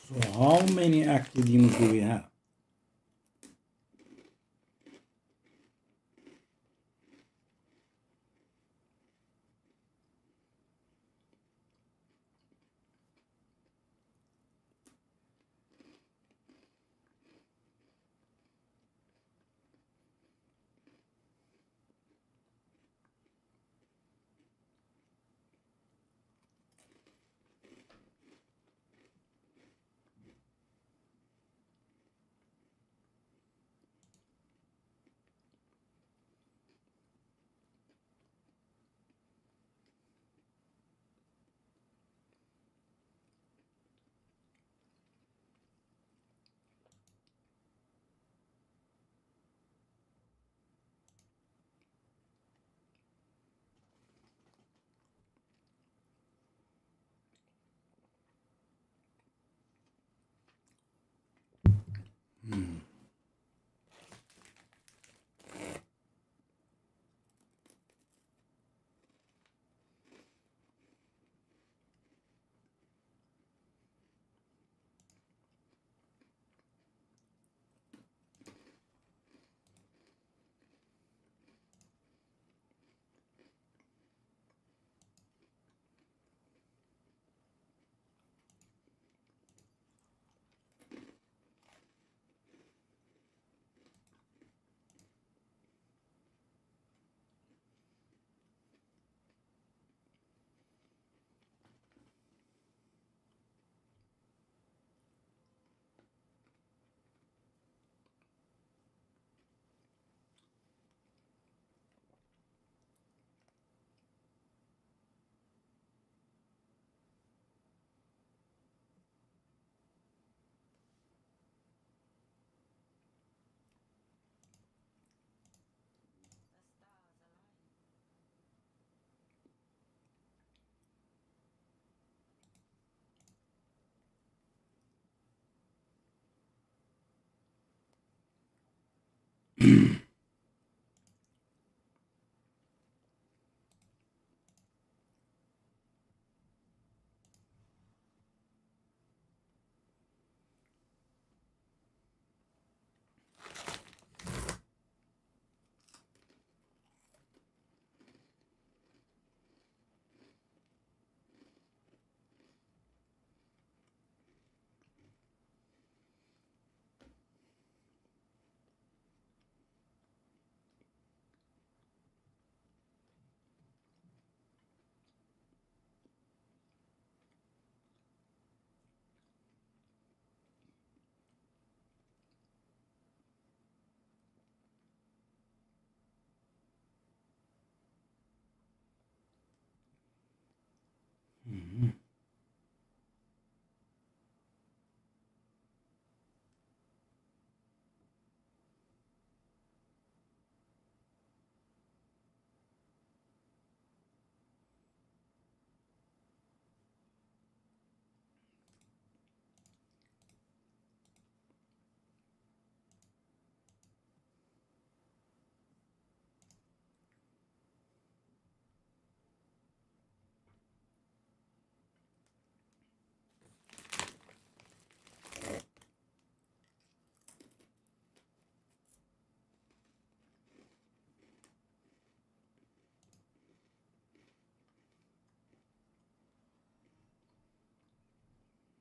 So how many active demons do we have? Mhm.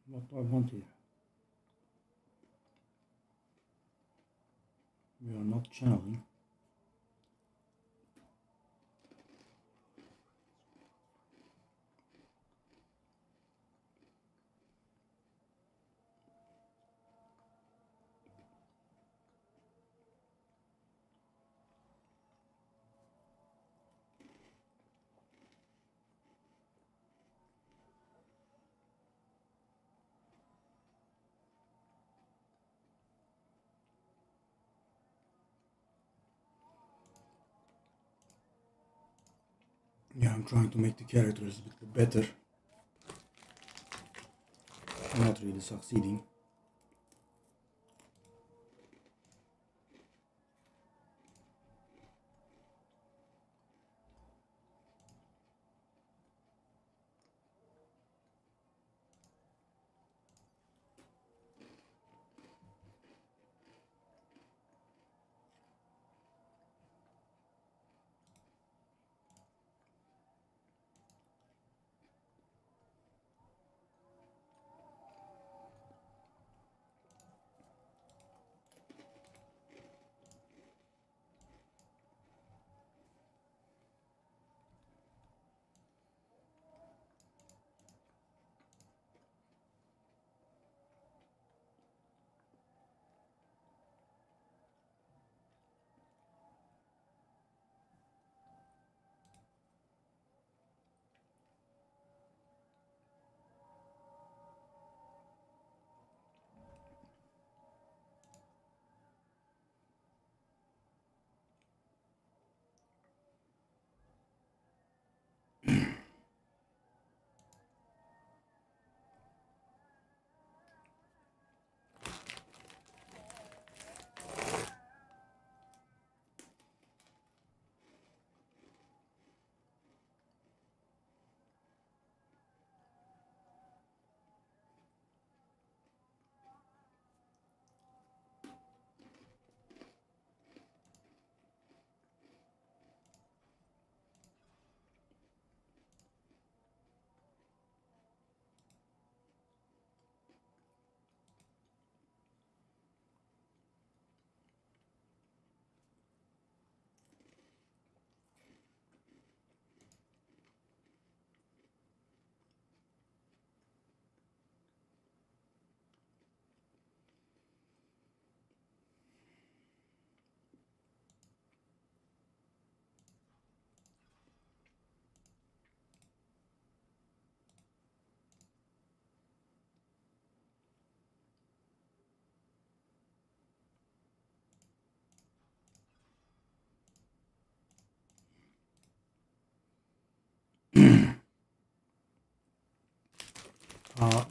What do I want here? We are not channeling. Yeah, I'm trying to make the characters a bit better. I'm not really succeeding.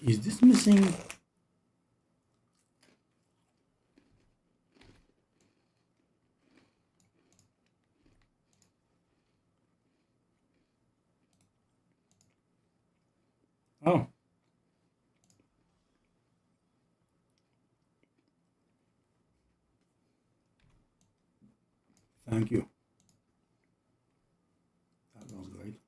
Is this missing? Oh. Thank you. That was great.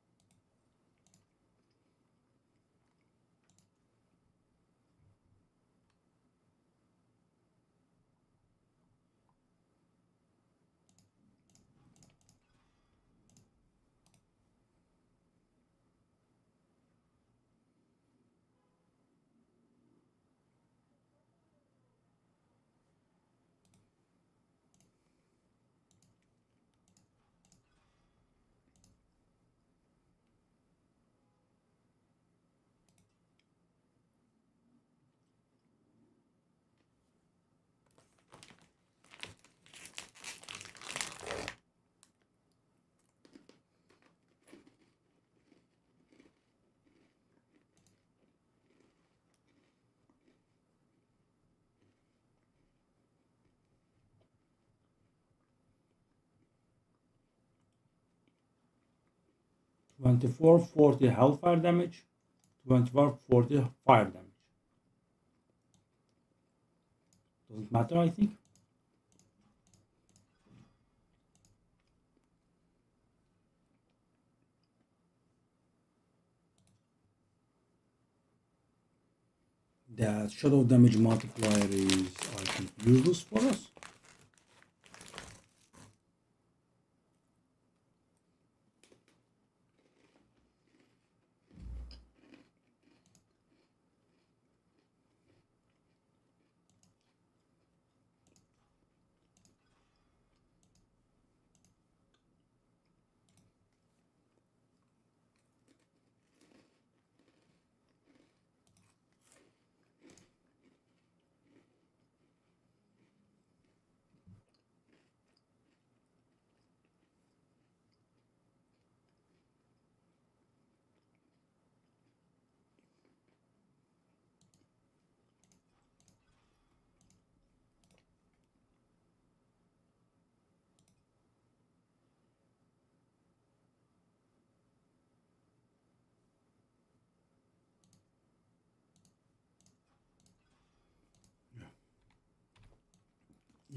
Twenty-four 40 hellfire damage. 24 40 fire damage. Doesn't matter, I think. That shadow damage multiplier is, I think, useless for us.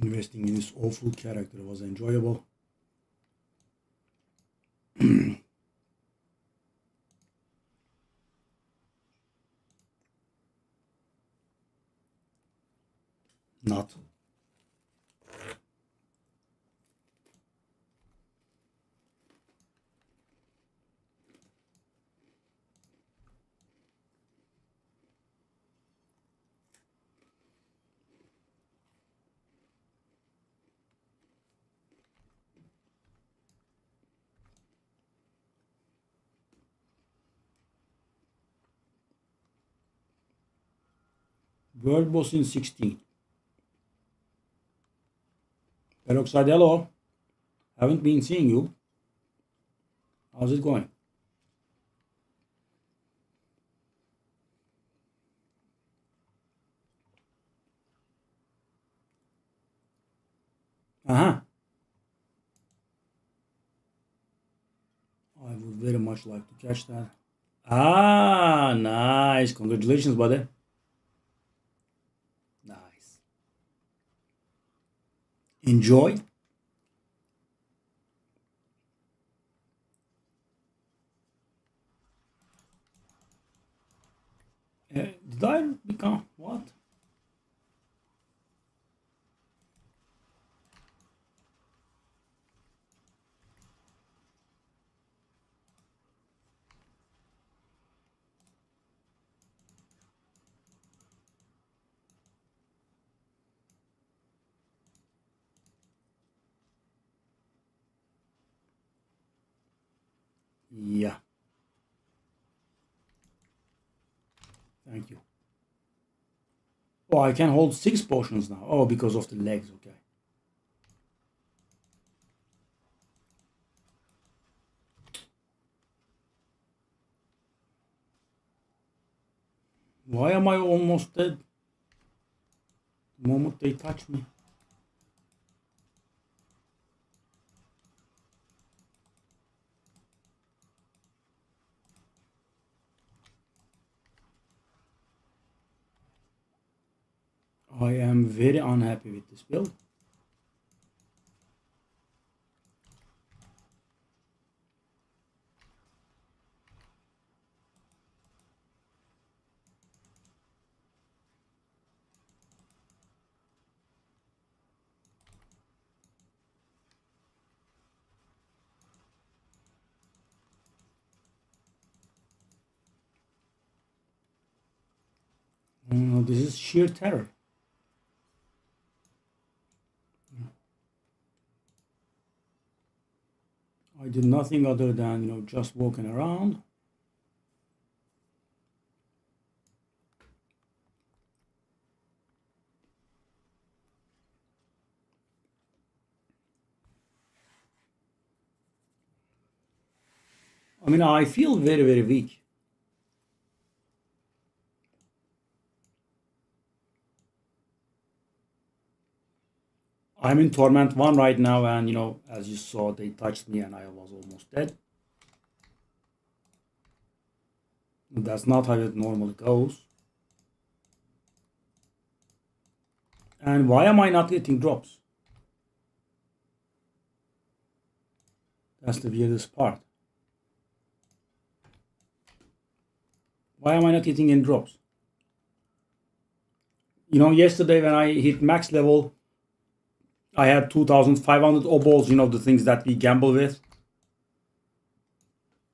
Investing in this awful character was enjoyable. Not. World boss in 16. Peroxide, hello. Haven't been seeing you. How's it going? Uh-huh. I would very much like to catch that. Ah, nice. Congratulations, buddy. Nice. Enjoy. Did I become what? Yeah. Thank you. Oh, I can hold 6 potions now. Oh, because of the legs. Okay. Why am I almost dead? The moment they touch me. I am very unhappy with this build. This is sheer terror. I did nothing other than, just walking around. I mean, I feel very, very weak. I'm in Torment 1 right now, and, as you saw, they touched me and I was almost dead. That's not how it normally goes. And why am I not getting drops? That's the weirdest part. Why am I not getting any drops? Yesterday when I hit max level, I had 2,500 obols, the things that we gamble with.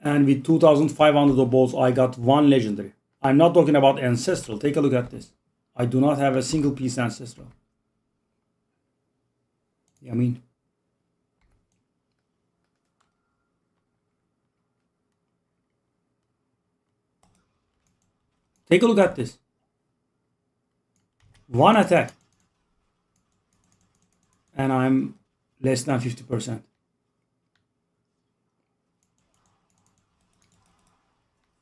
And with 2,500 obols, I got one legendary. I'm not talking about ancestral. Take a look at this. I do not have a single piece ancestral. I mean, take a look at this. One attack. And I'm less than 50%. I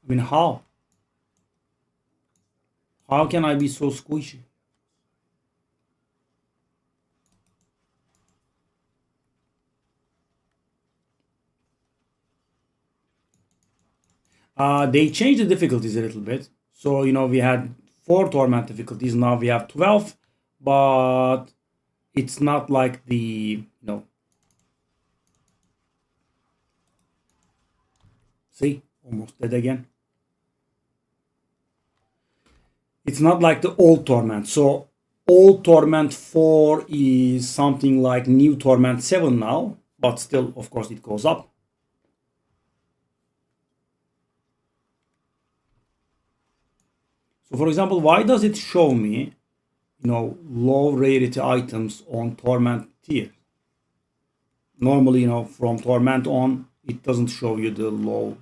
mean, how? How can I be so squishy? They changed the difficulties a little bit. So, we had 4 torment difficulties. Now we have 12. But it's not like the, see, almost dead again. It's not like the old Torment. So old Torment 4 is something like new Torment 7 now, but still, of course, it goes up. So for example, why does it show me, low rarity items on Torment tier? Normally, from Torment on, it doesn't show you the low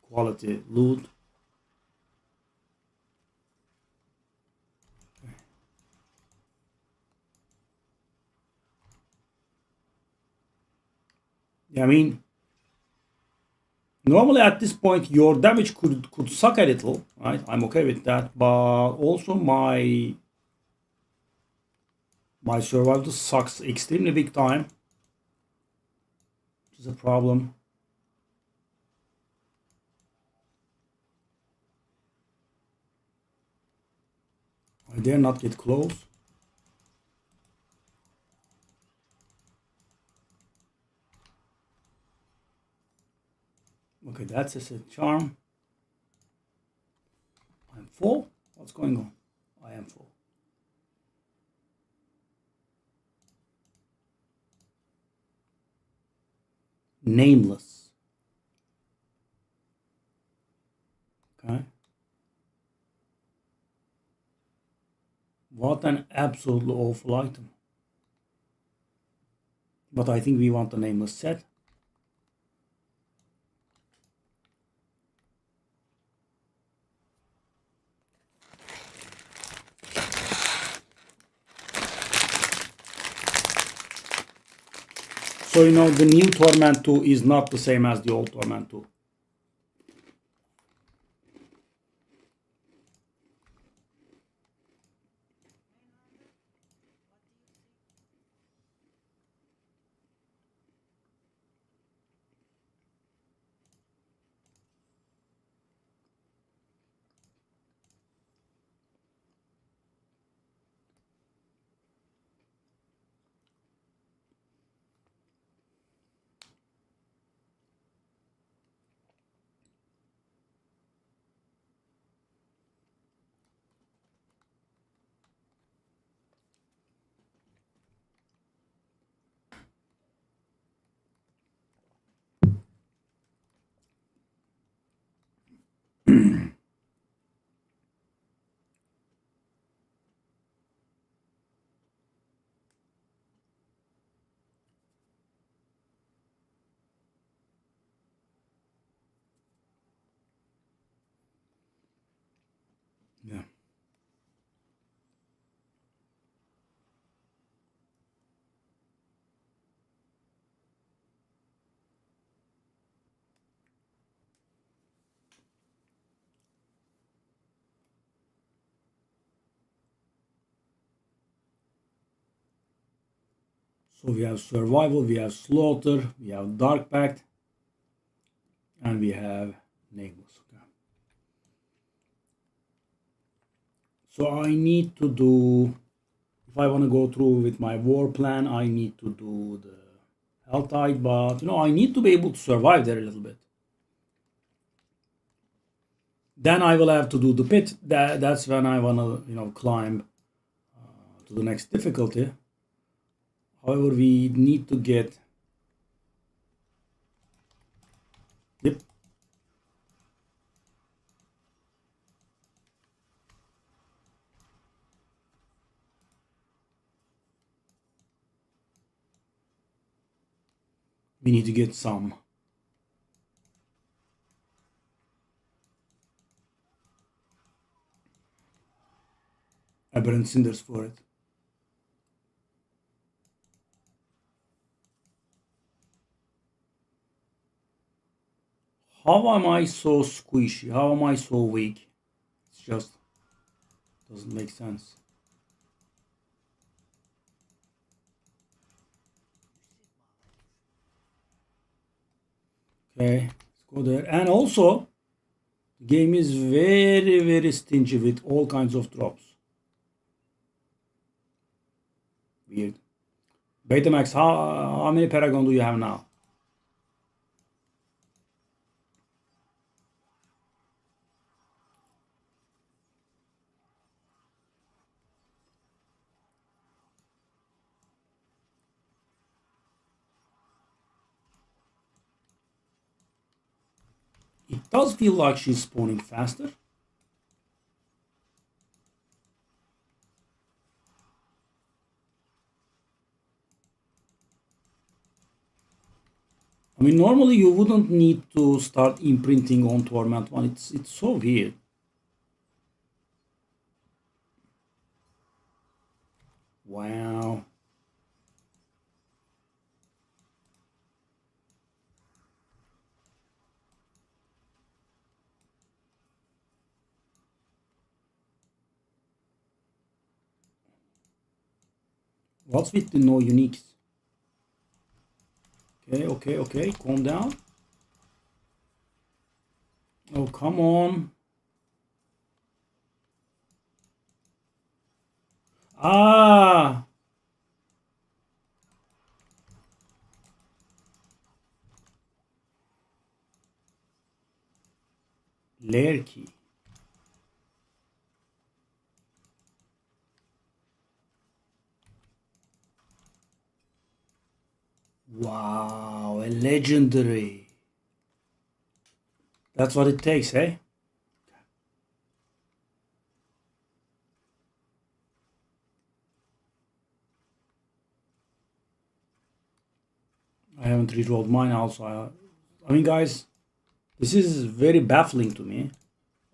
quality loot. I mean, normally at this point your damage could suck a little, right? I'm okay with that, but also my survival sucks extremely big time, which is a problem. I dare not get close. Okay, that's a set charm. I'm full. What's going on? I am full. Nameless. Okay. What an absolutely awful item. But I think we want the nameless set. So, the new Torment 2 is not the same as the old Torment 2. So we have survival, we have slaughter, we have dark pact, and we have nameless. Okay. So I need to do, if I want to go through with my war plan, I need to do the health tide, but I need to be able to survive there a little bit. Then I will have to do the pit. That's when I want to climb to the next difficulty. However, we need to get, yep, we need to get some aberrant cinders for it. How am I so squishy? How am I so weak? It's just doesn't make sense. Okay, let's go there. And also, the game is very, very stingy with all kinds of drops. Weird. Betamax, how many Paragon do you have now? It does feel like she's spawning faster. I mean, normally you wouldn't need to start imprinting on Torment 1. It's so weird. Wow. What's with the no uniques? Okay. Calm down. Oh, come on. Ah! Layer key. Wow, a legendary. That's what it takes, eh? I haven't rerolled mine also. I mean, guys, this is very baffling to me.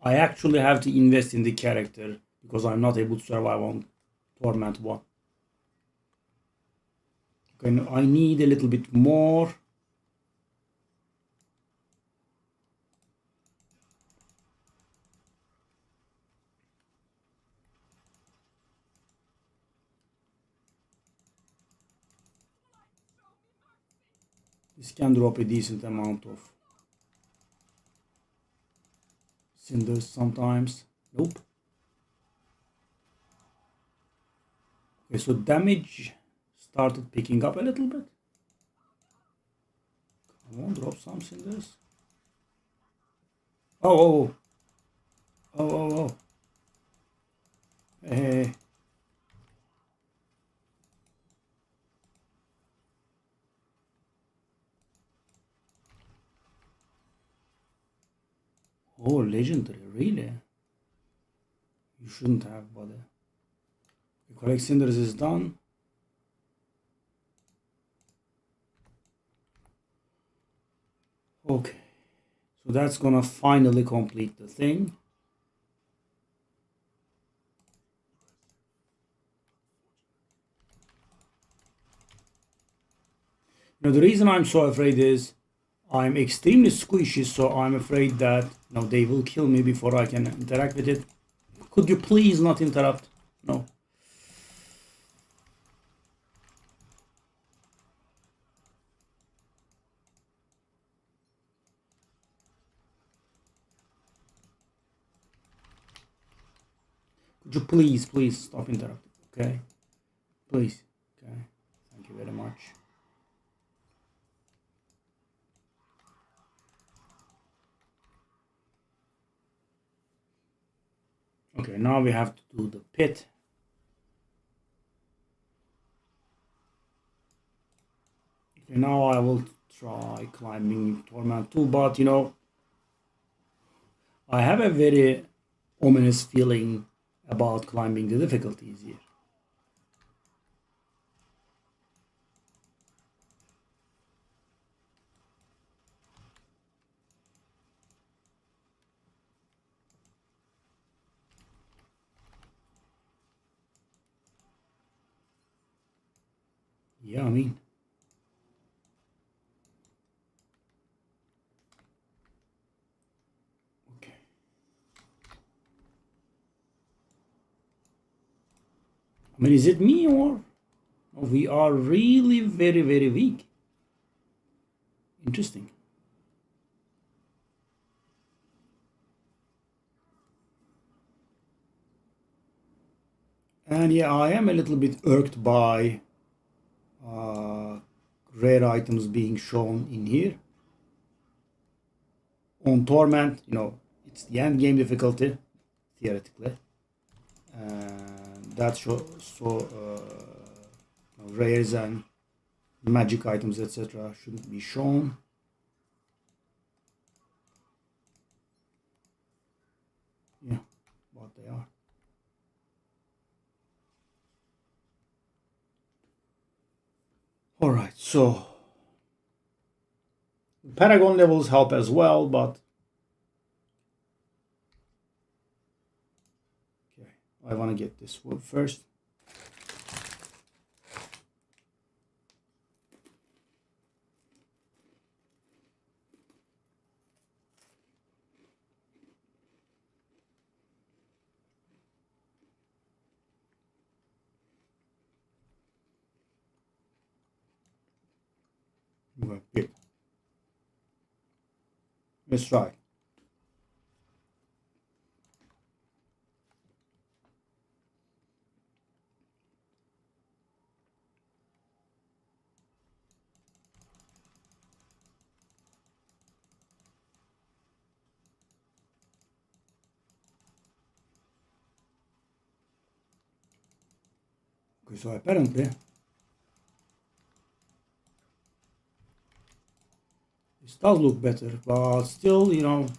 I actually have to invest in the character because I'm not able to survive on Torment 1. Okay, I need a little bit more. This can drop a decent amount of cinders sometimes. Nope. Okay, so damage started picking up a little bit. Come on, drop some cinders. Oh. Hey. Oh, legendary, really? You shouldn't have, buddy. The collect cinders is done. Okay, so that's gonna finally complete the thing. Now the reason I'm so afraid is I'm extremely squishy, so I'm afraid that they will kill me before I can interact with it. Could you please not interrupt? No. Would you please stop interrupting? Okay, please. Okay, thank you very much. Okay, now we have to do the pit. Okay, now I will try climbing Torment 2, but I have a very ominous feeling about climbing the difficulties here. Yeah, I mean, okay. I mean, is it me or we are really very weak? Interesting. And yeah, I am a little bit irked by uh, rare items being shown in here. On Torment, it's the end game difficulty, theoretically. And that rares and magic items, etc., shouldn't be shown. Yeah, but they are. All right, so Paragon levels help as well, but okay, I want to get this wood first. Okay, let's try. Okay, so apparently this does look better, but still, the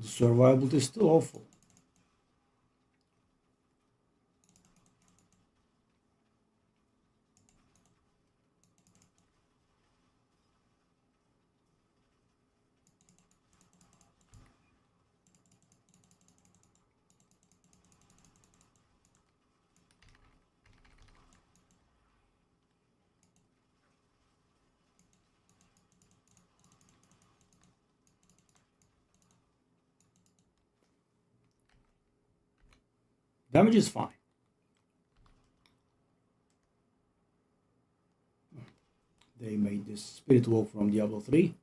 survivability is still awful. Damage is fine. They made this spirit wolf from Diablo 3.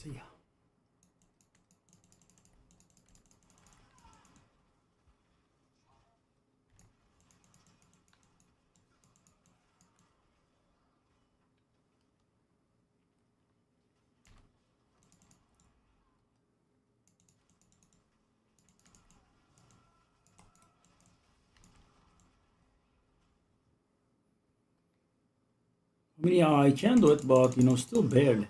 See ya. I mean, yeah, I can do it, but still barely.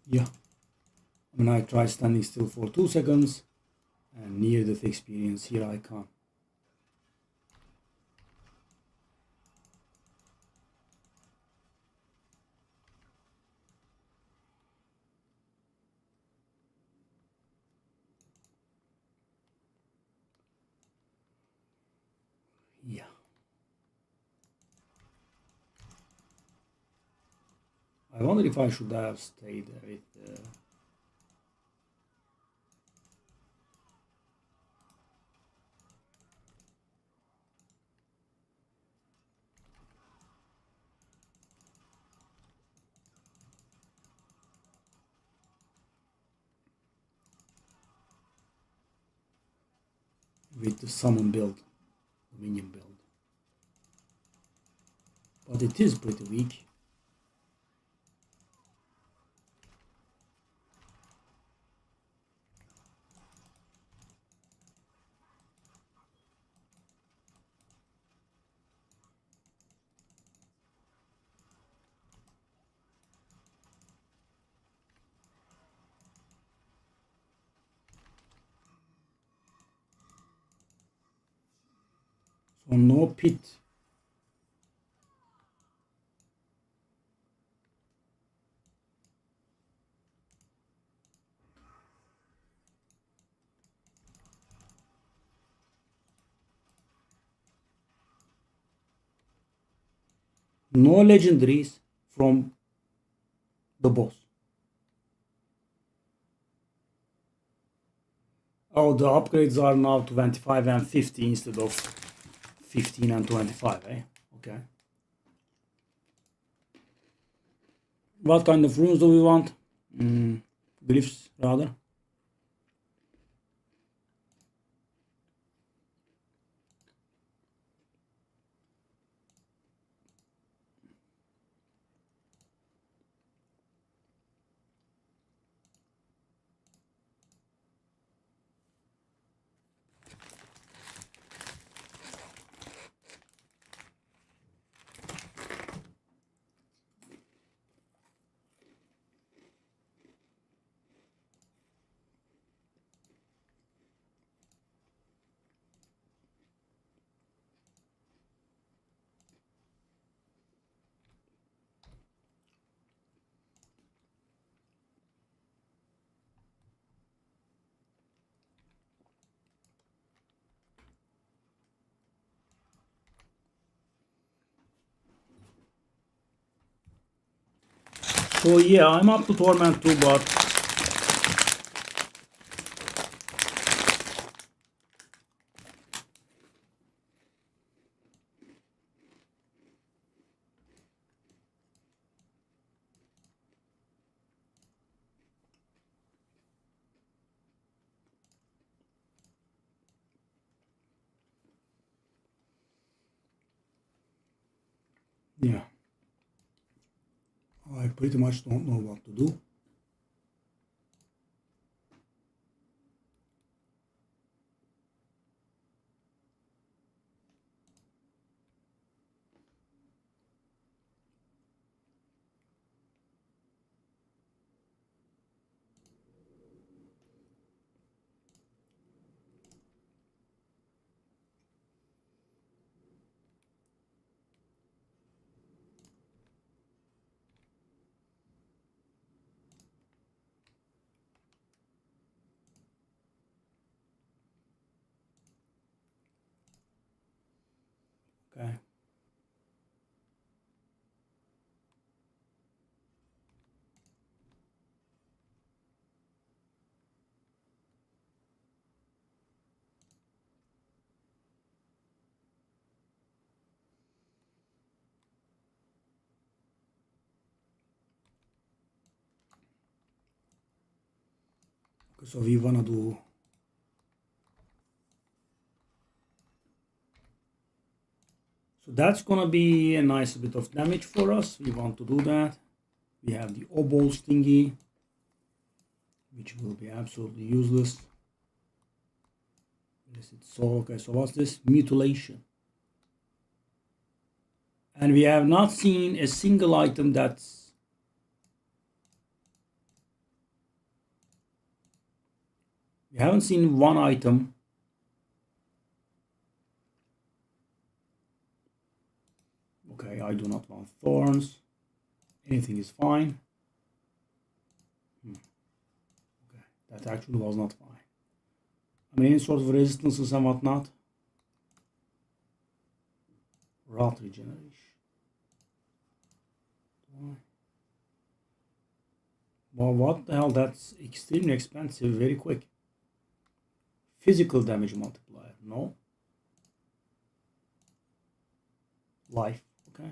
Yeah. I mean, I try standing still for 2 seconds and near death experience. Here I come. Yeah. I wonder if I should have stayed with the summon build, the minion build. But it is pretty weak. So no pit. No legendaries from the boss. Oh, the upgrades are now 25 and 50 instead of 15 and 25, eh? Okay. What kind of runes do we want? Glyphs, rather. So yeah, I'm up to Torment 2, but yeah, I pretty much don't know what to do. Okay. So we wanna do. So that's gonna be a nice bit of damage for us. We want to do that. We have the obol stingy, which will be absolutely useless. Yes, it's so okay. So what's this? Mutilation. And we have not seen a single item that's We haven't seen one item. Okay, I do not want thorns. Anything is fine. Okay, that actually was not fine. I mean, any sort of resistances and whatnot. Rot regeneration. Well, what the hell? That's extremely expensive, very quick. Physical damage multiplier. No. Life. Okay.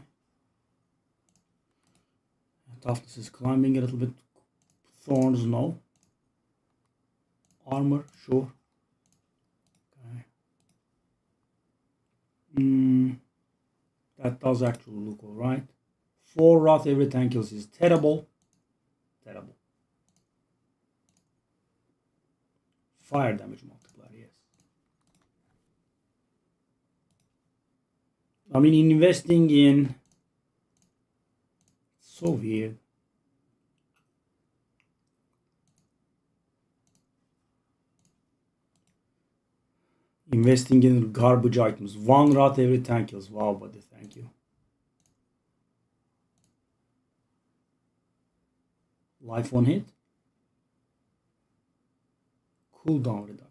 Toughness is climbing a little bit. Thorns. No. Armor. Sure. Okay. That does actually look alright. 4 rot every 10 kills is terrible. Terrible. Fire damage multiplier, yes. I mean, investing in... So weird. Investing in garbage items. 1 rot every 10 kills. Wow, buddy, thank you. Life 1 hit. Cooldown reduction.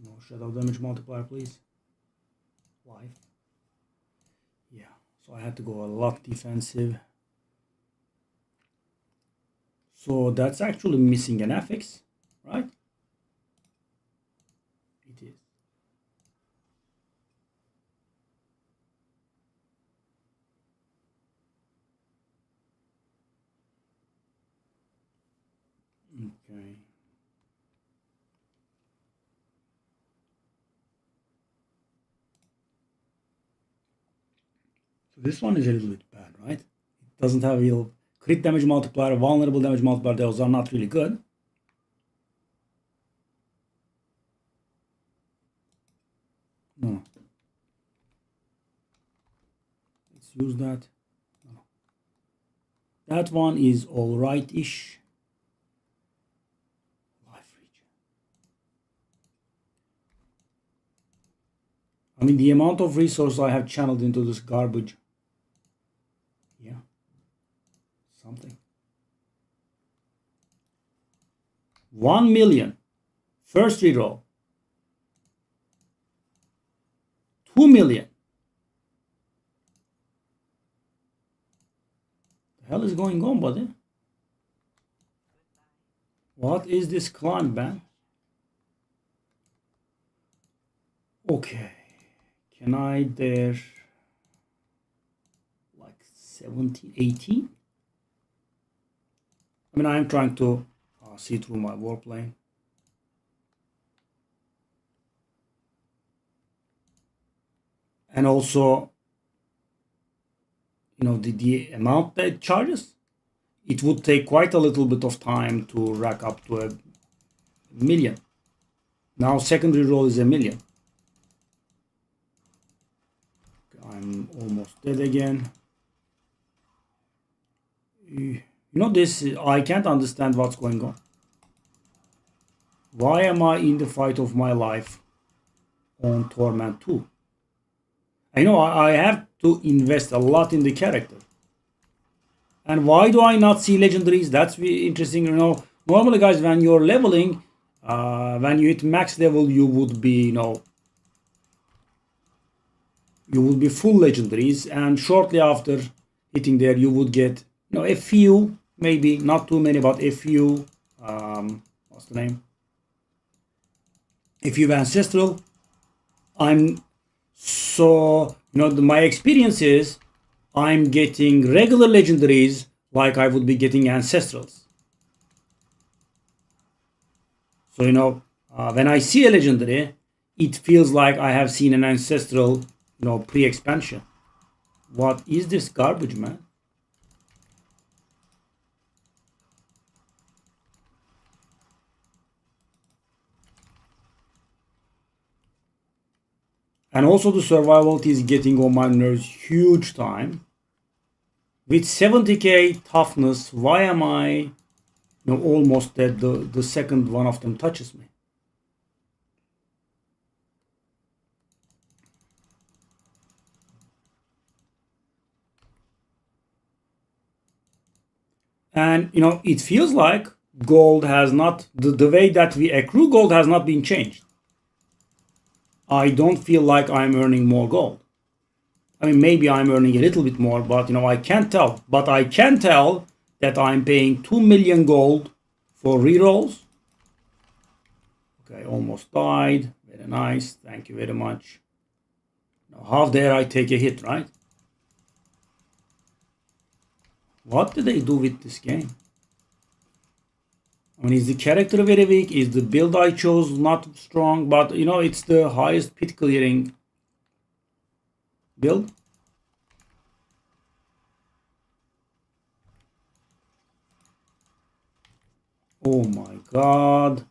No shadow damage multiplier, please. Life. Yeah, so I had to go a lot defensive. So that's actually missing an affix, right? It is. Okay. So this one is a little bit bad, right? It doesn't have real crit damage multiplier, vulnerable damage multiplier. Those are not really good. No. Let's use that. No. That one is alright-ish. Life regen. I mean, the amount of resource I have channeled into this garbage. Yeah. Something. 1 million. First reroll. 2 million. The hell is going on, buddy? What is this climb, man? Okay. Can I dare like 70, 80? I mean, I'm trying to see through my warplane. And also, you know, the amount that it charges, it would take quite a little bit of time to rack up to 1,000,000. Now secondary roll is 1,000,000. I'm almost dead again. You know this, I can't understand what's going on. Why am I in the fight of my life on Torment 2? I know I have to invest a lot in the character. And why do I not see legendaries? That's interesting. You know, normally, guys, when you're leveling, when you hit max level, you would be, you know, you will be full legendaries, and shortly after hitting there, you would get, you know, a few, maybe not too many, but a few. What's the name? A few ancestral. So, you know, my experience is I'm getting regular legendaries like I would be getting ancestrals. So, you know, when I see a legendary, it feels like I have seen an ancestral, you know, pre-expansion. What is this garbage, man? And also the survivability is getting on my nerves huge time. With 70k toughness, why am I almost dead the second one of them touches me? And it feels like gold has not, the way that we accrue gold has not been changed. I don't feel like I'm earning more gold. I mean, maybe I'm earning a little bit more, but I can't tell. But I can tell that I'm paying 2 million gold for rerolls. Okay, almost died. Very nice. Thank you very much. Now, how dare I take a hit, right? What did they do with this game? I mean, is the character very weak? Is the build I chose not strong? But, it's the highest pit clearing build. Oh my god.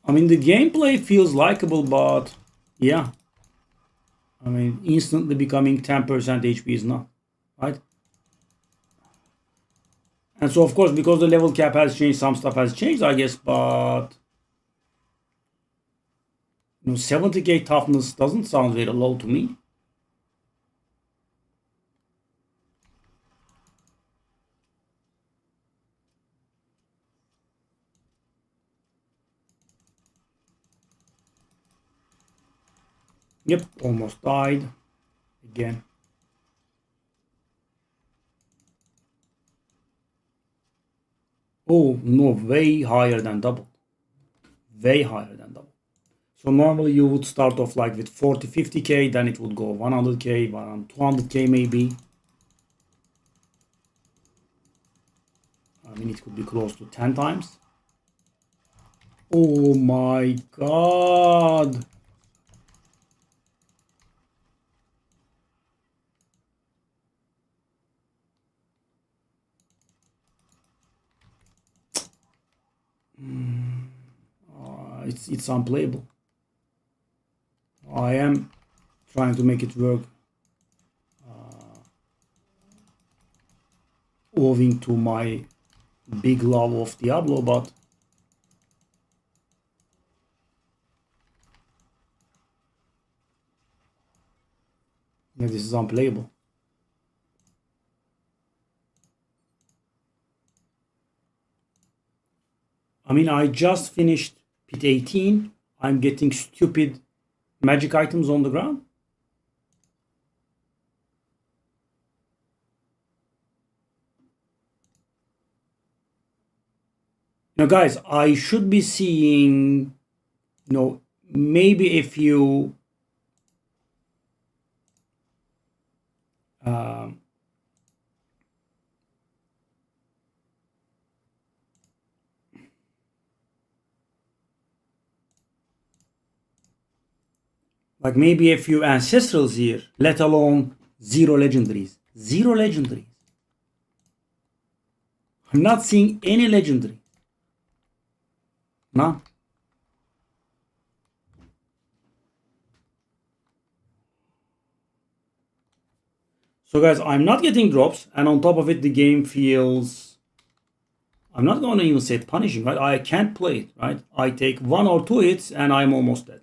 I mean, the gameplay feels likable, but yeah. I mean, instantly becoming 10% HP is not, right? And so, of course, because the level cap has changed, some stuff has changed, I guess, but 70k toughness doesn't sound very low to me. Yep, almost died again. Oh, no, way higher than double. Way higher than double. So normally you would start off like with 40, 50k, then it would go 100k, 200k maybe. I mean, it could be close to 10 times. Oh my god. It's unplayable. I am trying to make it work owing to my big love of Diablo, but this is unplayable. I mean, I just finished pit 18. I'm getting stupid magic items on the ground. Now, guys, I should be seeing, maybe a few like maybe a few ancestrals here, let alone 0 legendaries. 0 legendaries. I'm not seeing any legendary. None. So guys, I'm not getting drops, and on top of it, the game feels, I'm not going to even say punishing, right? I can't play it, right? I take 1 or 2 hits and I'm almost dead.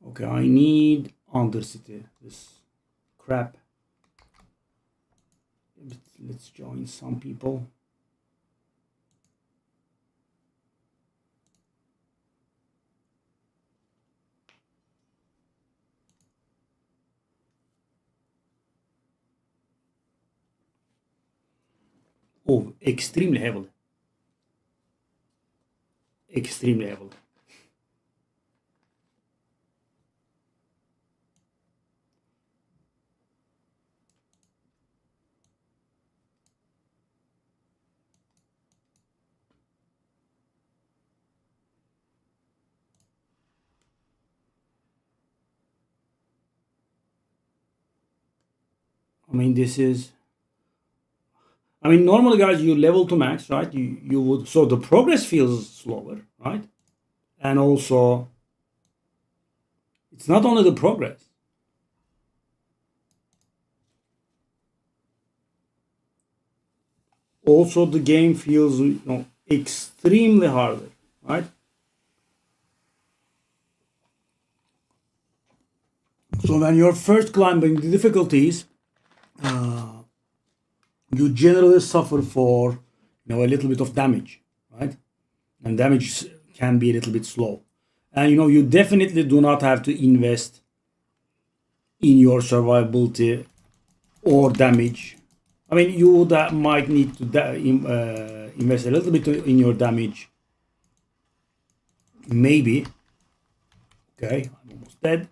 Okay, I need Undercity. This crap. Let's join some people. Oh, extremely heavily. Extremely heavily. I mean, this is. I mean, normally, guys, you level to max, right? You would, so the progress feels slower, right? And also, it's not only the progress. Also, the game feels, extremely harder, right? So when you're first climbing the difficulties, you generally suffer for, a little bit of damage, right? And damage can be a little bit slow. And you definitely do not have to invest in your survivability or damage. I mean, you would, might need to invest a little bit in your damage. Maybe. Okay, I'm almost dead.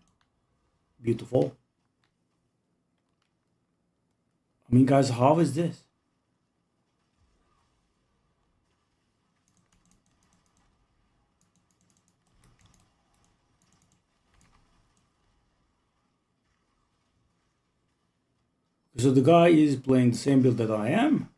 Beautiful. I mean, guys, how is this? So the guy is playing the same build that I am.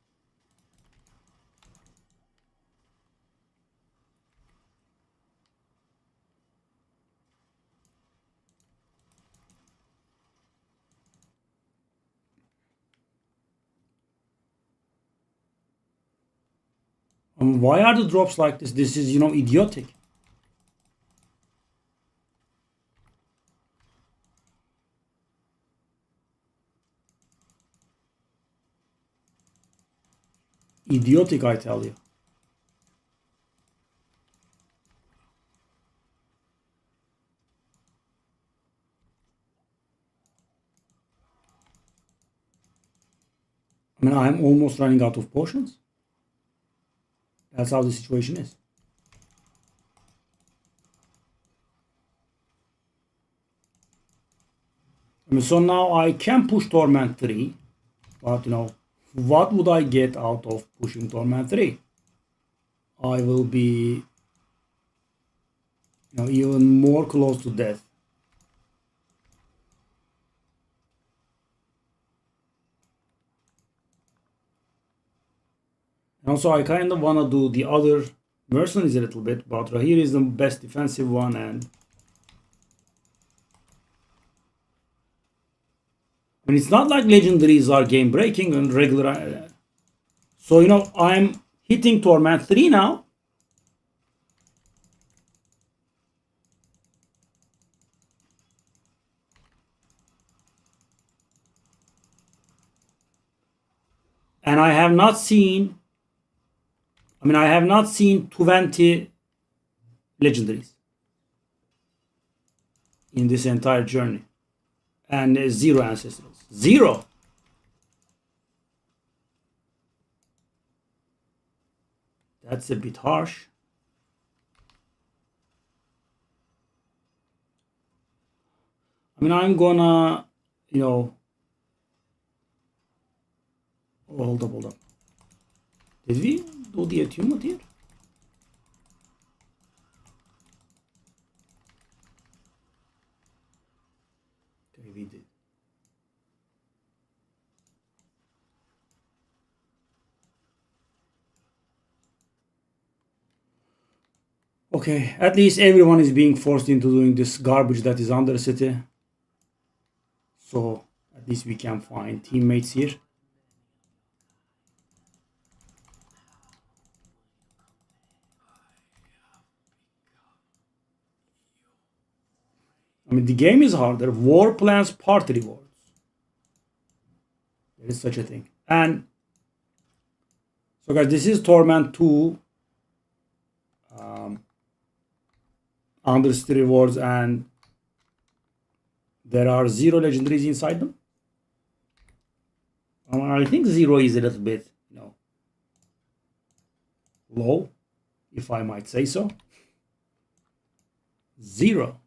Why are the drops like this? This is, idiotic. Idiotic, I tell you. I mean, I'm almost running out of potions. That's how the situation is. I mean, so now I can push Torment 3, but what would I get out of pushing Torment 3? I will be, even more close to death. And also, I kind of want to do the other mercenaries a little bit, but Rahir is the best defensive one, and I mean, it's not like legendaries are game breaking and regular. So, I'm hitting Torment 3 now. And I have not seen, I have not seen 20 legendaries in this entire journey. And zero ancestrals. Zero. That's a bit harsh. I mean, I'm gonna, hold up. Did we do the attunement here? Okay, we did. Okay, at least everyone is being forced into doing this garbage that is under the city. So at least we can find teammates here. I mean, the game is harder. War plans, party rewards. There is such a thing. And so, guys, this is Torment 2 undercity rewards, and there are zero legendaries inside them. I think zero is a little bit, low, if I might say so. 0.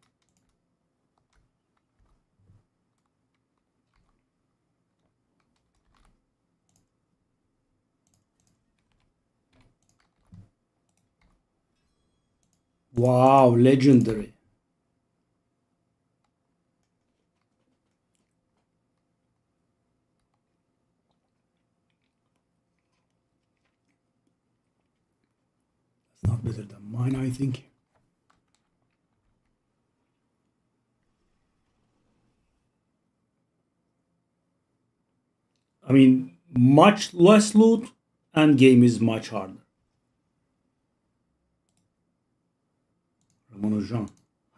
Wow, legendary. That's not better than mine, I think. I mean, much less loot and game is much harder. Ramonojan.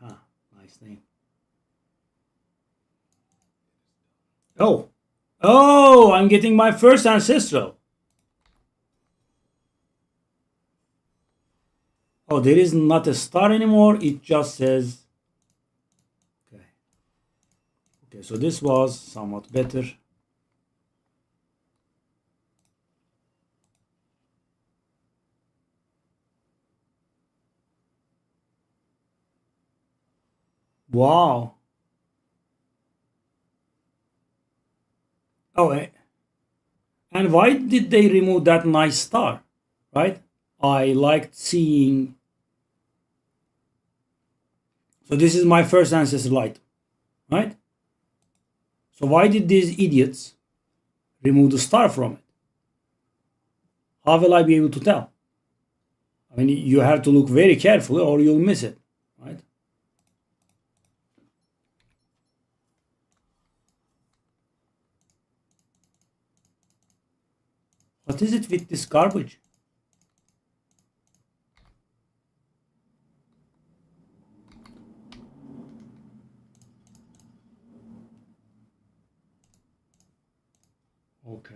Ah, nice name. Oh. Oh, I'm getting my first ancestral. Oh, there is not a star anymore. It just says. Okay. Okay, so this was somewhat better. Wow. Oh, and why did they remove that nice star? Right? I liked seeing. So this is my first ancestral item, right? So why did these idiots remove the star from it? How will I be able to tell? I mean, you have to look very carefully or you'll miss it, right? What is it with this garbage? Okay.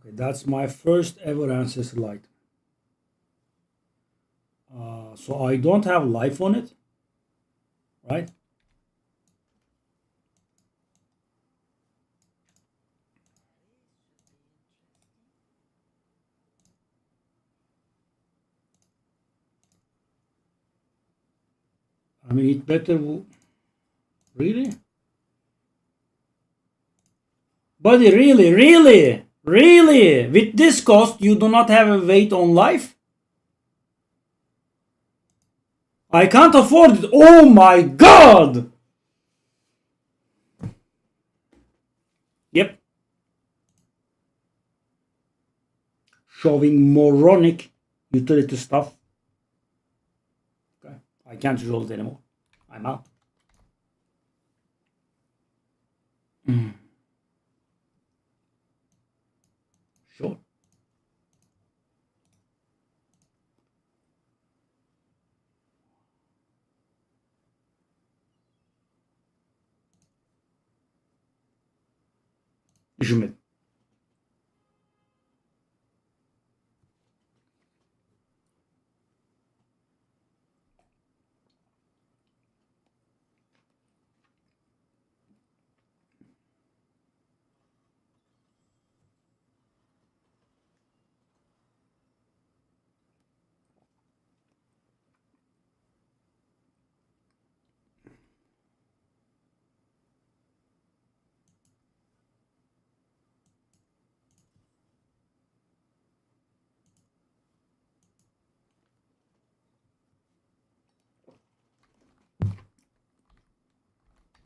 Okay, that's my first ever ancestral item. So I don't have life on it, right? I mean, it better. Really? Buddy, really, really, really? With this cost, you do not have a weight on life? I can't afford it. Oh my god! Yep. Showing moronic utility stuff. Okay. I can't roll it anymore. I'm out. Sure. Düşünmedim.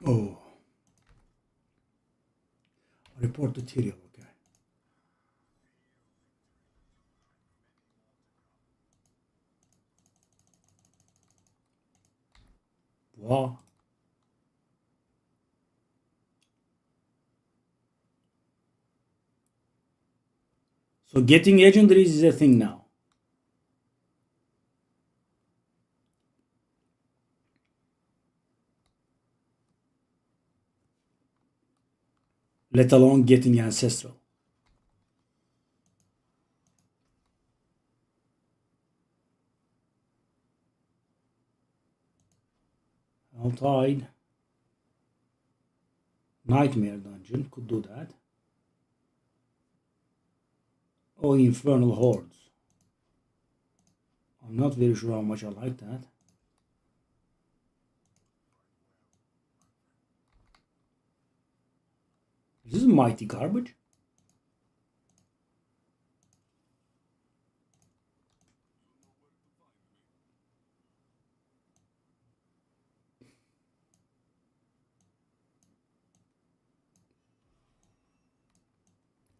Oh. Report material. Okay. Wow. So getting legendaries is a thing now. let alone getting ancestral. Tide. Nightmare Dungeon could do that. Oh, Infernal Hordes. I'm not very sure how much I like that. This is mighty garbage.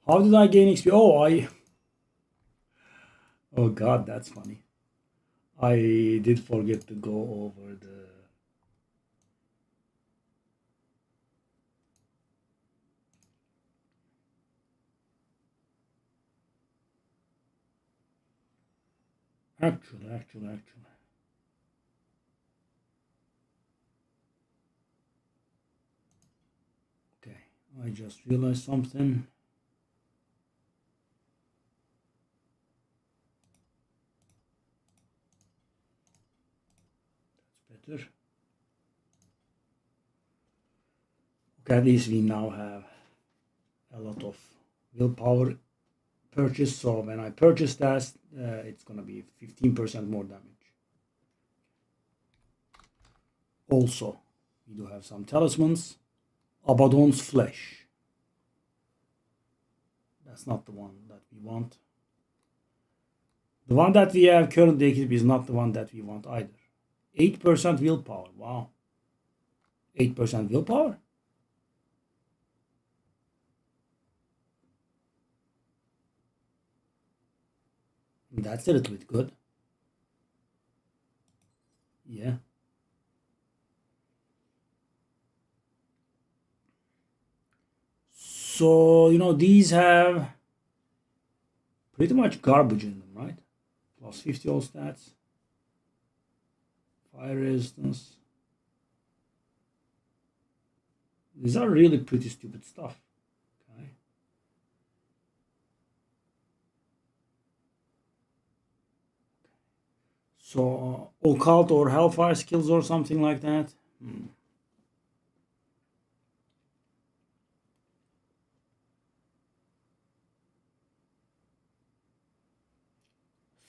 How did I gain XP? Oh god, that's funny. I did forget to go over the... Actually. Okay, I just realized something. That's better. Okay, at least we now have a lot of willpower purchase. So when I purchase that, it's gonna be 15% more damage. Also, we do have some talismans. Abaddon's Flesh. That's not the one that we want. The one that we have currently equipped is not the one that we want either. 8% willpower. Wow. 8% willpower? That's a little bit good. Yeah. So, these have pretty much garbage in them, right? Plus 50 all stats. Fire resistance. These are really pretty stupid stuff. Okay. So, occult or hellfire skills or something like that.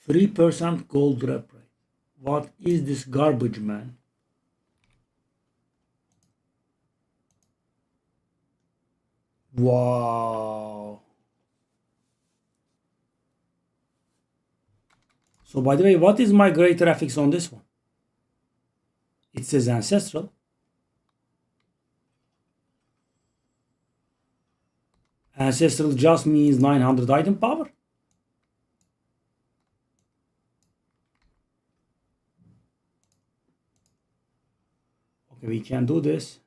3% gold rep rate. What is this garbage, man? Wow. So by the way, what is my great graphics on this one? It says ancestral. Ancestral just means 900 item power. Okay, we can do this.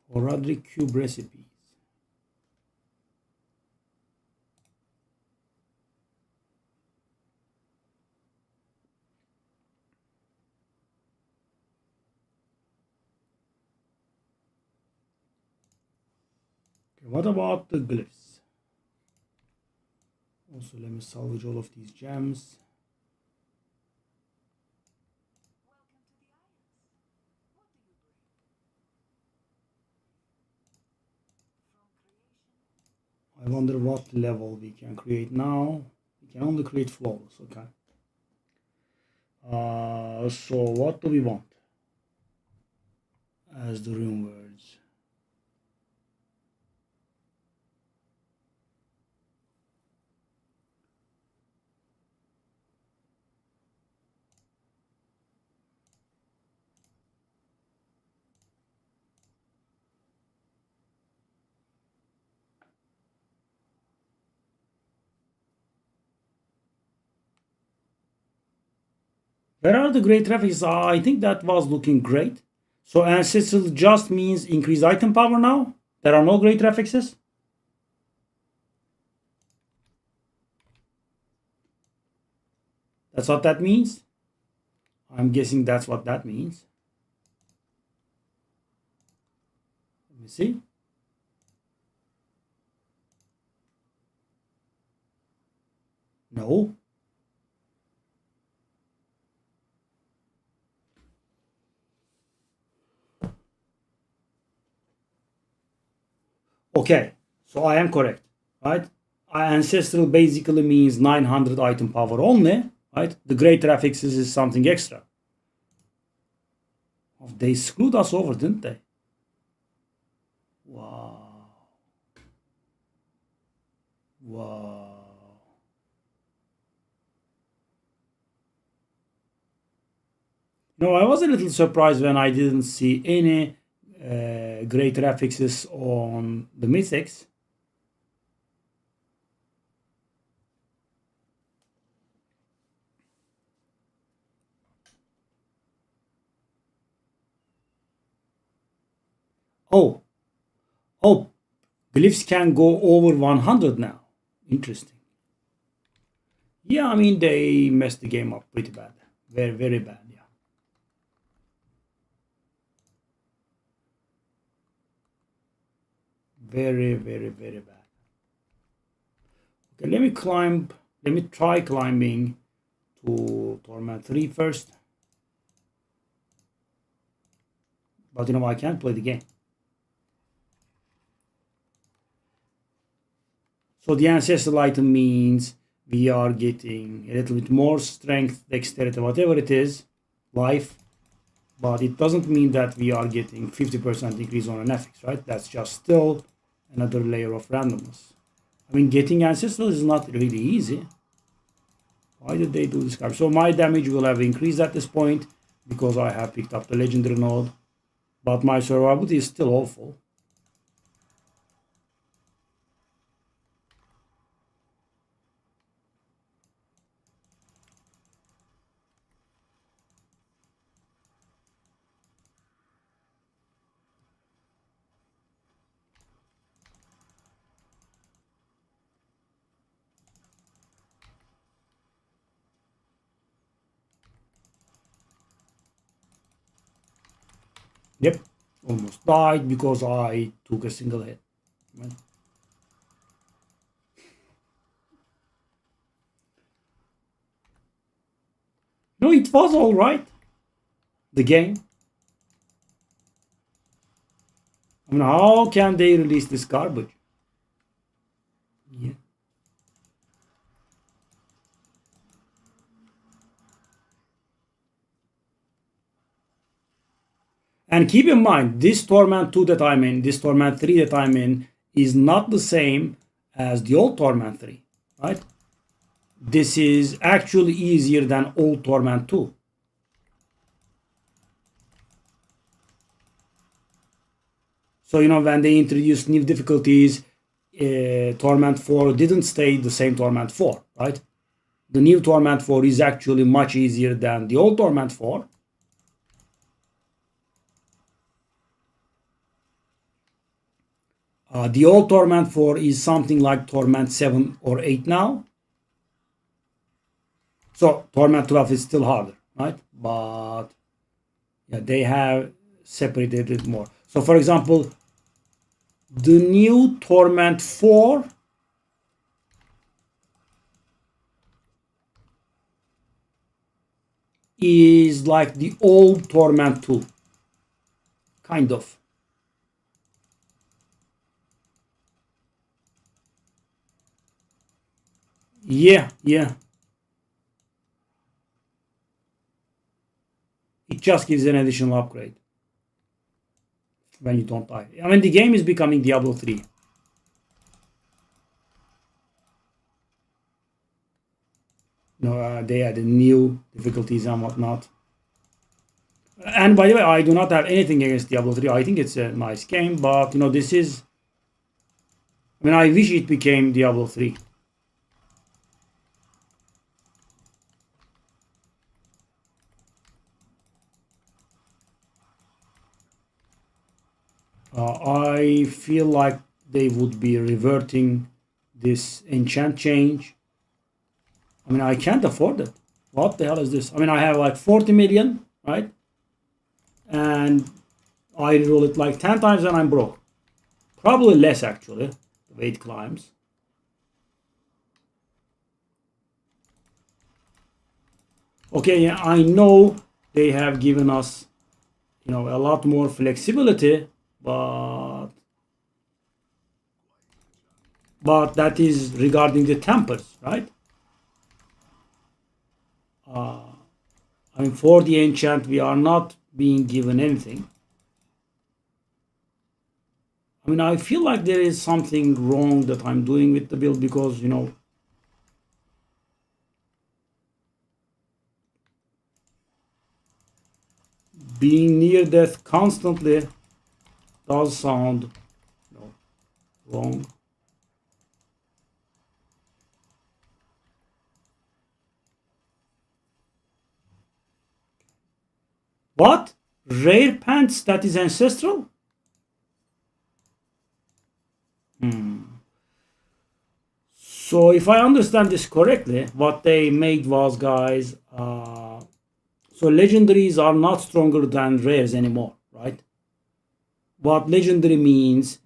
Roderick cube recipes. Okay, what about the glyphs? Also, let me salvage all of these gems. I wonder what level we can create now. We can only create flawless, okay. So what do we want as the rune words? Where are the great graphics? I think that was looking great. So ancestral just means increased item power now? There are no great graphics? That's what that means? I'm guessing that's what that means. see? No. Okay, so I am correct, right? Ancestral basically means 900 item power only, right? The greater affixes is something extra. They screwed us over, didn't they? Wow. Wow. No, I was a little surprised when I didn't see any greater affixes on the mythics. Oh, oh, glyphs can go over 100 now. Interesting. Yeah, I mean, they messed the game up pretty bad. Very, very bad, yeah. Very, very, very bad. Okay, let me try climbing to Torment 3 first. But you know, I can't play the game. So the ancestral item means we are getting a little bit more strength, dexterity, whatever it is, life. But it doesn't mean that we are getting 50% increase on an affix, right? That's just still another layer of randomness. I mean, getting ancestral is not really easy. Why did they do this card? So my damage will have increased at this point because I have picked up the legendary node. But my survivability is still awful. Yep, almost died because I took a single hit. Right? No, it was all right. The game. I mean, how can they release this garbage? Yeah. And keep in mind, this Torment 2 that I'm in, this Torment 3 that I'm in, is not the same as the old Torment 3, right? This is actually easier than old Torment 2. So, you know, when they introduced new difficulties, Torment 4 didn't stay the same Torment 4, right? The new Torment 4 is actually much easier than the old Torment 4. The old Torment 4 is something like Torment 7 or 8 now. So Torment 12 is still harder, right? But yeah, they have separated it more. So for example, the new Torment 4 is like the old Torment 2. Kind of. Yeah. It just gives an additional upgrade when you don't die. I mean, the game is becoming Diablo 3. No, they added new difficulties and whatnot. And by the way, I do not have anything against Diablo 3. I think it's a nice game, but you know, this is. I mean, I wish it became Diablo 3. I feel like they would be reverting this enchant change. I mean, I can't afford it. What the hell is this? I mean, I have like 40 million, right? And I roll it like 10 times and I'm broke. Probably less actually, the way it climbs. Okay, yeah, I know they have given us, a lot more flexibility, but that is regarding the tempers, right? I mean, for the enchant, we are not being given anything. I mean, I feel like there is something wrong that I'm doing with the build because, being near death constantly does sound, wrong. What? Rare pants that is ancestral? So if I understand this correctly, what they made was, guys, so legendaries are not stronger than rares anymore, right? What legendary means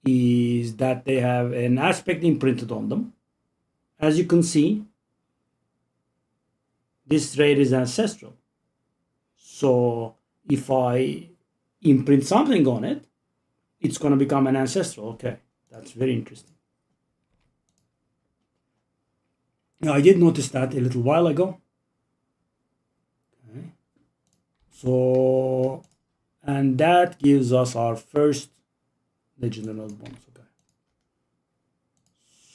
is that they have an aspect imprinted on them. As you can see, this rare is ancestral. So if I imprint something on it, it's going to become an ancestral. Okay, that's very interesting. Now, I did notice that a little while ago. Okay. So, and that gives us our first legendary node bonus. Okay.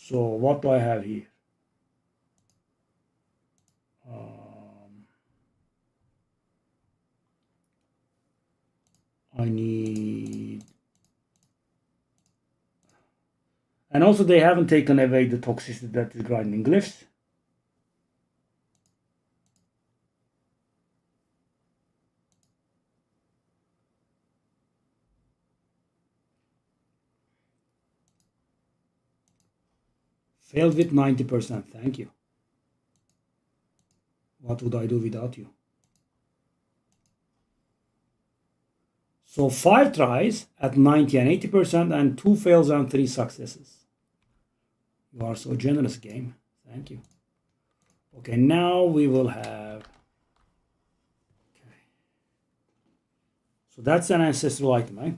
So what do I have here? I need, and also they haven't taken away the toxicity that is grinding glyphs. Failed with 90%. Thank you. What would I do without you? So 5 tries at 90 and 80% and 2 fails and 3 successes. You are so generous, game. Thank you. Okay, now we will have. Okay. So that's an ancestral item, right?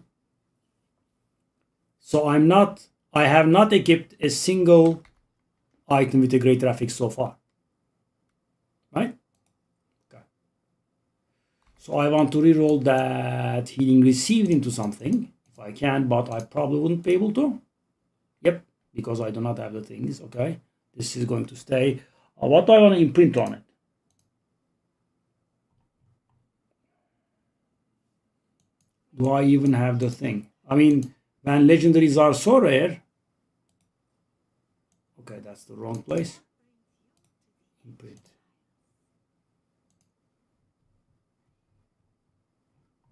So I have not equipped a single item with a great traffic so far. Right? Okay. So I want to reroll that healing received into something. If I can, but I probably wouldn't be able to. Yep, because I do not have the things. Okay. This is going to stay. What do I want to imprint on it? Do I even have the thing? I mean, when legendaries are so rare. Okay, that's the wrong place. Imprint.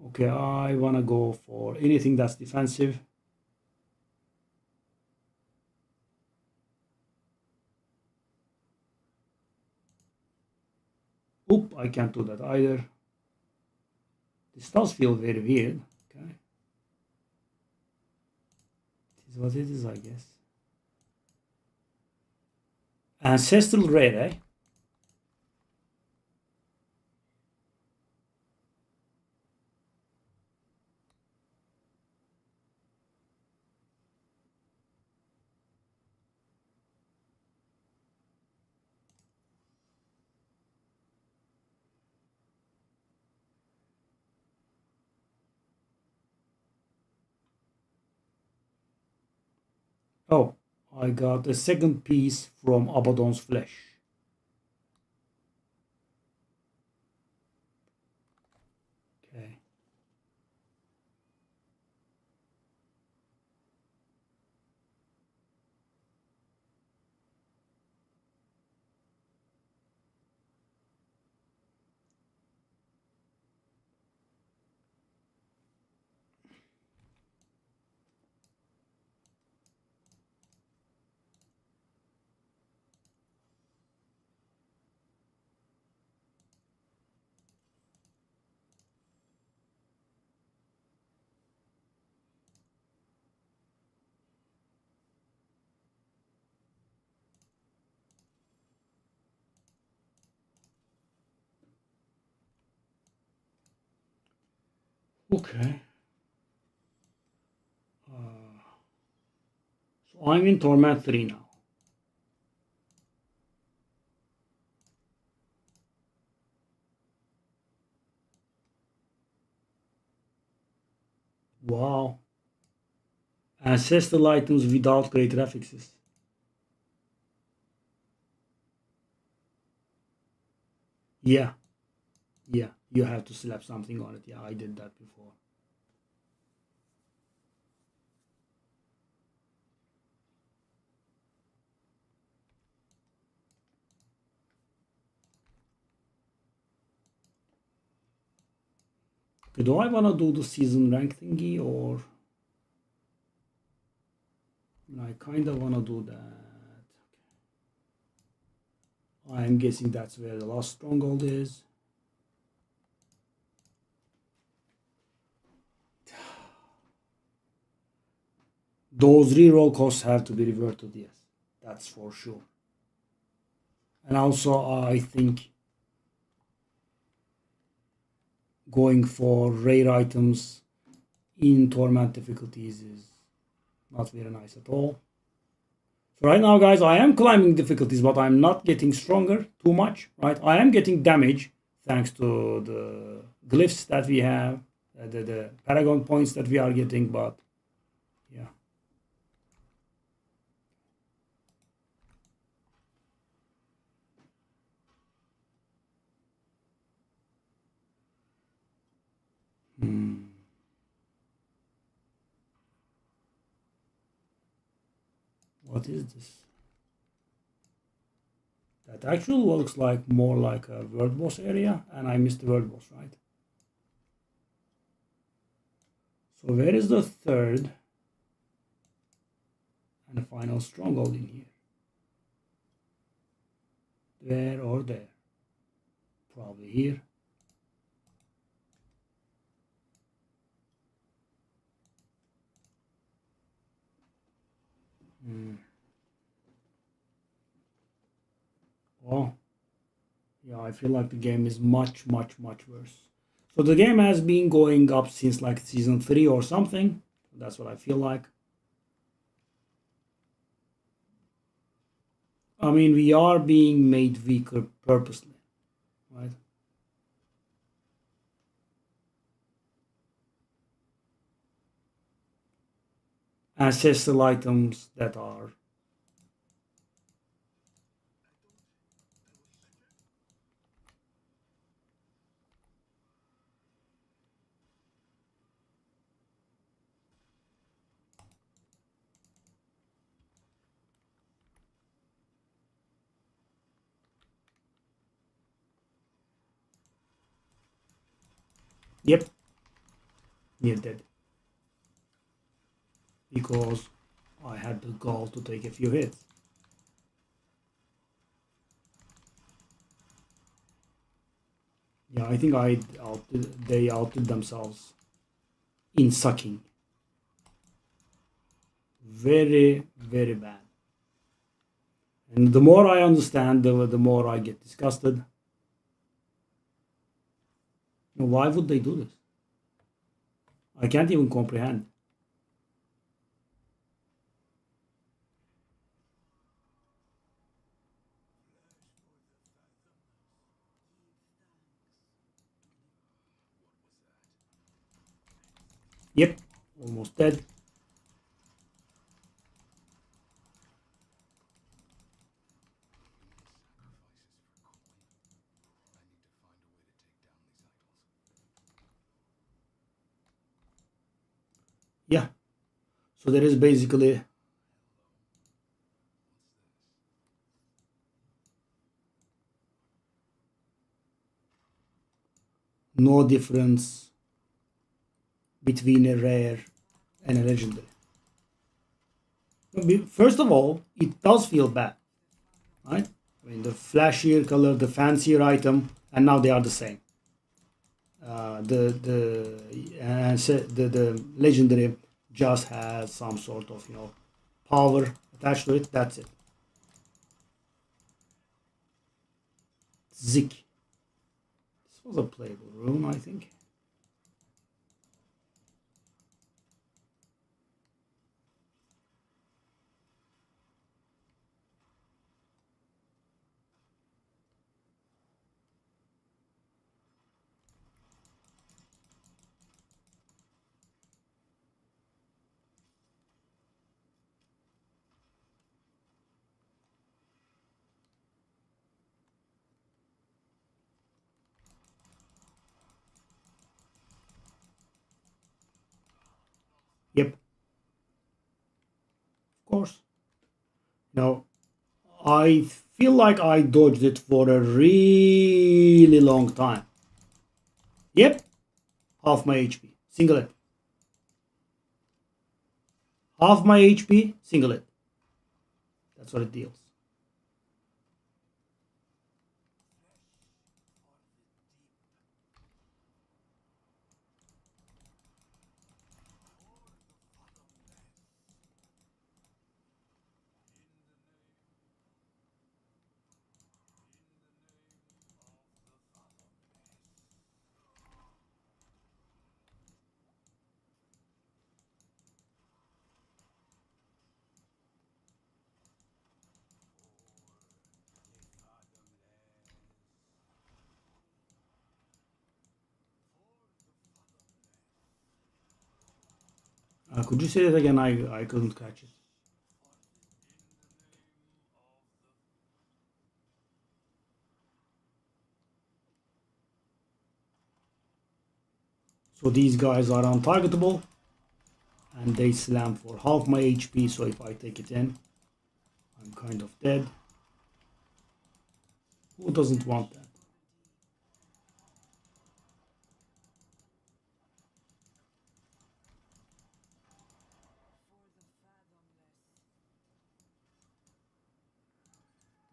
Okay, I want to go for anything that's defensive. Oop, I can't do that either. This does feel very weird. Okay. It is what it is, I guess. Ancestral rare, eh? Oh, I got a second piece from Abaddon's flesh. Okay. Okay. So I'm in Torment 3 now. Wow. Ancestral items without greater affixes. Yeah. Yeah. You have to slap something on it. Yeah, I did that before. Okay, do I want to do the season rank thingy or... I kind of want to do that. I'm guessing that's where the last stronghold is. Those reroll costs have to be reverted, yes. That's for sure. And also, I think going for rare items in Torment difficulties is not very nice at all. So right now, guys, I am climbing difficulties, but I'm not getting stronger too much, right? I am getting damage thanks to the glyphs that we have, the paragon points that we are getting, but yeah. What is this? That actually looks like more like a world boss area, and I missed the world boss, right? So where is the third and final stronghold in here? There or there? Probably here. Oh, yeah, I feel like the game is much, much, much worse. So the game has been going up since like season 3 or something. That's what I feel like. I mean, we are being made weaker purposely, right? Ancestral items that are... Yep, near dead. Because I had the gall to take a few hits. Yeah, I think they outdid themselves in sucking. Very, very bad. And the more I understand, the more I get disgusted. Why would they do this? I can't even comprehend. Yep, almost dead. Yeah. So there is basically no difference between a rare and a legendary. First of all, it does feel bad, right? I mean, the flashier color, the fancier item, and now they are the same. The legendary just has some sort of power attached to it. That's it. Zik. This was a playable rune, I think. course. Now, I feel like I dodged it for a really long time. Yep, half my HP. Single it. Half my HP, single it. That's what it deals. Could you say that again? I couldn't catch it. So these guys are untargetable and they slam for half my HP. So if I take it in, I'm kind of dead. Who doesn't want that?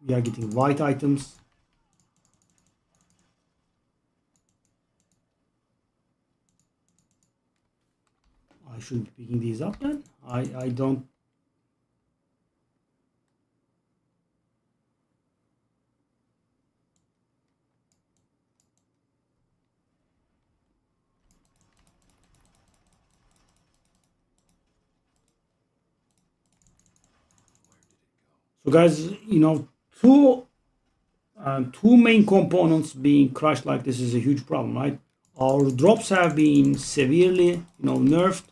We are getting white items. I should be picking these up then. I don't. So guys, two main components being crushed like this is a huge problem, right? Our drops have been severely, nerfed.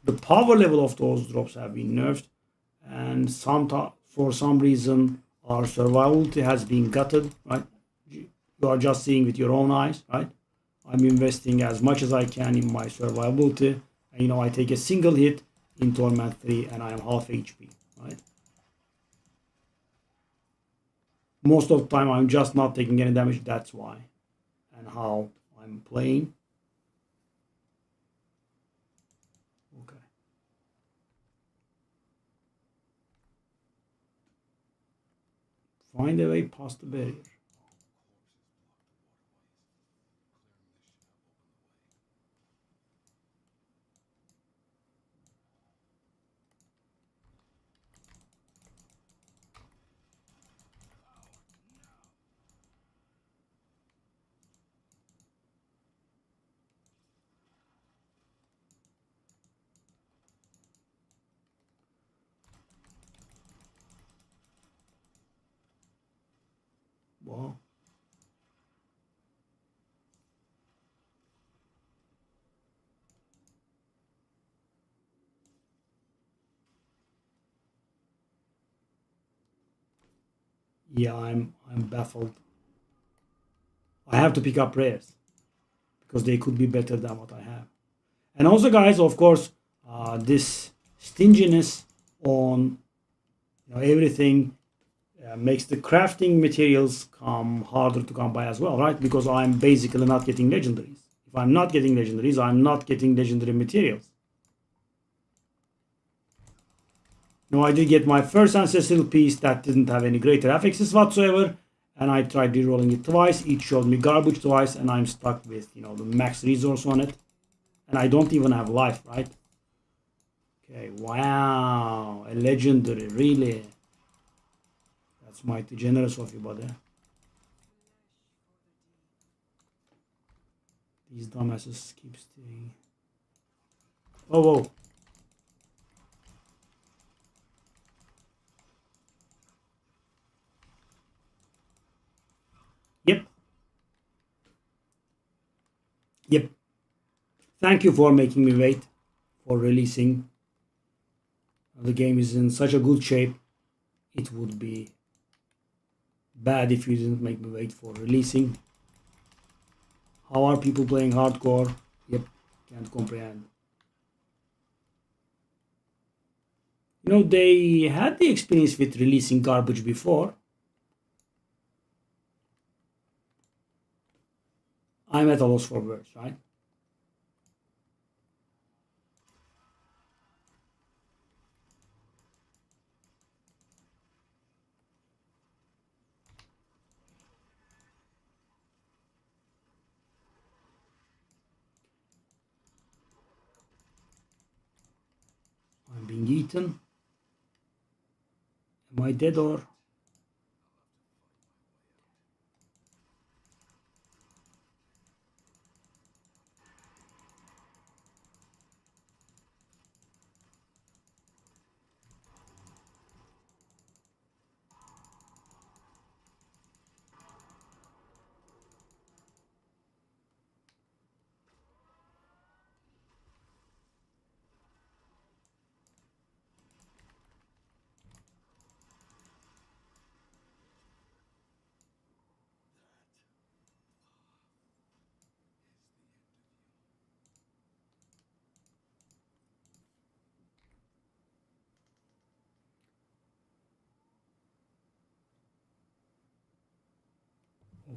The power level of those drops have been nerfed, and for some reason our survivability has been gutted, right? You are just seeing with your own eyes, right? I'm investing as much as I can in my survivability, and I take a single hit in Torment 3 and I am half HP, right? Most of the time I'm just not taking any damage, that's why, and how I'm playing. Okay. Find a way past the barrier. Wow. Yeah, I'm baffled. I have to pick up rares because they could be better than what I have. And also, guys, of course, this stinginess on everything makes the crafting materials come harder to come by as well, right? Because I'm basically not getting legendaries. If I'm not getting legendaries, I'm not getting legendary materials. Now, I did get my first ancestral piece that didn't have any greater affixes whatsoever, and I tried rerolling it twice. It showed me garbage twice, and I'm stuck with the max resource on it, and I don't even have life, right? Okay, wow, a legendary, really. That's mighty generous of you, buddy. These dumbasses keep staying. Oh, whoa. Yep. Yep. Thank you for making me wait for releasing. The game is in such a good shape. It would be bad if you didn't make me wait for releasing. How are people playing hardcore? Yep. Can't comprehend. They had the experience with releasing garbage before. I'm at a loss for words, right? I'm being eaten. Am I dead or?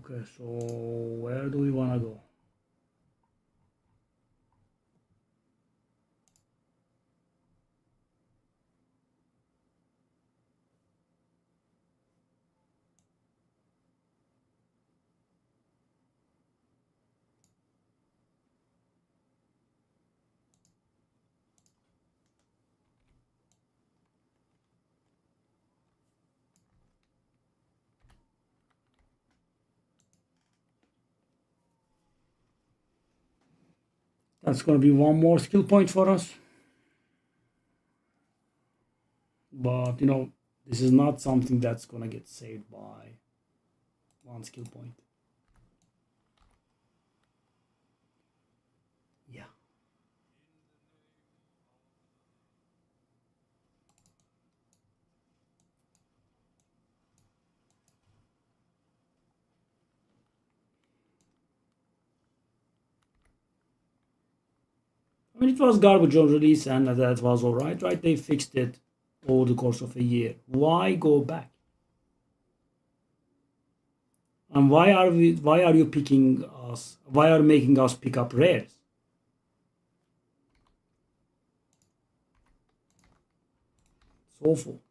Okay, so where do we want to go? That's going to be one more skill point for us. But this is not something that's going to get saved by one skill point. Yeah. I mean, it was garbage on release and that was all right, right? They fixed it over the course of a year. Why go back? And why are you picking us? Why are you making us pick up rares? It's awful.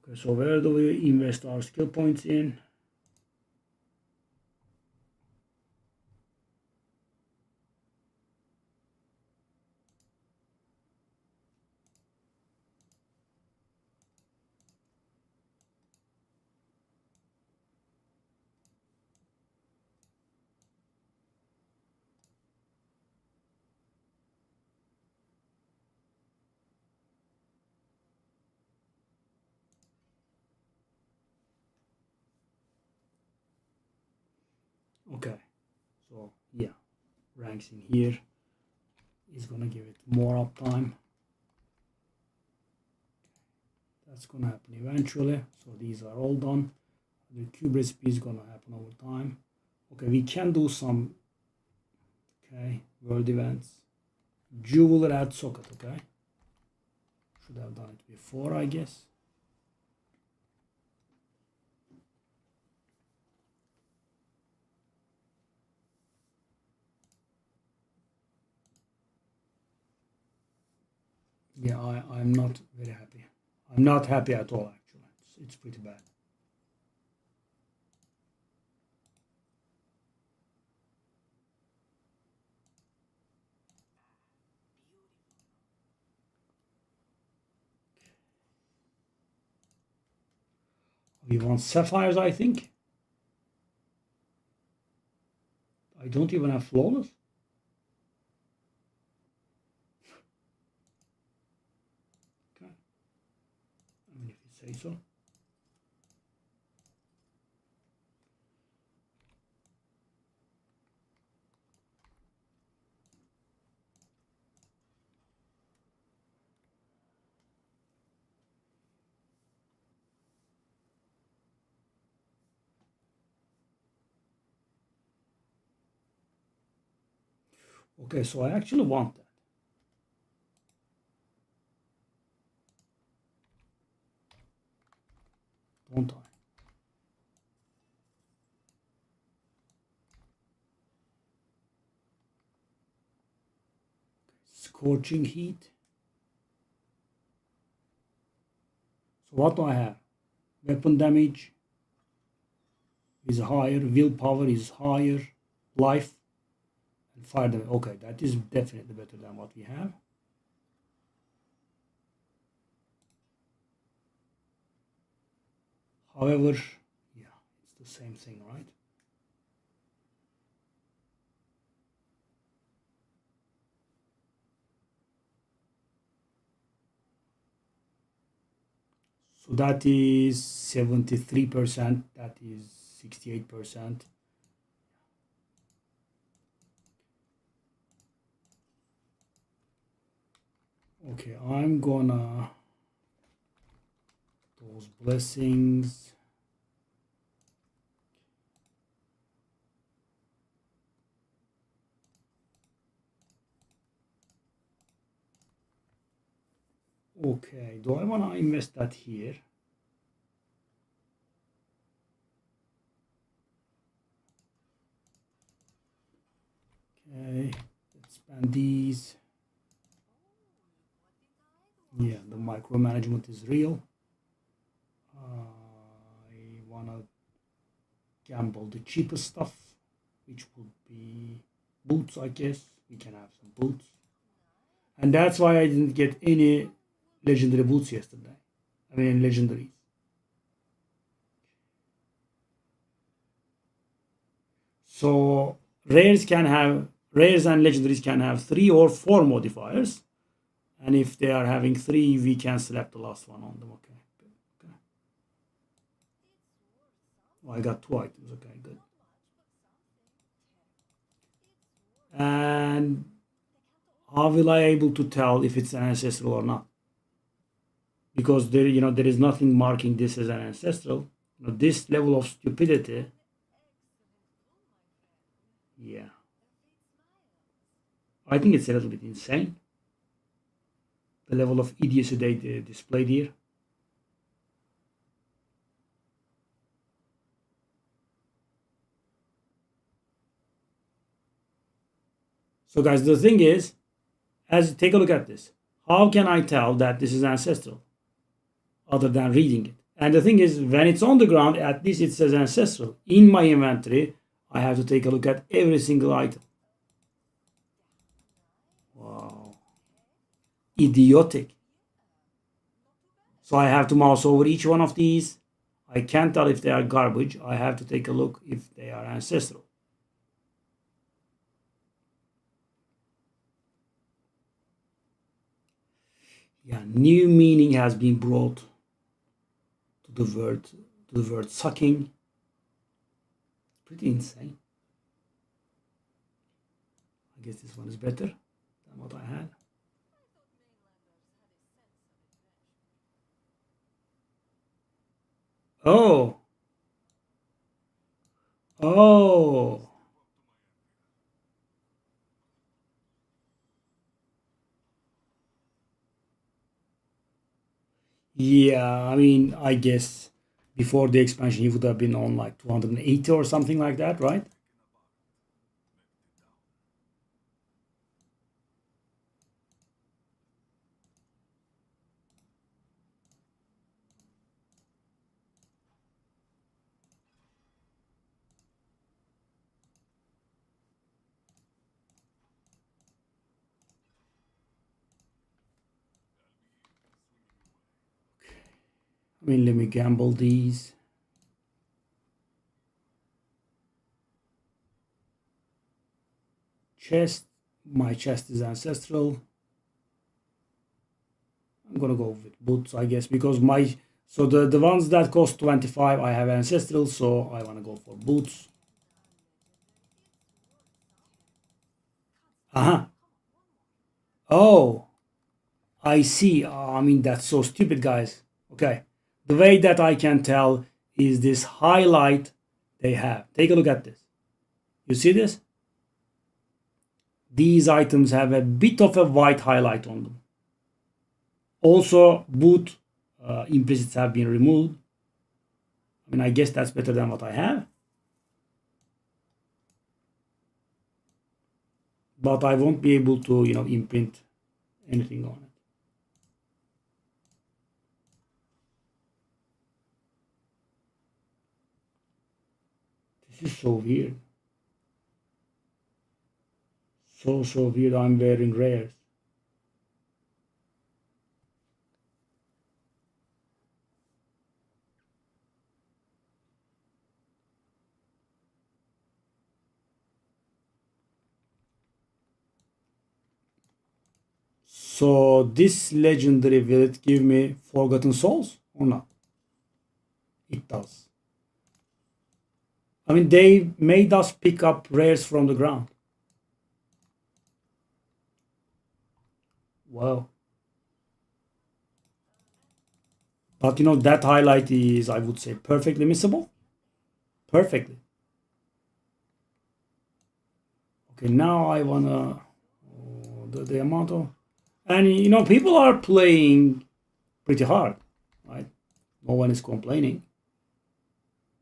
Okay, so where do we invest our skill points in? Okay, so yeah, ranks in here is gonna give it more uptime. That's gonna happen eventually. So these are all done. The cube recipe is gonna happen over time. Okay, we can do some world events. Jeweler add socket, okay? Should have done it before, I guess. Yeah, I'm not very happy. I'm not happy at all, actually. It's pretty bad. We want sapphires, I think. I don't even have flawless. Okay. I mean, if you say so. Okay, so I actually want that. Don't I? Scorching heat. So what do I have? Weapon damage is higher, willpower is higher, life and fire damage. Okay, that is definitely better than what we have. However, yeah, it's the same thing, right? So that is 73%, that is 68%. Okay, I'm gonna those blessings. Okay, do I wanna invest that here? Okay, let's spend these. Yeah, the micromanagement is real. I wanna gamble the cheapest stuff, which would be boots, I guess. We can have some boots. And that's why I didn't get any legendary boots yesterday. I mean, legendaries. So rares and legendaries can have 3 or 4 modifiers. And if they are having 3, we can select the last one on them. Okay. Okay. Oh, I got 2 items. Okay, good. And how will I able to tell if it's an ancestral or not? Because there is nothing marking this as an ancestral. This level of stupidity, yeah, I think it's a little bit insane. The level of idiocy they displayed here. So, guys, the thing is, as take a look at this. How can I tell that this is ancestral, other than reading it? And the thing is, when it's on the ground, at least it says ancestral. In my inventory, I have to take a look at every single item. Wow, idiotic. So I have to mouse over each one of these. I can't tell if they are garbage. I have to take a look if they are ancestral. Yeah, new meaning has been brought to the word sucking. Pretty insane. I guess this one is better than what I had. Oh, oh. Yeah, I mean, I guess before the expansion, he would have been on like 280 or something like that, right? I mean, let me gamble these. Chest. My chest is ancestral. I'm gonna go with boots, I guess, because the ones that cost 25, I have ancestral, so I wanna go for boots. Uh-huh. Oh, I see. I mean, that's so stupid, guys. Okay. The way that I can tell is this highlight they have. Take a look at this. You see this? these items have a bit of a white highlight on them. Also, both implicits have been removed. I mean, I guess that's better than what I have. But I won't be able to, imprint anything on it. This is so weird. So weird. I'm wearing rares. So this legendary, will it give me Forgotten Souls or not? It does. I mean, they made us pick up rares from the ground. Wow. But that highlight is, I would say, perfectly missable. Perfectly. Okay, now I wanna the amount of, and people are playing pretty hard, right? No one is complaining.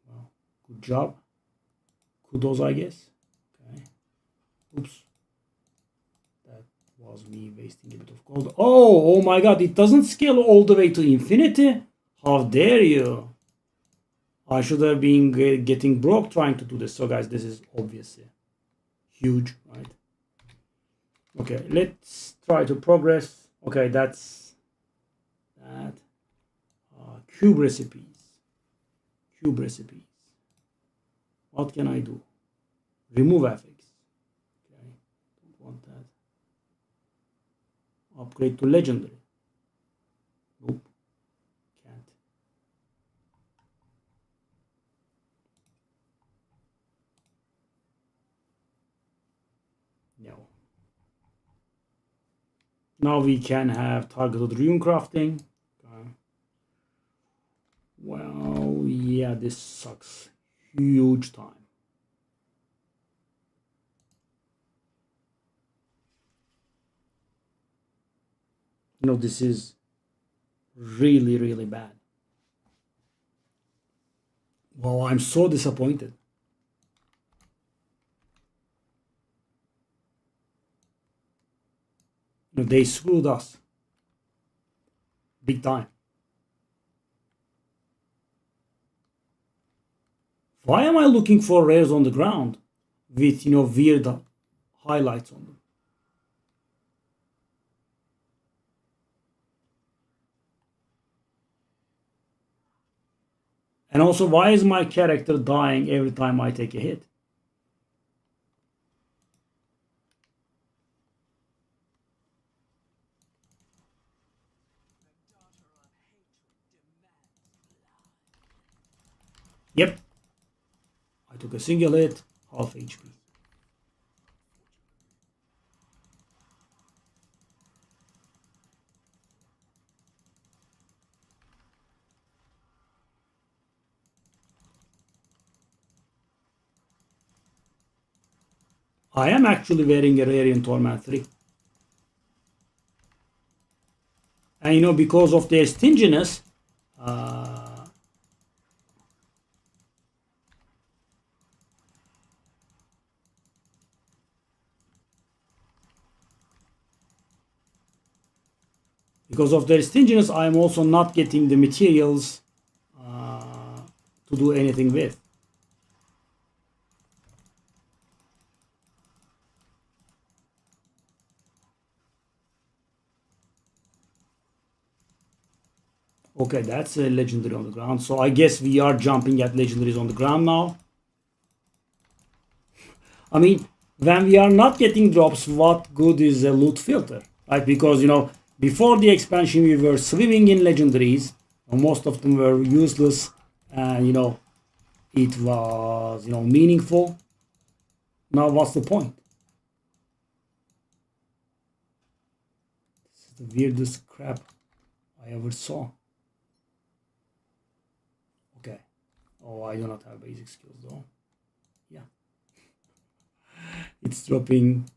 Well, good job. Kudos, I guess. Okay. Oops. That was me wasting a bit of gold. Oh my god, it doesn't scale all the way to infinity. How dare you? I should have been getting broke trying to do this. So guys, this is obviously huge, right? Okay, let's try to progress. Okay, that's that. Cube recipes. Cube recipes. What can I do? Remove affix. Okay, don't want that. Upgrade to legendary. Nope, can't. No. Now we can have targeted rune crafting. Well, yeah, this sucks. Huge time. This is really, really bad. Well, I'm so disappointed. They screwed us. Big time. Why am I looking for rares on the ground with, weird highlights on them? And also, why is my character dying every time I take a hit? Yep. I took a single hit, half HP. I am actually wearing a rare in Torment 3. And because of their stinginess, I'm also not getting the materials to do anything with. Okay, that's a legendary on the ground. So I guess we are jumping at legendaries on the ground now. I mean, when we are not getting drops, what good is a loot filter? Right? Because, before the expansion, we were swimming in legendaries. Most of them were useless. And, it was, meaningful. Now, what's the point? This is the weirdest crap I ever saw. Okay. Oh, I do not have basic skills though. Yeah. It's dropping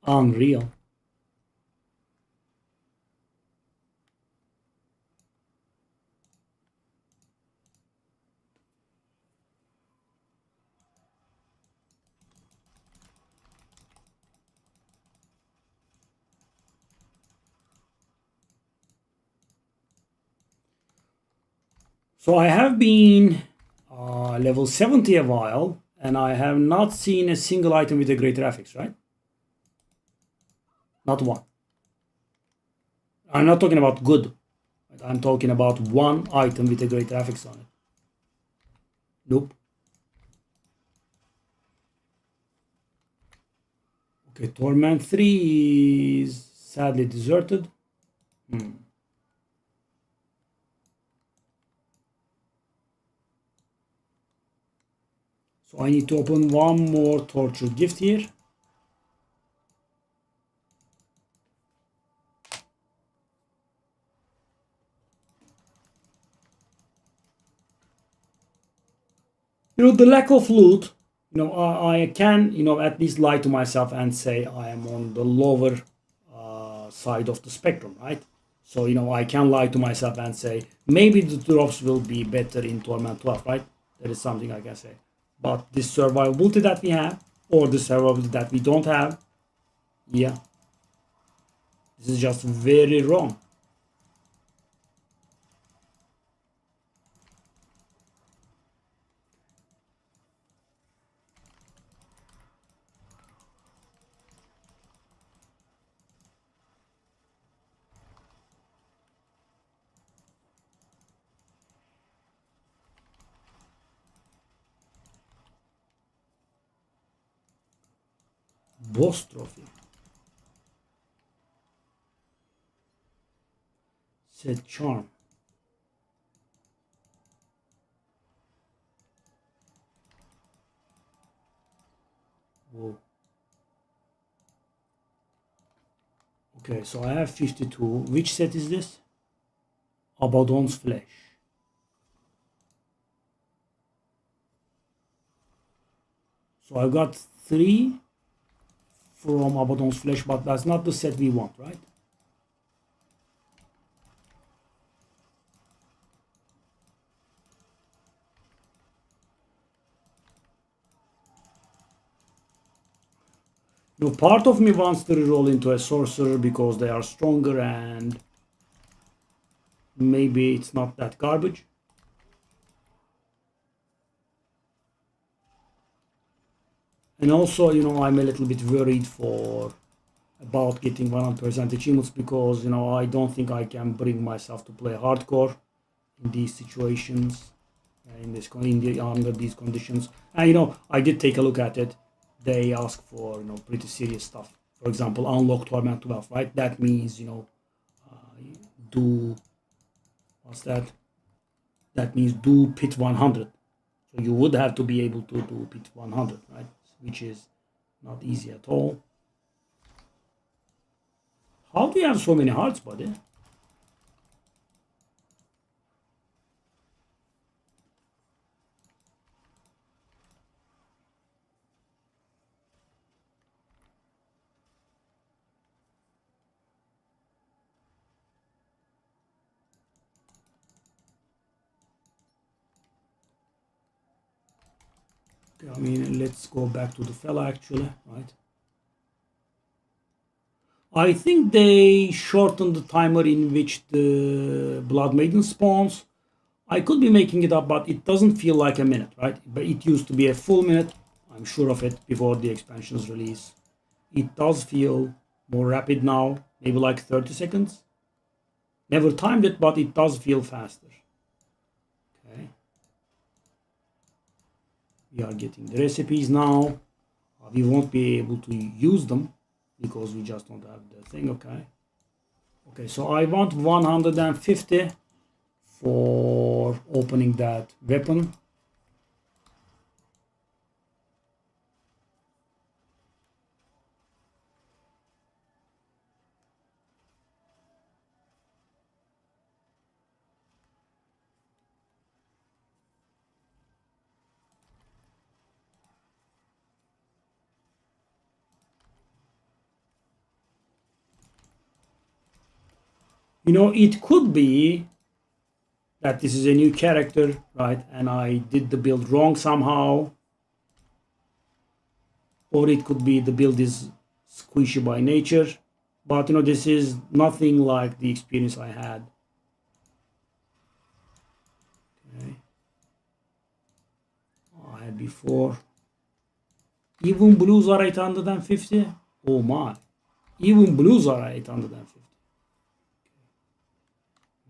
Unreal. So I have been level 70 a while, and I have not seen a single item with a great graphics, right? Not one. I'm not talking about good. I'm talking about one item with a great graphics on it. Nope. Okay, Torment 3 is sadly deserted. So I need to open one more torture gift here. The lack of loot, I can, at least lie to myself and say I am on the lower side of the spectrum, right? So, I can lie to myself and say maybe the drops will be better in Torment 12, right? That is something I can say. But this survivability that we have, or the survivability that we don't have, yeah, this is just very wrong. Boss trophy. Set charm. Whoa. Okay, so I have 52. Which set is this? Abaddon's Flesh. So I got 3 from Abaddon's Flesh, but that's not the set we want, right? Part of me wants to reroll into a sorcerer because they are stronger and maybe it's not that garbage. And also, I'm a little bit worried about getting 100% achievements because, I don't think I can bring myself to play hardcore in these situations, under these conditions. And, I did take a look at it. They ask for, pretty serious stuff. For example, unlock Torment 12, right? That means, do, what's that? That means do pit 100. So you would have to be able to do pit 100, right? Which is not easy at all. How do you have so many hearts, buddy? Okay, I mean, let's go back to the fella actually, right? I think they shortened the timer in which the Blood Maiden spawns. I could be making it up, but it doesn't feel like a minute, right? But it used to be a full minute. I'm sure of it before the expansion's release. It does feel more rapid now, maybe like 30 seconds. Never timed it, but it does feel faster. Okay. We are getting the recipes now. We won't be able to use them because we just don't have the thing, okay? Okay, so I want 150 for opening that weapon. It could be that this is a new character, right? And I did the build wrong somehow. Or it could be the build is squishy by nature. But this is nothing like the experience I had. Okay. I had before. Even blues are 850. Oh my. Even blues are 850.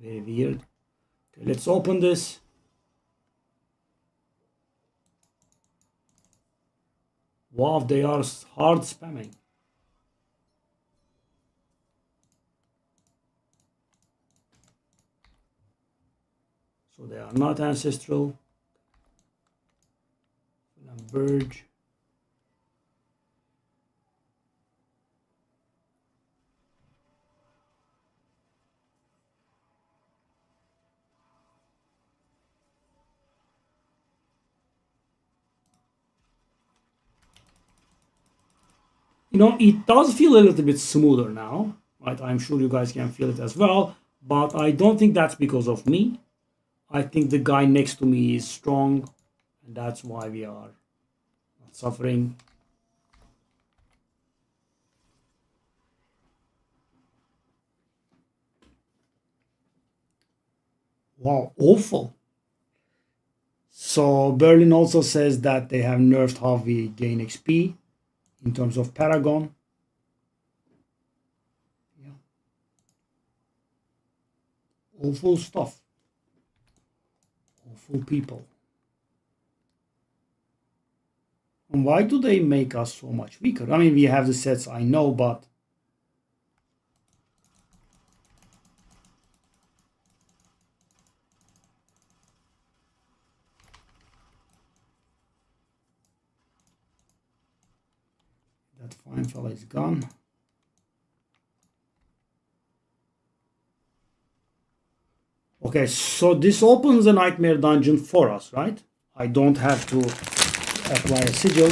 Very weird. Okay, let's open this. Wow, they are hard spamming. So they are not ancestral. Verge. It does feel a little bit smoother now, right? I'm sure you guys can feel it as well, but I don't think that's because of me. I think the guy next to me is strong, and that's why we are not suffering. Wow, awful. So Berlin also says that they have nerfed how we gain XP in terms of Paragon. Yeah. Awful stuff. Awful people. And why do they make us so much weaker? I mean, we have the sets, I know, but that fine fella is gone. Okay, so this opens a nightmare dungeon for us, right? I don't have to apply a sigil.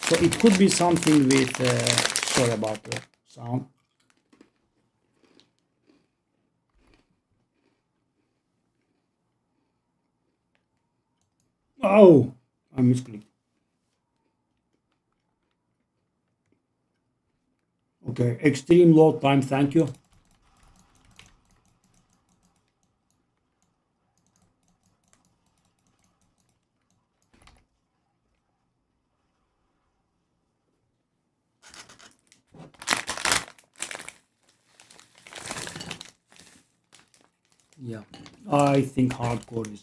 So it could be something with, sorry about the sound. Oh, I misclicked. Okay, extreme load time, thank you. Yeah, I think hardcore is.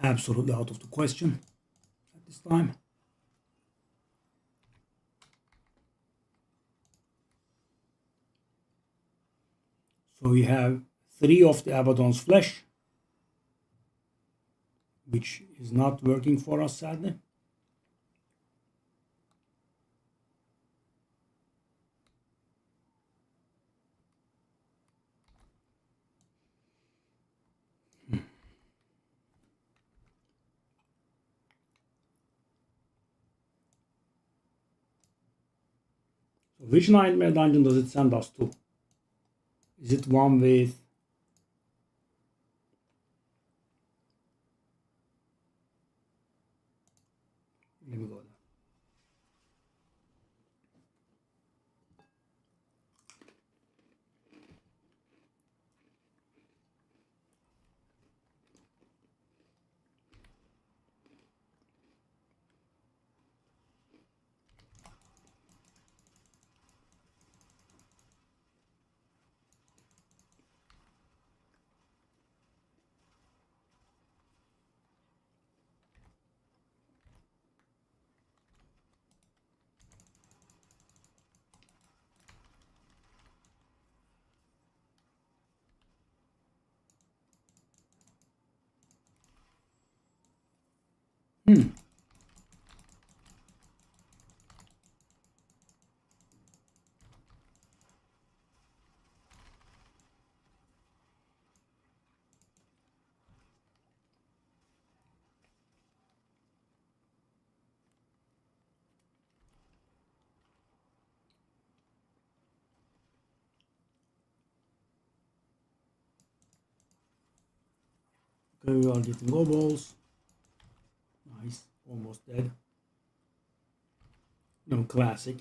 Absolutely out of the question at this time. So we have 3 of the Abaddon's flesh, which is not working for us, sadly. So which nightmare dungeon does it send us to? Is it one with... Let me go there. Okay, we are getting low balls. Nice, almost dead. No, classic.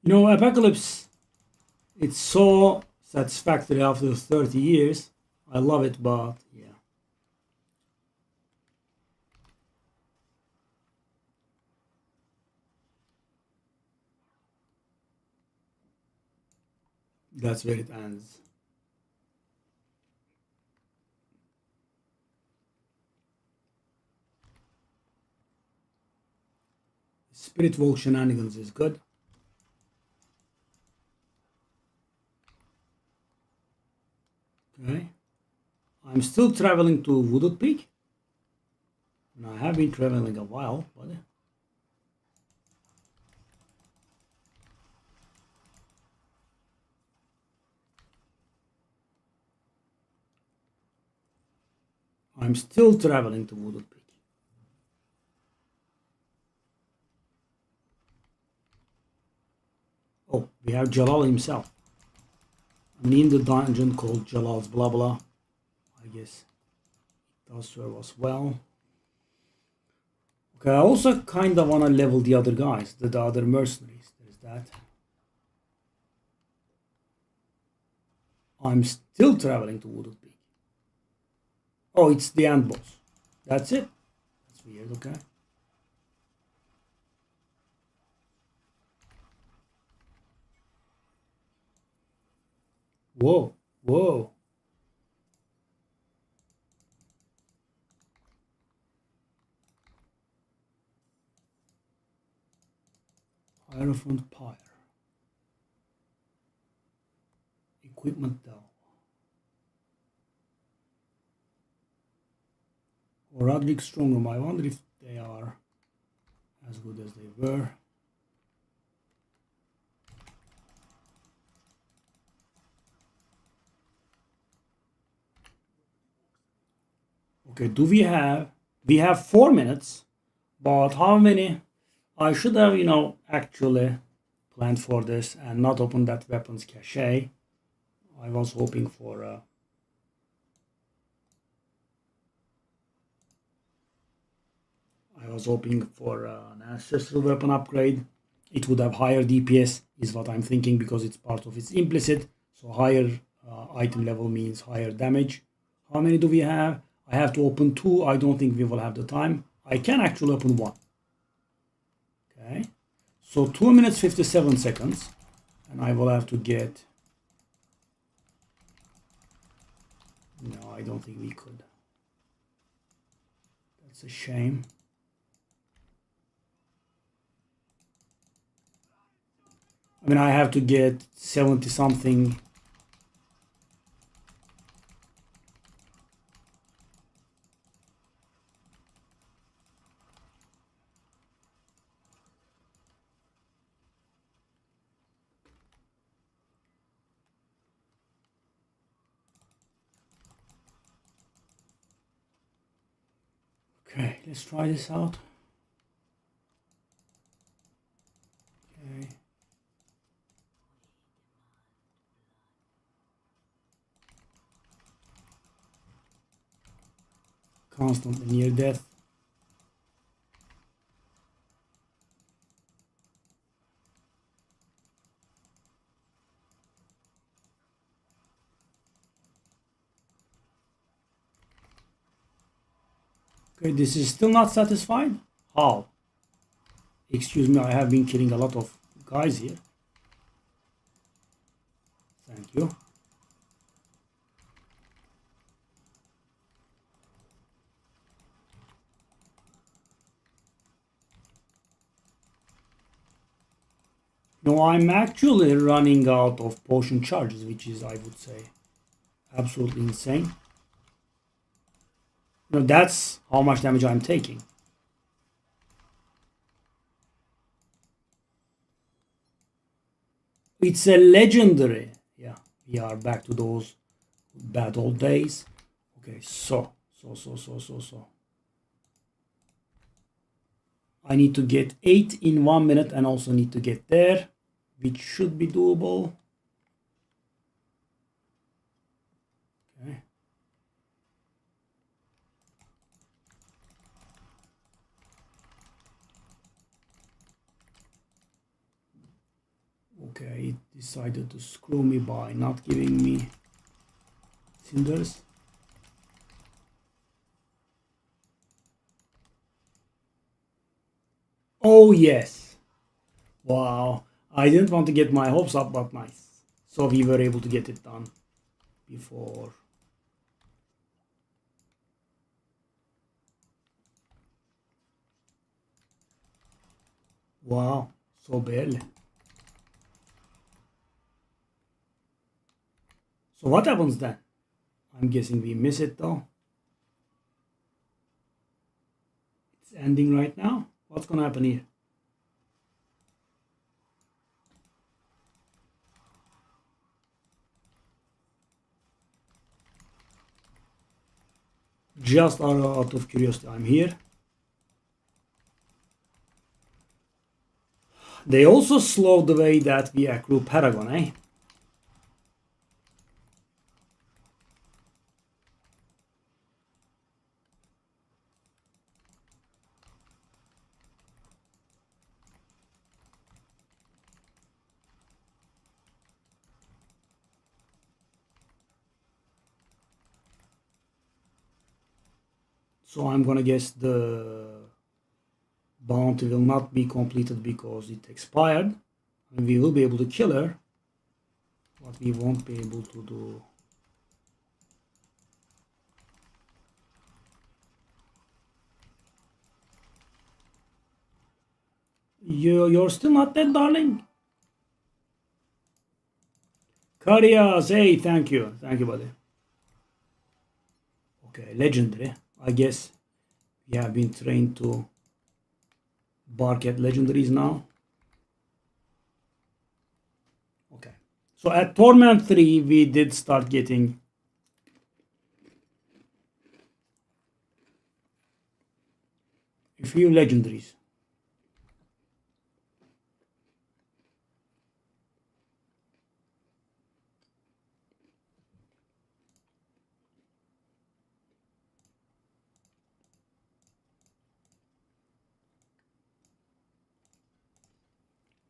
You know, Apocalypse, it's so satisfactory after 30 years. I love it, but yeah. That's where it ends. Spirit Walk Shenanigans is good. Okay. I'm still traveling to Wooded Peak. And I have been traveling a while, but I'm still traveling to Wooded Peak. Oh, we have Jalal himself. I'm in the dungeon called Jalal's blah blah. I guess it does serve us well. Okay, I also kind of want to level the other guys, the other mercenaries. There's that. I'm still traveling to Wooded Peak. Oh, it's the end boss. That's it. That's weird, okay. Whoa, whoa. Hierophant Pyre. Equipment though. Or Roderick Strongham. I wonder if they are as good as they were. Okay, do we have 4 minutes, but how many? I should have, actually planned for this and not open that weapons cache. I was hoping for an ancestral weapon upgrade. It would have higher DPS, is what I'm thinking, because it's part of its implicit. So higher item level means higher damage. How many do we have? I have to open 2. I don't think we will have the time. I can actually open 1. Okay. So 2 minutes 57 seconds. And I will have to get... No, I don't think we could. That's a shame. I mean, I have to get 70 something. Okay, let's try this out. Okay. Constant near death. Okay, this is still not satisfied. How? Excuse me, I have been killing a lot of guys here. Thank you. No, I'm actually running out of potion charges, which is, I would say, absolutely insane. That's how much damage I'm taking. It's a legendary. Yeah, we are back to those bad old days. Okay, so. I need to get 8 in 1 minute and also need to get there, which should be doable. Okay. Okay, it decided to screw me by not giving me cinders. Oh yes. Wow. I didn't want to get my hopes up, but nice. So we were able to get it done before. Wow. So barely. So what happens then? I'm guessing we miss it though. It's ending right now. What's gonna happen here? Just out of curiosity, I'm here. They also slowed the way that we accrue Paragon, eh? So I'm gonna guess the bounty will not be completed because it expired. And we will be able to kill her, but we won't be able to do. You're still not dead, darling? Karias, hey, thank you, buddy. Okay, legendary. I guess we have been trained to bark at legendaries now. Okay, so at Torment 3 we did start getting a few legendaries.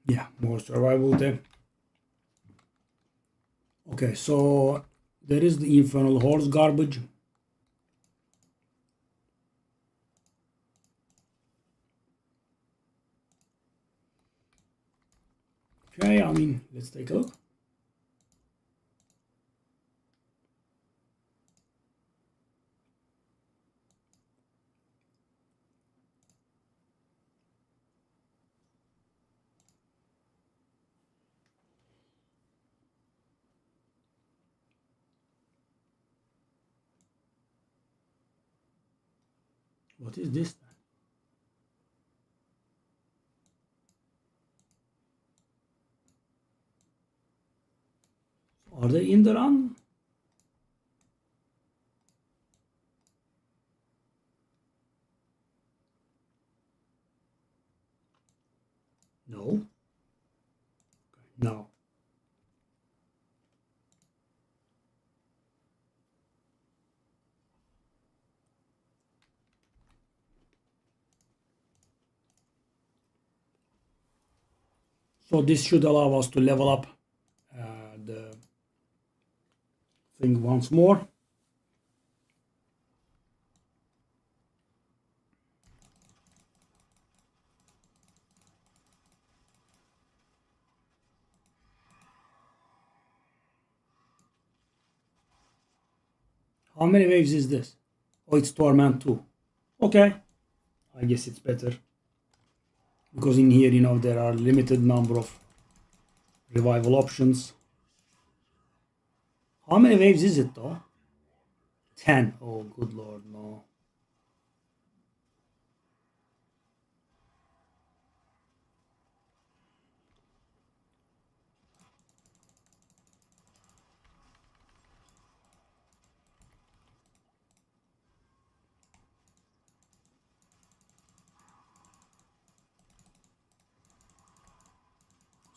Yeah, more survival there. Okay, so there is the Infernal Horse garbage. Okay, I mean, let's take a look. What is this? Are they in the run? No. No. So this should allow us to level up the thing once more. How many waves is this? Oh, it's Torment 2. Okay. I guess it's better. Because in here, there are limited number of Revival options. How many waves is it though? 10. Oh, good lord, no.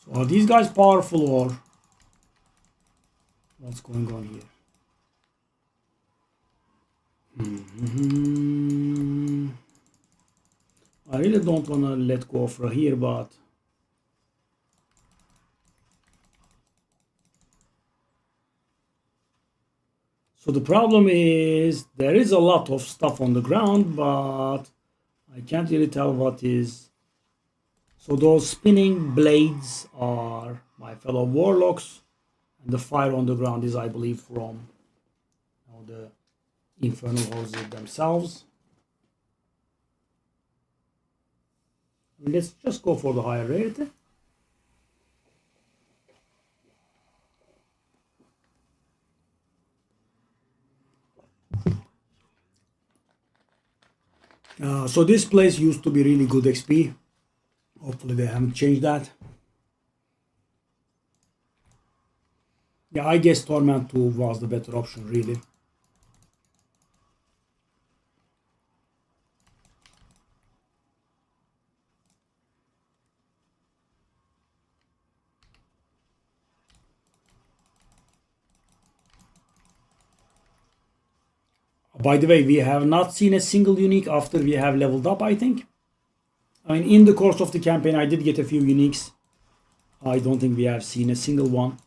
So are these guys powerful or what's going on here? I really don't want to let go of here, but so the problem is there is a lot of stuff on the ground, but I can't really tell what is. So those spinning blades are my fellow warlocks, and the fire on the ground is, I believe, from the infernal horses themselves. Let's just go for the higher rarity. So this place used to be really good XP. Hopefully they haven't changed that. Yeah, I guess Torment 2 was the better option, really. By the way, we have not seen a single unique after we have leveled up, I think. I mean, in the course of the campaign, I did get a few uniques. I don't think we have seen a single one.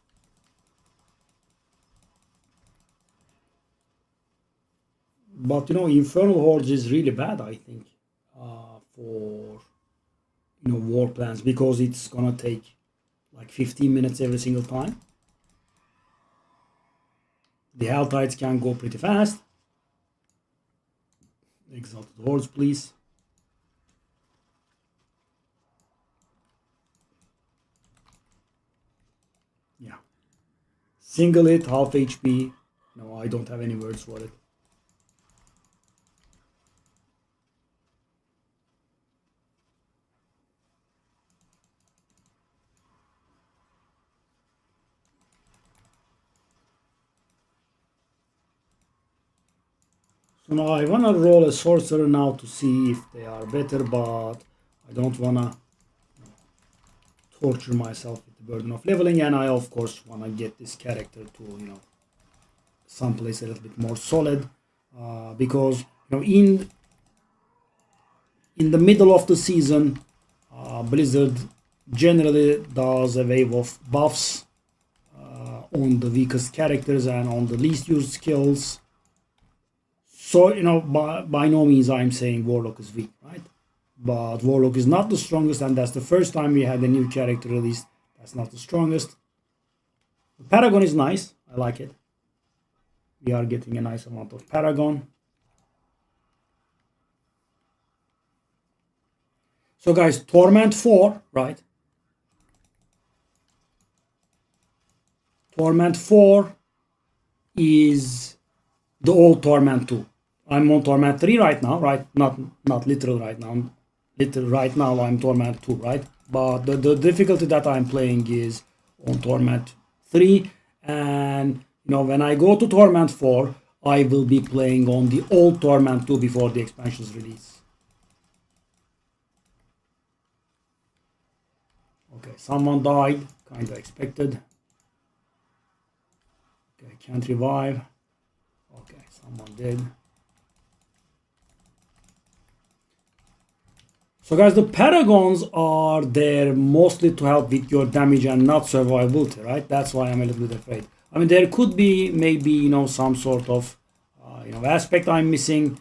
But, Infernal Hordes is really bad, I think, for, war plans, because it's gonna take like 15 minutes every single time. The Hell Tides can go pretty fast. Exalted Hordes, please. Yeah. Single hit, half HP. No, I don't have any words for it. So now I wanna roll a sorcerer now to see if they are better, but I don't wanna torture myself with the burden of leveling, and I of course wanna get this character to someplace a little bit more solid, because in the middle of the season, Blizzard generally does a wave of buffs on the weakest characters and on the least used skills. So, by no means I'm saying Warlock is weak, right? But Warlock is not the strongest, and that's the first time we had a new character released. That's not the strongest. The Paragon is nice. I like it. We are getting a nice amount of Paragon. So guys, Torment 4, right? Torment 4 is the old Torment 2. I'm on Torment 3 right now, right? Not literal right now. Literal right now I'm Torment 2, right? But the difficulty that I'm playing is on Torment 3. And when I go to Torment 4, I will be playing on the old Torment 2 before the expansion's release. Okay, someone died, kinda expected. Okay, can't revive. Okay, someone did. So guys, the Paragons are there mostly to help with your damage and not survivability, right? That's why I'm a little bit afraid. I mean, there could be maybe, some sort of, aspect I'm missing.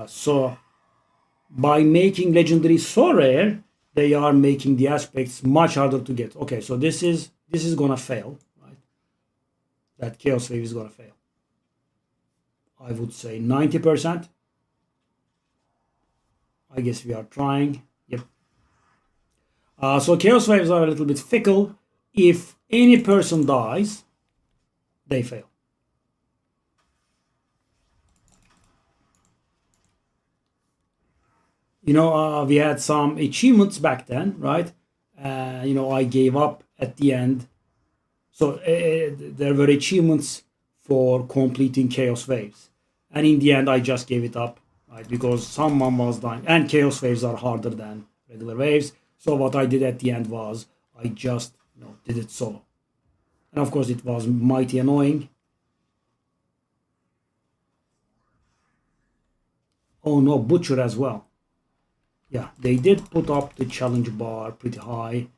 So by making Legendary so rare, they are making the aspects much harder to get. Okay, so this is gonna fail, right? That Chaos Wave is gonna fail. I would say 90%. I guess we are trying. Yep. So Chaos Waves are a little bit fickle. If any person dies, they fail. We had some achievements back then, right? I gave up at the end. So there were achievements for completing chaos waves. And in the end, I just gave it up, right? Because someone was dying. And chaos waves are harder than regular waves. So what I did at the end was I just did it solo. And of course, it was mighty annoying. Oh no, Butcher as well. Yeah, they did put up the challenge bar pretty high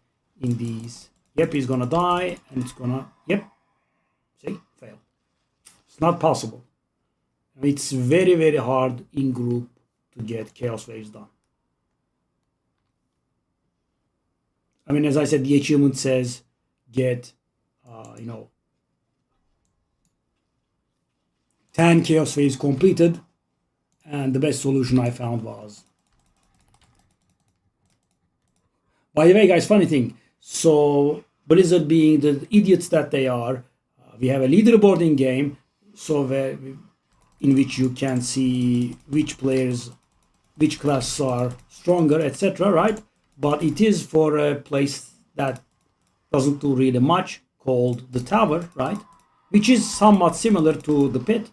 in these. Yep, he's gonna die, and it's gonna, yep, see, fail. It's not possible. It's very, very hard in group to get chaos waves done. I mean, as I said, the achievement says get, 10 chaos waves completed, and the best solution I found was. By the way, guys, funny thing. So Blizzard, being the idiots that they are, we have a leaderboard in game, so in which you can see which players, which classes are stronger, etc. Right? But it is for a place that doesn't do really much, called the Tower, right? Which is somewhat similar to the Pit.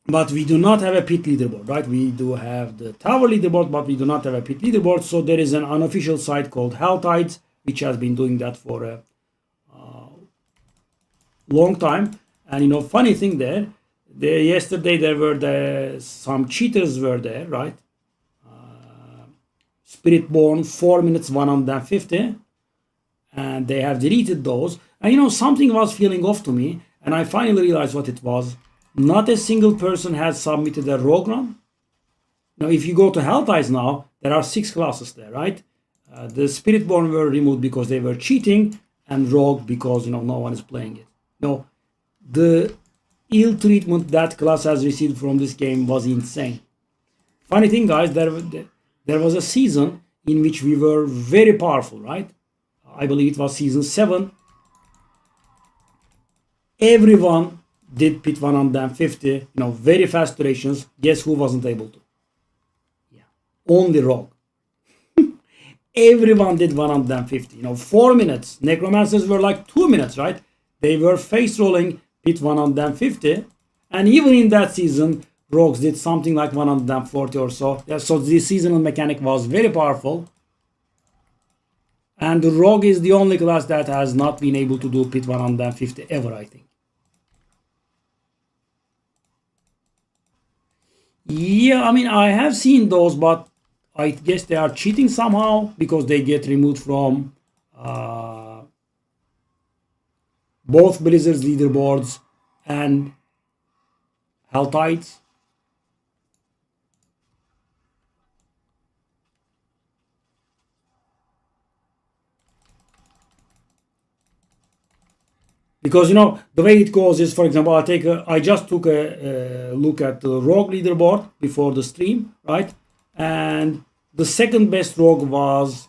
But we do not have a pit leaderboard, right? We do have the tower leaderboard, but we do not have a pit leaderboard. So there is an unofficial site called Helltides, which has been doing that for a long time. And funny thing yesterday there were some cheaters were there, right? Spiritborn 4 minutes 150, and they have deleted those. And something was feeling off to me, and I finally realized what it was. Not a single person has submitted a rogue run. Now, if you go to Helltides now, there are 6 classes there, right? The Spiritborn were removed because they were cheating, and rogue because no one is playing it. The ill treatment that class has received from this game was insane. Funny thing, guys, there was a season in which we were very powerful, right? I believe it was season 7. Everyone did pit 150, very fast durations. Guess who wasn't able to? Yeah, only rogue. Everyone did 150, 4 minutes. Necromancers were like 2 minutes, right? They were face rolling pit 150, and even in that season, rogues did something like 140 or so. Yeah, so the seasonal mechanic was very powerful. And the rogue is the only class that has not been able to do pit 150 ever, I think. Yeah, I mean, I have seen those, but I guess they are cheating somehow because they get removed from both Blizzard's leaderboards and Helltides. Because the way it goes is, for example, I just took a look at the rogue leaderboard before the stream, right? And the second best rogue was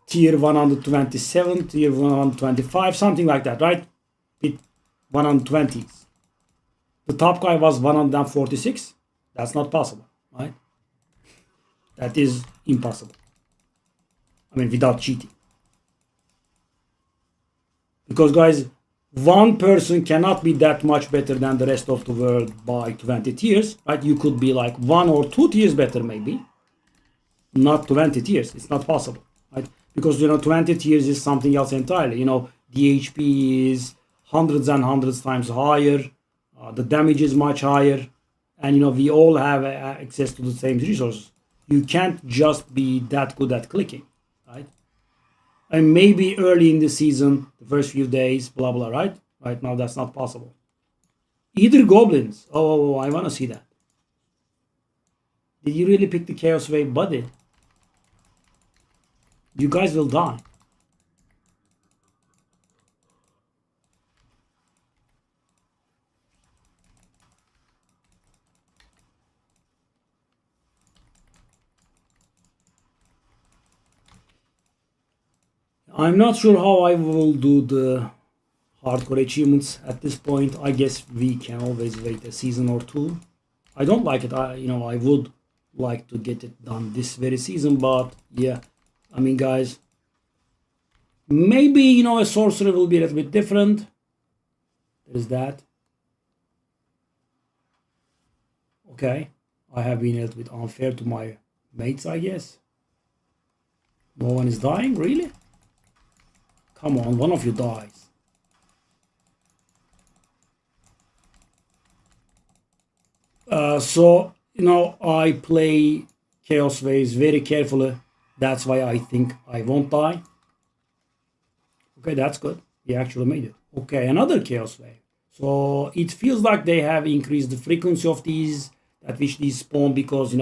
tier 127, tier 125, something like that, right? 120s. The top guy was 146. That's not possible, right? That is impossible. I mean, without cheating. Because, guys, one person cannot be that much better than the rest of the world by 20 tiers, right? You could be like 1 or 2 tiers better, maybe. Not 20 tiers. It's not possible, right? Because, 20 tiers is something else entirely. The HP is hundreds and hundreds times higher. The damage is much higher. And, we all have access to the same resources. You can't just be that good at clicking, right? And maybe early in the season, the first few days, blah, blah, right? Right now, that's not possible. Either goblins. Oh, I want to see that. Did you really pick the Chaos Wave, buddy? You guys will die. I'm not sure how I will do the hardcore achievements at this point. I guess we can always wait a season or two. I don't like it. I would like to get it done this very season, but yeah, I mean, guys, maybe a sorcerer will be a little bit different. There's that. Okay, I have been a little bit unfair to my mates, I guess. No one is dying, really? Come on, one of you dies. So I play Chaos Waves very carefully. That's why I think I won't die. Okay, that's good. He actually made it. Okay, another Chaos Wave. So it feels like they have increased the frequency of these, at which these spawn, because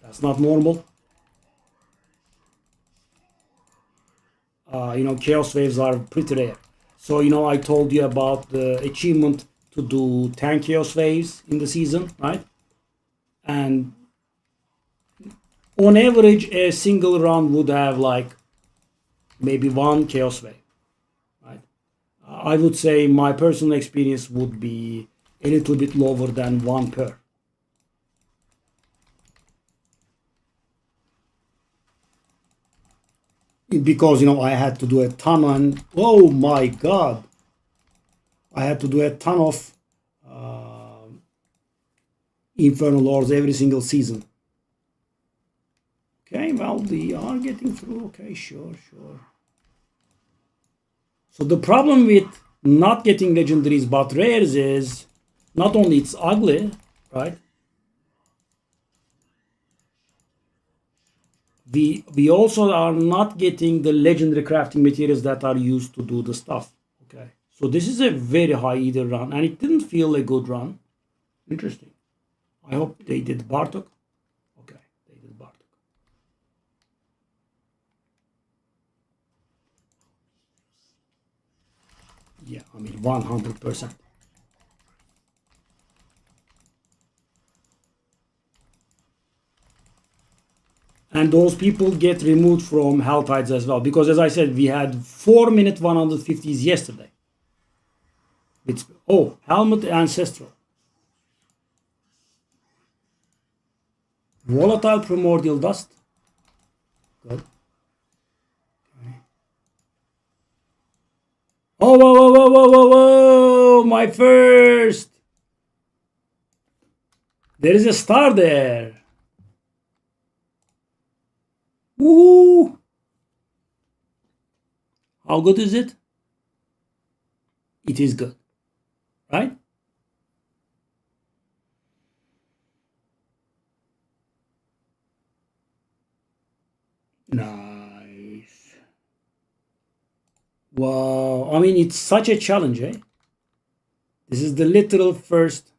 that's not normal. Chaos Waves are pretty rare. So I told you about the achievement to do 10 Chaos Waves in the season, right? And on average, a single run would have like maybe one Chaos Wave, right? I would say my personal experience would be a little bit lower than one per. Because I had to do a ton on. Oh my god, I had to do a ton of Infernal Lords every single season. Okay, well, we are getting through. Okay, sure. So the problem with not getting legendaries but rares is not only it's ugly, right? We also are not getting the legendary crafting materials that are used to do the stuff. Okay, so this is a very high either run, and it didn't feel a good run. Interesting. I hope they did Bartok. Okay, they did Bartok. Yeah, I mean 100%. And those people get removed from Hell Tides as well. Because as I said, we had 4-minute 150s yesterday. Helmet Ancestral. Volatile Primordial Dust. Good. Okay. Oh, whoa, my first. There is a star there. Woo! How good is it? It is good, right? Nice. Wow. I mean, it's such a challenge, eh? This is the literal first.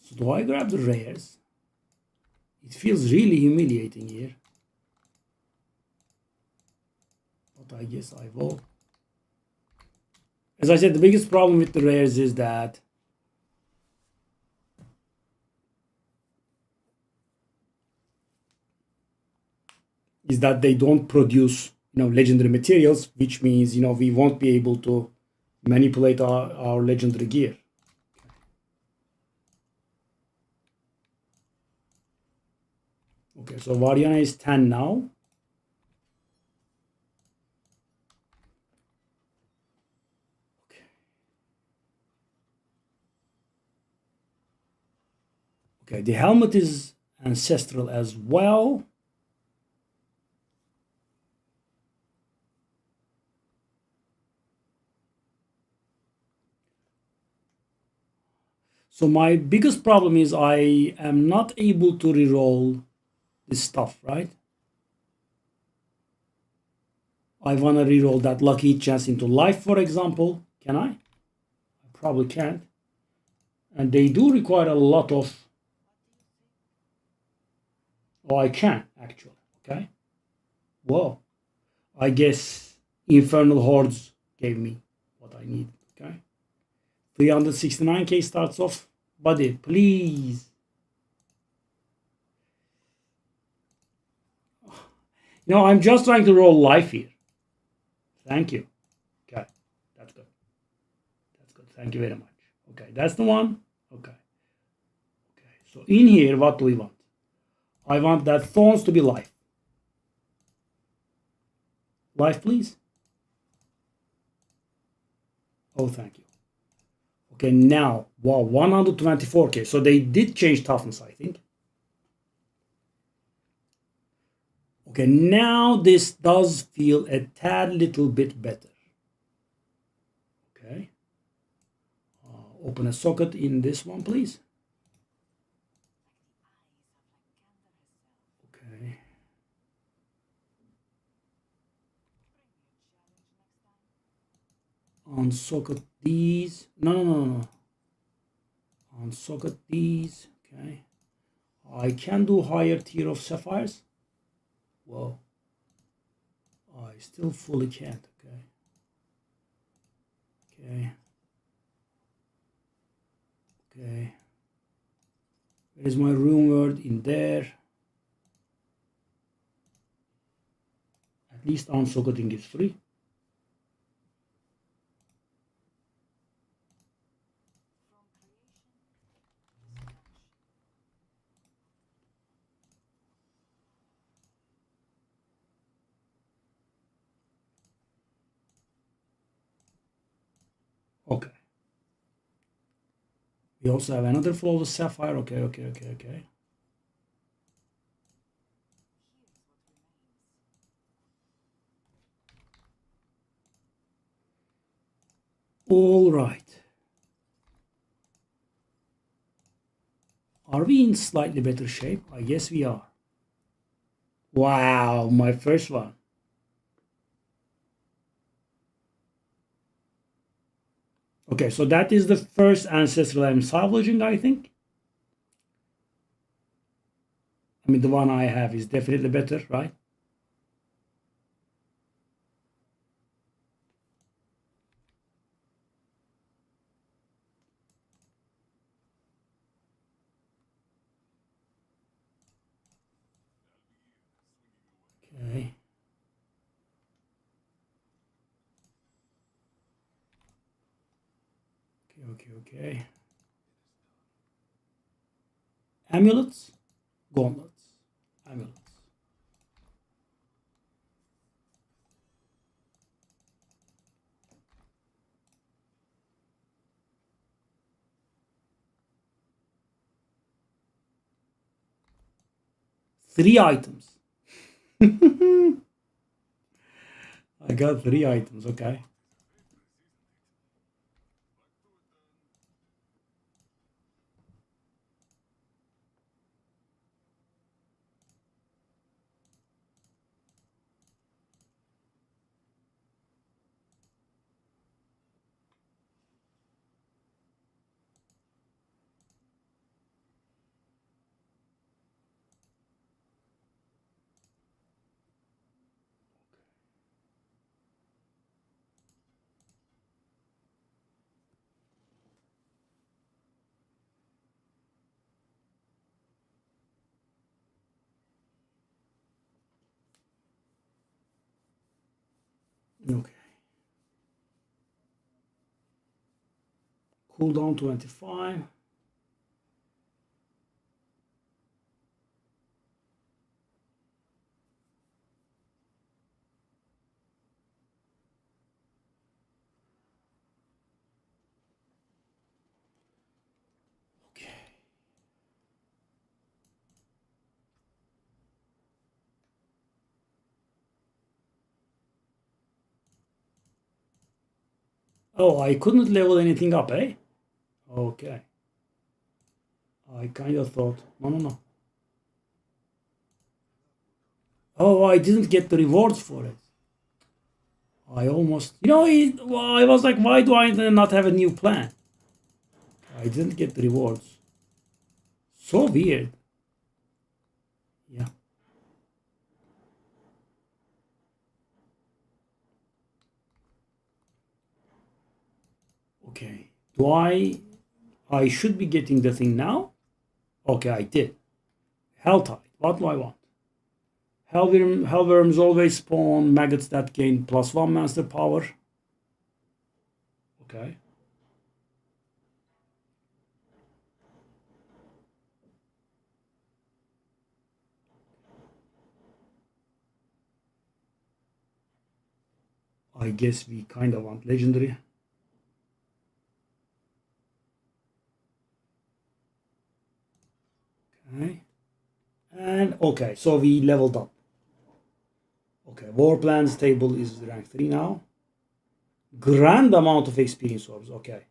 So do I grab the rares? It feels really humiliating here. But I guess I will. As I said, the biggest problem with the rares is that they don't produce legendary materials, which means we won't be able to manipulate our legendary gear. Okay, so Variana is 10 now. Okay, the helmet is ancestral as well. So my biggest problem is I am not able to reroll this stuff, right? I want to reroll that lucky chance into life, for example. Can I? I probably can't. And they do require a lot of... Oh, I can, actually. Okay. Whoa. I guess Infernal Hordes gave me what I need. Okay. 369k starts off. Buddy, please. I'm just trying to roll life here. Thank you. Okay, that's good. That's good. Thank you very much. Okay, that's the one. Okay. Okay, so in here, what do we want? I want that thorns to be life. Life, please. Oh, thank you. Okay, now, wow, 124k. So they did change toughness, I think. Okay, now this does feel a tad little bit better. Okay. Open a socket in this one, please. Okay. Unsocket these. No. Unsocket these. Okay. I can do higher tier of sapphires. Whoa. I still fully can't. Okay. Okay. Okay. Where is my room word in there? At least unsocketing is free. Okay. We also have another flawless sapphire. Okay. All right. Are we in slightly better shape? I guess we are. Wow, my first one. Okay, so that is the first ancestral I'm salvaging, I think. I mean, the one I have is definitely better, right? Okay. Okay. Amulets, gauntlets, amulets. Three items. I got three items, okay. Okay. Cooldown 25. Okay. Oh, I couldn't level anything up, eh? Okay. I kind of thought, no. Oh, I didn't get the rewards for it. I almost, I was like, why do I not have a new plan? I didn't get the rewards. So weird. Yeah. Okay. Do I should be getting the thing now? Okay, I did. Hell tide. What do I want? Hellworms always spawn maggots that gain +1 monster power. Okay. I guess we kind of want legendary. Okay. And okay, so we leveled up. Okay, war plans table is rank 3 now. Grand amount of experience orbs. Okay,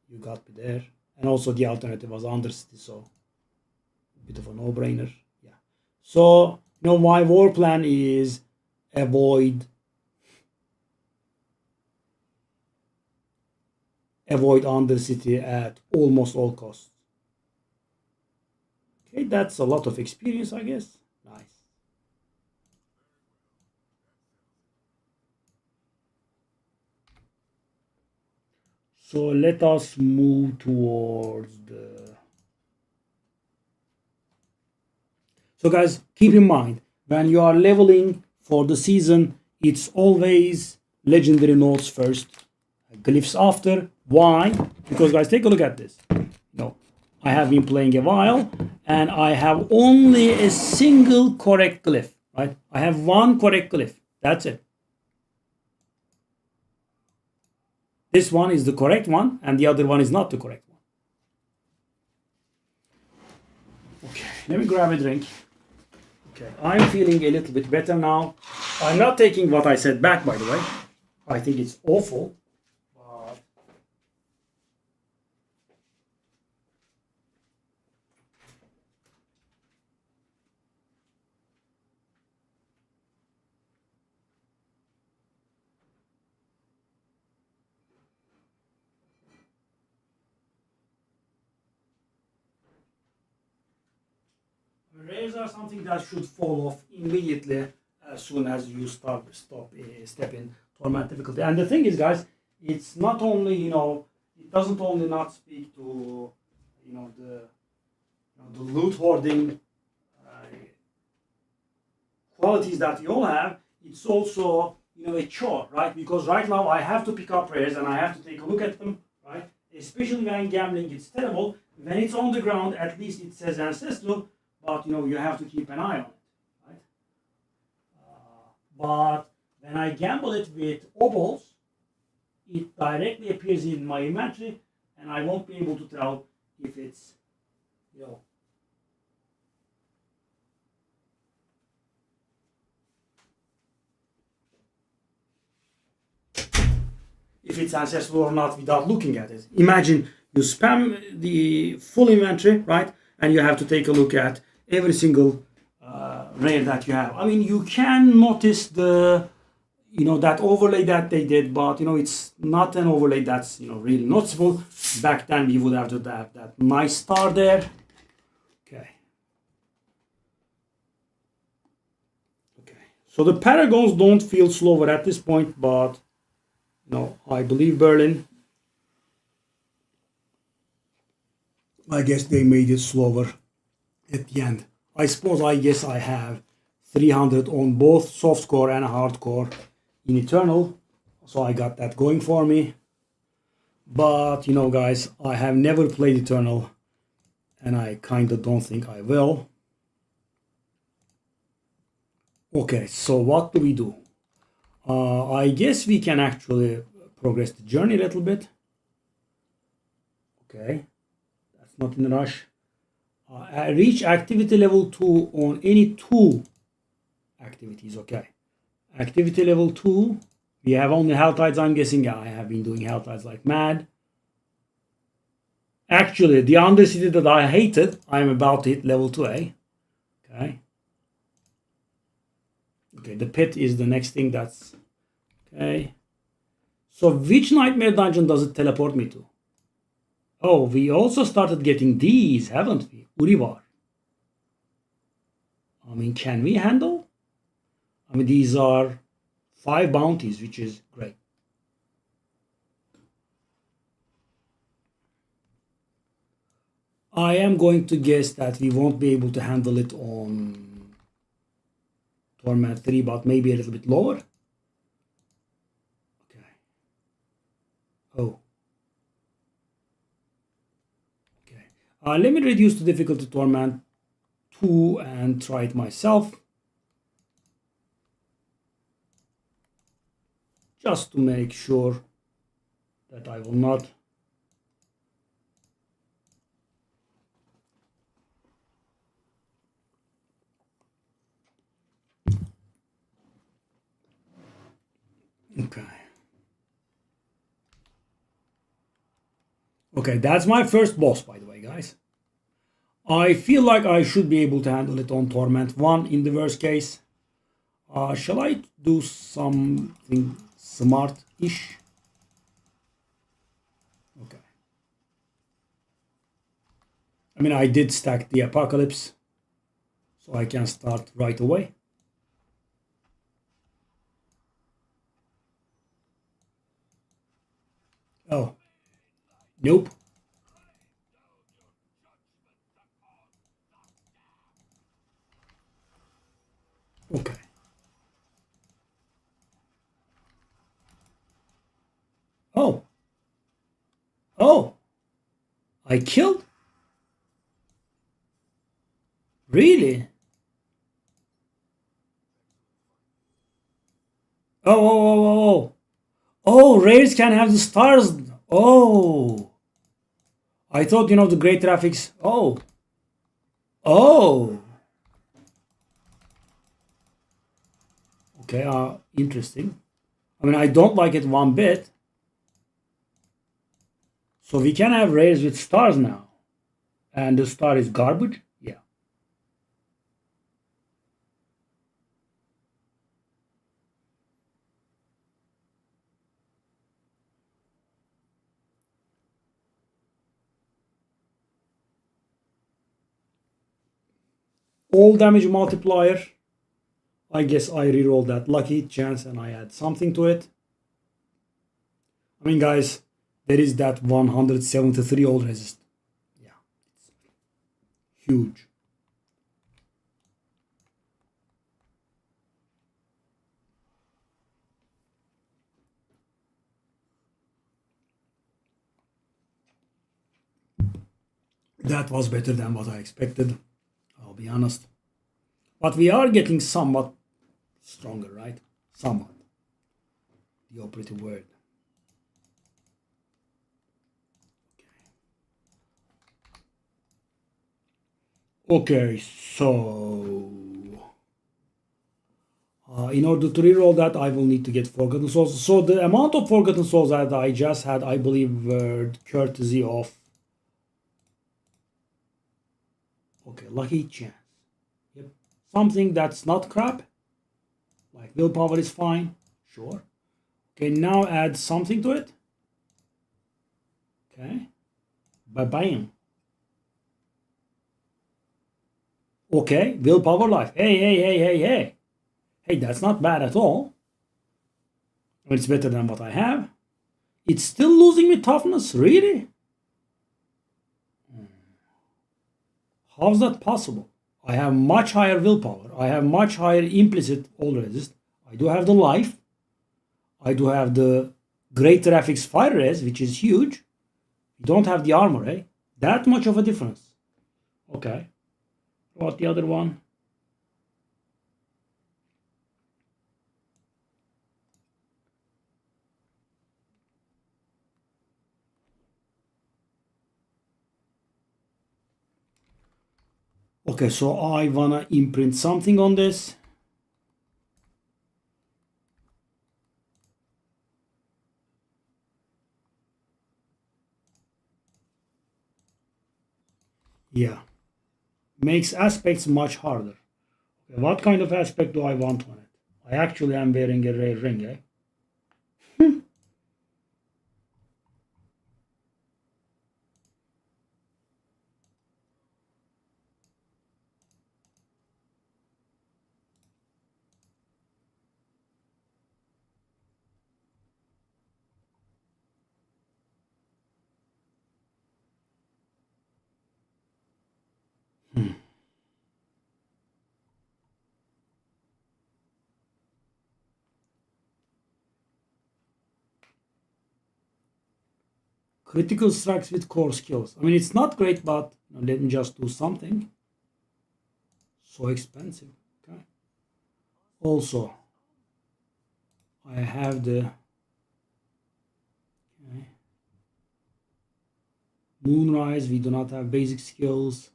you got me there. And also the alternative was Undercity, so a bit of a no-brainer. Yeah. So you know my war plan is avoid Undercity at almost all costs. Okay, that's a lot of experience, I guess. Nice. So let us move towards the... So guys, keep in mind, when you are leveling for the season, it's always legendary nodes first, glyphs after. Why? Because guys, take a look at this. No, I have been playing a while, and I have only a single correct glyph, right? I have one correct glyph. That's it. This one is the correct one, and the other one is not the correct one. Okay, let me grab a drink. Okay, I'm feeling a little bit better now. I'm not taking what I said back, by the way. I think it's awful. But rays are something that should fall off immediately as soon as you step in torment difficulty. And the thing is, guys, it's not only it doesn't only not speak to the loot hoarding qualities that we all have. It's also a chore, right? Because right now I have to pick up rares and I have to take a look at them, right? Especially when gambling, it's terrible. When it's on the ground, at least it says ancestral, but you have to keep an eye on it, right? But when I gamble it with obols, it directly appears in my inventory, and I won't be able to tell if it's if it's ancestral or not without looking at it. Imagine you spam the full inventory, right? And you have to take a look at every single rare that you have. I mean, you can notice the that overlay that they did, but it's not an overlay that's really noticeable. Back then we would have to have that nice star there. Okay. So the paragons don't feel slower at this point, but I believe Berlin. I guess they made it slower at the end. I guess I have 300 on both softcore and hardcore in Eternal, so I got that going for me. But guys, I have never played Eternal, and I kind of don't think I will. Okay, so what do we do? I guess we can actually progress the journey a little bit. Okay, that's not in a rush. Reach activity level 2 on any 2 activities. Okay, activity level 2. We have only hell tides. I'm guessing. Yeah, I have been doing hell tides like mad. Actually, the Undercity that I hated, I'm about to hit level 2A. Okay. Okay, the pit is the next thing that's... Okay. So which nightmare dungeon does it teleport me to? Oh, we also started getting these, haven't we? Urivar. I mean, can we handle? I mean, these are 5 bounties, which is great. I am going to guess that we won't be able to handle it on Torment 3, but maybe a little bit lower. Okay. Oh. Okay. Let me reduce the difficulty to Torment 2 and try it myself. Just to make sure that I will not. Okay. Okay, that's my first boss, by the way, guys. I feel like I should be able to handle it on Torment 1 in the worst case. Shall I do something smart-ish? Okay. I mean, I did stack the Apocalypse, so I can start right away. Oh. Nope. Okay. Oh. Oh. I killed? Really? Oh, oh, oh, oh, oh. Oh, rares can have the stars. Oh. I thought, the great graphics. Oh. Oh. Okay, interesting. I mean, I don't like it one bit. So we can have rares with stars now. And the star is garbage? Yeah. All damage multiplier. I guess I reroll that lucky chance and I add something to it. I mean, guys, there is that 173 old resist. Yeah. Huge. That was better than what I expected. I'll be honest. But we are getting somewhat stronger, right? Somewhat. The operative word. Okay, so in order to reroll that, I will need to get Forgotten Souls. So the amount of Forgotten Souls that I just had, I believe, were courtesy of. Okay, lucky chance. Yep. Something that's not crap. Like willpower is fine. Sure. Okay, now add something to it. Okay. Bam. Okay, willpower life. Hey. Hey, that's not bad at all. It's better than what I have. It's still losing me toughness, really? How's that possible? I have much higher willpower. I have much higher implicit all resist. I do have the life. I do have the great graphics fire res, which is huge. You don't have the armor, eh? That much of a difference. Okay. What the other one? Okay, so I wanna imprint something on this. Yeah. Makes aspects much harder. Okay, what kind of aspect do I want on it? I actually am wearing a rare ring, eh? Critical strikes with core skills. I mean, it's not great, but let me just do something. So expensive. Okay. Also, I have the Moonrise. We do not have basic skills.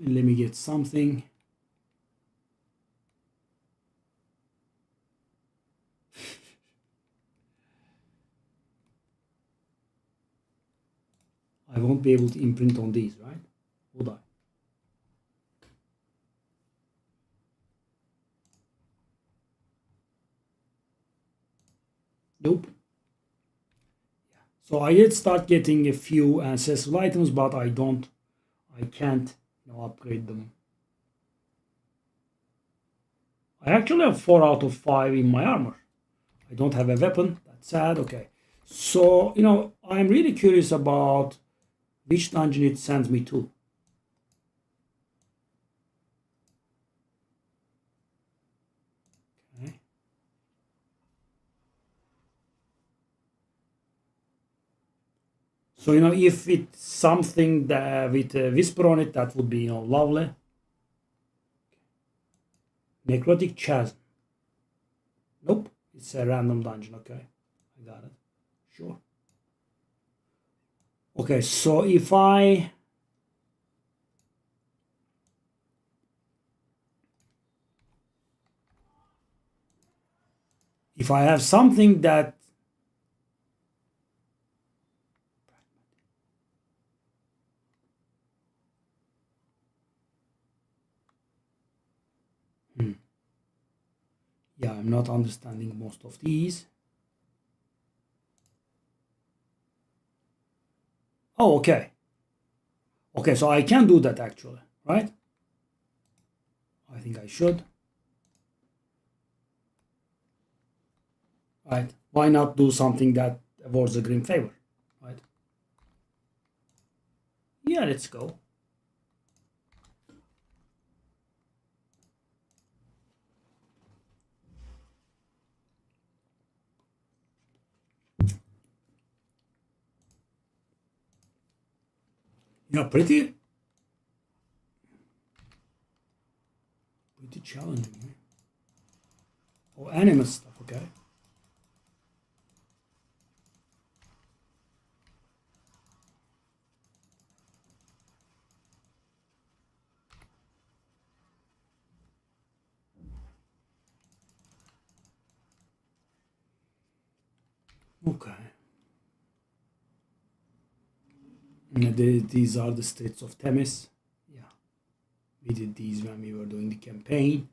Let me get something. I won't be able to imprint on these, right? Would I? Nope. Yeah. So I did start getting a few ancestral items, but I can't upgrade them. I actually have 4 out of 5 in my armor. I don't have a weapon. That's sad. Okay. So, I'm really curious about which dungeon it sends me to. Okay. So, if it's something that with a whisper on it, that would be, lovely. Necrotic Chasm. Nope. It's a random dungeon. Okay. I got it. Sure. Okay, so if I have something that yeah, I'm not understanding most of these. Oh, okay. Okay, so I can do that actually, right? I think I should. Right. Why not do something that awards a green favor, right? Yeah, let's go. Yeah, pretty challenging. Eh? Oh, anime stuff, okay. Okay. These are the streets of Themis. Yeah. We did these when we were doing the campaign.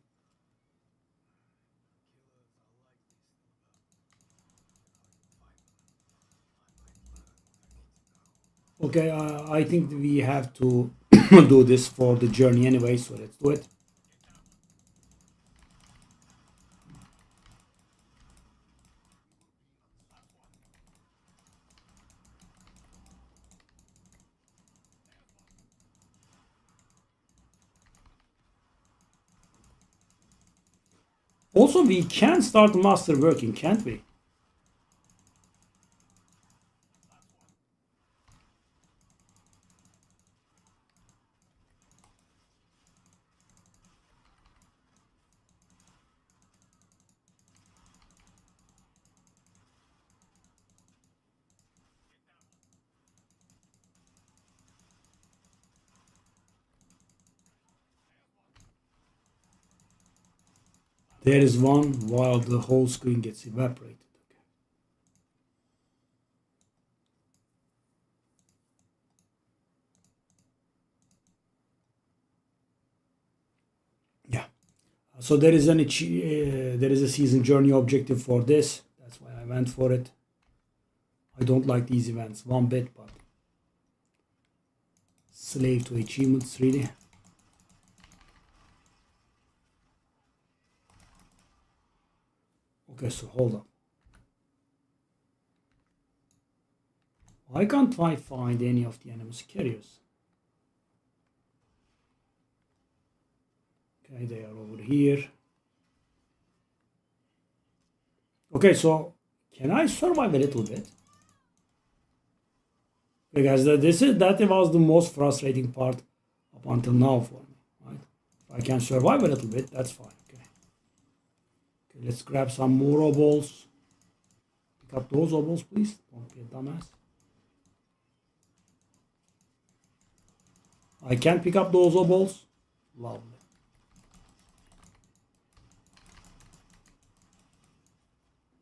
Okay, I think we have to do this for the journey anyway, so let's do it. Also, we can start master working, can't we? There is one while the whole screen gets evaporated. Okay. Yeah. So there is there is a season journey objective for this. That's why I went for it. I don't like these events one bit, but slave to achievements really. Okay, so hold on. Why can't I find any of the enemy's carriers? Okay, they are over here. Okay, so can I survive a little bit? Because that was the most frustrating part up until now for me, right? If I can survive a little bit, that's fine. Okay. Okay, let's grab some more obols. Pick up those obols, please. Don't be a dumbass. I can pick up those obols. Lovely.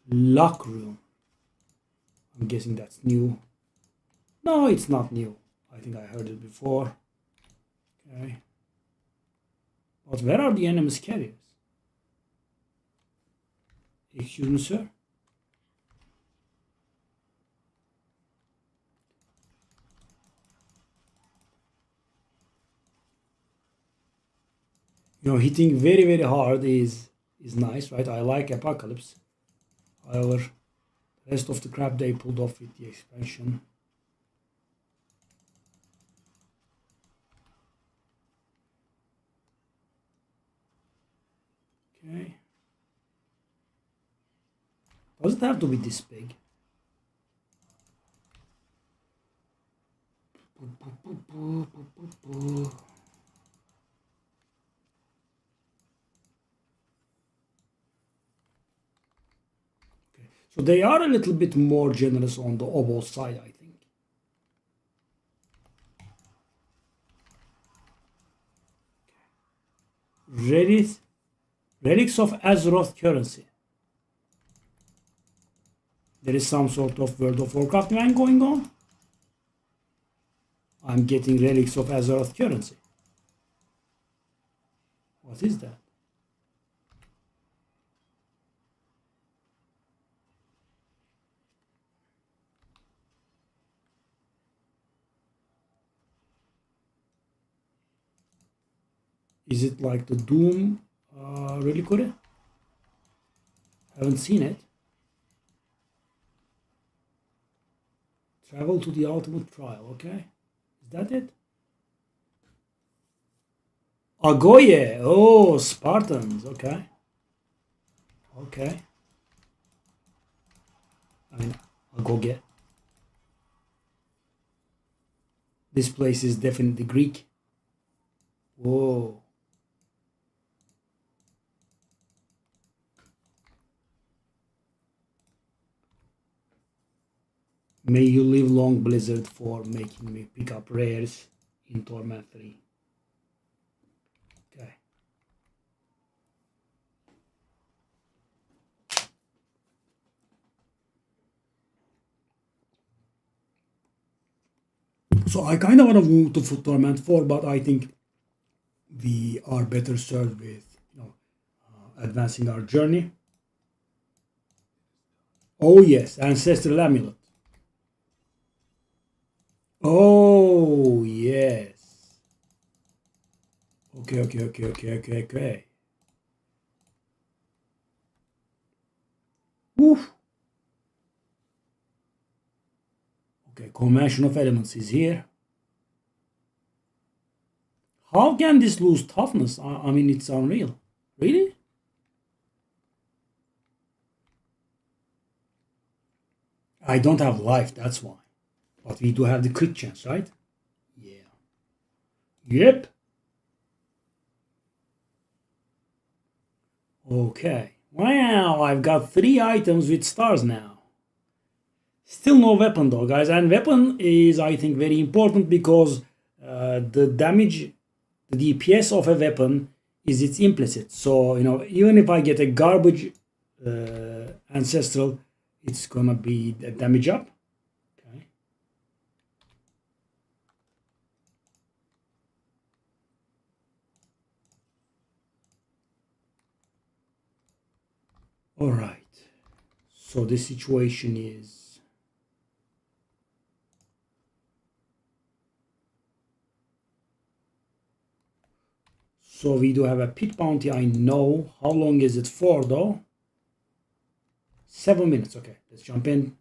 Lock room. I'm guessing that's new. No, it's not new. I think I heard it before. Okay. But where are the enemy's carriers? Excuse me, sir. You know, hitting very hard is nice, right? I like Apocalypse. However, the rest of the crap they pulled off with the expansion. Okay. Does it have to be this big? Okay. So they are a little bit more generous on the obol side, I think. Relics of Azeroth currency. There is some sort of World of Warcraft man going on. I'm getting relics of Azeroth currency. What is that? Is it like the Doom reliquary? Haven't seen it. Travel to the ultimate trial, okay? Is that it? Agoye! Oh, Spartans, okay. Okay. I mean, Agoge. This place is definitely Greek. Whoa. May you live long, Blizzard, for making me pick up rares in Torment 3. Okay. So I kind of want to move to Torment 4, but I think we are better served with, advancing our journey. Oh yes, Ancestral Amulet. Oh yes. Okay. Woof. Okay, Convention of Elements is here. How can this lose toughness? I mean, it's unreal. Really? I don't have life, that's why. But we do have the crit chance, right? Yeah. Yep. Okay. Wow, I've got 3 items with stars now. Still no weapon though, guys. And weapon is, I think, very important because the damage, the DPS of a weapon is its implicit. So, even if I get a garbage ancestral, it's gonna be the damage up. Okay. All right. So the situation is, so we do have a pit bounty. I know. How long is it for though? 7 minutes. Okay, let's jump in.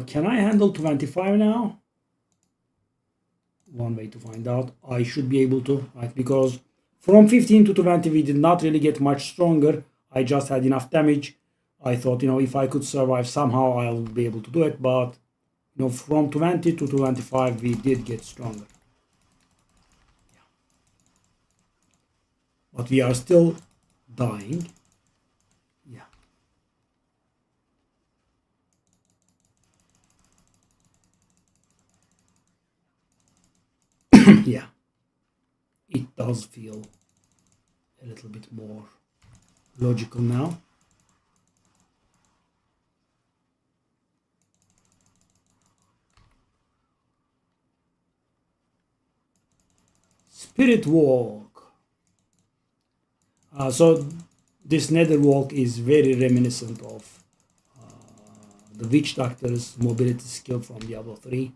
Can I handle 25 now? One way to find out. I should be able to, right? Because From 15 to 20, we did not really get much stronger. I just had enough damage. I thought, if I could survive somehow, I'll be able to do it. But, from 20 to 25, we did get stronger. But we are still dying. Yeah. Yeah. It does feel a little bit more logical now. Spirit Walk. So this Nether Walk is very reminiscent of the Witch Doctor's mobility skill from Diablo 3.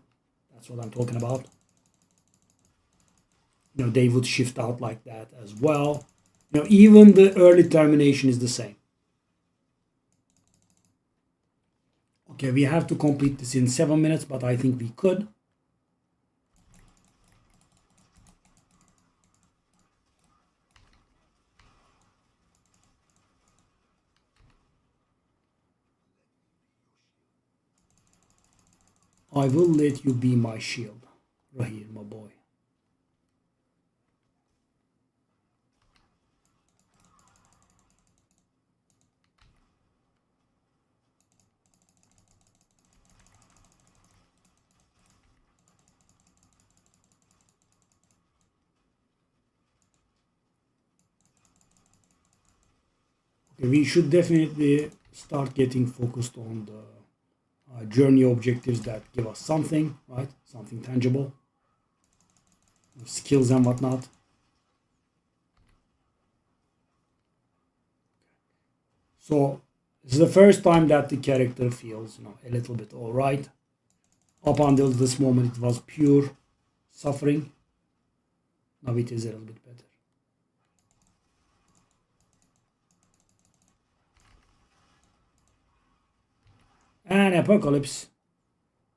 That's what I'm talking about. They would shift out like that as well. Even the early termination is the same. Okay, we have to complete this in 7 minutes, but I think we could. I will let you be my shield. Right here, my boy. Okay, we should definitely start getting focused on the journey objectives that give us something, right? Something tangible. Skills and whatnot. So this is the first time that the character feels, a little bit all right. Up until this moment, it was pure suffering. Now it is a little bit better. And Apocalypse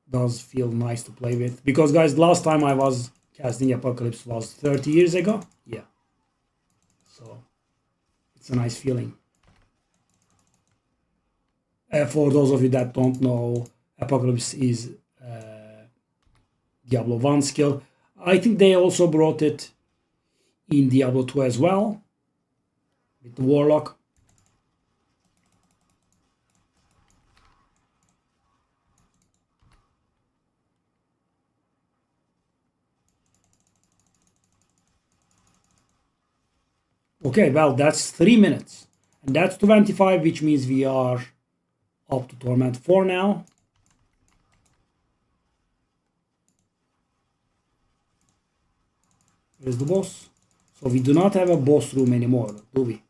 does feel nice to play with. Because, guys, last time I was casting Apocalypse was 30 years ago. Yeah. So it's a nice feeling. For those of you that don't know, Apocalypse is Diablo 1 skill. I think they also brought it in Diablo 2 as well, with the Warlock. Okay, well, that's 3 minutes. And that's 25, which means we are up to Torment 4 now. Where's the boss? So we do not have a boss room anymore, do we?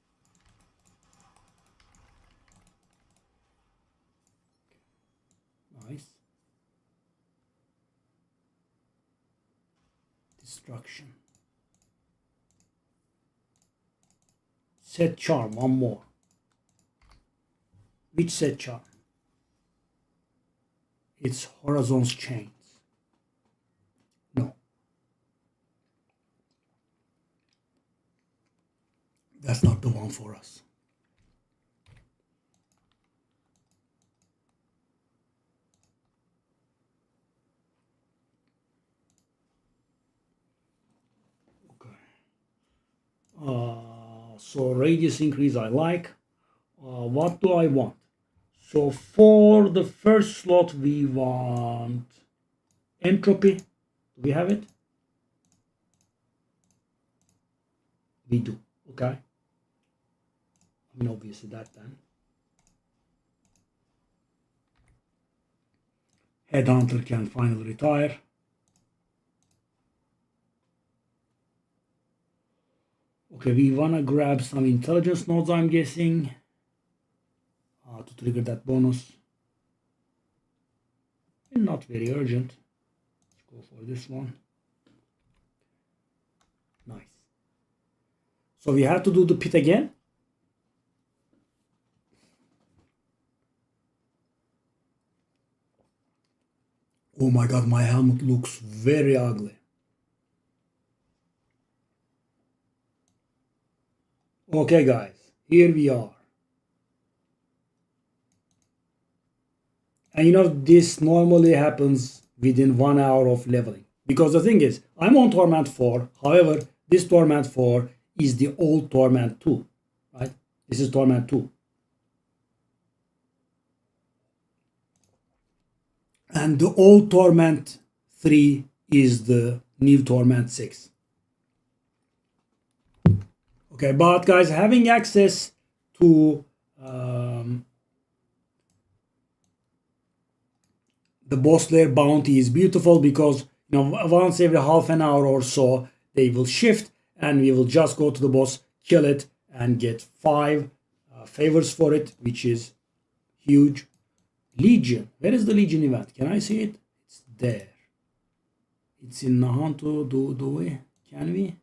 Nice. Destruction. Set charm, one more. Which set charm? It's Horizon's Chains. No. That's not the one for us. So radius increase I like. What do I want? So for the first slot we want entropy. Do we have it? We do. Okay. Obviously that then. Headhunter can finally retire. Okay, we wanna grab some intelligence nodes, I'm guessing, to trigger that bonus. And not very urgent. Let's go for this one. Nice. So we have to do the pit again. Oh my god, my helmet looks very ugly. Okay, guys, here we are. And this normally happens within 1 hour of leveling. Because the thing is, I'm on Torment 4. However, this Torment 4 is the old Torment 2. Right? This is Torment 2. And the old Torment 3 is the new Torment 6. Okay, but guys, having access to the boss lair bounty is beautiful because once every half an hour or so they will shift and we will just go to the boss, kill it, and get 5 favors for it, which is huge. Legion. Where is the Legion event? Can I see it? It's there. It's in Nahanto. Do we? Can we?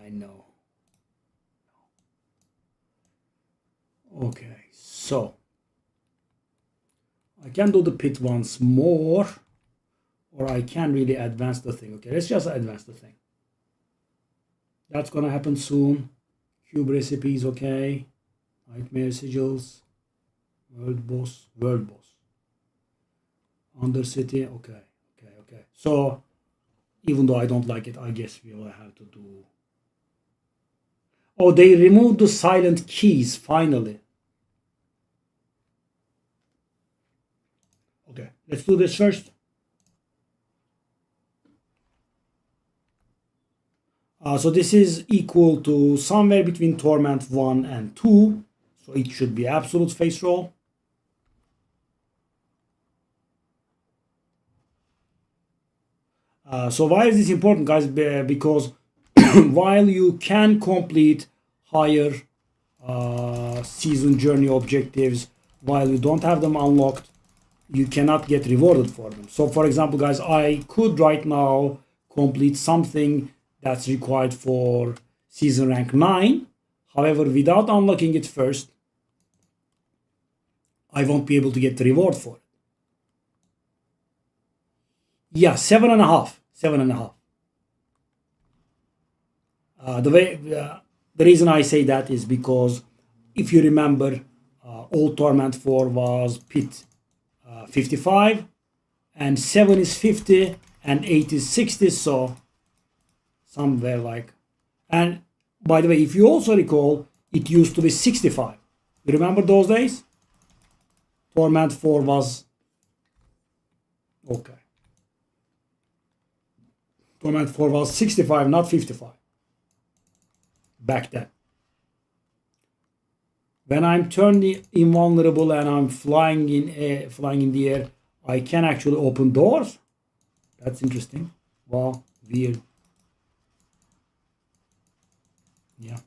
I know. Okay, so I can do the pit once more, or I can really advance the thing. Okay, let's just advance the thing. That's gonna happen soon. Cube recipes, okay. Nightmare sigils. World boss. Undercity, okay. So, even though I don't like it, I guess we will have to do... Oh, they removed the silent keys, finally. Okay, let's do this first. So this is equal to somewhere between Torment 1 and 2. So it should be absolute face roll. So why is this important, guys? Because while you can complete higher season journey objectives, while you don't have them unlocked, you cannot get rewarded for them. So for example, guys, I could right now complete something that's required for season rank 9. However, without unlocking it first, I won't be able to get the reward for it. Yeah, 7.5. 7.5. The reason I say that is because if you remember, old Torment 4 was pit 55, and 7 is 50, and 8 is 60, so somewhere like... And by the way, if you also recall, it used to be 65. You remember those days? Torment 4 was... Okay. Torment 4 was 65, not 55. Back then. When I'm turned invulnerable and I'm flying in the air, I can actually open doors. That's interesting. Wow, weird. Yeah.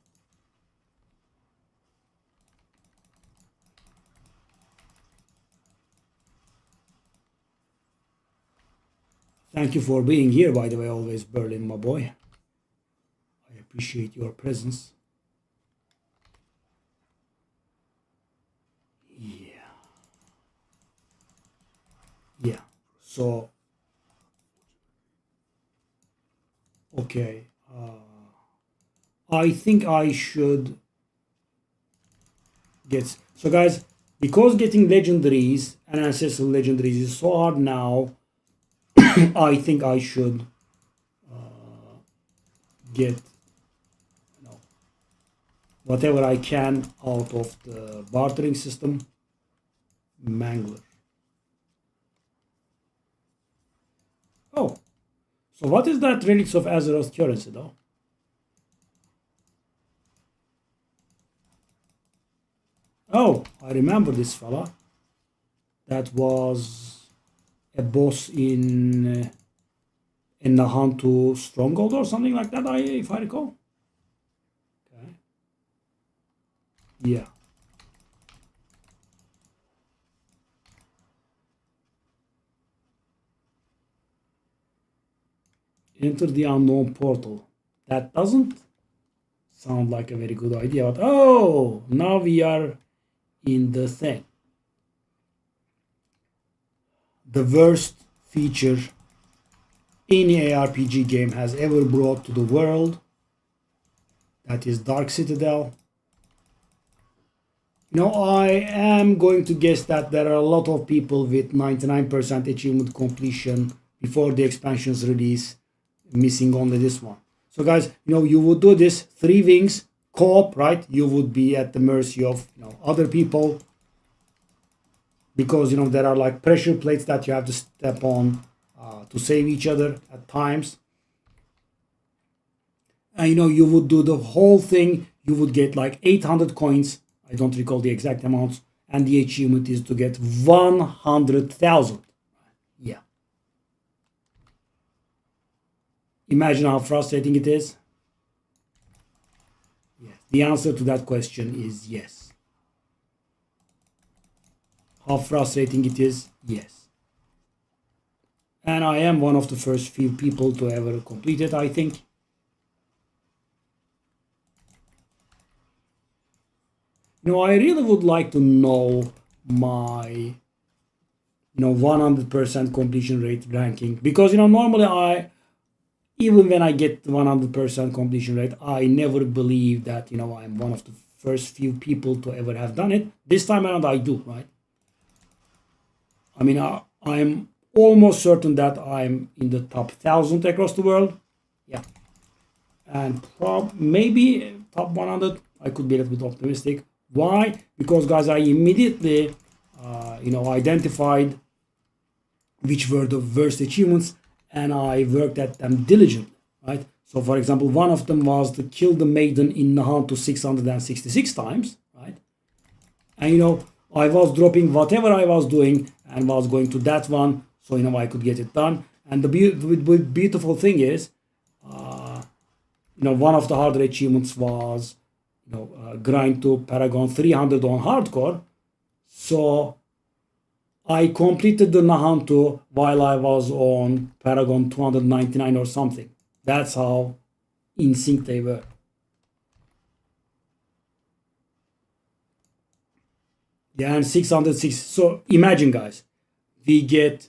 Thank you for being here, by the way, always, Berlin, my boy. I appreciate your presence. Yeah. So, okay. I think I should get... So, guys, because getting legendaries and ancestral legendaries is so hard now, I think I should get whatever I can out of the bartering system. Mangler. Oh, so what is that Relics of Azeroth currency though? Oh, I remember this fella. That was a boss in Nahantu Stronghold or something like that, if I recall. Okay. Yeah. Enter the unknown portal. That doesn't sound like a very good idea, but oh, now we are in the thing. The worst feature any ARPG game has ever brought to the world. That is Dark Citadel. I am going to guess that there are a lot of people with 99% achievement completion before the expansion's release, missing only this one. So guys, you would do this 3 wings co-op, right? You would be at the mercy of other people, because there are like pressure plates that you have to step on to save each other at times. And you would do the whole thing. You would get like 800 coins. I don't recall the exact amounts. And the achievement is to get 100,000. Yeah. Imagine how frustrating it is. Yes. The answer to that question is yes. How frustrating it is? Yes. And I am one of the first few people to ever complete it, I think. I really would like to know my 100% completion rate ranking, because normally even when I get 100% completion rate, I never believe that I'm one of the first few people to ever have done it. This time around I do, right? I mean, I'm almost certain that I'm in the top 1,000 across the world. Yeah. And maybe top 100. I could be a little bit optimistic. Why? Because guys, I immediately identified which were the worst achievements, and I worked at them diligently, right? So for example, one of them was to kill the maiden in Nahantu 666 times, right? And I was dropping whatever I was doing and was going to that one, so I could get it done. And the beautiful thing is, one of the harder achievements was grind to Paragon 300 on hardcore. So I completed the Nahantu while I was on Paragon 299 or something. That's how in sync they were. Yeah, and 606. So imagine, guys, we get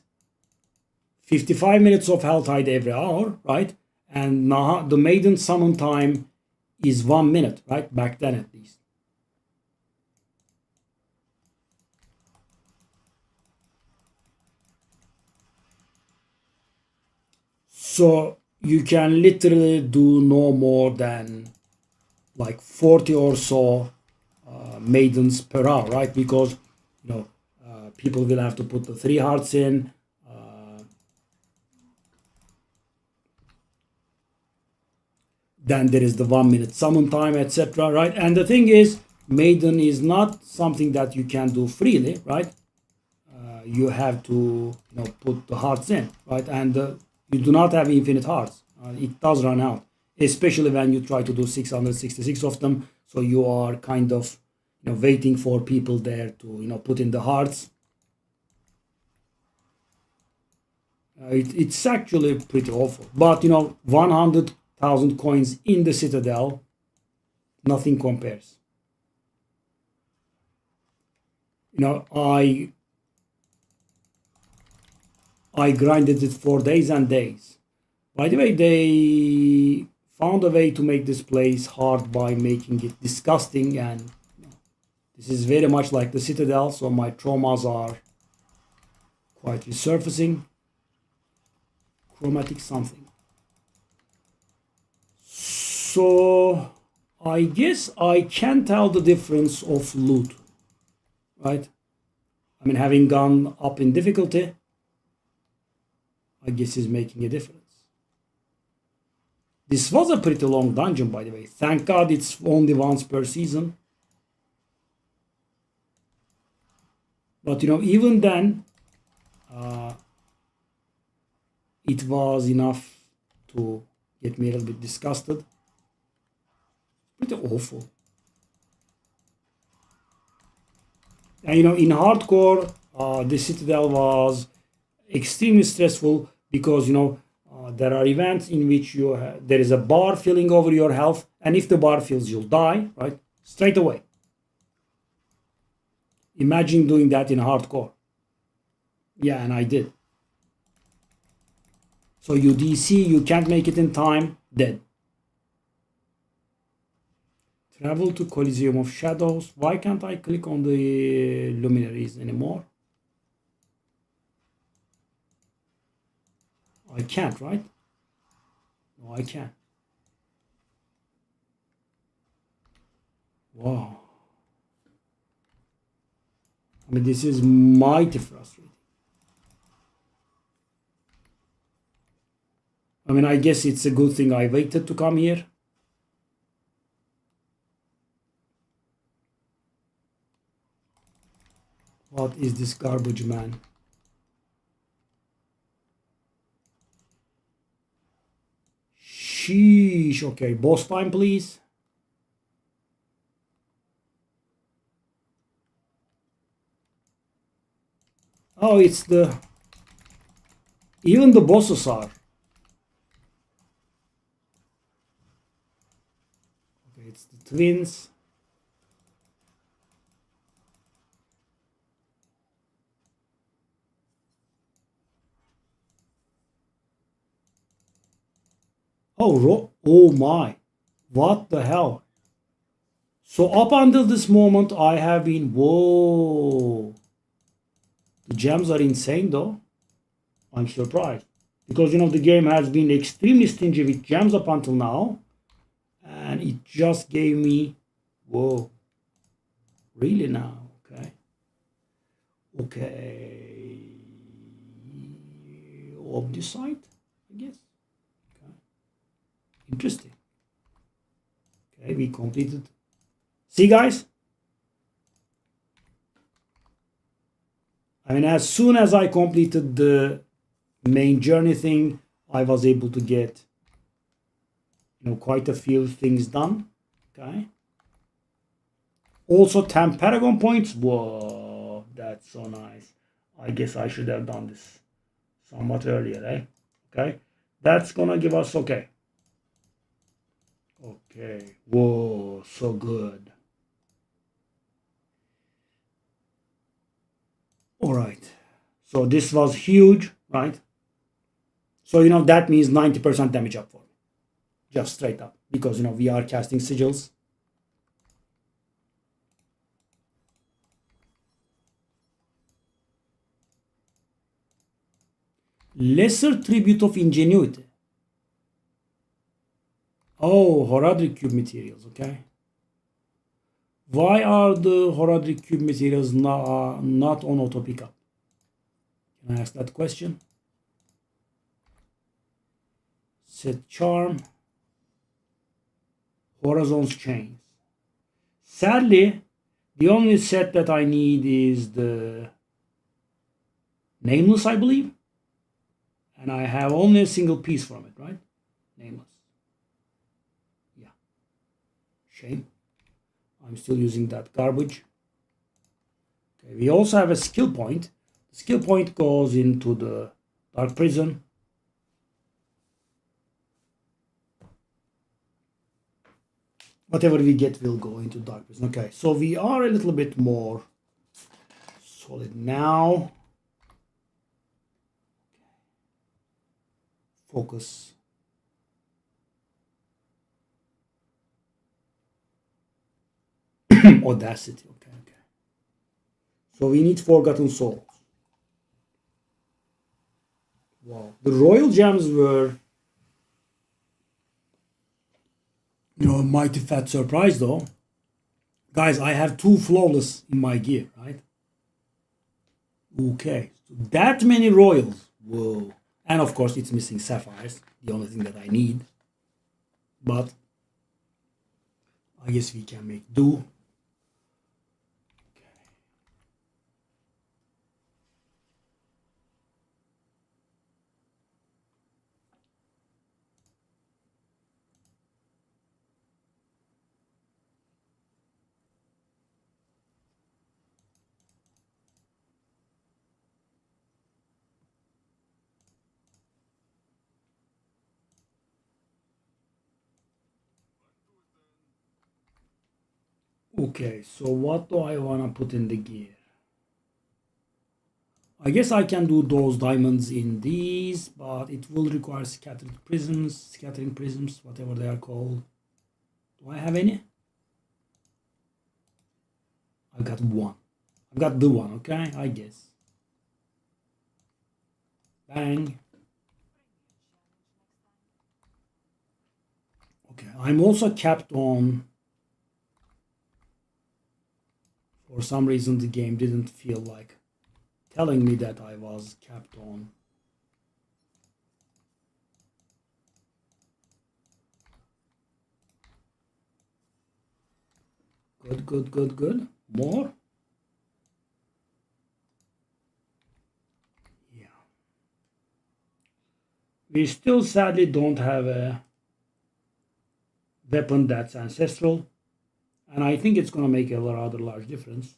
55 minutes of Hell Tide every hour, right? And the maiden summon time is 1 minute, right? Back then, at least. So you can literally do no more than like 40 or so maidens per hour, right? Because people will have to put the 3 hearts in. Then there is the 1 minute summon time, etc. Right? And the thing is, maiden is not something that you can do freely, right? You have to put the hearts in, right? And you do not have infinite hearts. It does run out, especially when you try to do 666 of them. So you are kind of waiting for people there to put in the hearts. It's actually pretty awful. But 100,000 coins in the Citadel, nothing compares. I grinded it for days and days. By the way, they found a way to make this place hard by making it disgusting, and this is very much like the Citadel, so my traumas are quite resurfacing. Chromatic something. So I guess I can tell the difference of loot, right? I mean, having gone up in difficulty, I guess is making a difference. This was a pretty long dungeon, by the way. Thank God it's only once per season. But even then, it was enough to get me a little bit disgusted. Pretty awful. And in hardcore, the Citadel was extremely stressful because there are events in which there is a bar filling over your health, and if the bar fills, you'll die, right? Straight away. Imagine doing that in hardcore. Yeah, and I did. So you DC, you can't make it in time, dead. Travel to Coliseum of Shadows. Why can't I click on the luminaries anymore? I can't, right? No, I can't. Wow. I mean, this is mighty frustrating. I mean, I guess it's a good thing I waited to come here. What is this garbage, man? Sheesh. Okay, boss time, please. Oh, it's the... Even the bosses are. Okay, it's the twins. Oh my. What the hell? So up until this moment, I have been... Whoa. The gems are insane, though. I'm surprised. Because, the game has been extremely stingy with gems up until now. And it just gave me... Whoa. Really now? Okay. Okay. Obdusite, I guess. Okay. Interesting. Okay, we completed. See, guys? I mean, as soon as I completed the main journey thing, I was able to get, quite a few things done. Okay. Also 10 Paragon points. Whoa, that's so nice. I guess I should have done this somewhat earlier, eh? Okay. That's gonna give us, okay. Okay. Whoa, so good. All right. So this was huge, right? So, that means 90% damage up for me. Just straight up. Because, we are casting sigils. Lesser Tribute of Ingenuity. Oh, Horadric Cube materials, okay. Why are the Horadric Cube materials not on auto pickup? Can I ask that question? Set Charm. Horizons Chains. Sadly, the only set that I need is the Nameless, I believe. And I have only a single piece from it, right? Nameless. Yeah. Shame. I'm still using that garbage. Okay, we also have a skill point. The skill point goes into the Dark Prison. Whatever we get will go into Dark Prison. Okay, so we are a little bit more solid now. Focus. Audacity. Okay. So we need Forgotten Souls. Wow. The Royal Gems were, a mighty fat surprise though. Guys, I have 2 flawless in my gear, right? Okay. So that many Royals. Whoa. And of course it's missing Sapphires. The only thing that I need. But I guess we can make do. Okay, so what do I want to put in the gear? I guess I can do those diamonds in these, but it will require scattering prisms, whatever they are called. Do I have any? I've got one. I've got the one, okay? I guess. Bang. Okay, I'm also capped on. For some reason, the game didn't feel like telling me that I was capped on. Good, good, good, good. More. Yeah. We still sadly don't have a weapon that's ancestral. And I think it's going to make a rather large difference.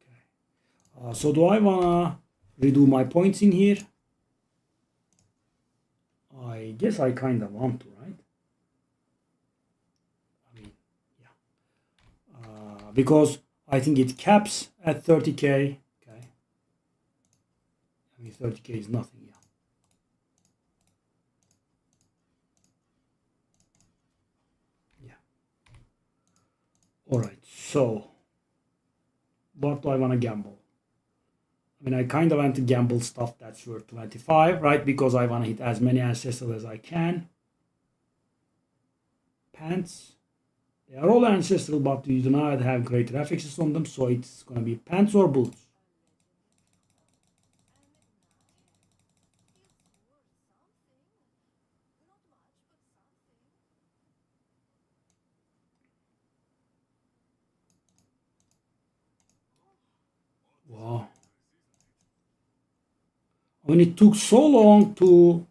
Okay. So do I want to redo my points in here? I guess I kind of want to, right? I mean, yeah. Because I think it caps at 30k. Okay. I mean, 30k is nothing, yeah. Yeah. All right, so what do I want to gamble? I mean, I kind of want to gamble stuff that's worth 25, right? Because I want to hit as many ancestral as I can. Pants. They are all ancestral, but you do not have great affixes on them, so it's going to be pants or boots. Wow. I mean, it took so long to,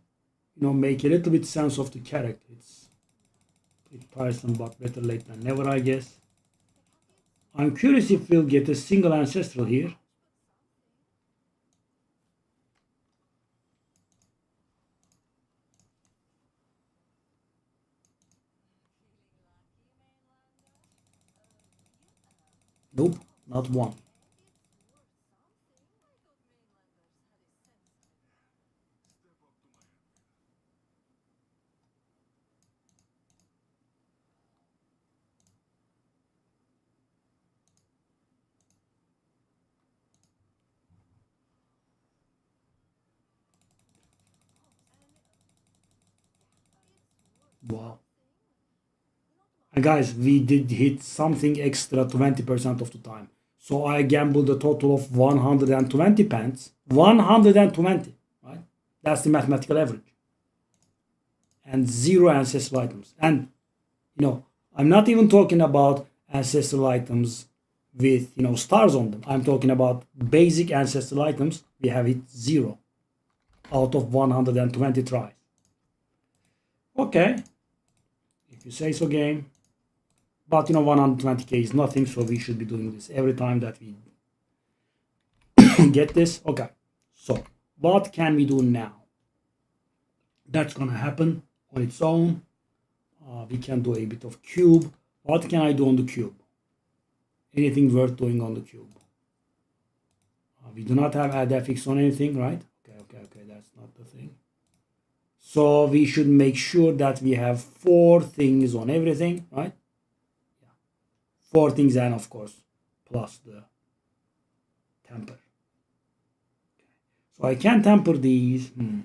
make a little bit sense of the character. It's a bit tiresome, but better late than never, I guess. I'm curious if we'll get a single ancestral here. Nope, not one. Wow. And guys, we did hit something extra 20% of the time. So I gambled a total of 120 pence. 120, right? That's the mathematical average. And zero ancestral items. And, I'm not even talking about ancestral items with, stars on them. I'm talking about basic ancestral items. We have hit zero out of 120 tries. Okay. If you say so, game. But 120k is nothing, so we should be doing this every time that we get this. Okay, so what can we do now? That's gonna happen on its own. We can do a bit of cube. What can I do on the cube? Anything worth doing on the cube? We do not have add affix on anything, right? Okay, that's not the thing. So we should make sure that we have 4 things on everything, right? 4 things, and of course plus the temper. So I can temper these. I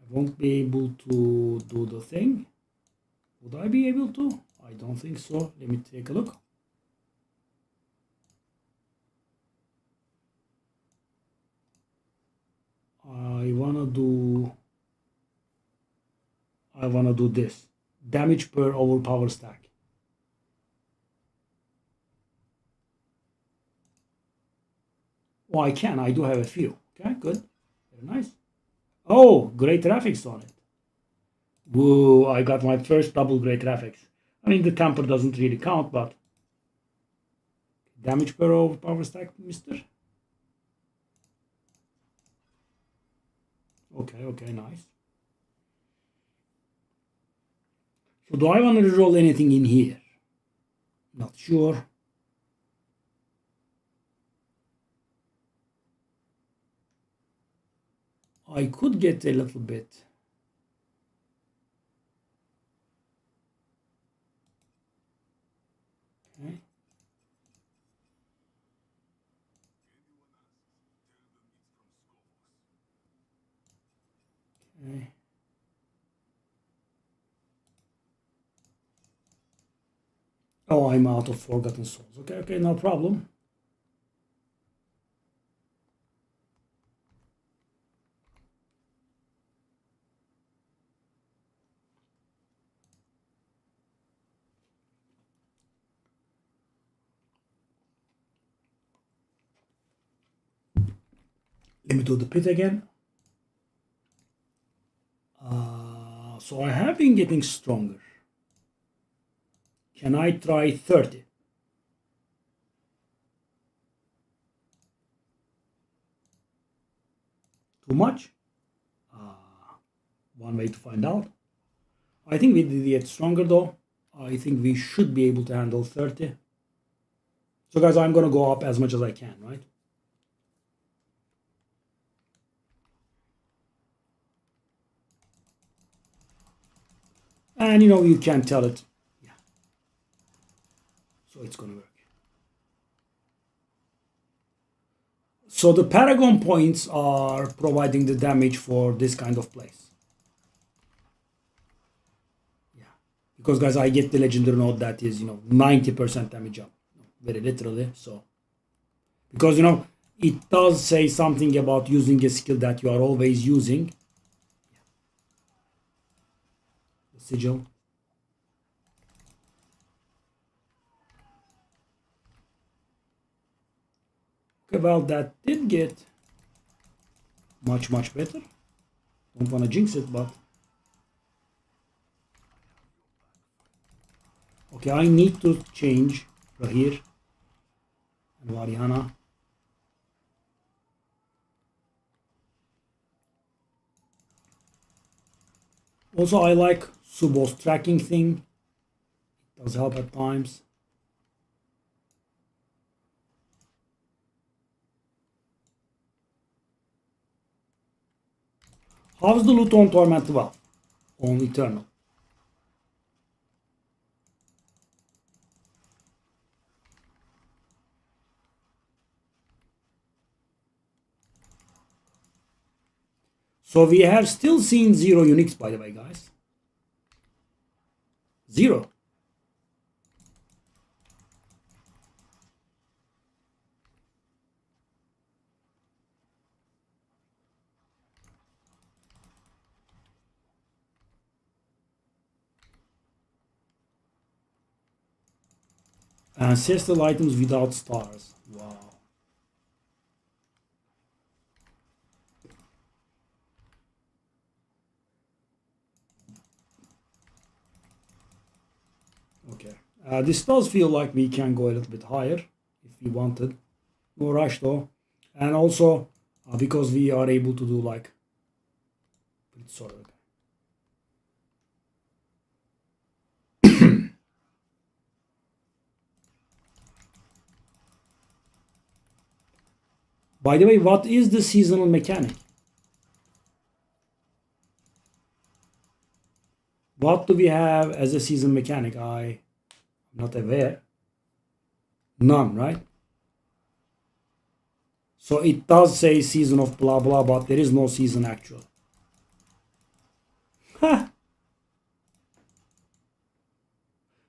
won't be able to do the thing. Would I be able to? I don't think so. Let me take a look. I wanna do this. Damage per overpower stack. Oh, I can. I do have a few. Okay, good. Very nice. Oh, great graphics on it. Whoa, I got my first double great graphics. I mean, the temper doesn't really count, but damage per overpower stack, mister. Okay, nice. So do I want to reroll anything in here? Not sure. I could get a little bit. Okay. Okay. Oh, I'm out of Forgotten Souls. Okay, okay, no problem. Let me do the pit again. So I have been getting stronger. Can I try 30? Too much? One way to find out. I think we did get stronger though. I think we should be able to handle 30. So guys, I'm going to go up as much as I can, right? And you can tell it. Yeah. So it's going to work. So the Paragon points are providing the damage for this kind of place. Yeah. Because guys, I get the legendary node that is, 90% damage up. Very literally. So because it does say something about using a skill that you are always using. The sigil. Okay, well, that did get much better. Don't want to jinx it, but okay, I need to change Rahir and Variana. Also, I like Subo's tracking thing. It does help at times. How's the loot on Torment 12? On Eternal? So we have still seen 0 uniques, by the way, guys. 0. Ancestral items without stars. Wow. Okay. This does feel like we can go a little bit higher if we wanted. No rush though. And also because we are able to do like sort of. By the way, what is the seasonal mechanic? What do we have as a season mechanic? I'm not aware. None, right? So it does say season of blah blah, but there is no season actual. Huh.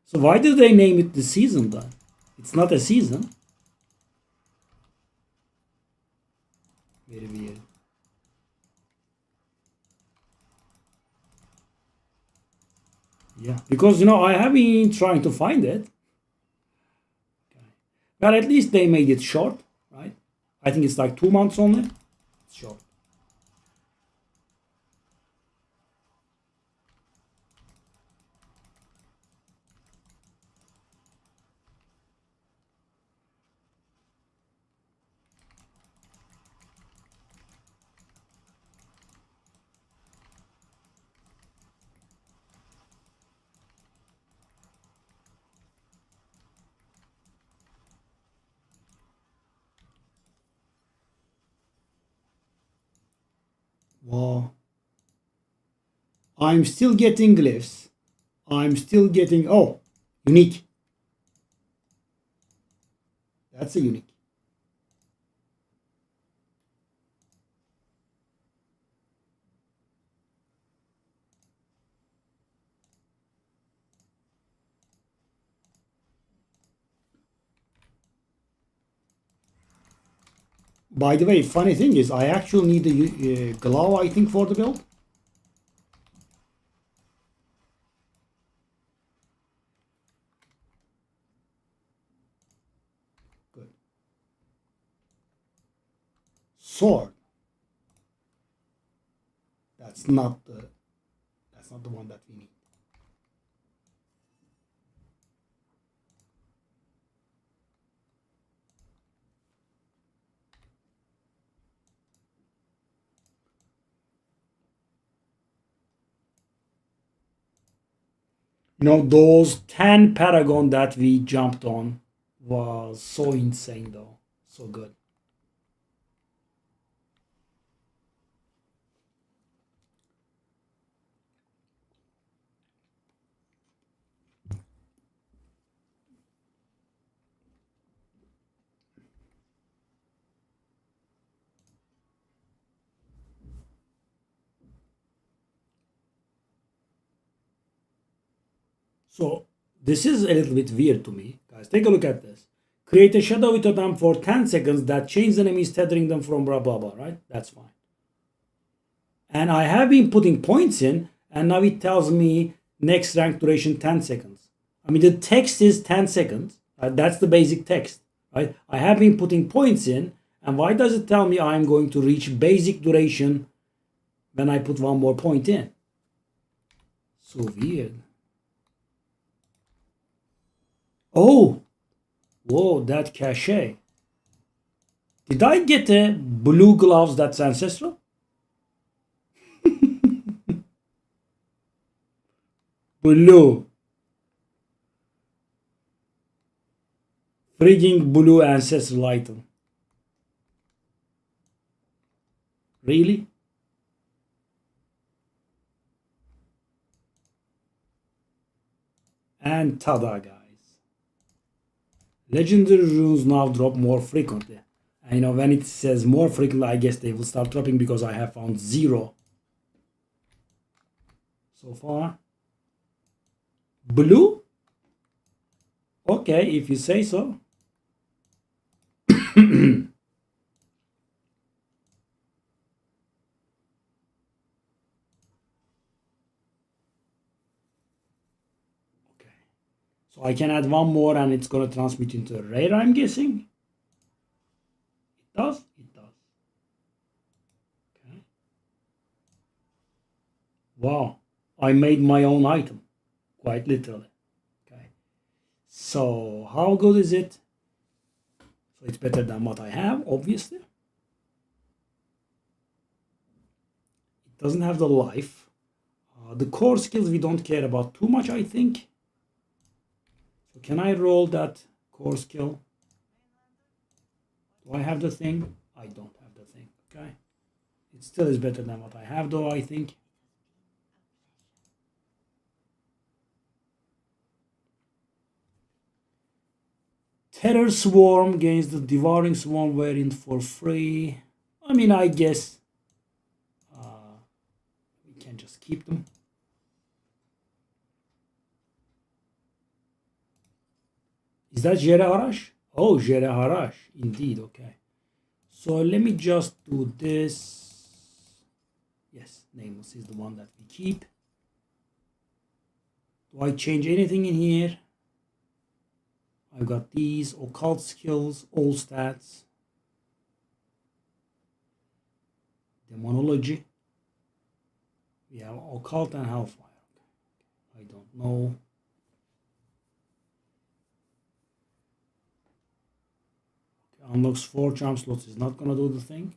So why did they name it the season then? It's not a season. Very weird. Yeah, because I have been trying to find it. Okay. But at least they made it short, right? I think it's like 2 months only. It's short. Wow. I'm still getting glyphs. I'm still getting, oh, unique. That's a unique. By the way, funny thing is, I actually need the glove, I think, for the build. Good. Sword. That's not the one that we need. You know, those 10 Paragon that we jumped on was so insane though. So good. So this is a little bit weird to me. Guys, take a look at this. Create a shadowy totem for 10 seconds that changes enemies, tethering them from blah blah blah, right? That's fine. And I have been putting points in, and now it tells me next rank duration 10 seconds. I mean, the text is 10 seconds. That's the basic text, right? I have been putting points in, and why does it tell me I'm going to reach basic duration when I put one more point in? So weird. Oh, whoa, that cachet. Did I get a blue gloves that's ancestral? Blue. Frigging blue ancestral item. Really? And tada, guys. Legendary runes now drop more frequently. And you know, when it says more frequently, I guess they will start dropping because I have found 0 so far. Blue? Okay, if you say so. Okay. So I can add one more and it's going to transmit into a rare, I'm guessing. It does? It does. Okay. Wow. I made my own item. Quite literally. Okay. So how good is it? So it's better than what I have, obviously. It doesn't have the life. The core skills we don't care about too much, I think. So can I roll that core skill? Do I have the thing? I don't have the thing. Okay. It still is better than what I have, though, I think. Terror Swarm gains the Devouring Swarm variant for free. I mean, I guess we can just keep them. Is that Jere Harash? Oh, Jere Harash. Indeed, okay. So let me just do this. Yes, Nameless is the one that we keep. Do I change anything in here? I've got these occult skills, all stats, demonology. We have occult and hellfire. I don't know. Okay, unlocks 4 charm slots is not gonna do the thing.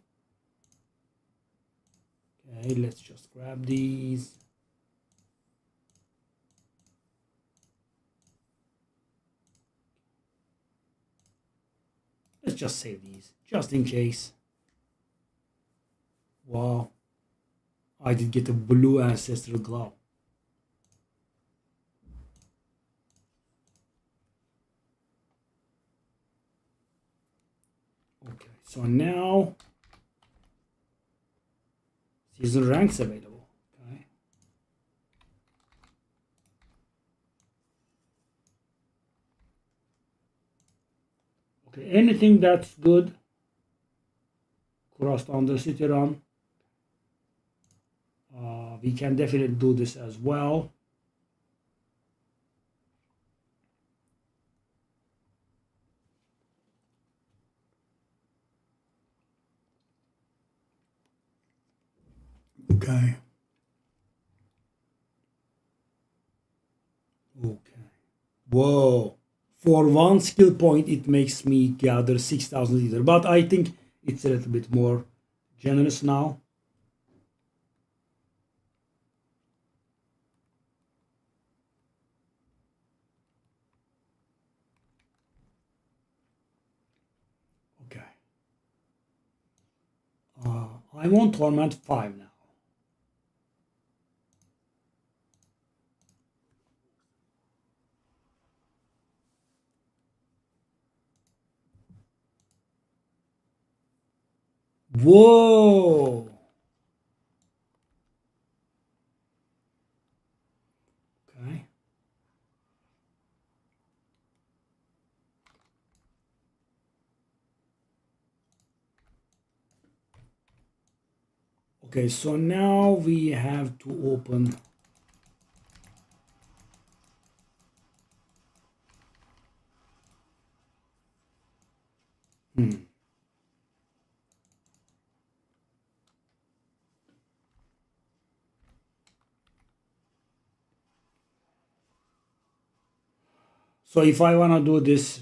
Okay, let's just grab these. Let's just save these, just in case. Wow. I did get a blue ancestral glove. Okay, so now season ranks available. Okay. Okay, anything that's good. Crossed under city run. We can definitely do this as well. Okay. Okay. Whoa. For one skill point, it makes me gather 6,000 either. But I think it's a little bit more generous now. Okay. I'm on Torment 5 now. Whoa. Okay. Okay, so now we have to open. So if I want to do this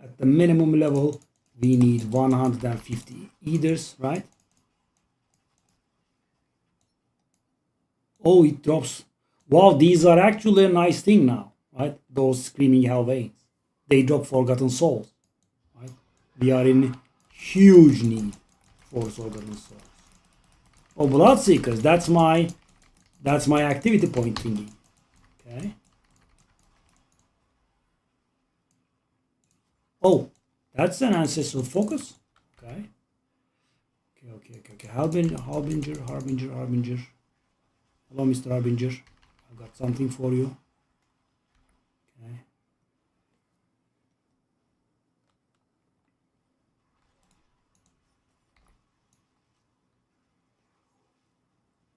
at the minimum level, we need 150 ethers, right? Oh, it drops. Wow, these are actually a nice thing now, right? Those screaming hell veins. They drop forgotten souls, right? We are in huge need for forgotten souls. Oh, bloodseekers. That's my activity point thingy. Okay. Oh, that's an ancestral focus. Okay. Okay. Harbinger. Hello, Mr. Harbinger. I've got something for you. Okay.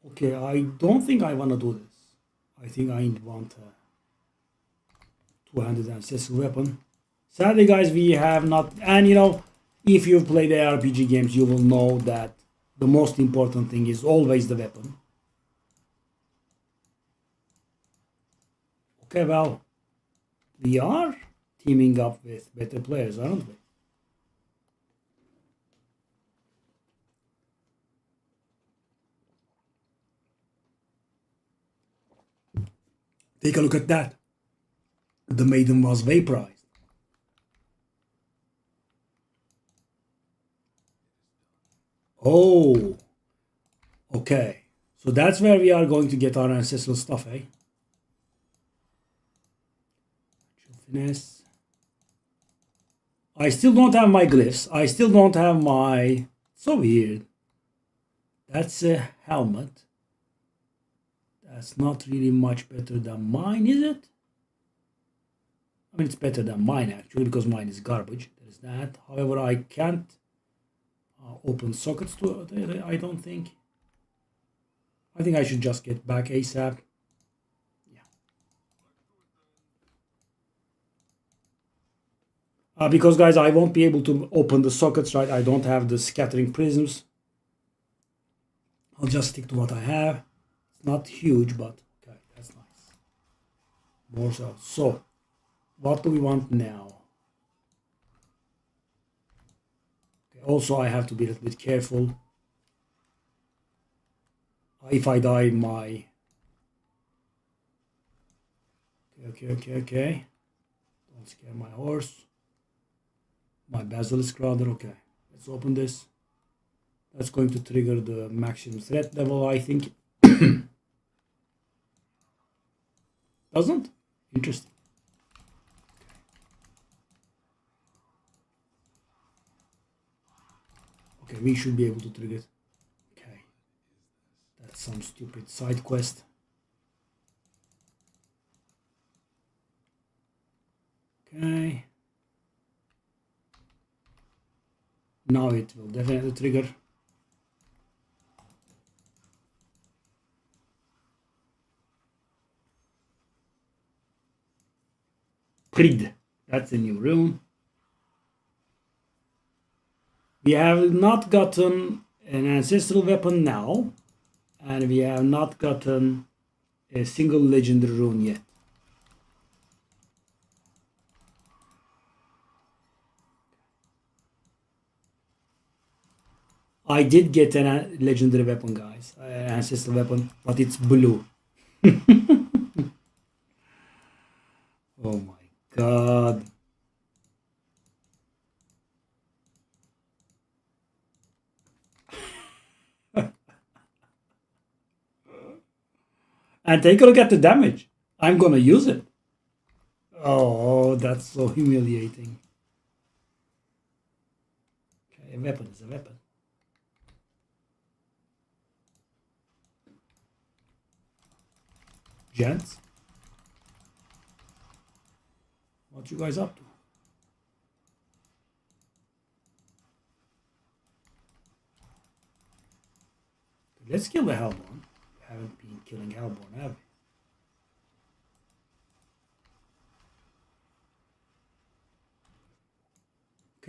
Okay, I don't think I want to do this. I think I want a two-handed ancestral weapon. Sadly, guys, we have not. And if you've played RPG games, you will know that the most important thing is always the weapon. Okay, well, we are teaming up with better players, aren't we? Take a look at that. The maiden was vaporized. Oh, okay. So that's where we are going to get our ancestral stuff, eh? Finesse. I still don't have my glyphs. I still don't have my... So weird. That's a helmet. That's not really much better than mine, is it? I mean, it's better than mine, actually, because mine is garbage. There is that. However, I can't open sockets to it, I don't think. I think I should just get back ASAP. Because, guys, I won't be able to open the sockets, right? I don't have the scattering prisms. I'll just stick to what I have. It's not huge, but okay, that's nice. More so. So, what do we want now? Okay, also, I have to be a little bit careful. If I die, my... Okay. Don't scare my horse. My basilisk rather. Okay, let's open this. That's going to trigger the maximum threat level, I think. Doesn't? Interesting. Okay, we should be able to trigger it. Okay. That's some stupid side quest. Okay. Now it will definitely trigger. Prid. That's a new rune. We have not gotten an ancestral weapon now, and we have not gotten a single legendary rune yet. I did get a legendary weapon, guys, an ancestral weapon, but it's blue. Oh my god. And take a look at the damage. I'm gonna use it. Oh, that's so humiliating. Okay, a weapon is a weapon. Gents, what you guys up to? Let's kill the Hellborn. We haven't been killing Hellborn, have we?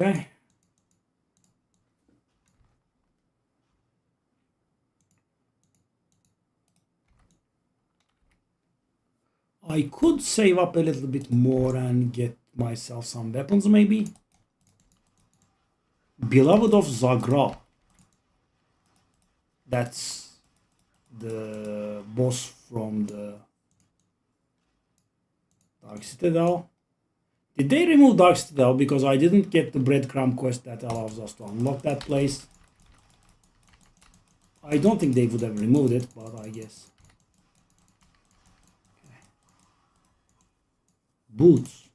Okay. I could save up a little bit more and get myself some weapons, maybe. Beloved of Zagra. That's the boss from the Dark Citadel. Did they remove Dark Citadel? Because I didn't get the breadcrumb quest that allows us to unlock that place. I don't think they would have removed it, but I guess. Okay. Boots.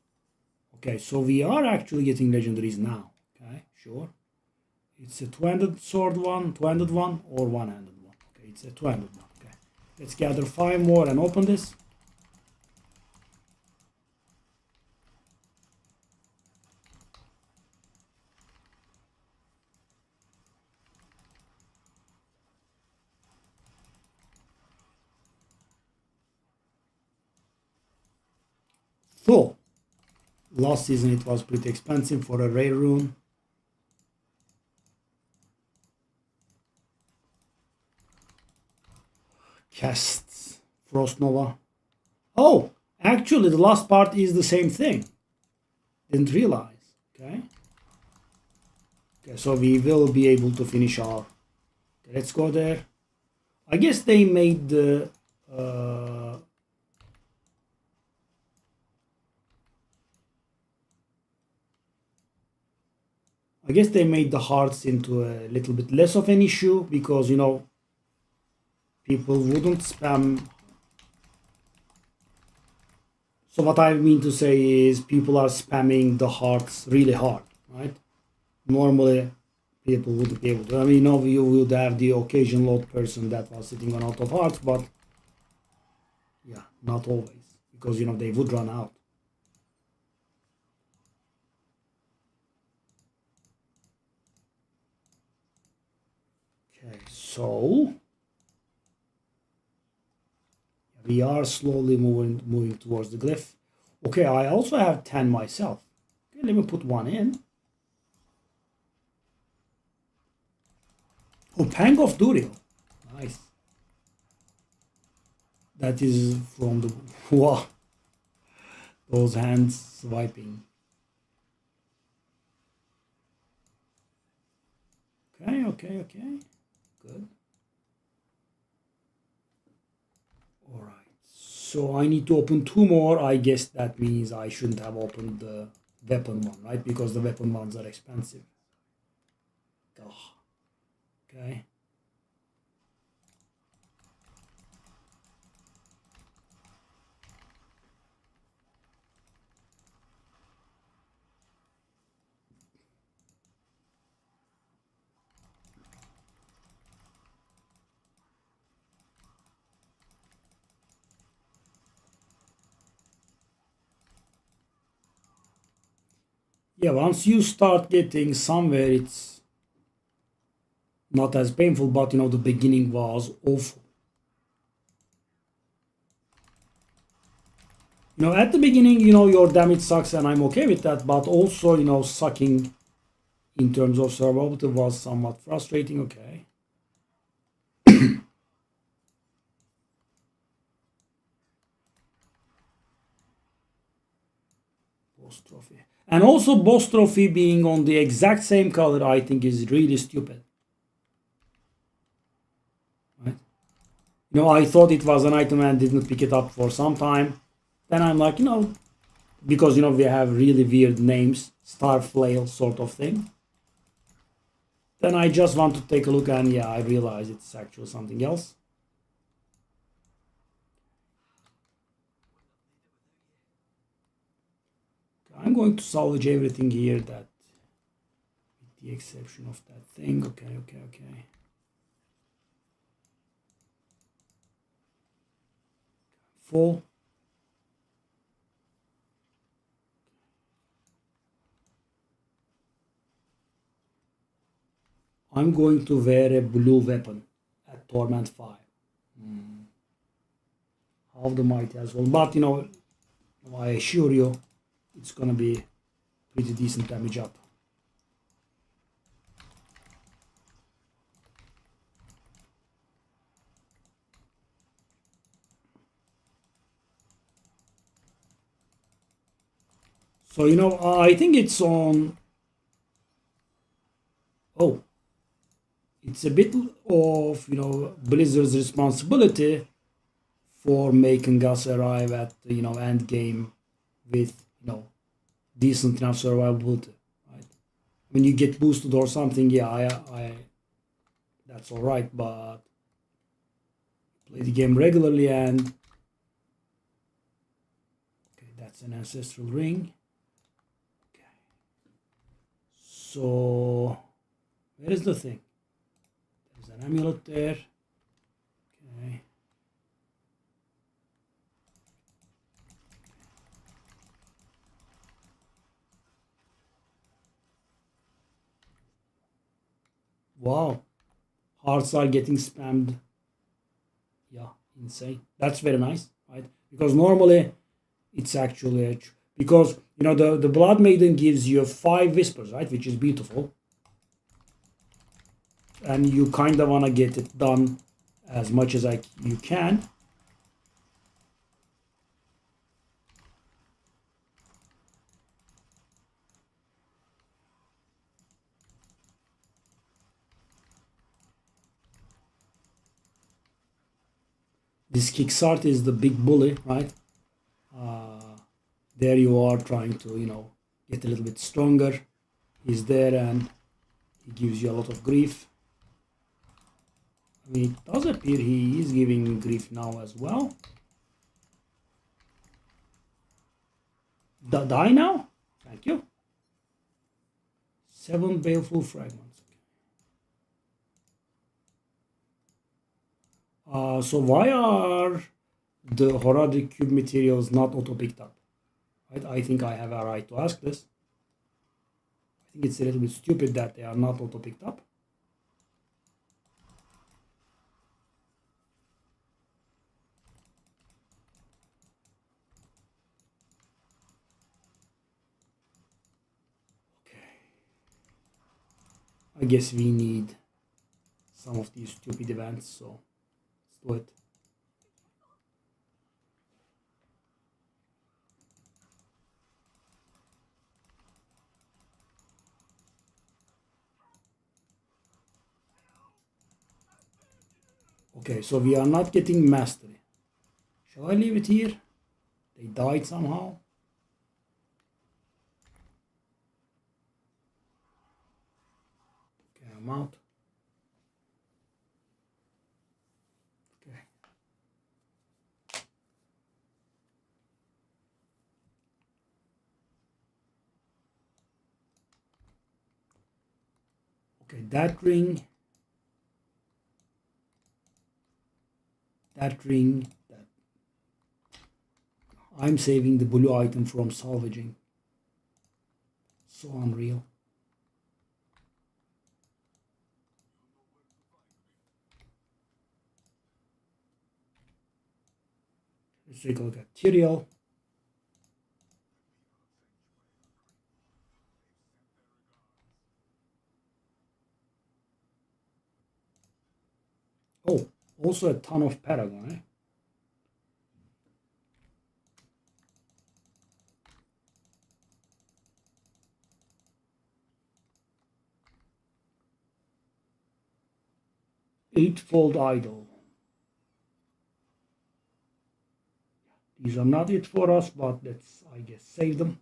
Okay, so we are actually getting legendaries now. Okay, sure. It's a two-handed sword one, two-handed one, or one-handed one. Okay, it's a two-handed one. Okay, let's gather 5 more and open this. So, last season it was pretty expensive for a rare rune. Casts Frost Nova. Oh, actually the last part is the same thing. Didn't realize. Okay. Okay, so we will be able to finish our. Okay, let's go there. I guess they made the. I guess they made the hearts into a little bit less of an issue because, you know, people wouldn't spam. So what I mean to say is people are spamming the hearts really hard, right? Normally people wouldn't be able to. I mean, you know, you would have the occasional odd person that was sitting on out of hearts, but yeah, not always because, you know, they would run out. Okay, so we are slowly moving towards the glyph. Okay, I also have 10 myself. Okay, let me put one in. Oh, Pang of Duriel. Nice. That is from the wow. Those hands swiping. Okay. Good. Alright. So I need to open 2 more. I guess that means I shouldn't have opened the weapon one, right? Because the weapon ones are expensive. Ugh. Okay. Yeah, once you start getting somewhere, it's not as painful, but the beginning was awful. At the beginning, your damage sucks, and I'm okay with that, but also, sucking in terms of survivability was somewhat frustrating. Okay. Boss trophy. And also, boss trophy being on the exact same color, I think is really stupid. Right? I thought it was an item and didn't pick it up for some time. Then I'm like, because we have really weird names, star flail sort of thing. Then I just want to take a look, and yeah, I realize it's actually something else. I'm going to salvage everything here, that with the exception of that thing. Okay. Full. I'm going to wear a blue weapon at Torment 5. How the mighty as well. But I assure you, it's gonna be pretty decent damage up. So I think it's on. Oh, it's a bit of Blizzard's responsibility for making us arrive at the end game with decent enough survivability. Right? When you get boosted or something, yeah, I that's all right, but play the game regularly, and okay, that's an ancestral ring. Okay, so where is the thing? There's an amulet there. Okay. Wow, hearts are getting spammed. Yeah, insane. That's very nice, right? Because normally it's actually because the Blood Maiden gives you 5 whispers, right, which is beautiful, and you kind of want to get it done as much as you can. This Kickstart is the big bully, right? There you are trying to get a little bit stronger. He's there and he gives you a lot of grief. I mean, it does appear he is giving me grief now as well. Die now? Thank you. 7 baleful fragments. So why are the horadic cube materials not auto-picked up? Right? I think I have a right to ask this. I think it's a little bit stupid that they are not auto-picked up. I guess we need some of these stupid events, so let's do it. Okay, so we are not getting mastery. Shall I leave it here? They died somehow. Okay, I'm out. Okay, that ring, that. I'm saving the blue item from salvaging. So unreal. Let's take a look at Tyrael. Oh, also a ton of Paragon, eh? Eightfold Idol. These are not it for us, but let's, I guess, save them.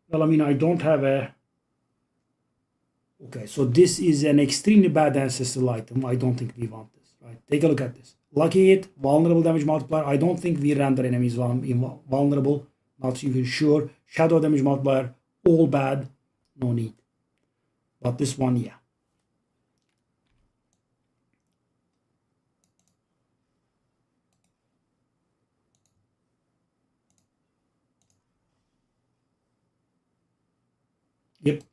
Well, I mean, I don't have a... Okay, so this is an extremely bad ancestral item. I don't think we want this, right? Take a look at this. Lucky hit, vulnerable damage multiplier. I don't think we render enemies vulnerable. Not even sure. Shadow damage multiplier, all bad. No need. But this one, yeah. Yep.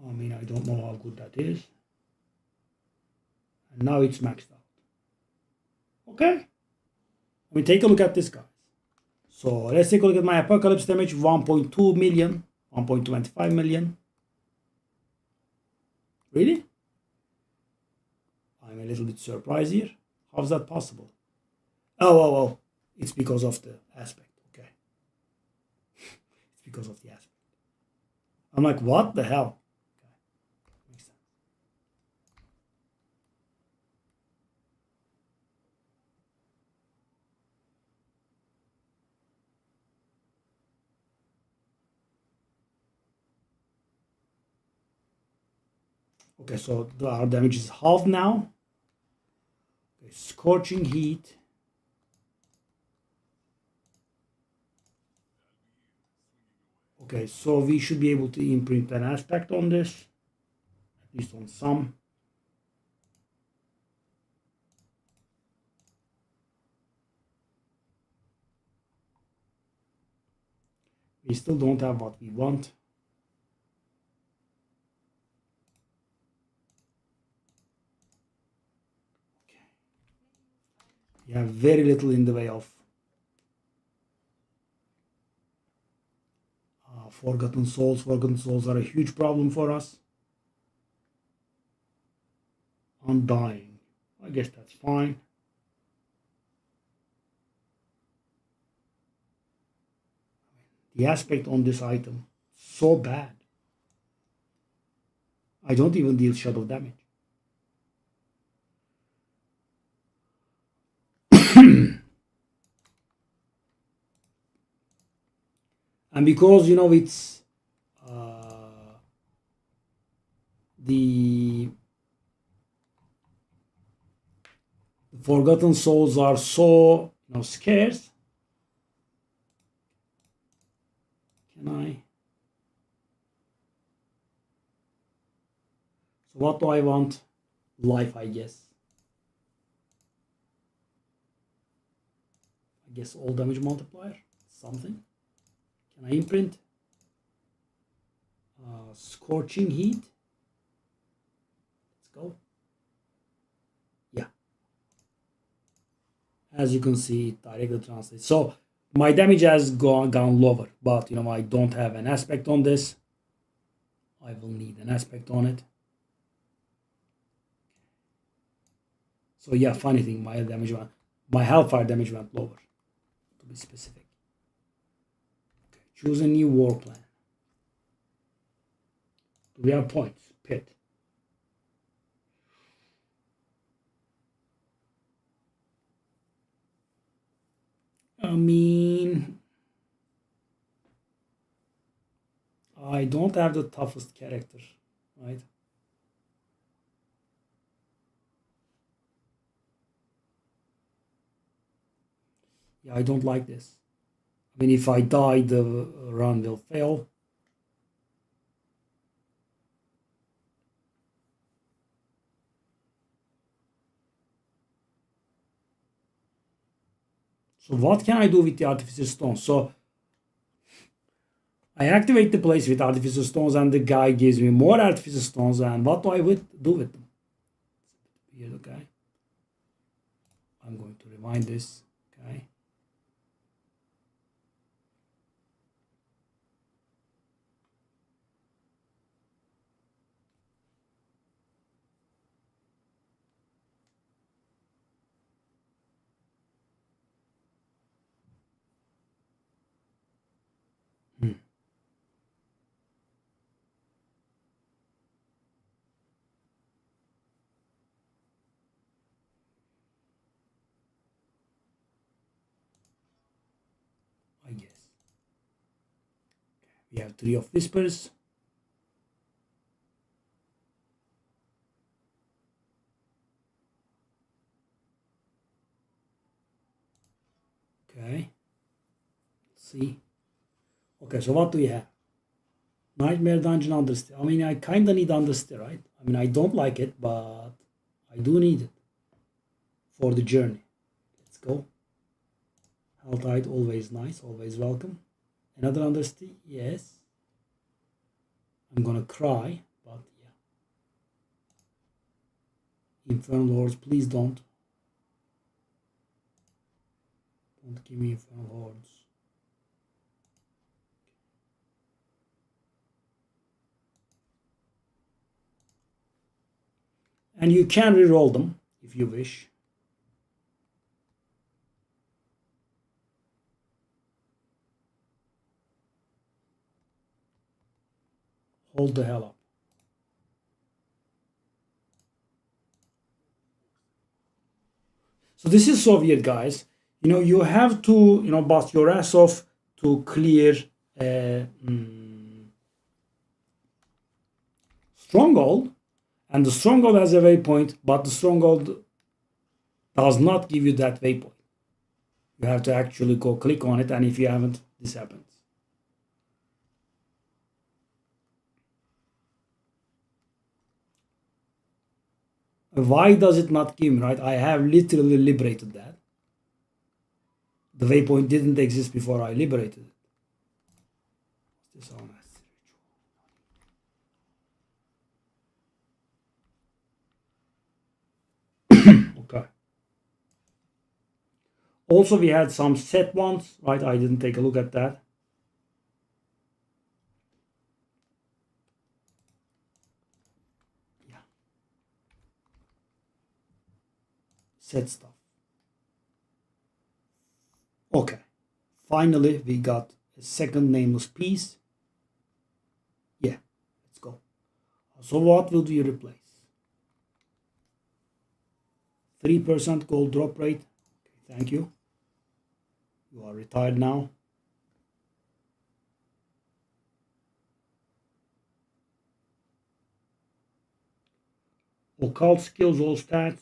I mean, I don't know how good that is. And now it's maxed out. Okay. I mean, take a look at this, guys. So let's take a look at my apocalypse damage, 1.2 million, 1.25 million. Really? I'm a little bit surprised here. How's that possible? Oh. It's because of the aspect. Okay. It's because of the aspect. I'm like, what the hell? Okay. Makes sense. Okay, so our damage is half now. Okay, scorching heat. Okay, so we should be able to imprint an aspect on this, at least on some. We still don't have what we want. Okay. We have very little in the way of Forgotten Souls. Forgotten Souls are a huge problem for us. Undying. I guess that's fine. The aspect on this item, so bad. I don't even deal shadow damage. And because, you know, it's the Forgotten Souls are so, you know, scarce. Can I? So what do I want? Life, I guess. I guess all damage multiplier. Something. Can I imprint? Scorching heat. Let's go. Yeah. As you can see, it directly translates. So my damage has gone lower, but you know, I don't have an aspect on this. I will need an aspect on it. So yeah, funny thing, my hellfire damage went lower, to be specific. Okay, choose a new war plan. Do we have points? Pit. I mean, I don't have the toughest character, right? Yeah, I don't like this. I mean, if I die, the run will fail. So what can I do with the artificial stones? So I activate the place with artificial stones and the guy gives me more artificial stones, and what do I do with them? Weird, okay. I'm going to rewind this, okay. Hmm. I guess. We have 3 of whispers. Okay. Let's see. Okay, so what do we have? Nightmare Dungeon Understay. I mean, I kind of need Understay, right? I mean, I don't like it, but I do need it for the journey. Let's go. Helltide, always nice, always welcome. Another Understay? Yes. I'm gonna cry, but yeah. Infernal Lords, please don't. Don't give me Infernal Lords. And you can re-roll them if you wish. Hold the hell up. So this is so weird, guys. You know, you have to, bust your ass off to clear stronghold, and the stronghold has a waypoint, but the stronghold does not give you that waypoint. You have to actually go click on it, and if you haven't, this happens. Why does it not give me, right? I have literally liberated that. The waypoint didn't exist before I liberated it. This on okay. Also, we had some set ones, right? I didn't take a look at that. Yeah. Set stuff. Okay. Finally, we got a second nameless piece. Yeah, let's go. So what will you replace? 3% gold drop rate. Okay, thank you. You are retired now. Occult skills, all stats.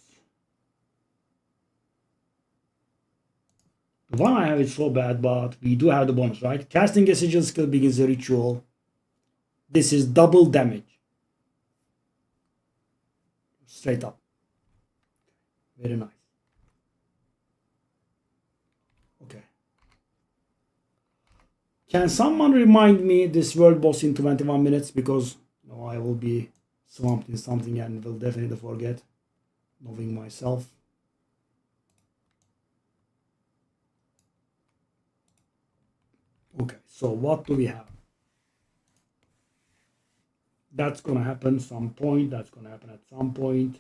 The one I have is so bad, but we do have the bonus, right? Casting a sigil skill begins a ritual. This is double damage. Straight up. Very nice. Okay. Can someone remind me this world boss in 21 minutes? Because I will be swamped in something and will definitely forget, knowing myself. Okay, so what do we have? That's gonna happen some point. That's gonna happen at some point.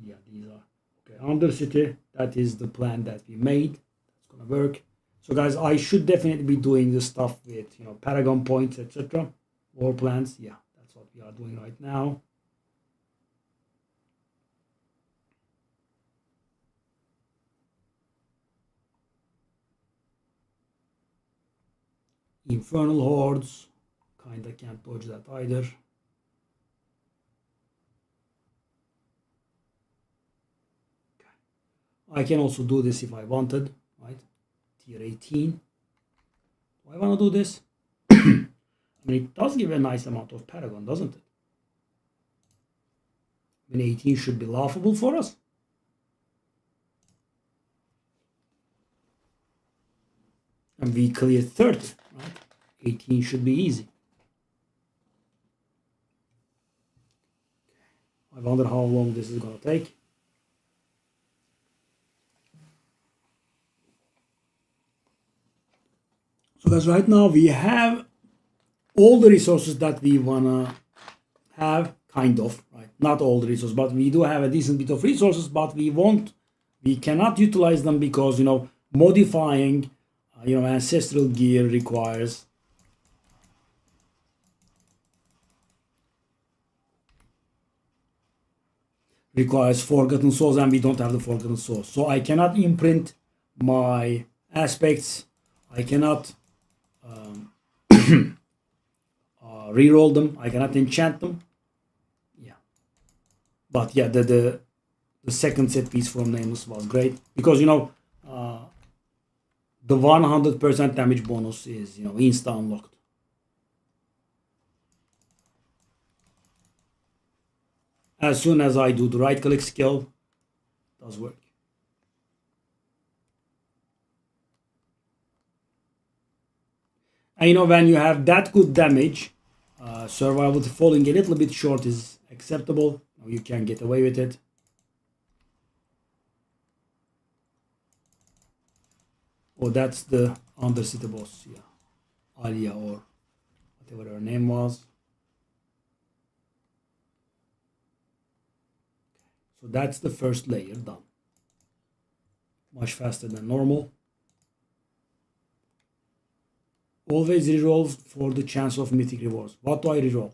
Yeah, these are okay. Undercity. That is the plan that we made. That's gonna work. So guys, I should definitely be doing this stuff with Paragon points, etc. War plans. Yeah, that's what we are doing right now. Infernal Hordes. Kinda can't dodge that either. I can also do this if I wanted, right? Tier 18. Do I want to do this? I mean, it does give a nice amount of Paragon, doesn't it? I mean, 18 should be laughable for us. And we cleared 30, right? 18 should be easy. I wonder how long this is going to take. So guys, right now we have all the resources that we want to have, kind of, right? Not all the resources, but we do have a decent bit of resources, but we cannot utilize them because, modifying, ancestral gear requires Forgotten Souls, and we don't have the Forgotten Souls. So I cannot imprint my aspects. I cannot reroll them. I cannot enchant them. Yeah. But yeah, the second set piece from Nameless was great because, the 100% damage bonus is, insta unlocked. As soon as I do the right click skill, it does work. And when you have that good damage, survivability falling a little bit short is acceptable. You can get away with it. Oh, that's the Undercity boss, yeah. Alia or whatever her name was. So that's the first layer done. Much faster than normal. Always reroll for the chance of mythic rewards. What do I reroll?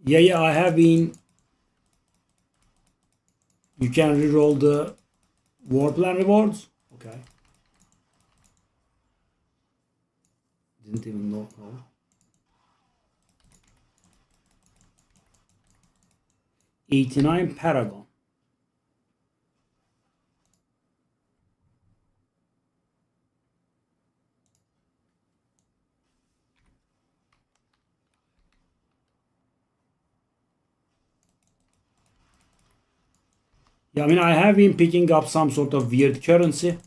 Yeah, I have been. You can reroll the war plan rewards. Okay. Didn't even know. No. 89 Paragon. Yeah, I mean, I have been picking up some sort of weird currency.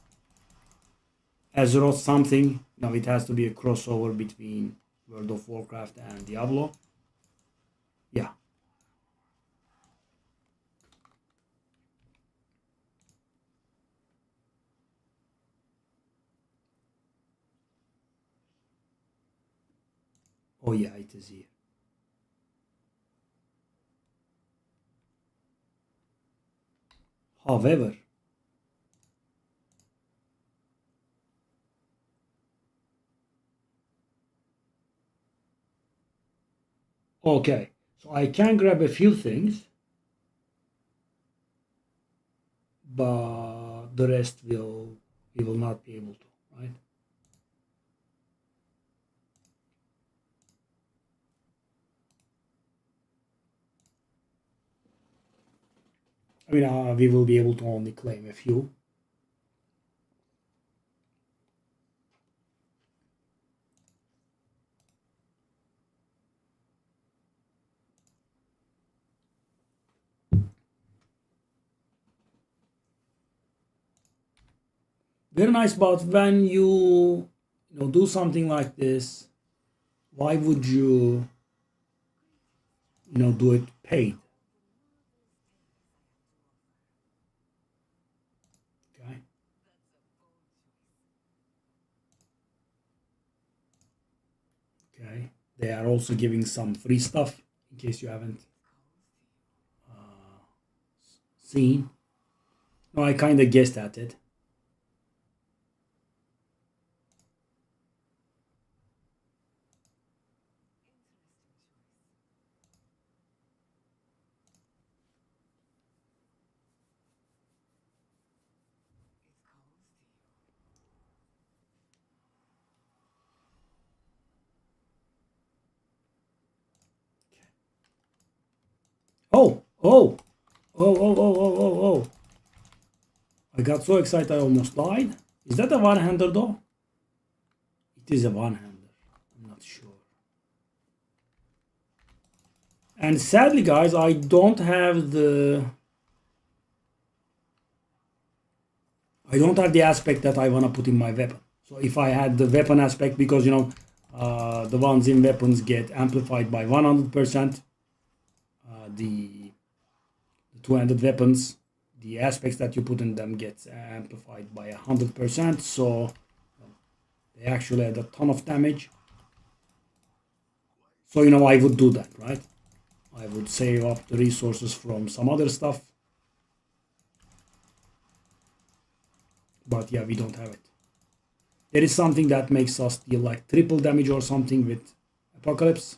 Azeroth something. Now it has to be a crossover between World of Warcraft and Diablo. Yeah. Oh yeah, it is here. However, okay, so I can grab a few things, but the rest we will not be able to, right? I mean, we will be able to only claim a few. Very nice, but when you do something like this, why would you do it paid? Okay. Okay. They are also giving some free stuff in case you haven't seen. No, I kind of guessed at it. Oh, oh, oh, oh, oh, oh, oh, oh. I got so excited I almost died. Is that a one-hander though? It is a one-hander. I'm not sure. And sadly, guys, I don't have the aspect that I want to put in my weapon. So if I had the weapon aspect, because the ones in weapons get amplified by 100%, the two-handed weapons, the aspects that you put in them get amplified by 100%. So they actually add a ton of damage. So I would do that, right? I would save up the resources from some other stuff. But yeah, we don't have it. There is something that makes us deal like triple damage or something with Apocalypse.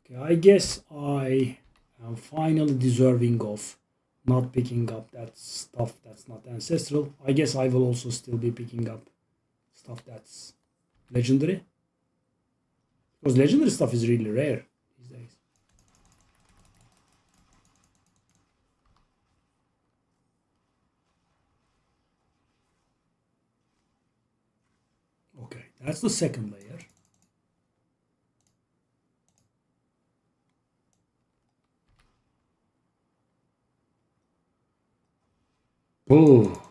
Okay, I guess I am finally deserving of not picking up that stuff that's not ancestral. I guess I will also still be picking up stuff that's legendary. Because legendary stuff is really rare these days. Okay, that's the second layer. Oh.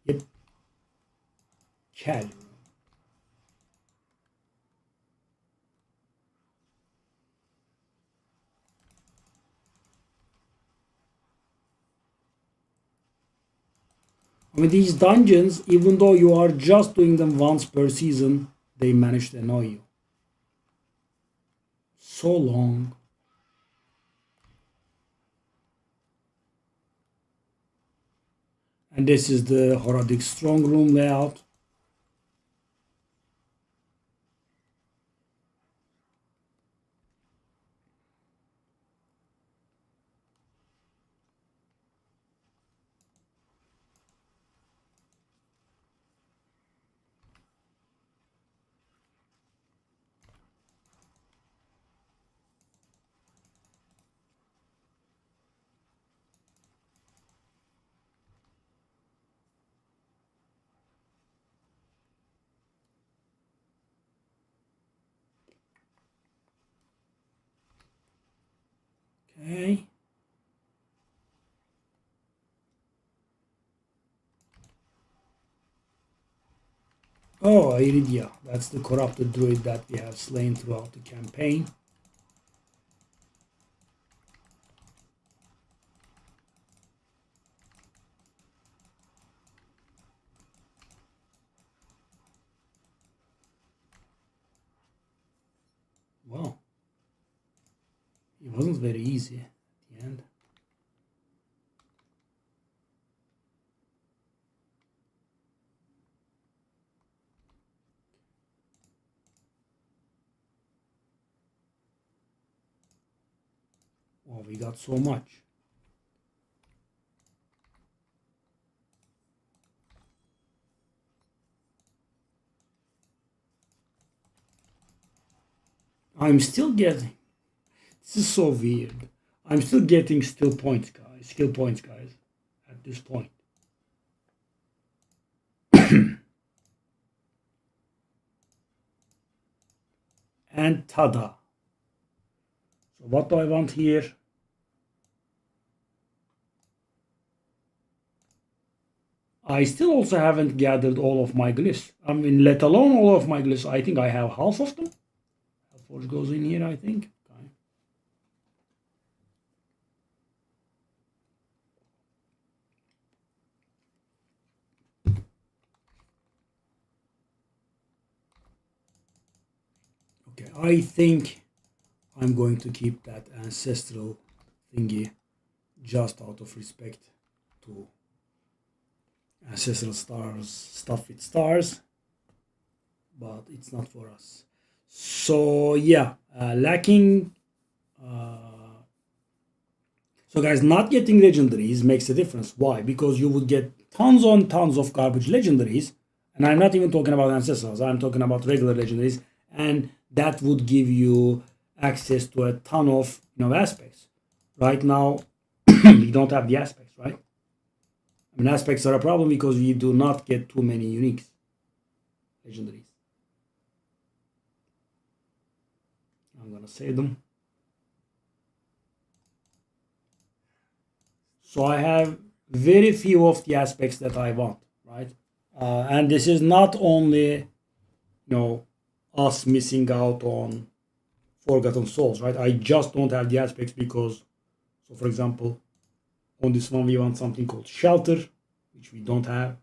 Yep. Cal. I mean, these dungeons, even though you are just doing them once per season, they manage to annoy you. So long. And this is the Horadic strong room layout. Okay. Oh, Iridia. That's the corrupted druid that we have slain throughout the campaign. Wow. It wasn't very easy at the end. Wow, we got so much. I'm still getting. This is so weird. I'm still getting skill points, guys, at this point. And tada. So what do I want here? I still also haven't gathered all of my glyphs. I mean, let alone all of my glyphs. I think I have half of them. Forge goes in here, I think. Okay, I think I'm going to keep that ancestral thingy just out of respect to ancestral stars, stuff with stars, but it's not for us. So yeah, lacking So guys, not getting legendaries makes a difference. Why? Because you would get tons on tons of garbage legendaries, and I'm not even talking about ancestrals, I'm talking about regular legendaries, and that would give you access to a ton of aspects. Right now, we don't have the aspects, right? I mean, aspects are a problem because we do not get too many uniques, legendaries. I'm gonna save them. So I have very few of the aspects that I want, right? And this is not only, us missing out on Forgotten Souls, right? I just don't have the aspects because, so for example, on this one we want something called Shelter, which we don't have.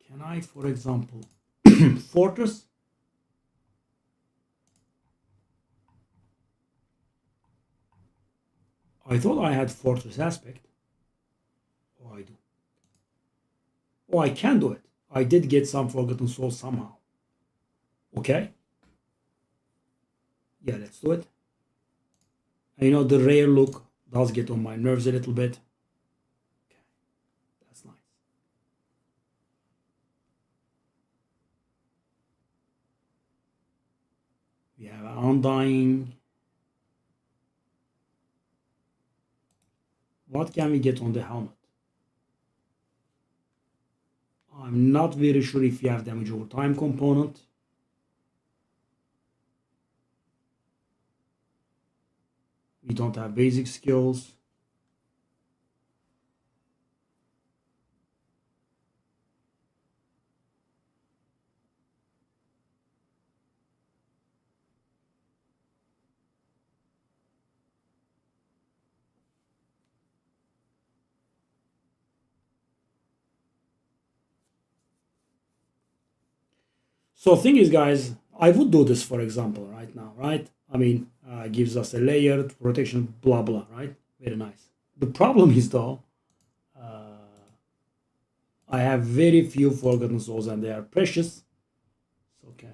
Can I, for example, Fortress? I thought I had Fortress aspect. Oh, I do. Oh, I can do it. I did get some Forgotten Souls somehow. Okay. Yeah, let's do it. And the rare look does get on my nerves a little bit. Okay, that's nice. We have Undying. What can we get on the helmet? I'm not very sure if you have damage over time component. We don't have basic skills. So thing is, guys, I would do this, for example, right now, right? I mean, gives us a layered protection, blah, blah, right? Very nice. The problem is, though, I have very few Forgotten Souls and they are precious. Okay.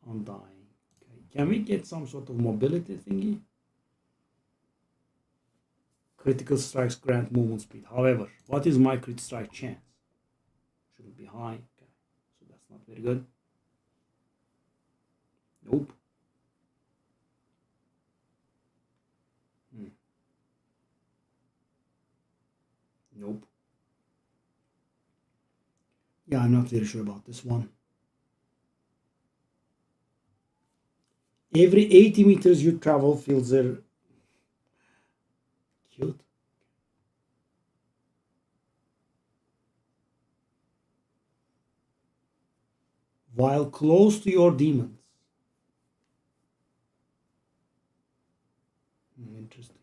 Undying. Okay. Can we get some sort of mobility thingy? Critical strikes grant movement speed. However, what is my crit strike chance? Shouldn't be high. Okay. So that's not very good. Nope. Nope. Yeah, I'm not very sure about this one. Every 80 meters you travel feels there. Cute. While close to your demons. Interesting.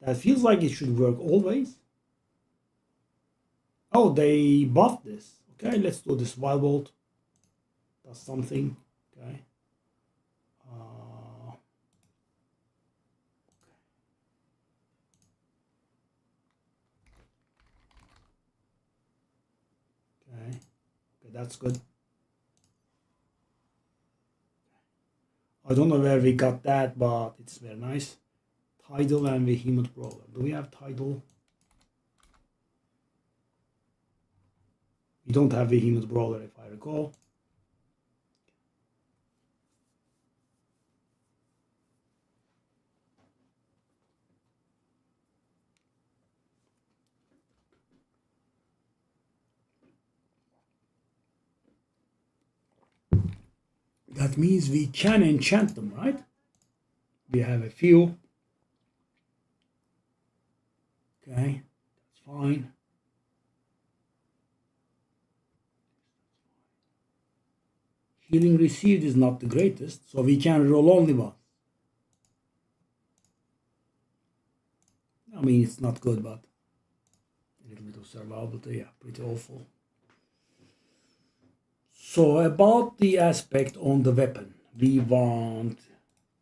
That feels like it should work always. Oh, they buffed this. Okay, let's do this. Wild Bolt does something. Okay. Okay. Okay, that's good. I don't know where we got that, but it's very nice. Tidal and Vehement Brawler. Do we have Tidal? We don't have Vehement Brawler, if I recall. That means we can enchant them, right? We have a few. Okay, that's fine. Healing received is not the greatest, so we can roll only one. I mean, it's not good, but a little bit of survivability, yeah, pretty awful. So about the aspect on the weapon, we want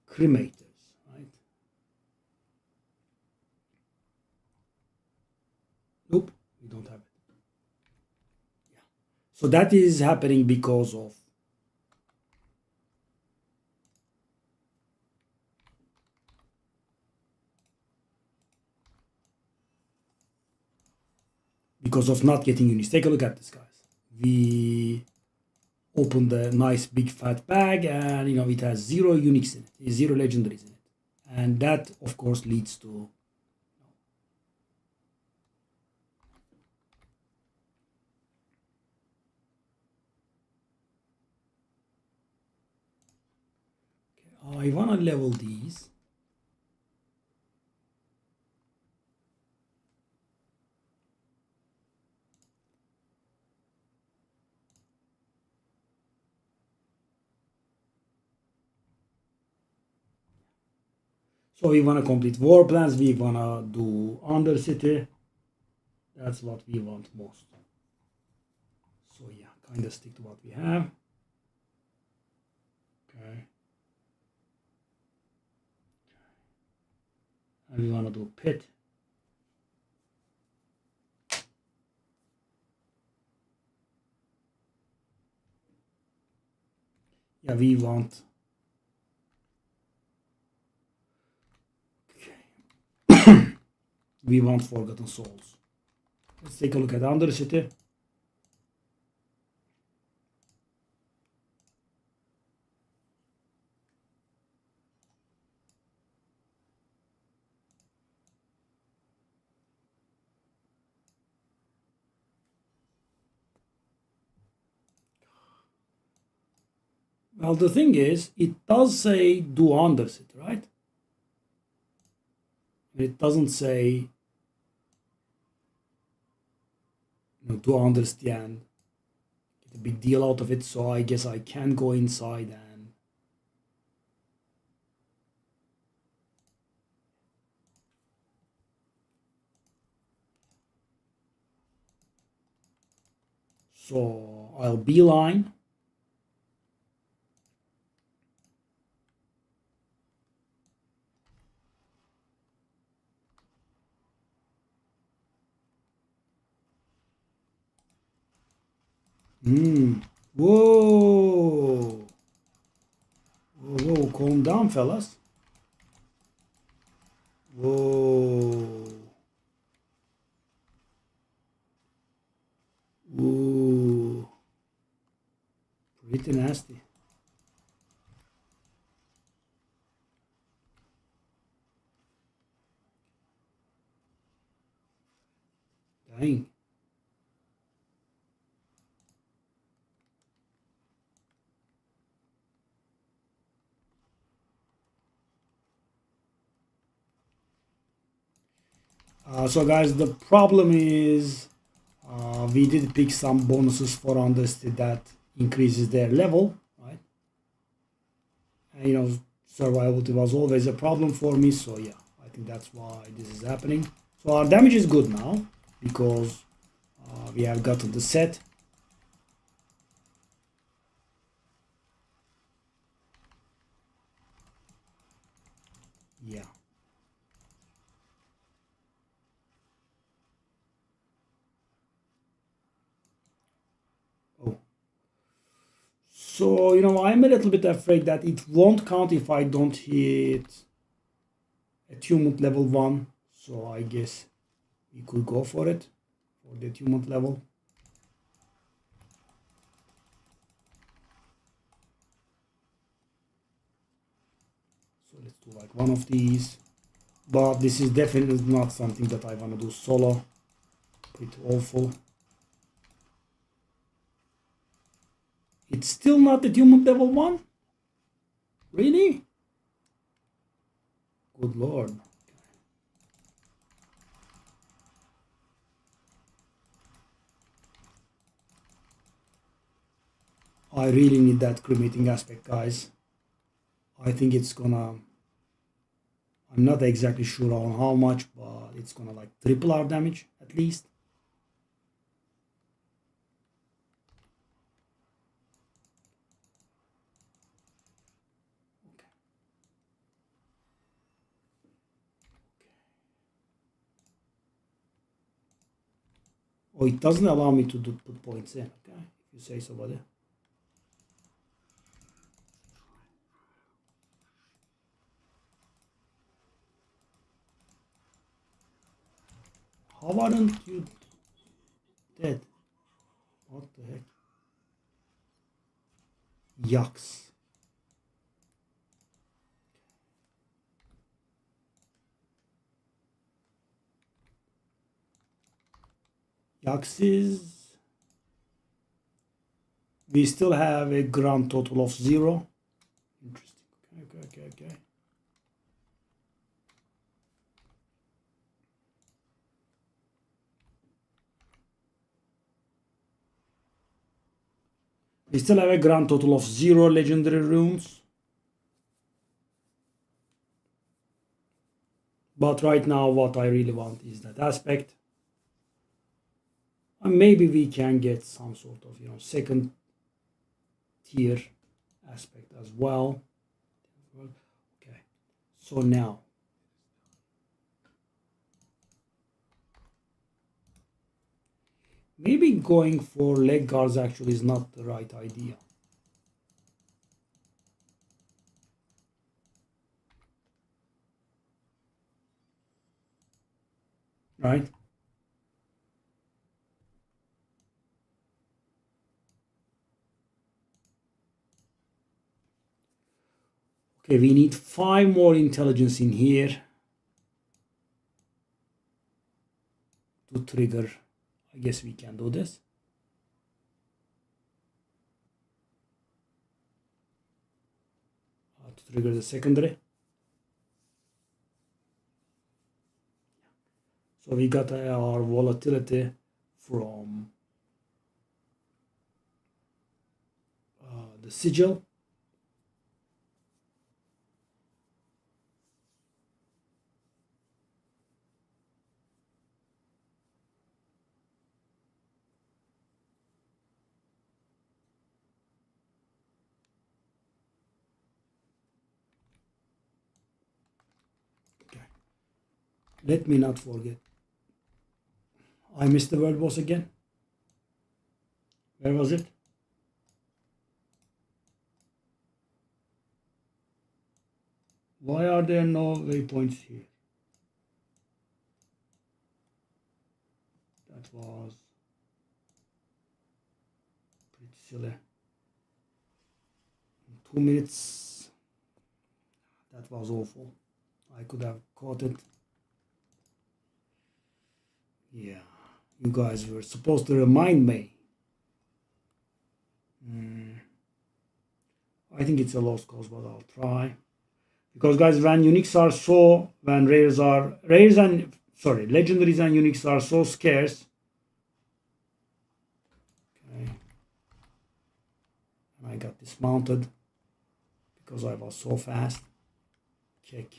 cremators, right? So that is happening because of not getting units. Take a look at this, guys. We open the nice big fat bag, and it has 0 uniques in it, 0 legendaries in it, and that of course leads to I want to level these. So we want to complete war plans, we want to do Undercity. That's what we want most. So yeah, kind of stick to what we have. Okay. And we want to do pit. Yeah, we want. Okay. We want Forgotten Souls. Let's take a look at Undercity. Well, the thing is, it does say do Undercity, right? It doesn't say to understand, get a big deal out of it. So I guess I can go inside and so I'll beeline. Whoa. Whoa, calm down, fellas. Whoa. Ooh. Pretty nasty. Dang. So guys, the problem is we did pick some bonuses for Undercity that increases their level, right? And survivability was always a problem for me, so yeah, I think that's why this is happening. So our damage is good now because we have gotten the set. Yeah. Oh. So, I'm a little bit afraid that it won't count if I don't hit attunement level 1. So I guess we could go for it, for the attunement level. So let's do like one of these. But this is definitely not something that I want to do solo. Pretty awful. It's still not attunement level 1? Really? Good lord. I really need that cremating aspect, guys. I think it's gonna. I'm not exactly sure on how much, but it's gonna like triple our damage at least. Okay. Oh, it doesn't allow me to put points in. Okay. if you say so, buddy. How aren't you dead? What the heck? Yucks. Yucks is... We still have a grand total of 0. Interesting. Okay. We still have a grand total of 0 legendary runes. But right now what I really want is that aspect. And maybe we can get some sort of, second tier aspect as well. Okay. So now maybe going for leg guards actually is not the right idea. Right? Okay, we need 5 more intelligence in here to trigger. I guess we can do this. To trigger the secondary. So we got our volatility from the sigil. Okay. Let me not forget. I missed the world boss again. Where was it? Why are there no waypoints here? That was pretty silly. 2 minutes. That was awful. I could have caught it. Yeah, you guys were supposed to remind me. I think it's a lost cause, but I'll try. Because guys, when uniques are so, when legendaries and uniques are so scarce. Okay. And I got dismounted because I was so fast. Check.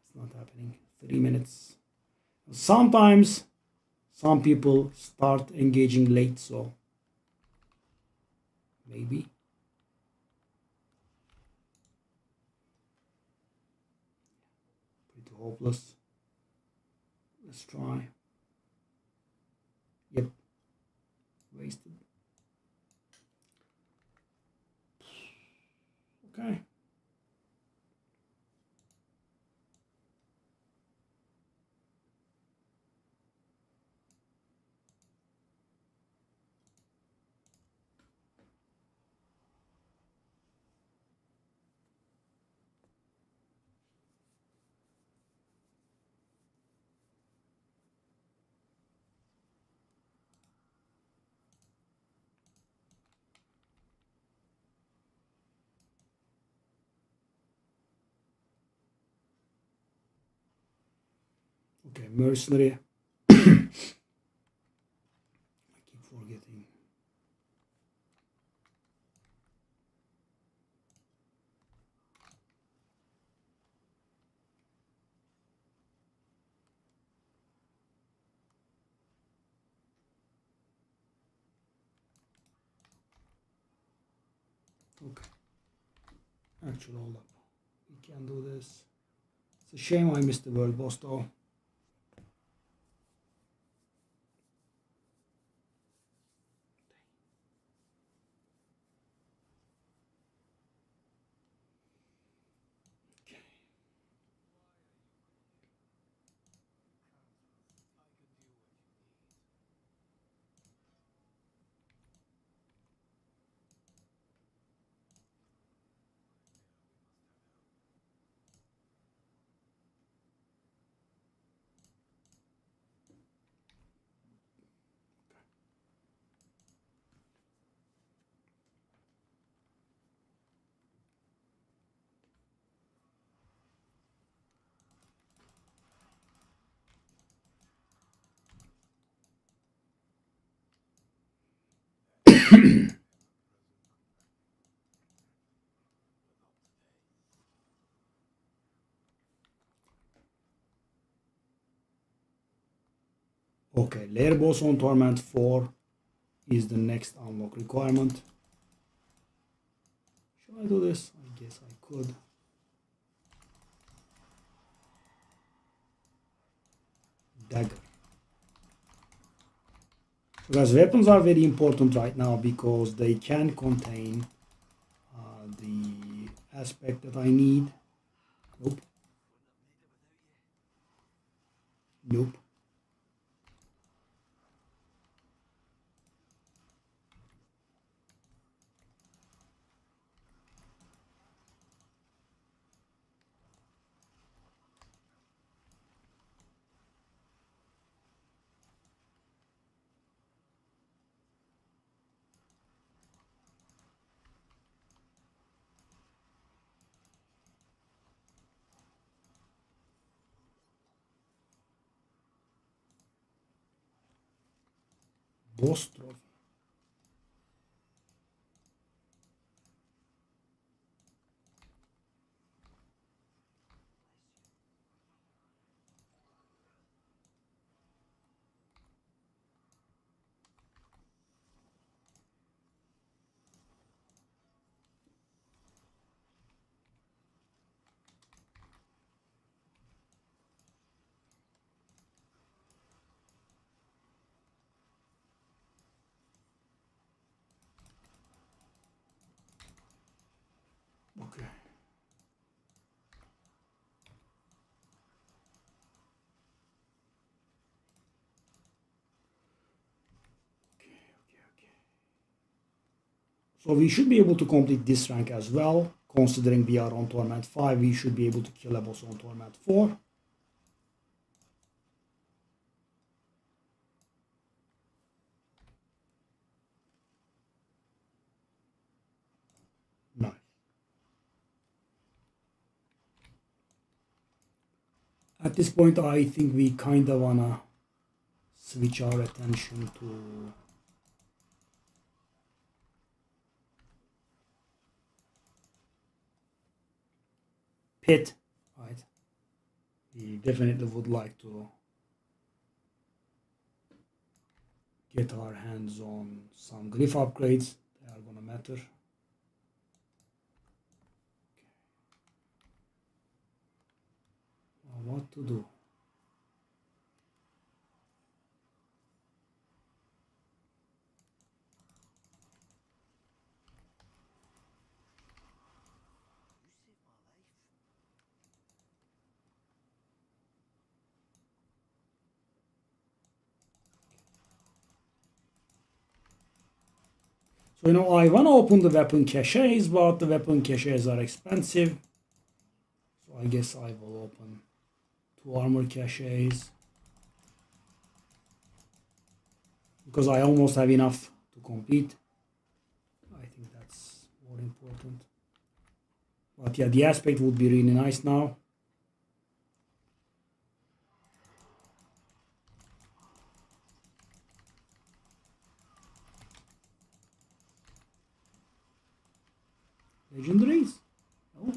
It's not happening. 3 minutes. Sometimes some people start engaging late, so maybe. Pretty hopeless. Let's try. Yep. Wasted. Okay. Okay, mercenary. I keep forgetting. Okay. Actually, hold up. We can do this. It's a shame I missed the world boss though. Okay, layer boss on Torment 4 is the next unlock requirement. Should I do this? I guess I could. Dagger. Because weapons are very important right now because they can contain the aspect that I need. Nope. Nope. Boss trophy. Okay. So we should be able to complete this rank as well. Considering we are on Torment 5, we should be able to kill a boss on Torment 4. Nice. At this point, I think we kind of wanna switch our attention to pit, right? We definitely would like to get our hands on some glyph upgrades. They are gonna matter. Now what to do? So, I want to open the weapon caches, but the weapon caches are expensive. So I guess I will open 2 armor caches. Because I almost have enough to complete. I think that's more important. But yeah, the aspect would be really nice now. Legendaries? No?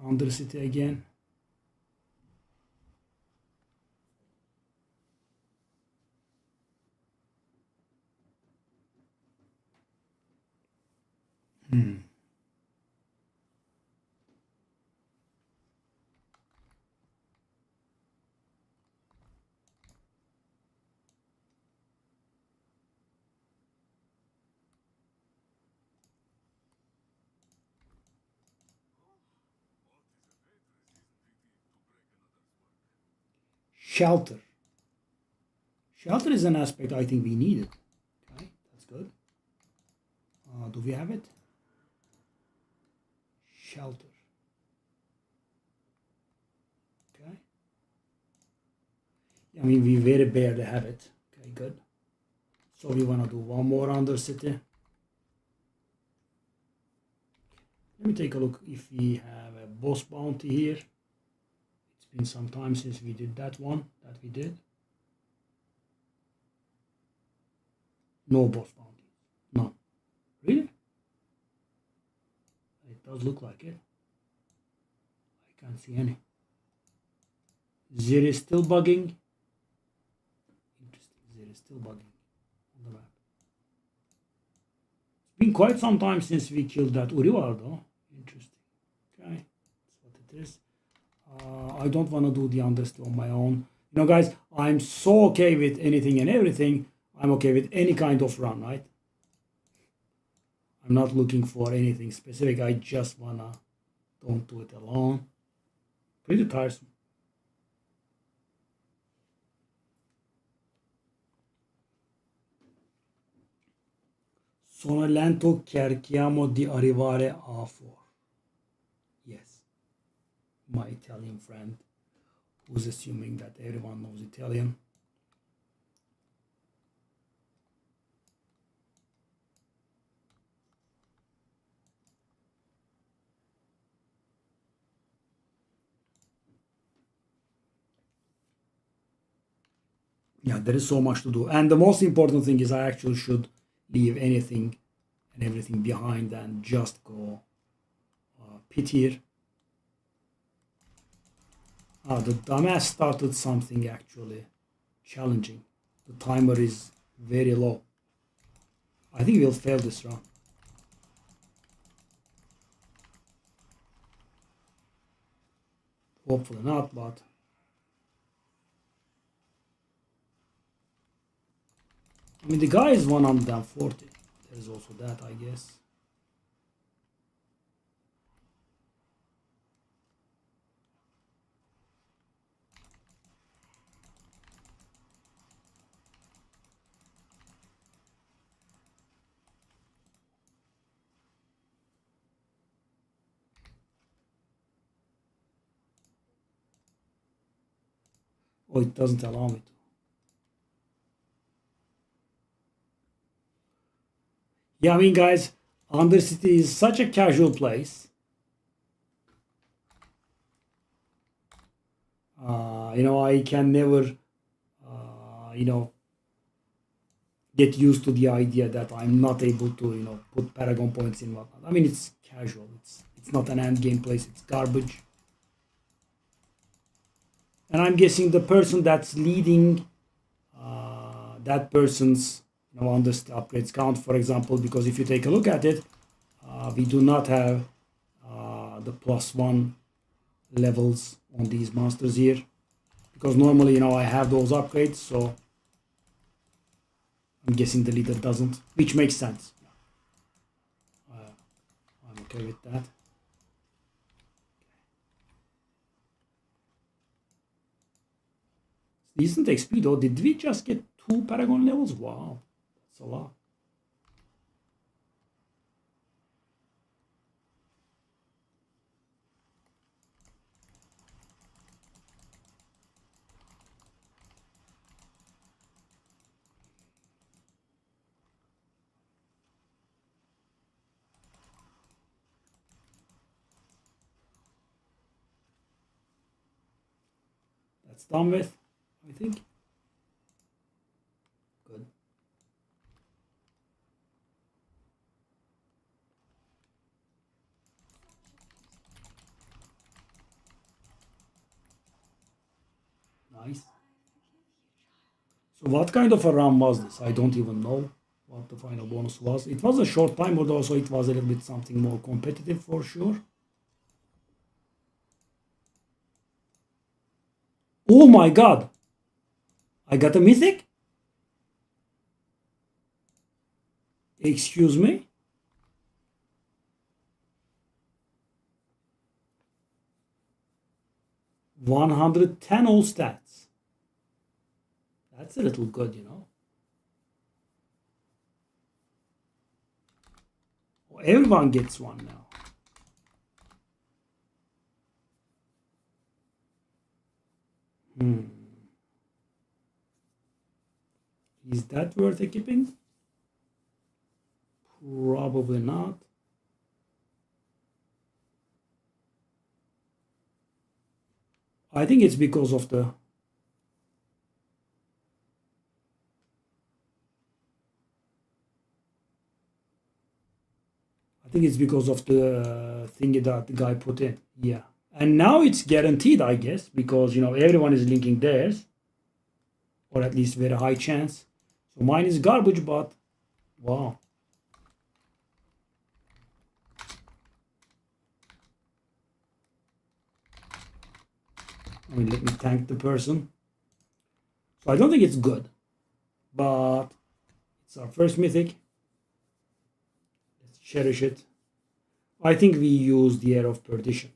Undercity again. Shelter. Shelter is an aspect I think we needed. Okay, that's good. Do we have it? Shelter. Okay. I mean, we very barely have it. Okay, good. So we want to do one more Undercity. Let me take a look if we have a boss bounty here. It's been some time since we did that one that we did. No boss bounty. None. Really? It does look like it. I can't see any. Zero is still bugging. Interesting. Zero is still bugging on the map. It's been quite some time since we killed that Urivar though. Interesting. Okay. That's what it is. I don't want to do the Undercity on my own. You know, guys, I'm so okay with anything and everything. I'm okay with any kind of run, right? I'm not looking for anything specific. I just wanna don't do it alone. Pretty tiresome. Sono lento cerchiamo di arrivare a 4. Yes. My Italian friend who's assuming that everyone knows Italian. Yeah, there is so much to do. And the most important thing is I actually should leave anything and everything behind and just go pit here. The dumbass started something actually challenging. The timer is very low. I think we'll fail this run. Hopefully not, but I mean, the guy is 140. There's also that, I guess. Oh, it doesn't allow me to. Yeah, I mean, guys, Undercity is such a casual place. You know, I can never, you know, get used to the idea that I'm not able to, you know, put Paragon points in whatnot. I mean, it's casual. It's not an end game place. It's garbage. And I'm guessing the person that's leading that person's, you know, Undercity upgrades count, for example, because if you take a look at it, we do not have the +1 levels on these monsters here, because normally, you know, I have those upgrades, so I'm guessing the leader doesn't, which makes sense. I'm okay with that. Decent XP though. Did we just get 2 Paragon levels? Wow, that's a lot. That's done with, I think. Good. Nice. So what kind of a run was this? I don't even know what the final bonus was. It was a short time, but also it was a little bit something more competitive for sure. Oh my god! I got a mythic? Excuse me? $110 all stats. That's a little good, you know. Oh, everyone gets one now. Is that worth equipping? Probably not. I think it's because of the thingy that the guy put in. Yeah. And now it's guaranteed, I guess, because you know everyone is linking theirs, or at least very high chance. So mine is garbage, but wow. I mean, let me thank the person. So I don't think it's good, but it's our first mythic. Let's cherish it. I think we use the Air of Perdition.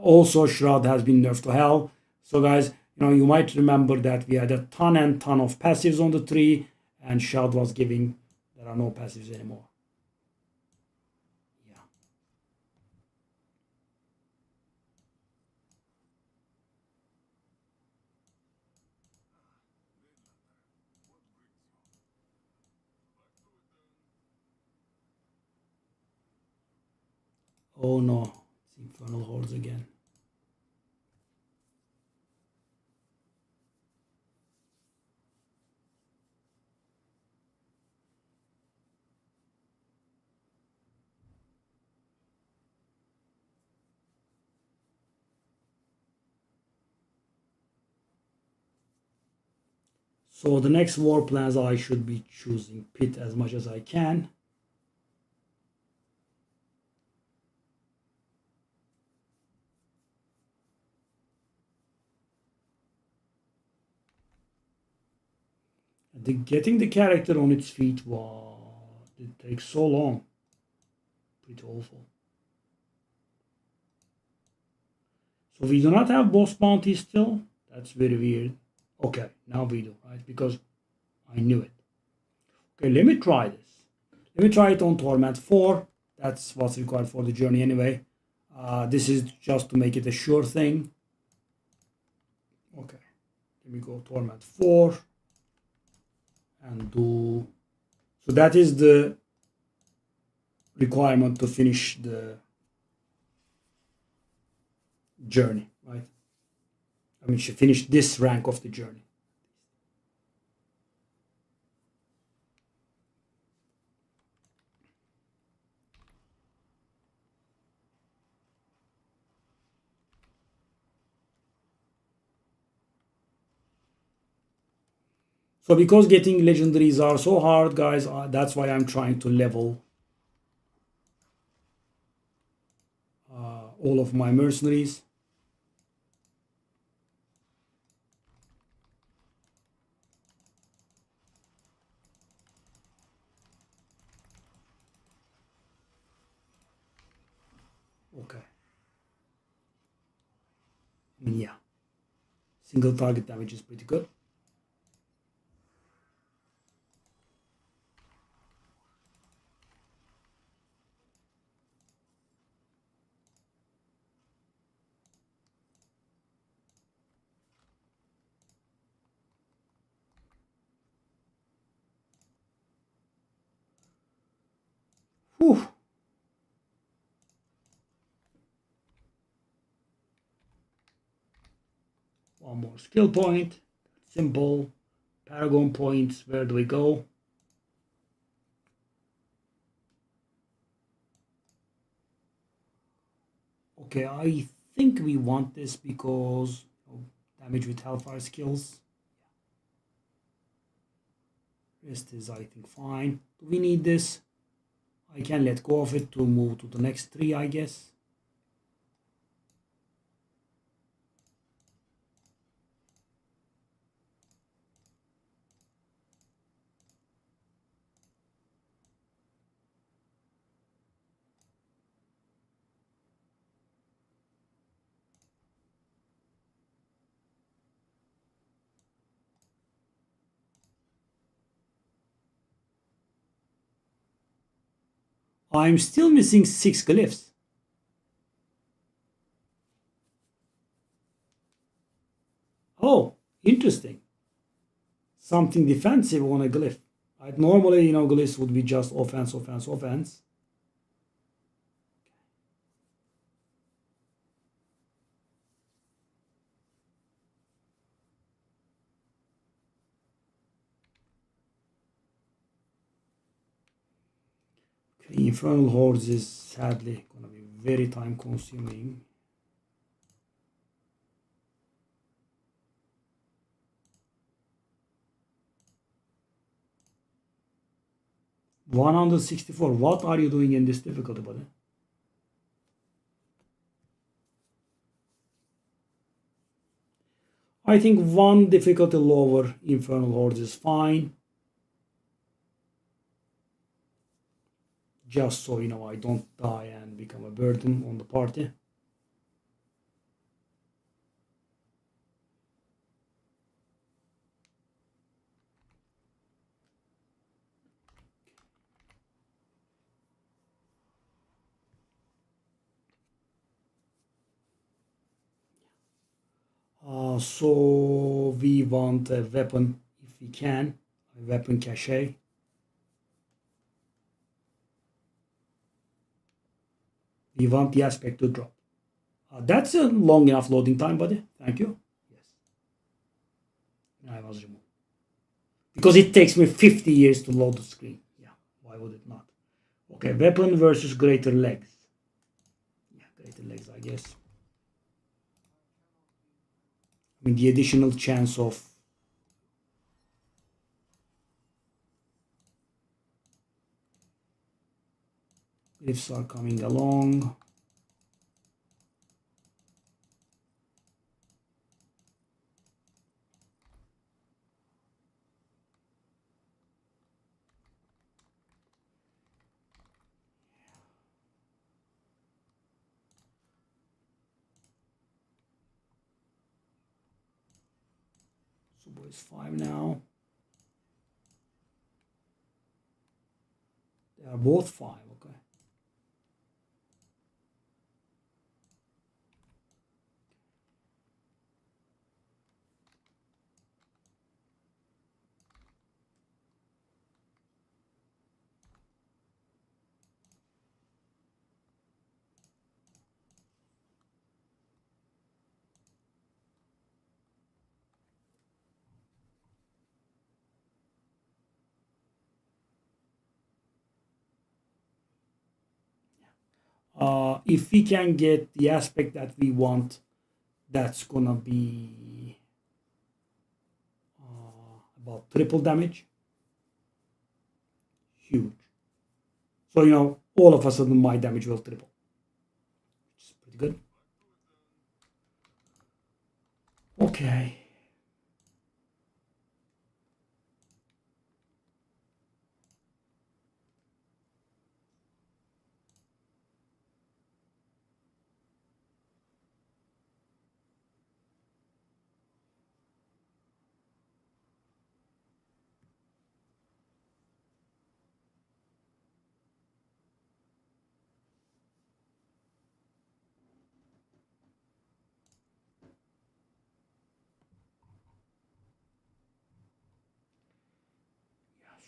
Also, Shroud has been nerfed to hell. So guys, you know, you might remember that we had a ton and ton of passives on the tree, and Shroud was giving, there are no passives anymore. Yeah. Oh no, it's Infernal Hordes again. So the next war plans, I should be choosing Pit as much as I can. Getting the character on its feet, wow, it takes so long. Pretty awful. So we do not have boss bounty still. That's very weird. Okay, now we do, right? Because I knew it. Okay, let me try this. Let me try it on Torment 4. That's what's required for the journey anyway. This is just to make it a sure thing. Okay, let me go Torment 4 and do. So that is the requirement to finish the journey, right? I mean, she finished this rank of the journey. So because getting legendaries are so hard, guys, that's why I'm trying to level all of my mercenaries. Okay. I mean, yeah. Single target damage is pretty good. Whew. One more skill point. Simple. Paragon points. Where do we go? Okay, I think we want this because damage with Hellfire skills. Rest is, I think, fine. Do we need this? I can let go of it to move to the next tree, I guess. I'm still missing 6 glyphs. Oh, interesting. Something defensive on a glyph. Normally, glyphs would be just offense, offense, offense. Okay, Infernal Hordes is sadly going to be very time consuming. $164. What are you doing in this difficulty, buddy? I think one difficulty lower Infernal Hordes is fine. Just so I don't die and become a burden on the party. So we want a weapon if we can, a weapon cache. We want the aspect to drop. That's a long enough loading time, buddy. Thank you. Yes. I was removed. Because it takes me 50 years to load the screen. Yeah, why would it not? Okay, weapon versus greater legs. Yeah, greater legs, I guess. I mean, the additional chance of lifts are coming along. Subo is 5 now. They are both 5, okay. If we can get the aspect that we want, that's gonna be about triple damage. Huge. So all of a sudden my damage will triple, which is pretty good. Okay.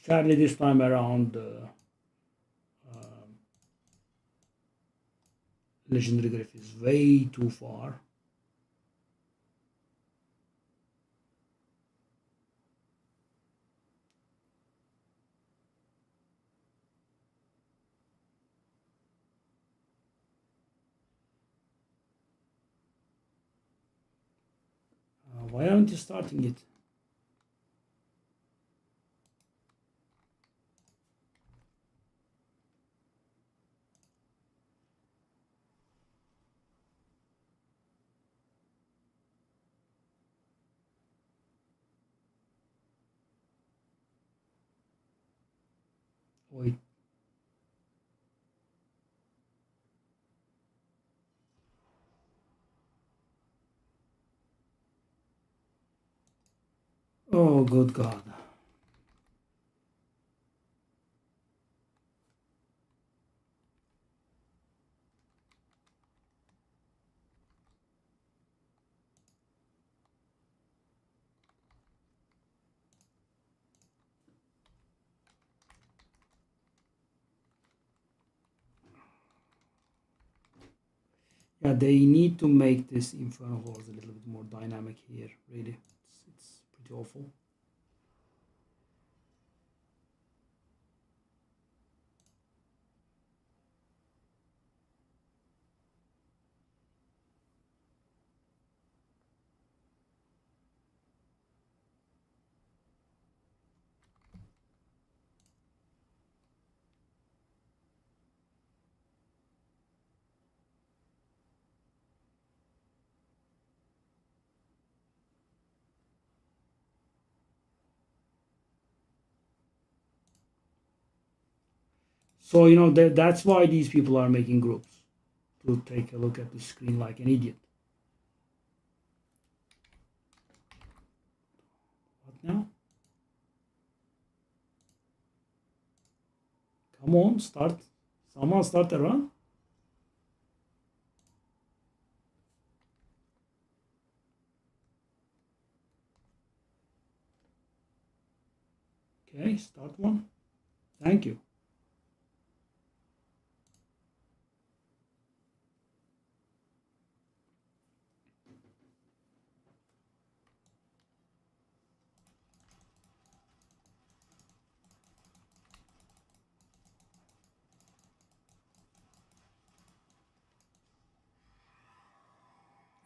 Sadly, this time around, legendary glyph is way too far. Why aren't you starting it? Wait. Oh, good God. Yeah, they need to make this Inferno Horse a little bit more dynamic here, really. It's pretty awful. So, that's why these people are making groups, to take a look at the screen like an idiot. What now? Come on, start. Someone start a run. Okay, start one. Thank you.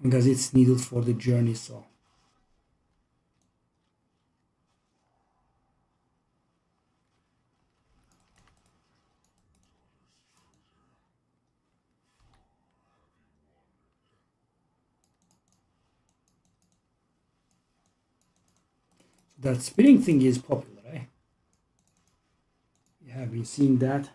Because it's needed for the journey, so. That spinning thing is popular, eh? You have been seeing that.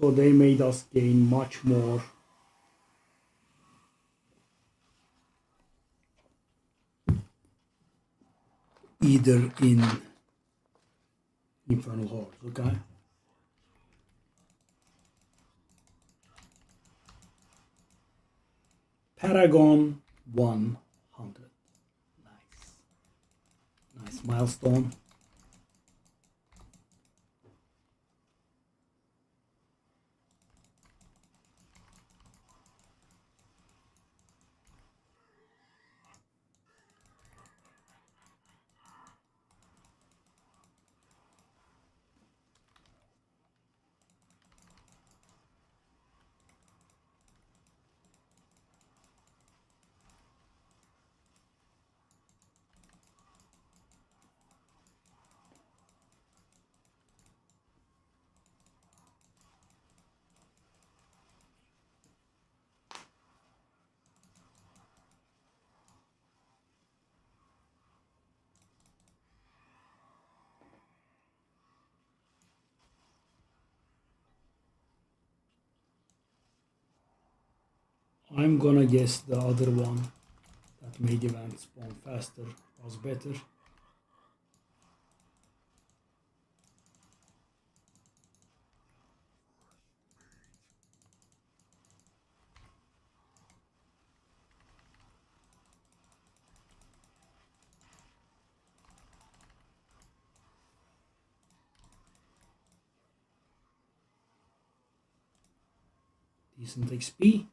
So they made us gain much more either in Infernal Hordes, okay? Paragon 100. Nice. Nice milestone. I'm gonna guess the other one that made event spawn faster was better. Decent XP.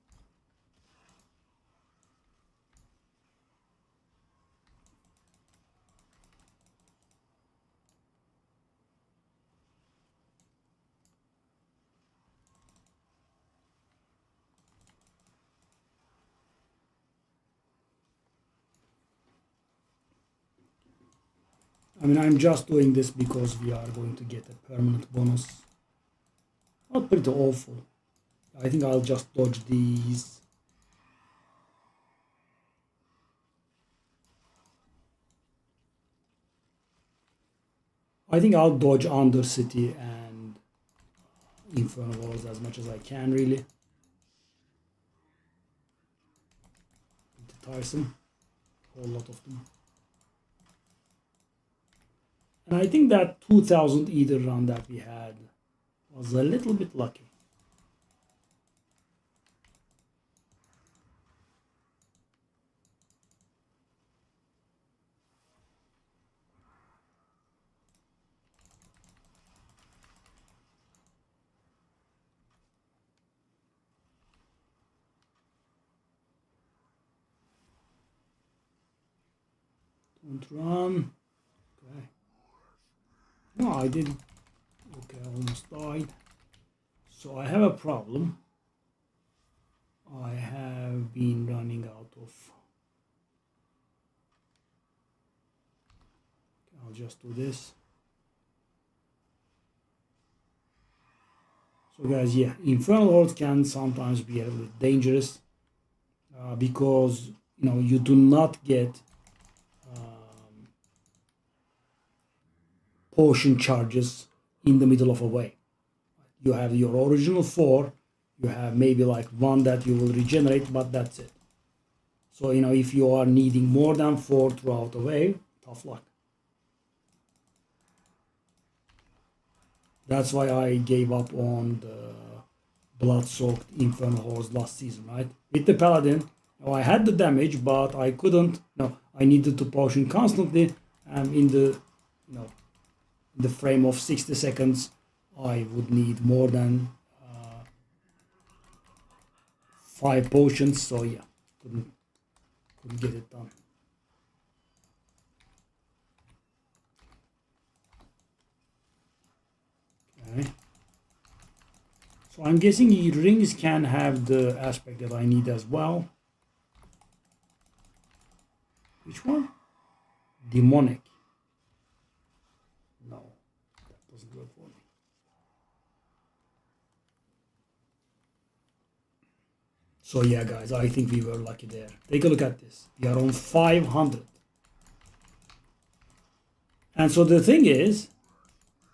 I mean, I'm just doing this because we are going to get a permanent bonus. Not pretty awful. I think I'll just dodge these. I think I'll dodge under city and infernal hordes as much as I can, really. Tiresome. A whole lot of them. And I think that 2000 either run that we had was a little bit lucky. Don't run. Okay. No, I didn't. Okay, I almost died. So I have a problem. I have been running out of. I'll just do this. So guys, yeah, infernal hordes can sometimes be a little bit dangerous because you do not get potion charges in the middle of a wave. You have your original 4, you have maybe like 1 that you will regenerate, but that's it. So if you are needing more than 4 throughout the wave, tough luck. That's why I gave up on the blood-soaked infernal hordes last season, right? With the paladin, I had the damage, but I couldn't. I needed to potion constantly, and in the frame of 60 seconds, I would need more than 5 potions. So yeah, couldn't get it done. Okay. So I'm guessing rings can have the aspect that I need as well. Which one? Demonic. No, that doesn't work for me. So yeah, guys, I think we were lucky there. Take a look at this. We are on 500. And so the thing is,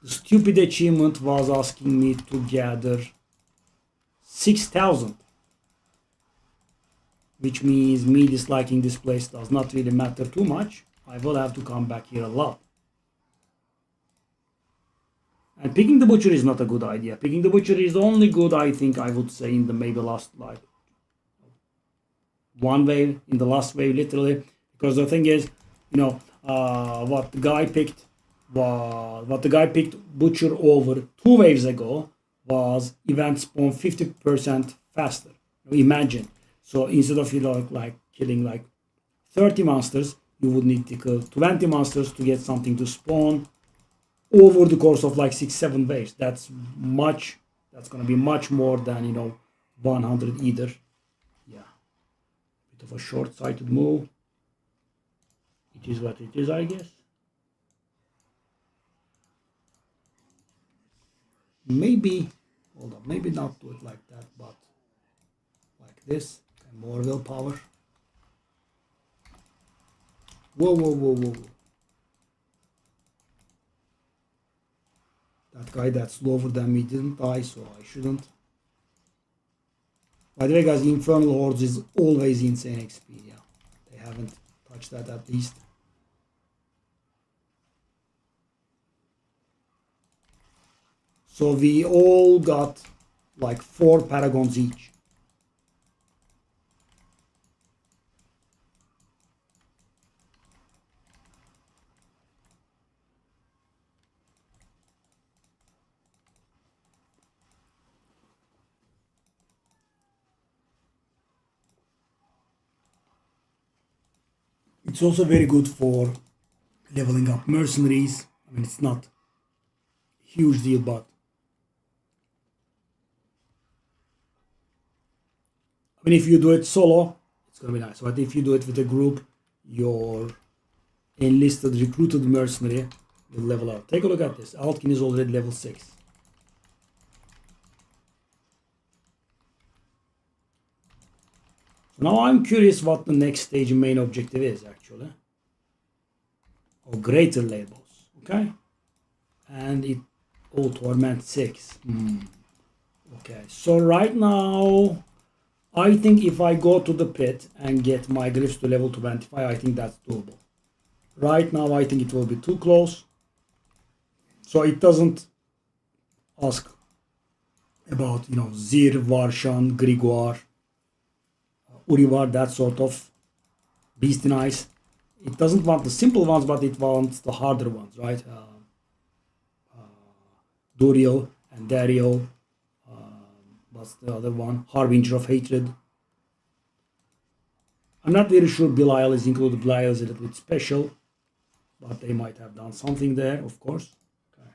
the stupid achievement was asking me to gather 6,000. Which means me disliking this place does not really matter too much. I will have to come back here a lot. And picking the butcher is not a good idea. Picking the butcher is only good, I think, I would say, in the maybe last one wave, in the last wave, literally. Because the thing is, what the guy picked butcher over 2 waves ago was event spawn 50% faster. Imagine. So instead of killing 30 monsters, you would need to kill 20 monsters to get something to spawn over the course of 6-7 waves. That's gonna be much more than 100 either. Yeah. Bit of a short-sighted move. It is what it is, I guess. Maybe maybe not do it like that, but like this. More willpower. Whoa. That guy that's slower than me didn't die, so I shouldn't. By the way, guys, Infernal Hordes is always insane XP, yeah. They haven't touched that at least. So we all got 4 paragons each. It's also very good for leveling up mercenaries. I mean, it's not a huge deal, but I mean, if you do it solo, it's gonna be nice. But if you do it with a group, your enlisted, recruited mercenary will level up. Take a look at this. Altkin is already level 6. So now I'm curious what the next stage main objective is, actually. Or greater labels, okay? and it, oh, Torment 6. Okay, so right now, I think if I go to the pit and get my glyphs to level 25, I think that's doable. Right now, I think it will be too close. So it doesn't ask about, Zir, Varshan, Grigor, Urivar, that sort of beast in ice. It doesn't want the simple ones, but it wants the harder ones, right? Duriel and Dariel. What's the other one? Harbinger of Hatred. I'm not very sure Belial is included. Belial is a little bit special, but they might have done something there, of course. Okay.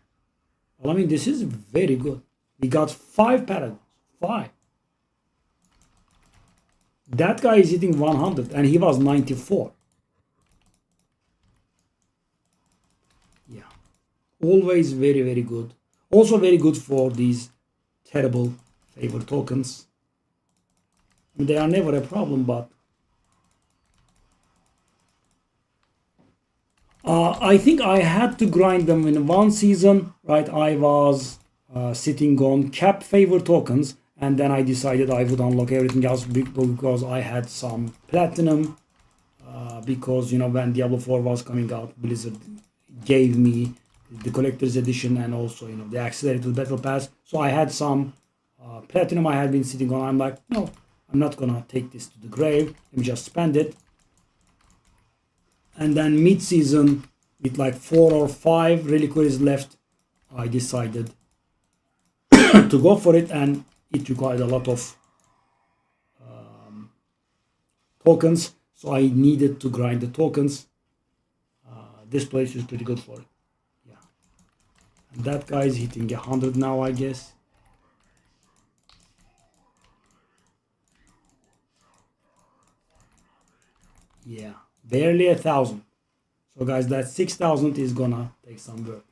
Well, I mean, this is very good. We got 5 paragons. 5. That guy is hitting 100 and he was 94. Yeah. Always very, very good. Also very good for these terrible favor tokens. I mean, they are never a problem, but I think I had to grind them in one season, right? I was sitting on cap favor tokens, and then I decided I would unlock everything else because I had some platinum. Because when Diablo 4 was coming out, Blizzard gave me the collector's edition and also the accelerated battle pass. So I had some platinum I had been sitting on. I'm like, no, I'm not gonna take this to the grave. Let me just spend it. And then mid-season, with like 4 or 5 reliquaries left, I decided to go for it, and it required a lot of tokens, so I needed to grind the tokens. This place is pretty good for it. Yeah. And that guy is hitting 100 now, I guess. Yeah, barely 1,000. So guys, that 6,000 is gonna take some work.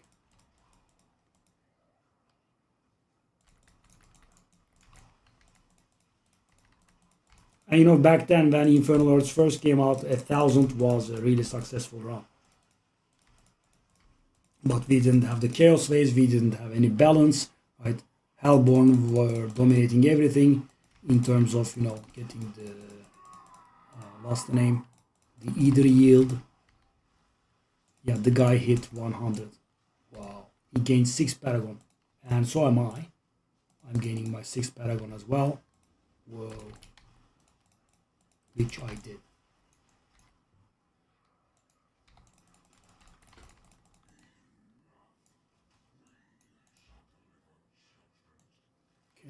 And back then when Infernal Lords first came out, 1,000 was a really successful run. But we didn't have the Chaos phase, we didn't have any balance, right? Hellborn were dominating everything in terms of, getting the, what's the name? The Either Yield. Yeah, the guy hit 100. Wow. He gained 6 Paragon. And so am I. I'm gaining my 6 Paragon as well. Whoa. Which I did.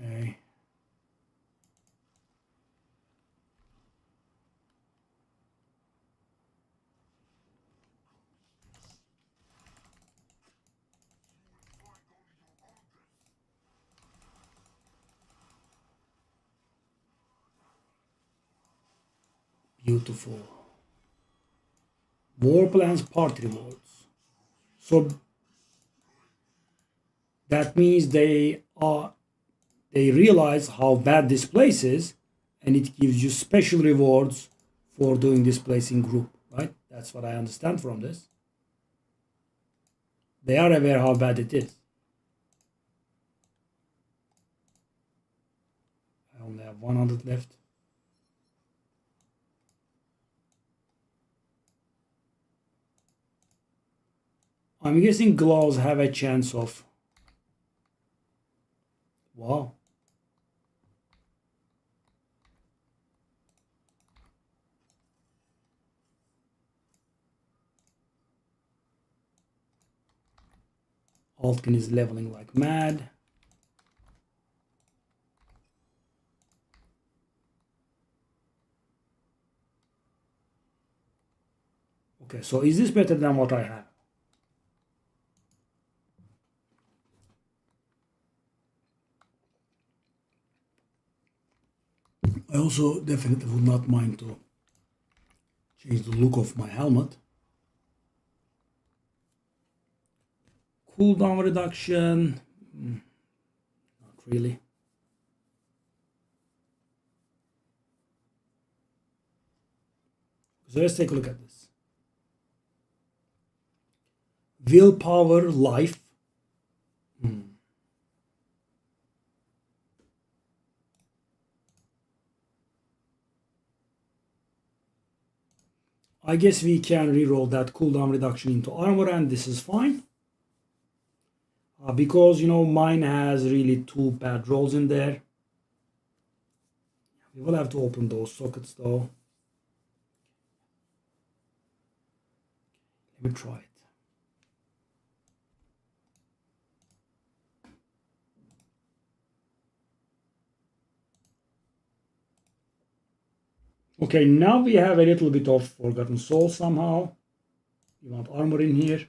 Okay. Beautiful. War plans party rewards. So that means they realize how bad this place is, and it gives you special rewards for doing this place in group, right? That's what I understand from this. They are aware how bad it is. I only have 100 left. I'm guessing gloves have a chance of. Wow. Altkin is leveling like mad. Okay, so is this better than what I have? I also definitely would not mind to change the look of my helmet. Cooldown reduction, not really. So let's take a look at this. Willpower, life, I guess we can reroll that cooldown reduction into armor, and this is fine. Because, mine has really two bad rolls in there. We will have to open those sockets though. Let me try it. Okay, now we have a little bit of Forgotten Soul somehow. We want armor in here.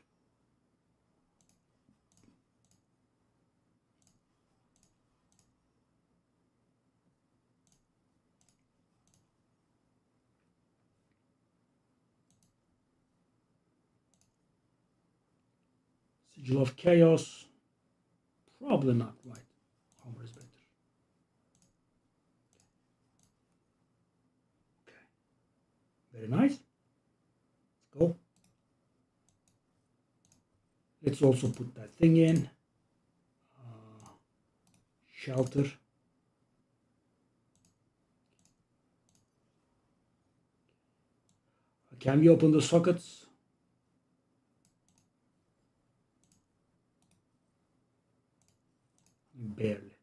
Sigil of Chaos. Probably not right. Armor is better. Okay. Very nice. Let's go. Let's also put that thing in. Shelter. Can we open the sockets? Barely.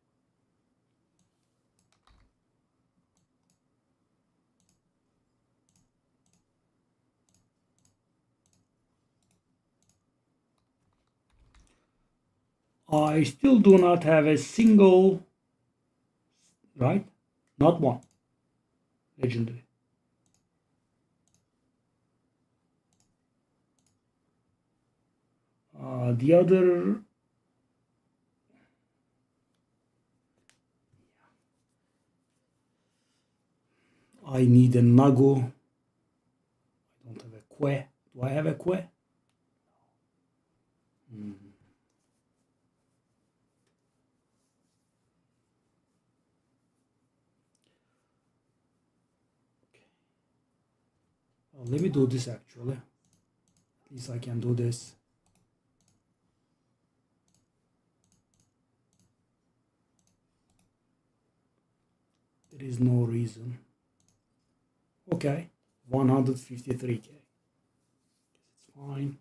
I still do not have a single, right? Not one. Legendary. The other, I need a Nago. I don't have a Que. Do I have a Que? Well, let me do this actually. At least I can do this. There is no reason. Okay, 153k. It's fine.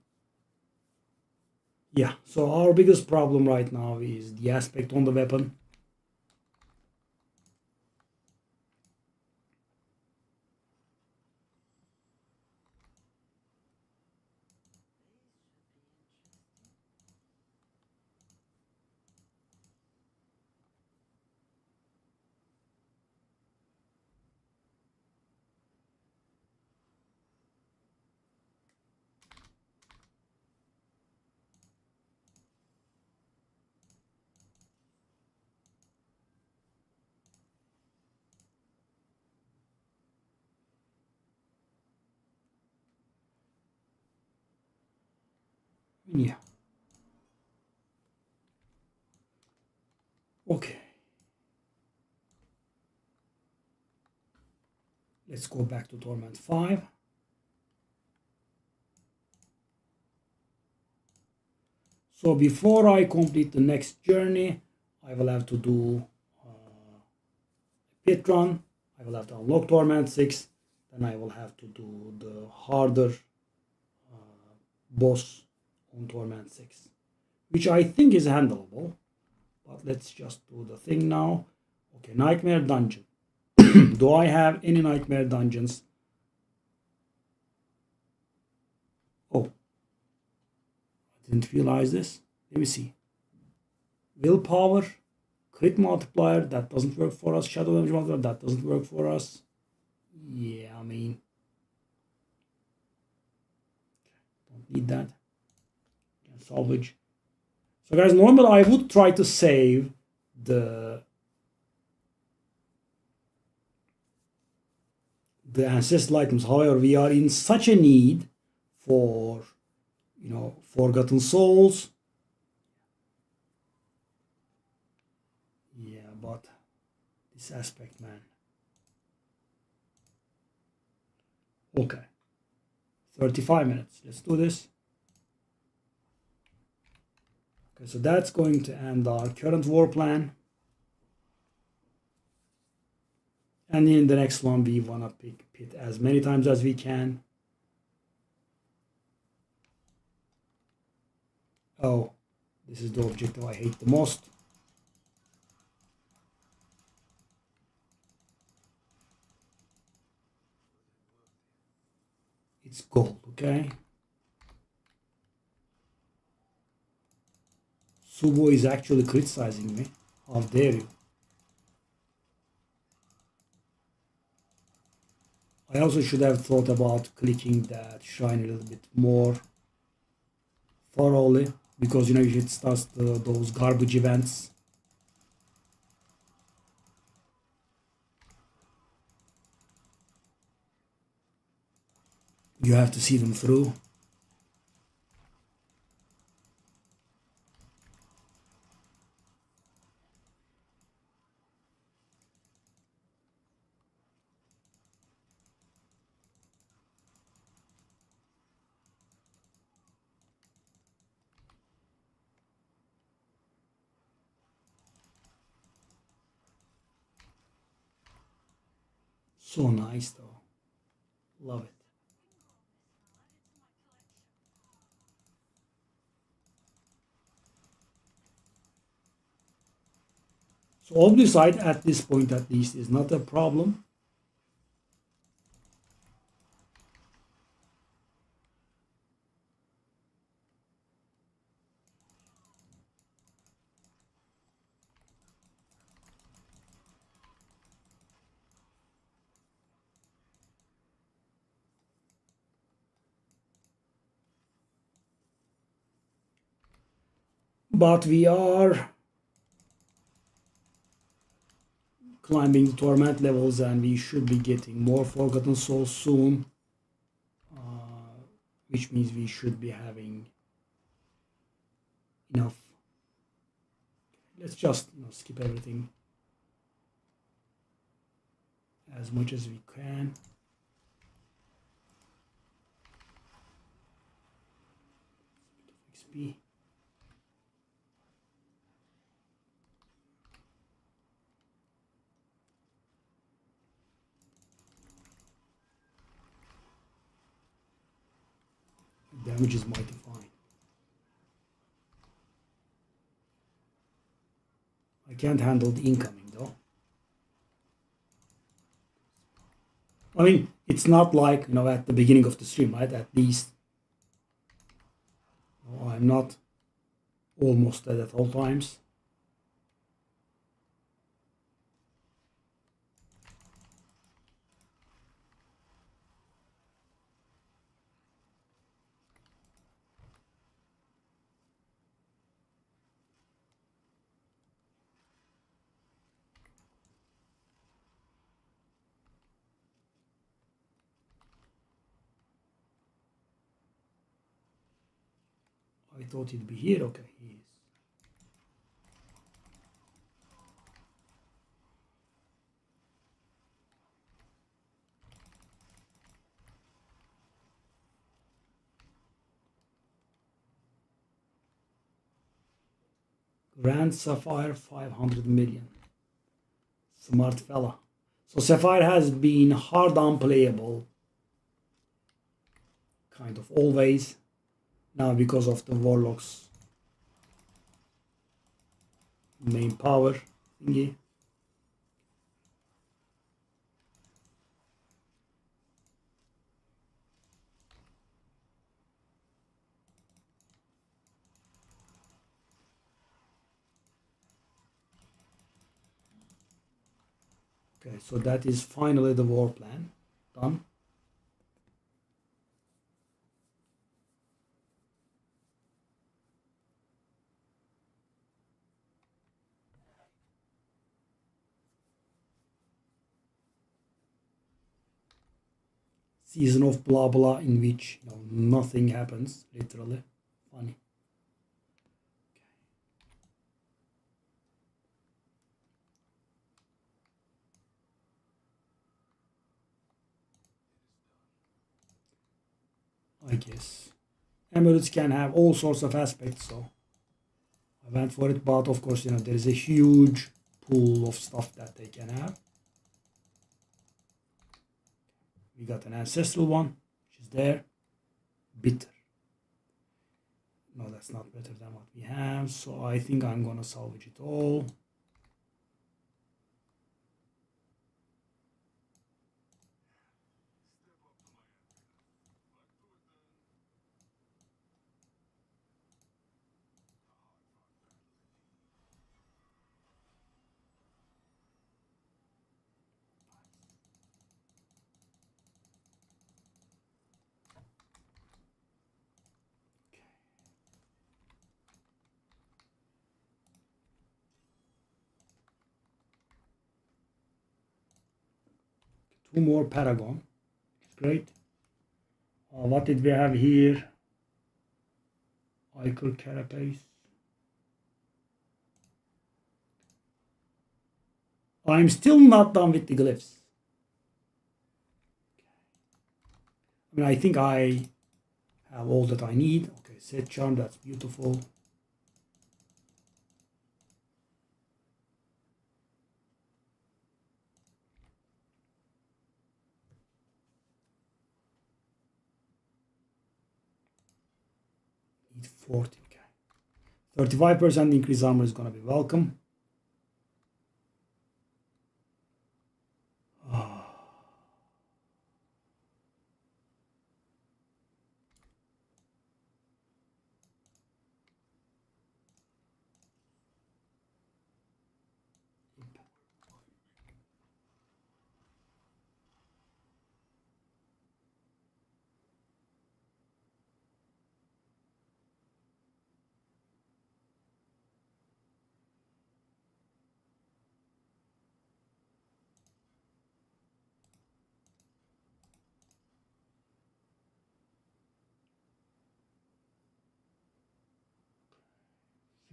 Yeah, so our biggest problem right now is the aspect on the weapon. Yeah. Okay. Let's go back to Torment 5. So before I complete the next journey, I will have to do pit run. I will have to unlock Torment 6. Then I will have to do the harder boss on Torment 6, which I think is handleable. But let's just do the thing now. Okay, Nightmare Dungeon. Do I have any Nightmare Dungeons? Oh, I didn't realize this. Let me see. Willpower, crit multiplier, that doesn't work for us. Shadow damage multiplier, that doesn't work for us. Yeah, I mean, don't need that. Can salvage. So guys, normally I would try to save the ancestral items. However, we are in such a need for, Forgotten Souls. Yeah, but this aspect, man. Okay. 35 minutes. Let's do this. Okay, so that's going to end our current war plan. And in the next one, we want to pick pit as many times as we can. Oh, this is the objective I hate the most. It's gold, okay? Subo is actually criticizing me. How dare you? I also should have thought about clicking that shine a little bit more thoroughly, because if it starts those garbage events, you have to see them through. So nice though. Love it. So obfuscite at this point at least is not a problem. But we are climbing the torment levels, and we should be getting more Forgotten Souls soon, which means we should be having enough. Let's just skip everything as much as we can. XP. Damage is mighty fine. I can't handle the incoming though. I mean, it's not like at the beginning of the stream, right? At least I'm not almost dead at all times. I thought he'd be here. Okay, he is. Grand Sapphire 500 million. Smart fella. So Sapphire has been hard unplayable, kind of always. Now because of the Warlock's main power thingy. Okay, so that is finally the war plan done. Season of blah blah, in which nothing happens, literally. Funny. I guess amulets can have all sorts of aspects, so I went for it. But of course, there is a huge pool of stuff that they can have. We got an ancestral one, which is there. Bitter. No, that's not better than what we have. So I think I'm gonna salvage it all. Two more Paragon. It's great. What did we have here? Iker Carapace. I'm still not done with the glyphs. I mean, I think I have all that I need. Okay, set charm, that's beautiful. Need 40k. 35% increase armor is gonna be welcome.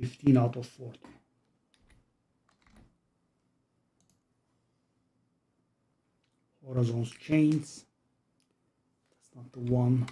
$15 out of 40. Horizon's chains. That's not the one.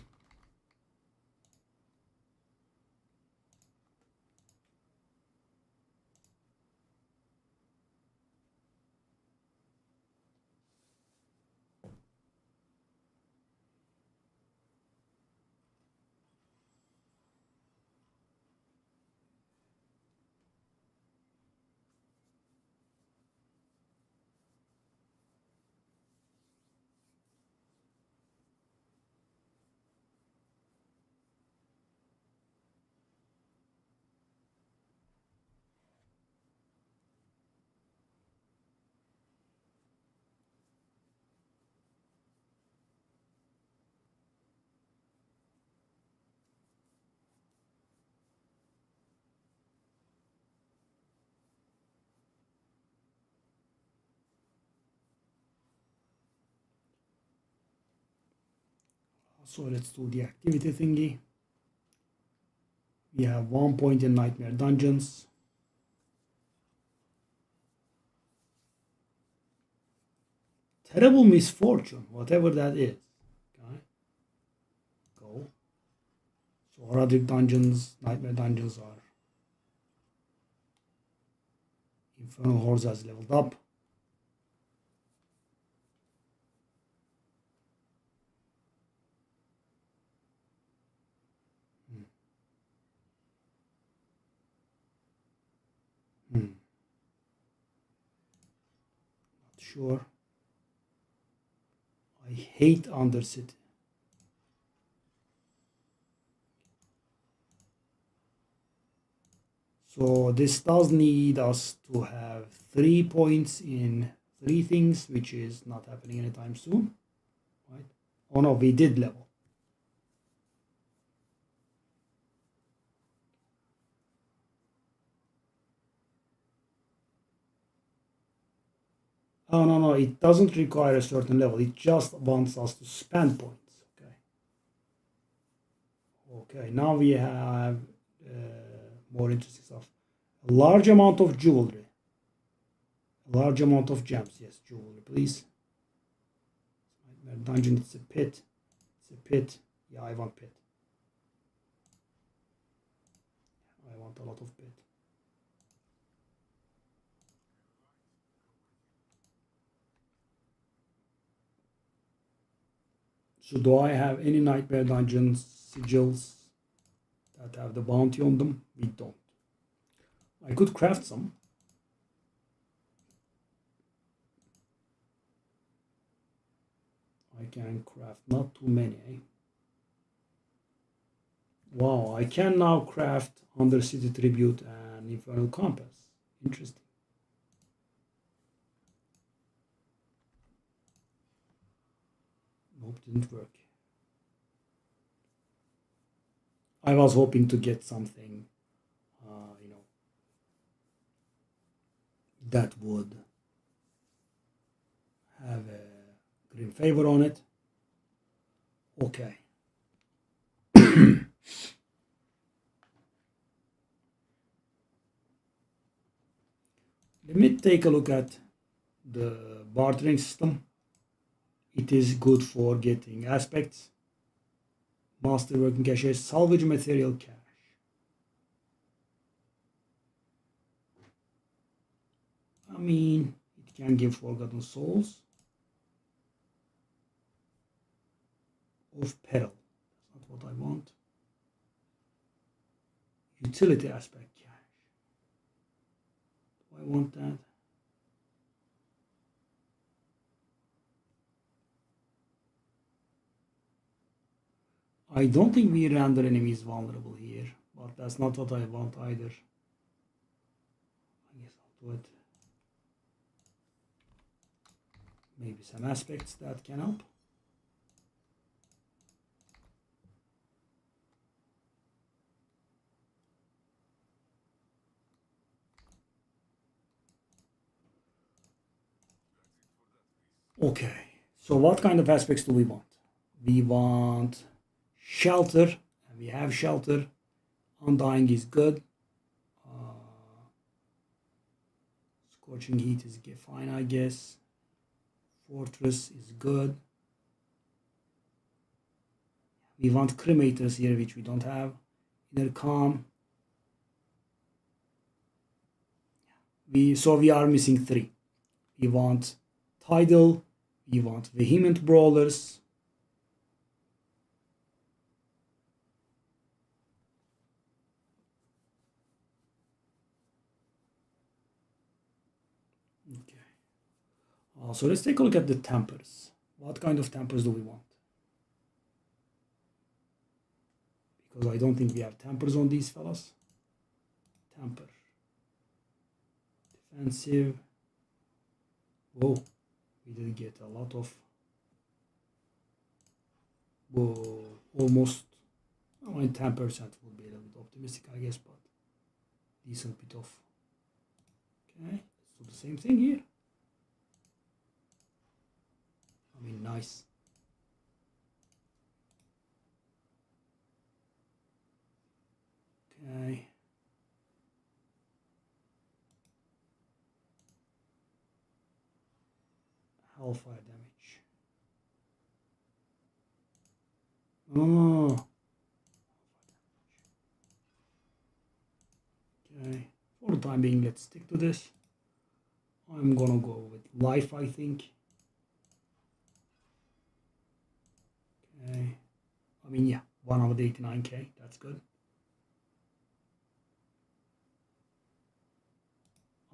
So let's do the activity thingy. We have 1 point in Nightmare Dungeons. Terrible misfortune, whatever that is. Okay. Go. So Horadic Dungeons, Nightmare Dungeons are. Infernal Hordes has leveled up. Not sure. I hate Undercity. So this does need us to have 3 points in 3 things, which is not happening anytime soon. Right? Oh no, we did level. Oh no, it doesn't require a certain level. It just wants us to spend points. Okay, now we have more interesting stuff. A large amount of jewelry. A large amount of gems. Yes, jewelry, please. Dungeon, it's a pit. It's a pit. Yeah, I want pit. I want a lot of pit. So do I have any Nightmare Dungeons sigils that have the bounty on them. We don't. I could craft some. I can craft not too many. Wow, I can now craft Undercity Tribute and Infernal Compass. Interesting. Nope, didn't work. I was hoping to get something, that would have a green favor on it. Okay. Let me take a look at the bartering system. It is good for getting aspects, master working cache, salvage material cache. I mean, it can give forgotten souls of peril. That's not what I want. Utility aspect cache. Do I want that? I don't think we render enemies vulnerable here, but that's not what I want either. I guess I'll do it. Maybe some aspects that can help. Okay, so what kind of aspects do we want? We want shelter, and we have shelter. Undying is good. Scorching heat is fine, I guess. Fortress is good. We want cremators here, which we don't have. Inner calm. So we are missing 3. We want tidal. We want vehement brawlers. Okay. So let's take a look at the tempers. What kind of tempers do we want? Because I don't think we have tempers on these fellas. Temper. Defensive. Whoa. We did get a lot of. Whoa. Almost. I mean, 10% would be a little bit optimistic, I guess, but decent bit of. Okay. Let's do the same thing here. I mean, nice. Okay. Hellfire damage. Oh. Okay. For the time being, let's stick to this. I'm gonna go with life, I think. Okay. I mean, yeah, 189k. That's good.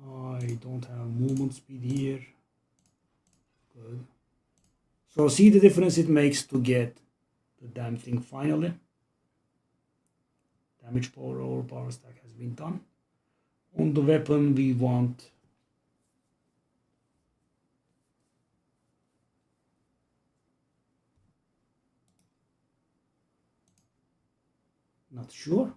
I don't have movement speed here. Good. So see the difference it makes to get the damn thing finally. Damage power or power stack has been done. On the weapon we want not sure.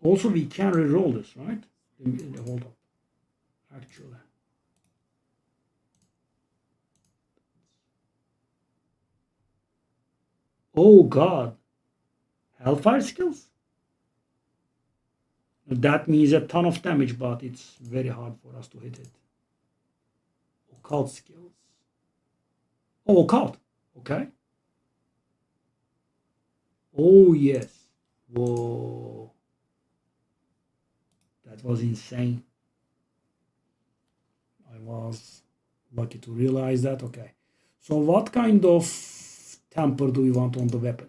Also, we can re-roll this, right? Hold up. Actually. Oh God. Hellfire skills? That means a ton of damage, but it's very hard for us to hit it. Occult skills. Oh, occult. Okay. Oh yes. Whoa. That was insane. I was lucky to realize that. Okay. So what kind of temper do we want on the weapon?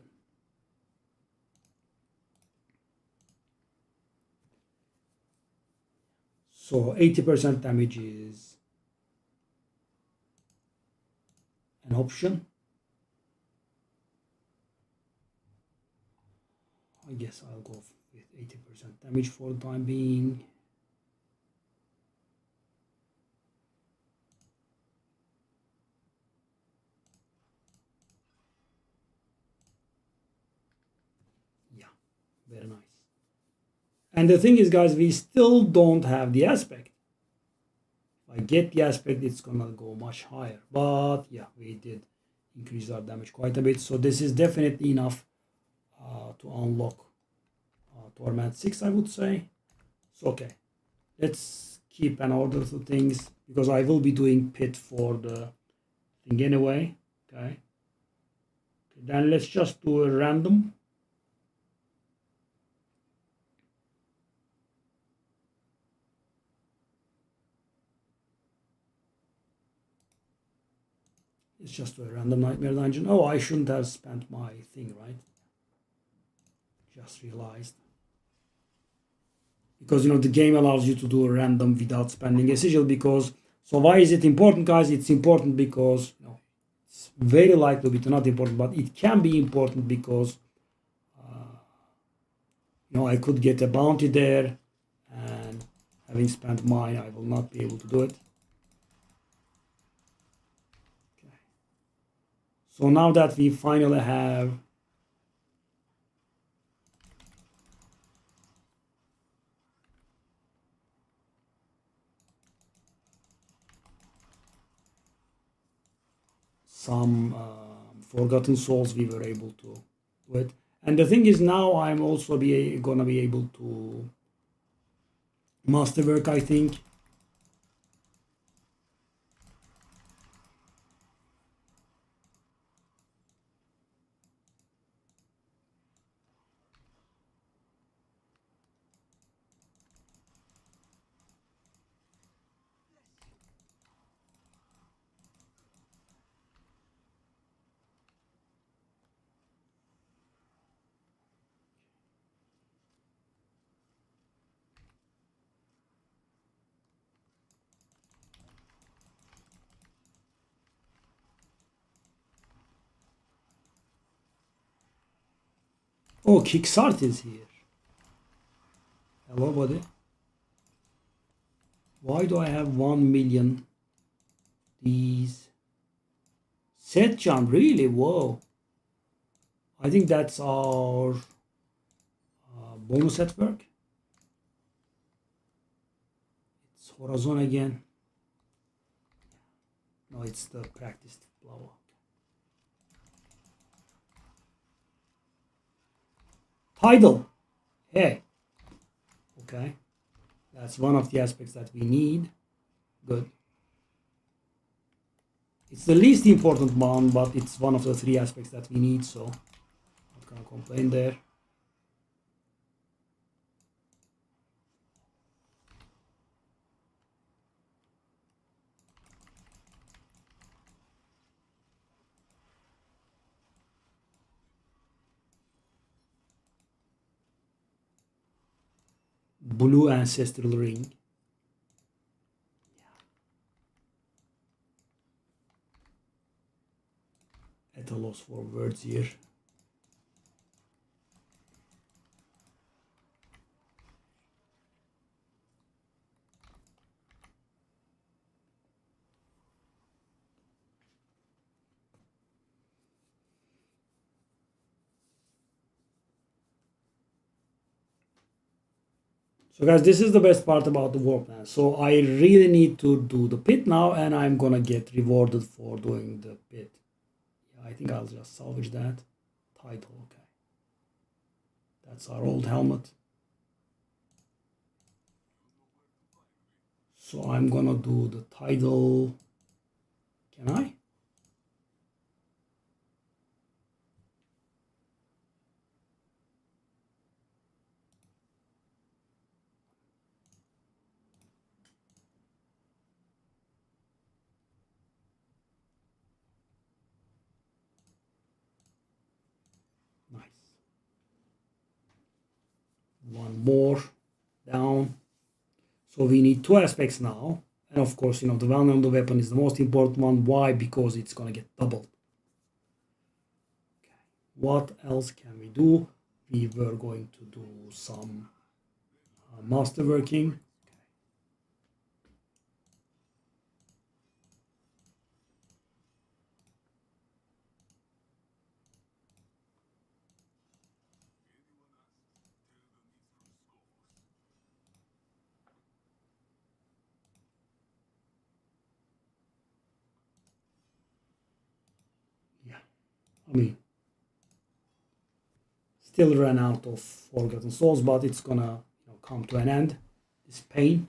So 80% damage is an option. I guess I'll go with 80% damage for the time being. Yeah, very nice. And the thing is, guys, we still don't have the aspect. If I get the aspect, it's gonna go much higher. But yeah, we did increase our damage quite a bit. So this is definitely enough to unlock Torment 6, I would say. So okay, let's keep an order to things because I will be doing pit for the thing anyway. Okay. Then let's just do a random. It's just a random nightmare dungeon. Oh, I shouldn't have spent my thing, right? Just realized. Because the game allows you to do a random without spending a sigil. Because so why is it important, guys? It's important because it's very likely to be not important, but it can be important because I could get a bounty there, and having spent mine, I will not be able to do it. Okay. So now that we finally have some forgotten souls, we were able to do it. And the thing is, now I'm also gonna be able to masterwork, I think. Oh, Kicksart is here. Hello, buddy. Why do I have 1 million? These set jump, really? Whoa. I think that's our bonus at work. It's Horizon again. No, it's the practiced blow. Tidal. Hey. Okay. That's one of the aspects that we need. Good. It's the least important one, but it's one of the 3 aspects that we need, so not gonna complain there. Blue ancestral ring. At a loss for words here. So guys, this is the best part about the work plan. So I really need to do the pit now, and I'm gonna get rewarded for doing the pit. Yeah, I think I'll just salvage that. Title, okay. That's our old helmet. So I'm gonna do the title. Can I? one more down. So we need two aspects now. And of course, the value on the weapon is the most important one. Why? Because it's going to get doubled. Okay. What else can we do? We were going to do some masterworking. Yeah, I mean, still ran out of Forgotten Souls, but it's gonna come to an end. This pain.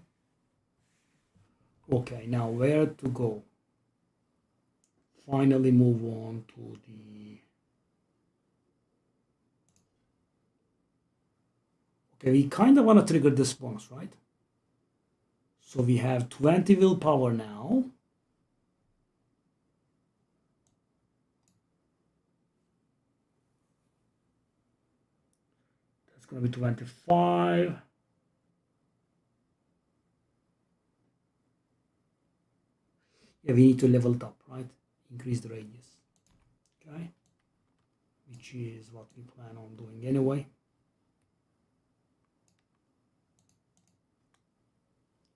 Okay, now where to go? Finally move on to the... Okay, we kind of want to trigger this bonus, right? So we have 20 willpower now. That's going to be 25. Yeah, we need to level it up, right? Increase the radius. Okay. Which is what we plan on doing anyway.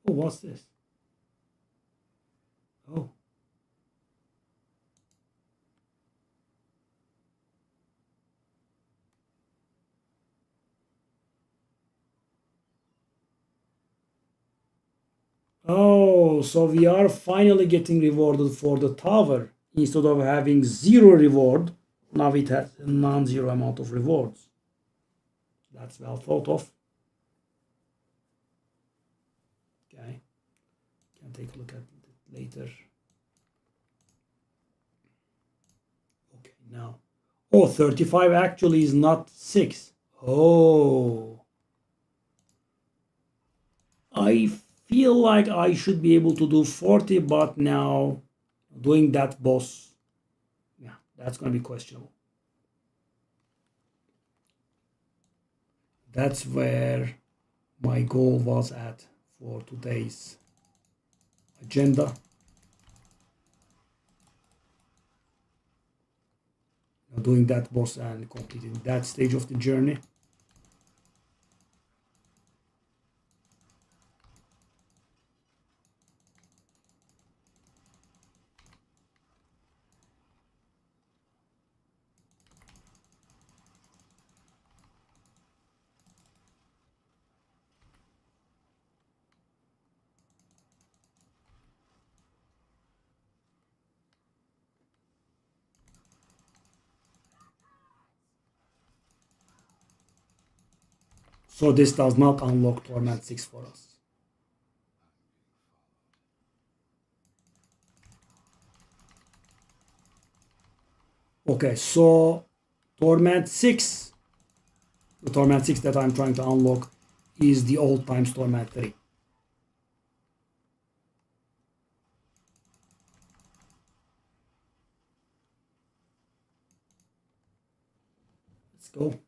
Oh, what's this? Oh. Oh, so we are finally getting rewarded for the tower. Instead of having zero reward, now it has a non-zero amount of rewards. That's well thought of. Okay. Can take a look at it later. Okay, now. Oh, 35 actually is not 6. Oh. I feel like I should be able to do 40, but now doing that boss, yeah, that's going to be questionable. That's where my goal was at for today's agenda. Doing that boss and completing that stage of the journey. So this does not unlock Torment 6 for us. Okay, so Torment 6, the Torment 6 that I'm trying to unlock is the old times Torment 3. Let's go.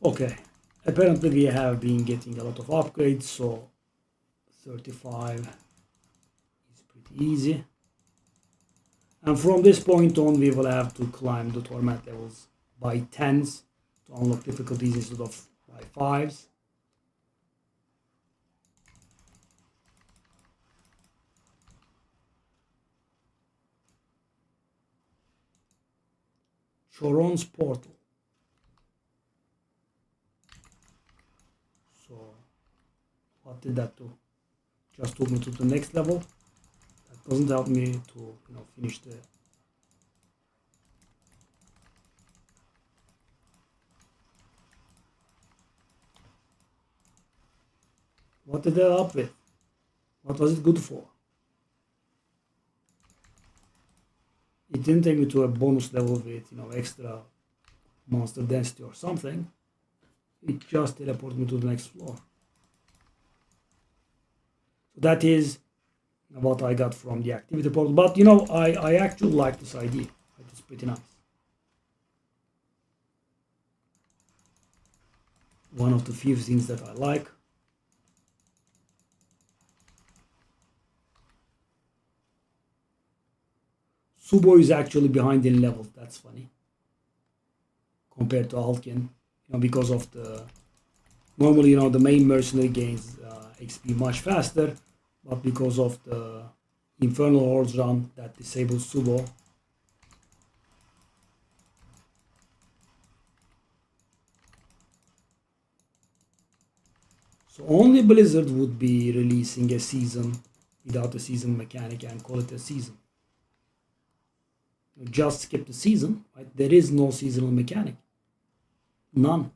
Okay, apparently we have been getting a lot of upgrades, so 35 is pretty easy. And from this point on, we will have to climb the torment levels by 10s to unlock difficulties instead of by 5s. Choron's portal. So, what did that do? Just took me to the next level. That doesn't help me to finish the... What did that help with? What was it good for? It didn't take me to a bonus level with extra monster density or something. It just teleported me to the next floor. So that is what I got from the activity portal. But you know, I actually like this idea. It's pretty nice. One of the few things that I like. Subo is actually behind in levels. That's funny. Compared to Alkin. You know, because of the... Normally, you know, the main mercenary gains XP much faster. But because of the Infernal Hordes run that disables Subo. So only Blizzard would be releasing a season without a season mechanic and call it a season. Just skip the season, right? There is no seasonal mechanic. None.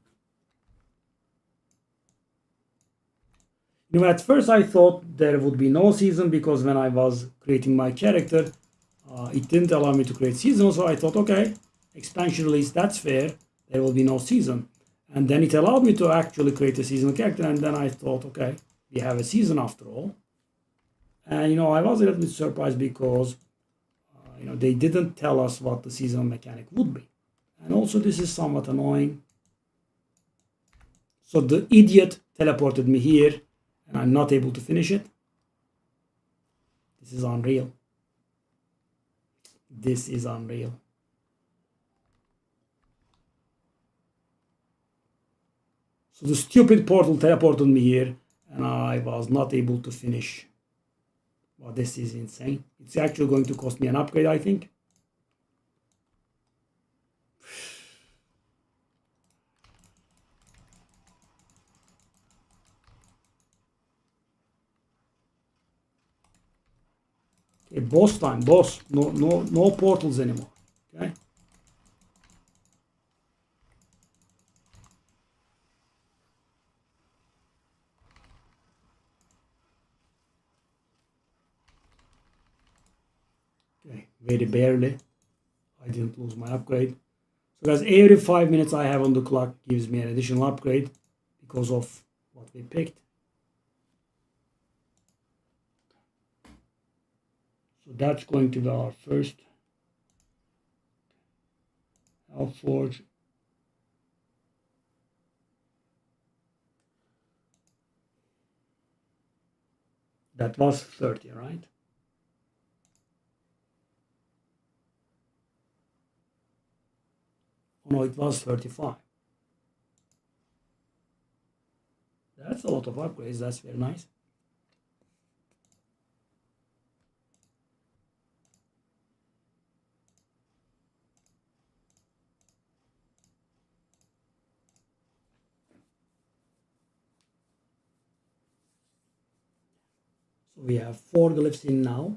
You know, at first I thought there would be no season because when I was creating my character, it didn't allow me to create season. So I thought, okay, expansion release, that's fair. There will be no season. And then it allowed me to actually create a seasonal character. And then I thought, okay, we have a season after all. And, you know, I was a little bit surprised because, you know, they didn't tell us what the seasonal mechanic would be. And also this is somewhat annoying. So the idiot teleported me here and I'm not able to finish it. This is unreal. This is unreal. So the stupid portal teleported me here and I was not able to finish. Well, this is insane. It's actually going to cost me an upgrade, I think. Okay, boss time, boss. No portals anymore. Okay. Okay, very barely. I didn't lose my upgrade. So guys, every 5 minutes I have on the clock gives me an additional upgrade because of what we picked. So that's going to be our first Forge. That was 30, right? Oh no, it was 35. That's a lot of upgrades. That's very nice. So we have 4 glyphs in now.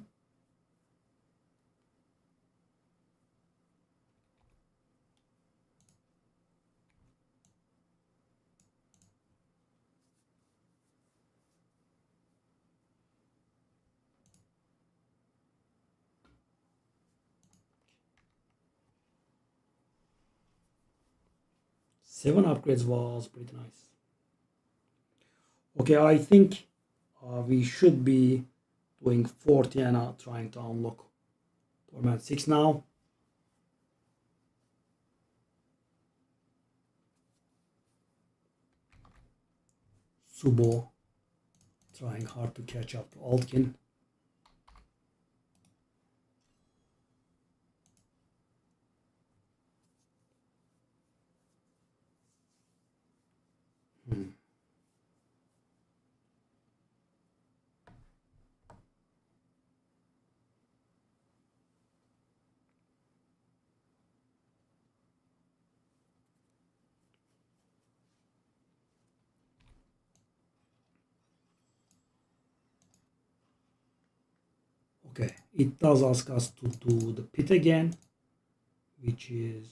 Seven upgrades was pretty nice. Okay, I think we should be doing 40 and trying to unlock Torment 6 now. Subo trying hard to catch up to Altkin. Okay, it does ask us to do the pit again, which is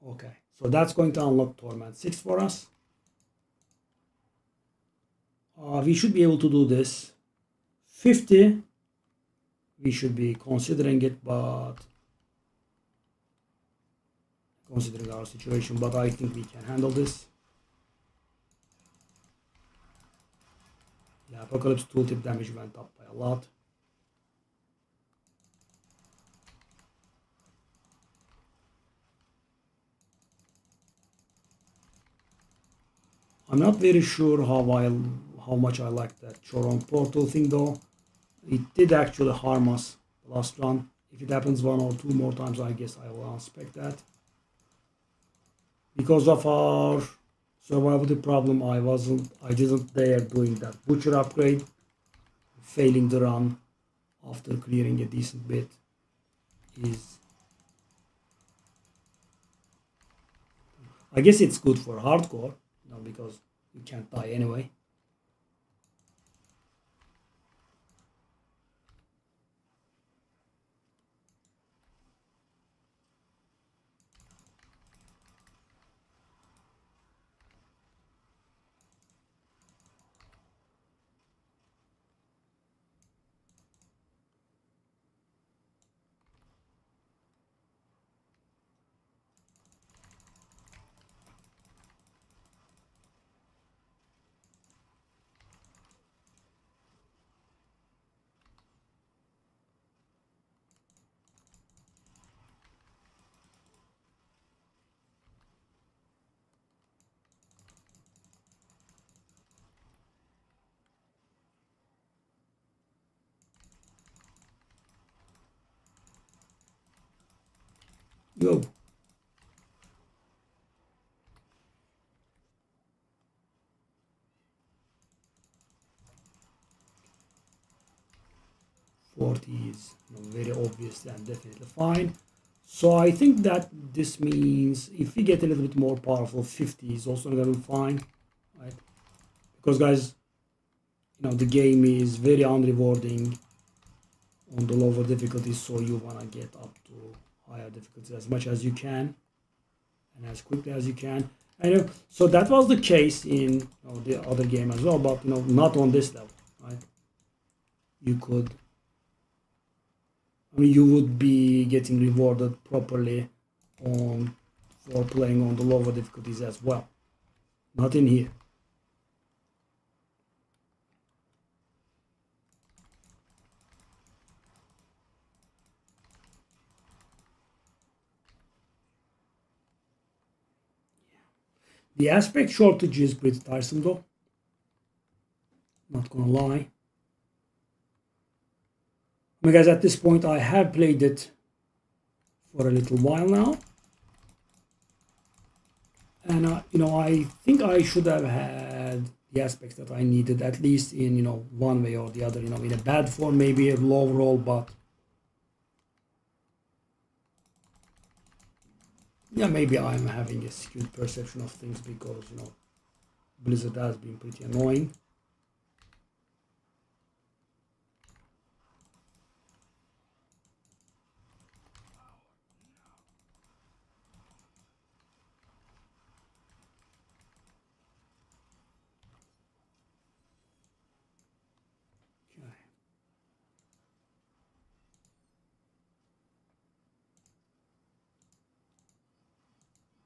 okay. So that's going to unlock Torment 6 for us. We should be able to do this. 50, we should be considering it, but considering our situation, but I think we can handle this. Apocalypse tooltip damage went up by a lot. I'm not very sure how much I like that Choron portal thing though. It did actually harm us the last run. If it happens one or two more times, I guess I will unspec that. Because of our survivability problem, I didn't dare doing that butcher upgrade, failing the run after clearing a decent bit is, I guess it's good for hardcore, because you can't die anyway. Yo. Is very obvious and definitely fine. So I think that this means if we get a little bit more powerful, 50 is also going to be fine, right? Because guys, the game is very unrewarding on the lower difficulties, so you want to get up to higher difficulties as much as you can and as quickly as you can. And so that was the case in the other game as well, but not on this level, right? You would be getting rewarded properly for playing on the lower difficulties as well. Not in here. The aspect shortage is pretty tiresome though. Not gonna lie. Guys, at this point I have played it for a little while now. And I think I should have had the aspects that I needed, at least in one way or the other. In a bad form, maybe a low roll, but yeah, maybe I'm having a skewed perception of things because Blizzard has been pretty annoying.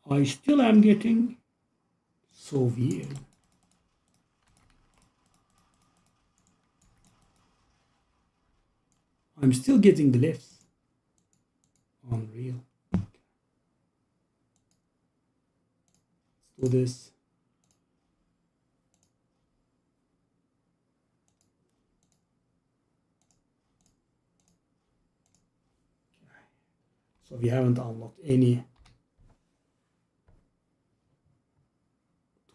I still am getting so weird. I'm still getting the lifts. Unreal. Let's do this. So we haven't unlocked any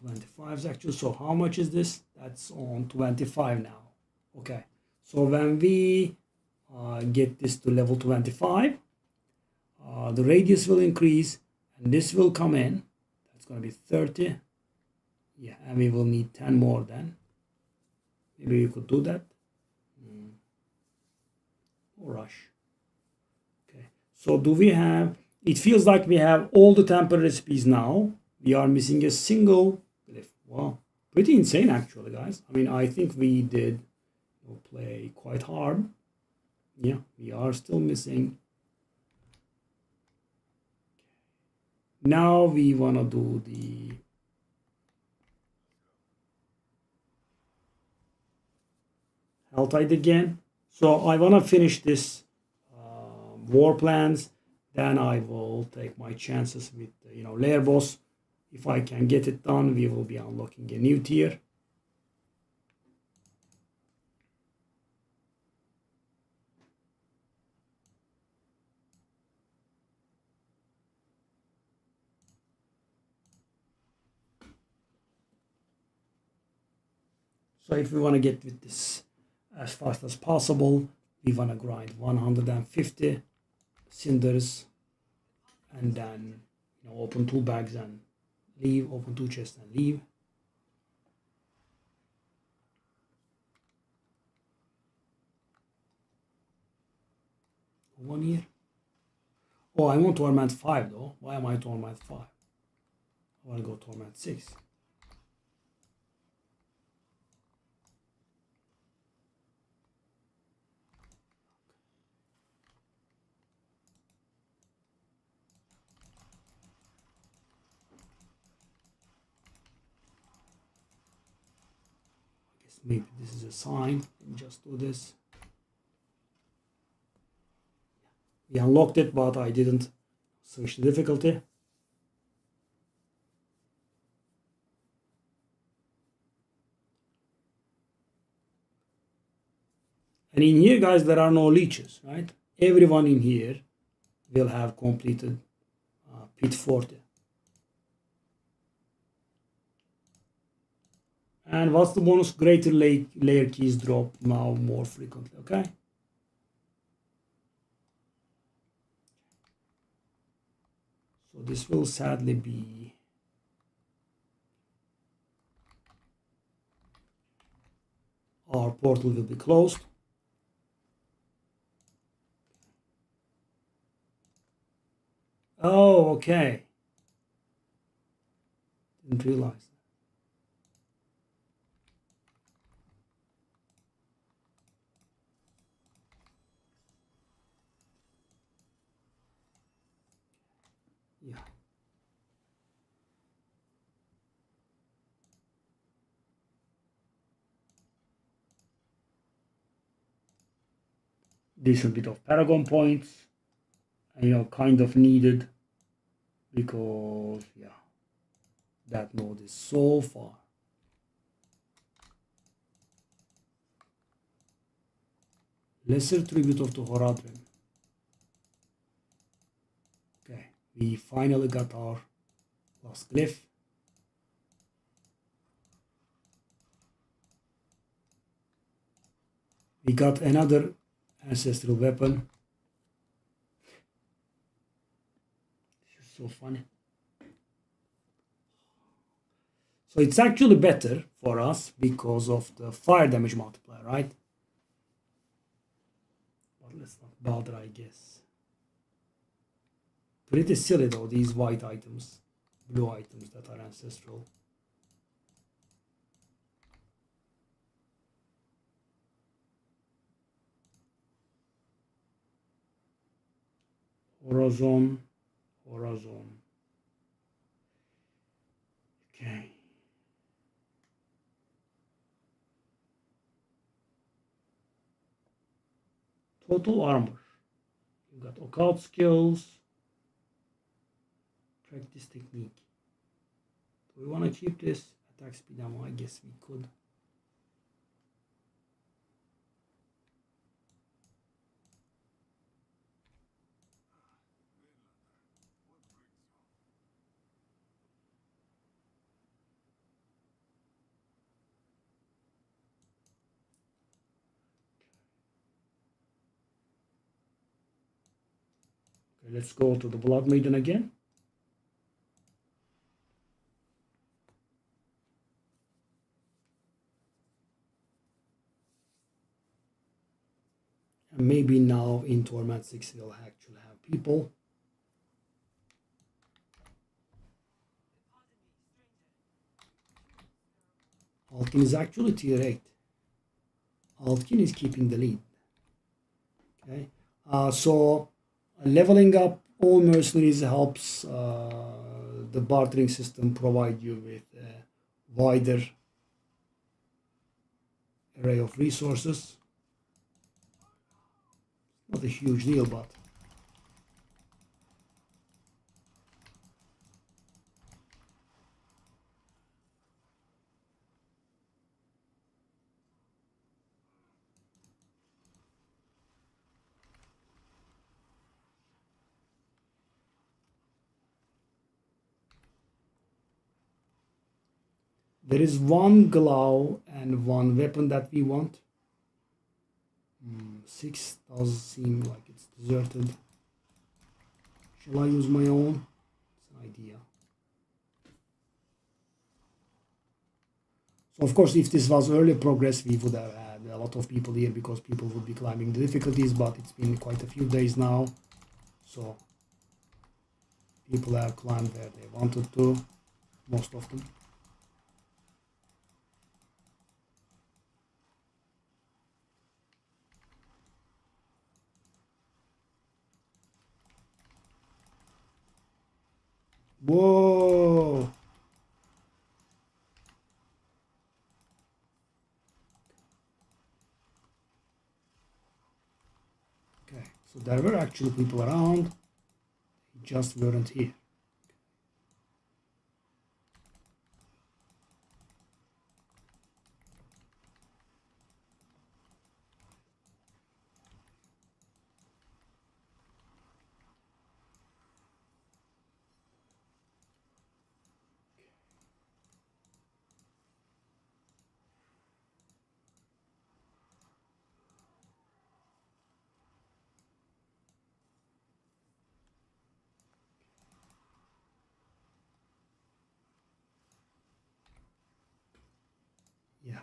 25s actually. So how much is this? That's on 25 now. Okay. So when we get this to level 25, the radius will increase and this will come in. That's going to be 30. Yeah, and we will need 10 more then. Maybe we could do that. Or rush. Okay. So do we have... It feels like we have all the temporary recipes now. We are missing a single glyph. Wow. Pretty insane actually, guys. I think we did play quite hard. Yeah, we are still missing. Now we want to do the... Altide again. So I want to finish this war plans. Then I will take my chances with layer boss. If I can get it done, we will be unlocking a new tier. So if we want to get with this as fast as possible, we want to grind 150 cinders and then open 2 bags and leave, open 2 chests and leave. One year. Oh, I want Torment 5 though. Why am I Torment 5? I want to go Torment 6. Maybe this is a sign. Just do this. We unlocked it, but I didn't switch the difficulty. And in here, guys, there are no leeches, right? Everyone in here will have completed Pit 40. And what's the bonus? Greater layer keys drop now more frequently, okay? So this will sadly be our portal will be closed. Oh, okay. Didn't realize. Yeah. Decent bit of Paragon points, and kind of needed because that node is so far. Lesser tribute of the Horadrim. Okay, we finally got our last glyph. We got another ancestral weapon. This is so funny. So it's actually better for us because of the fire damage multiplier, right? But let's not bother, I guess. Pretty silly though, these white items, blue items that are ancestral. Horizon. Okay. Total armor. You got occult skills. Practice technique. Do we want to keep this? Attack speed ammo? I guess we could. Okay, let's go to the Blood Maiden again. And maybe now in Torment 6 we'll actually have people. Alkin is actually tier 8. Alkin is keeping the lead. Okay, so leveling up all mercenaries helps the bartering system provide you with a wider array of resources. Not a huge deal, but there is one glove and one weapon that we want. 6 does seem like it's deserted. Shall I use my own? It's an idea. So of course, if this was early progress, we would have had a lot of people here because people would be climbing the difficulties, but it's been quite a few days now. So people have climbed where they wanted to, most of them. Whoa! Okay, so there were actually people around, they just weren't here. Yeah.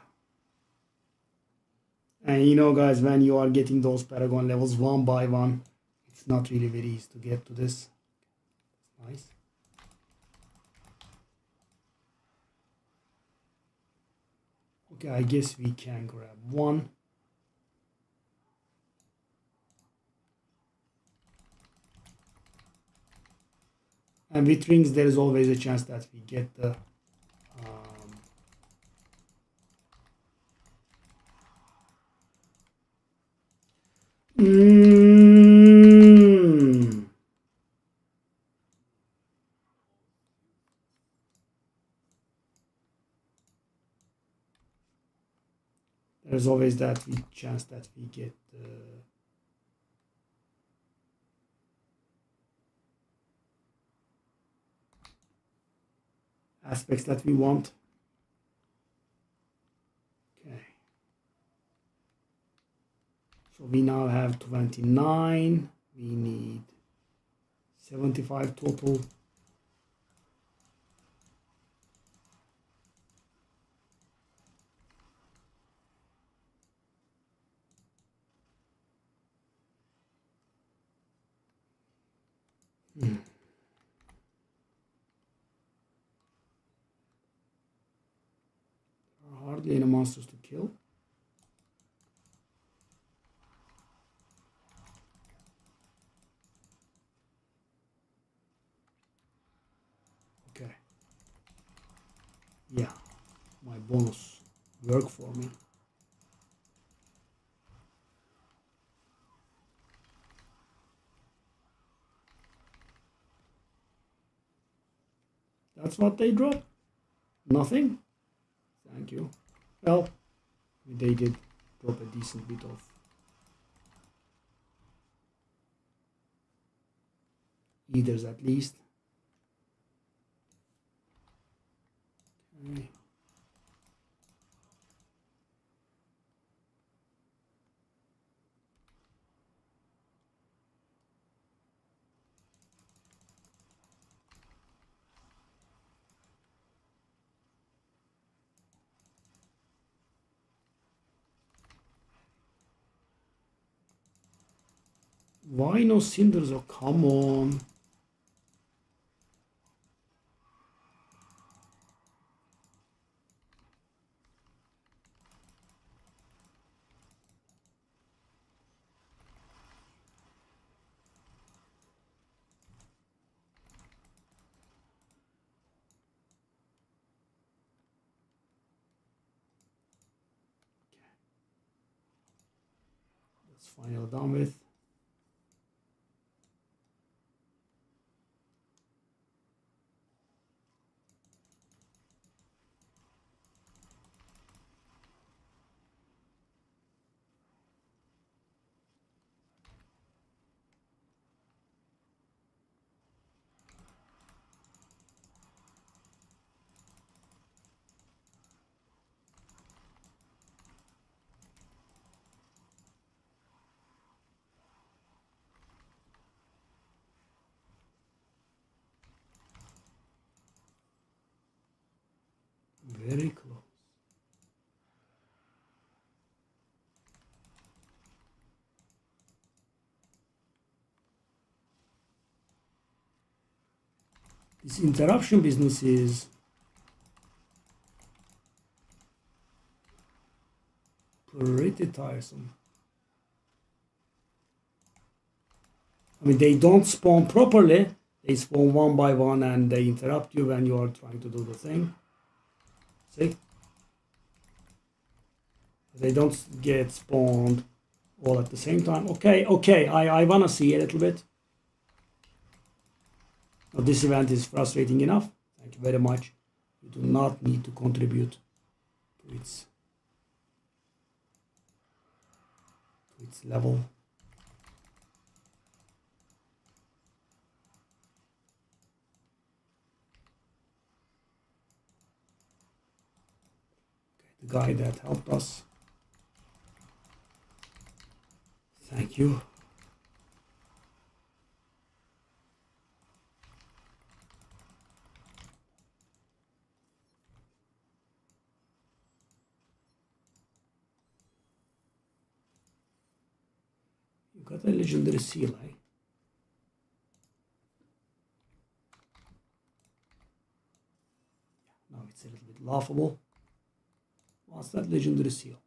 And you know, guys, when you are getting those Paragon levels one by one, it's not really very easy to get to this. Nice. Okay, I guess we can grab one. And with rings, there is always a chance that we get the there's always that chance that we get aspects that we want. Okay. So we now have 29. We need 75 total. There are hardly any monsters to kill. Okay. Yeah, my bonus worked for me. That's what they dropped. Nothing. Thank you. Well, they did drop a decent bit of eaters at least. Okay. Why no cinders? Oh, come on. That's finally done with. Very close. This interruption business is pretty tiresome. I mean, they don't spawn properly. They spawn one by one and they interrupt you when you are trying to do the thing. See? They don't get spawned all at the same time. Okay, I wanna see a little bit. Now, this event is frustrating enough. Thank you very much. You do not need to contribute to its level. Okay, the guy that helped us. Thank you. You got a legendary seal, eh? Now it's a little bit laughable. What's that legendary seal?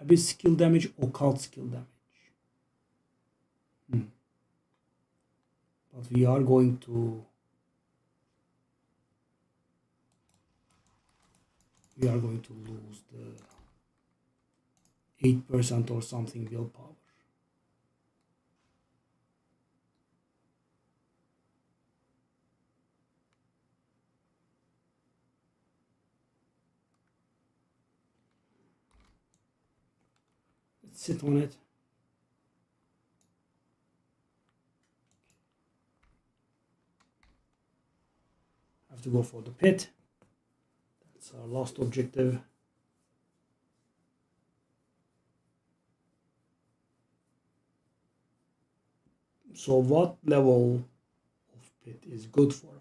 Abyss skill damage, occult skill damage. But we are going to lose the 8% or something willpower. Let's sit on it. Have to go for the pit. That's our last objective. So what level of pit is good for us?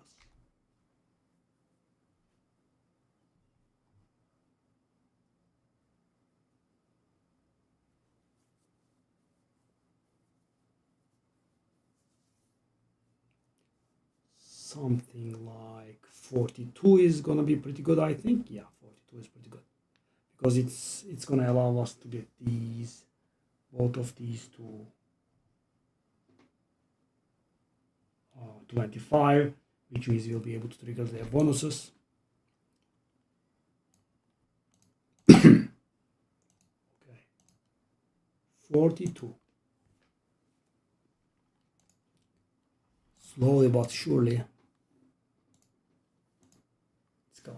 Something like 42 is gonna be pretty good, I think. Yeah, 42 is pretty good because it's gonna allow us to get both of these to 25, which means we'll be able to trigger their bonuses. Okay, 42. Slowly but surely. Let's go.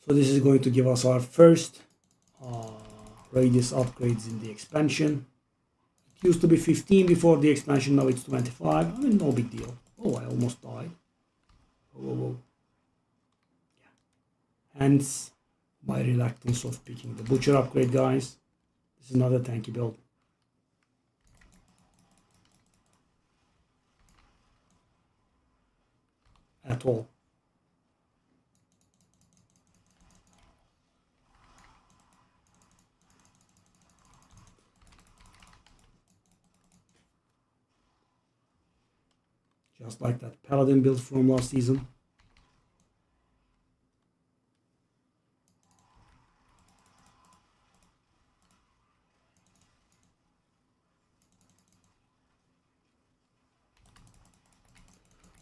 So this is going to give us our first radius upgrades in the expansion. It used to be 15 before the expansion, now it's 25. I mean, no big deal. Oh, I almost died. Oh. Yeah. Hence my reluctance of picking the butcher upgrade, guys. This is not a tanky build. At all. Just like that paladin build from last season.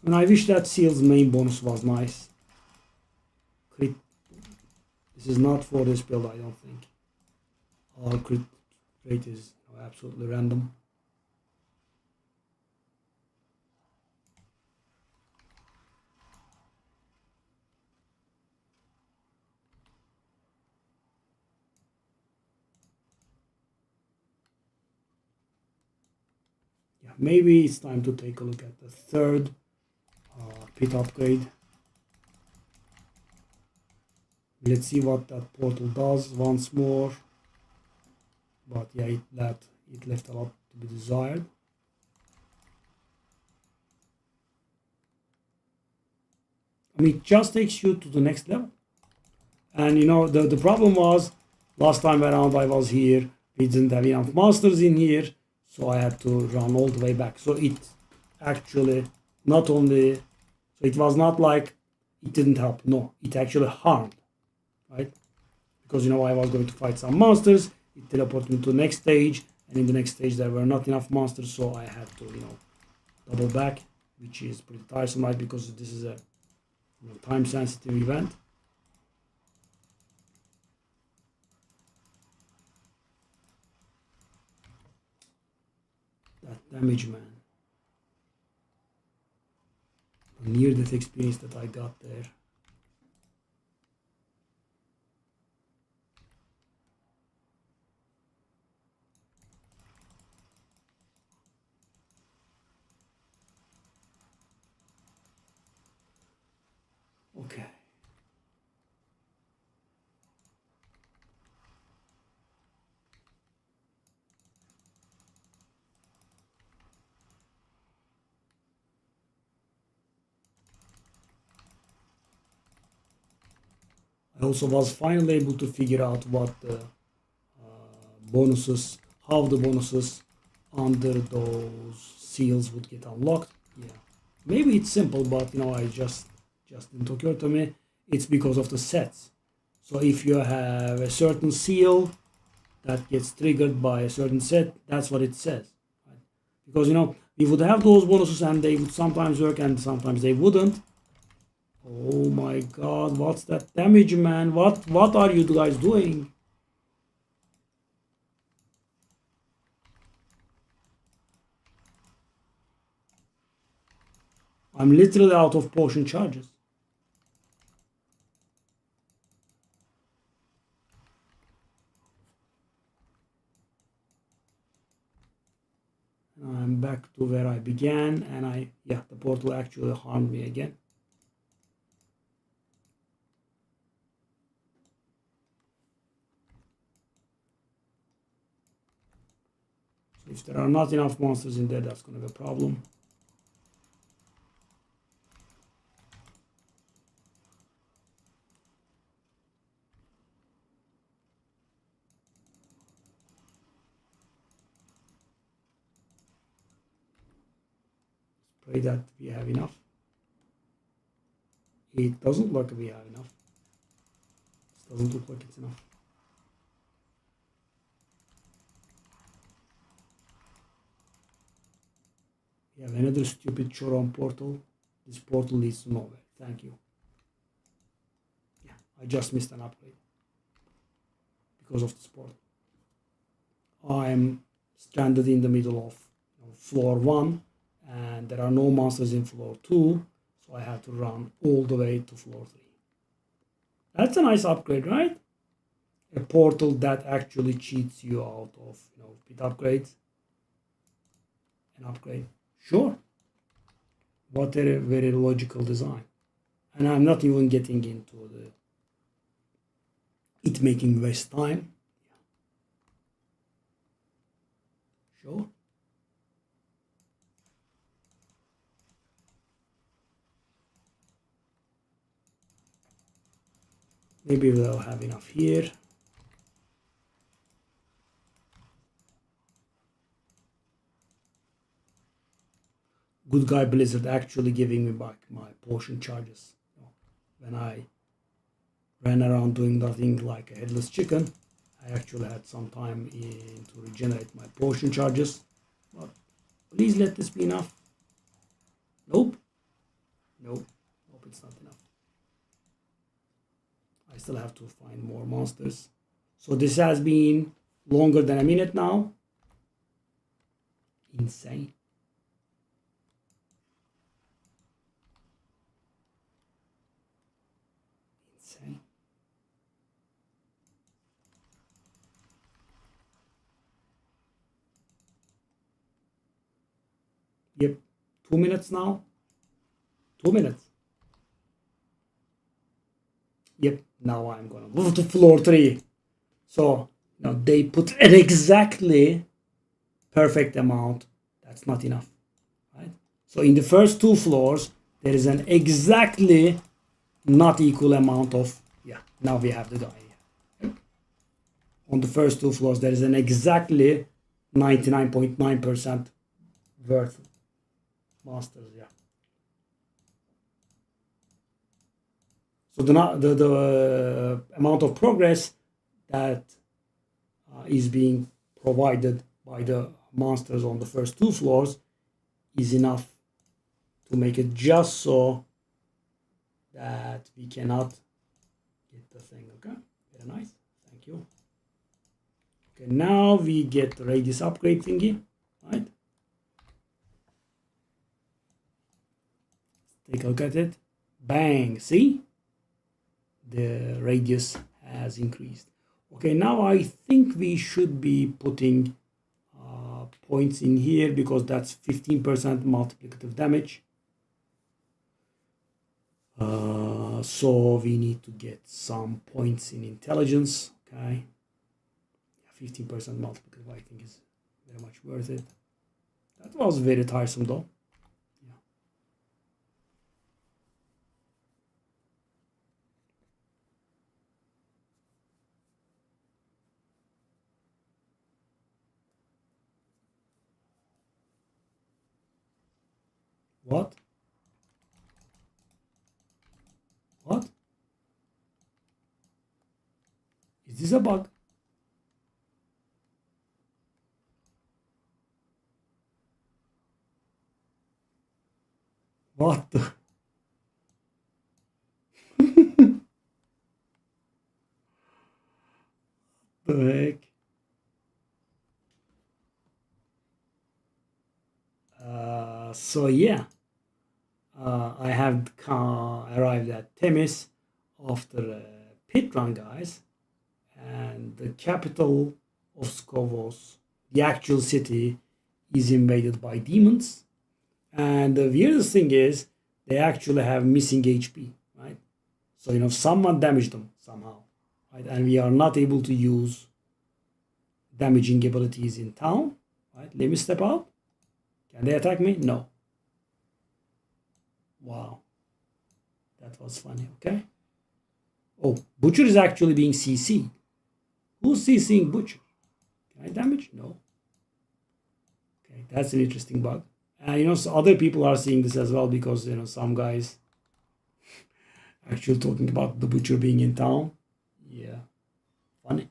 And I wish that seal's main bonus was nice. Crit. This is not for this build, I don't think. Our crit rate is absolutely random. Yeah, maybe it's time to take a look at the third pit upgrade. Let's see what that portal does once more. But yeah, it left a lot to be desired. I mean, it just takes you to the next level. And you know, the problem was last time around I was here, we didn't have enough monsters in here, so I had to run all the way back. So it actually not only, so it was not like it didn't help. No, it actually harmed, right? Because you know, I was going to fight some monsters, it teleported me to the next stage, and in the next stage there were not enough monsters, so I had to, you know, double back, which is pretty tiresome, right? Because this is a, you know, time sensitive event. That damage, man. The near death experience that I got there. Okay. I also was finally able to figure out what the bonuses, how the bonuses under those seals would get unlocked. Yeah, maybe it's simple, but you know, I just didn't occur to me. It's because of the sets. So if you have a certain seal that gets triggered by a certain set, that's what it says. Right? Because you know, we would have those bonuses and they would sometimes work and sometimes they wouldn't. Oh my god, what's that damage, man? What are you guys doing? I'm literally out of potion charges. I'm back to where I began, and yeah, the portal actually harmed me again. So if there are not enough monsters in there, that's going to be a problem. Pray that we have enough. It doesn't look like we have enough. It doesn't look like it's enough. We have another stupid Choron portal. This portal leads to nowhere. Thank you. Yeah, I just missed an upgrade because of this portal. I'm stranded in the middle of, you know, floor 1, and there are no monsters in floor 2, so I have to run all the way to floor 3. That's a nice upgrade, right? A portal that actually cheats you out of, you know, bit upgrades. An upgrade. Sure. What a very logical design. And I'm not even getting into it making waste time. Sure. Maybe we'll have enough here. Good guy Blizzard actually giving me back my potion charges. You know, when I ran around doing nothing like a headless chicken, I actually had some time to regenerate my potion charges. But please let this be enough. Nope. Nope. Nope, it's not enough. I still have to find more monsters. So this has been longer than a minute now. Insane. Insane. Yep. 2 minutes now. 2 minutes. Yep. Now I'm gonna move to floor 3. So now they put an exactly perfect amount. That's not enough, right? So in the first 2 floors, there is an exactly not equal amount of, yeah, now we have the guy here. On the first two floors, there is an exactly 99.9% worth monsters, yeah. So the amount of progress that is being provided by the monsters on the first two floors is enough to make it just so that we cannot get the thing. Okay, very nice, thank you. Okay, now we get the radius upgrade thingy, right? Take a look at it. Bang, see, the radius has increased. Okay, now I think we should be putting points in here because that's 15% multiplicative damage. So we need to get some points in intelligence. Okay, 15% multiplicative I think is very much worth it. That was very tiresome though. Yeah. What? What? Is this a bug? What the? The heck? So yeah, I have arrived at Themis after a pit run, guys, and the capital of Skovos, the actual city, is invaded by demons. And the weirdest thing is they actually have missing HP, right? So someone damaged them somehow, right? And we are not able to use damaging abilities in town, right? Let me step out. Can they attack me? No. Wow, that was funny. Okay. Oh, Butcher is actually being CC'd. Who's CCing Butcher? Can I damage? No. Okay, that's an interesting bug. And so other people are seeing this as well because some guys actually talking about the Butcher being in town. Yeah, funny.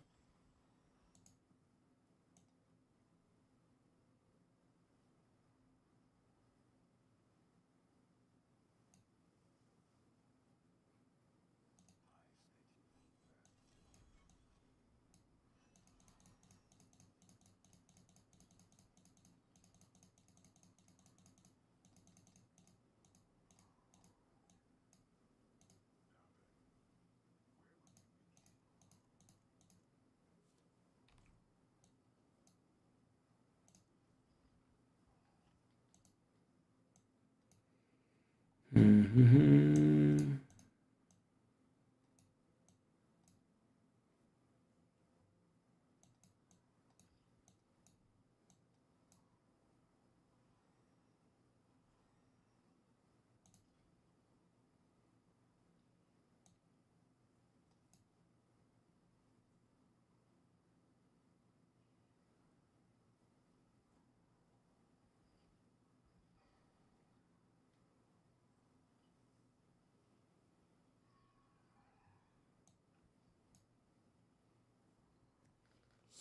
Mm-hmm.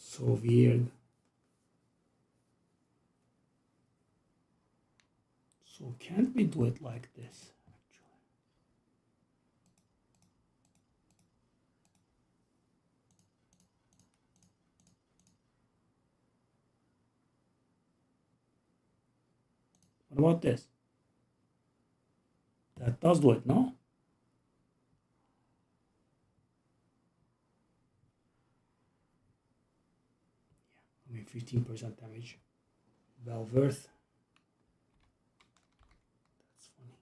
So weird. So can't we do it like this? What about this? That does do it, no? I mean, 15% damage. Well worth. That's funny.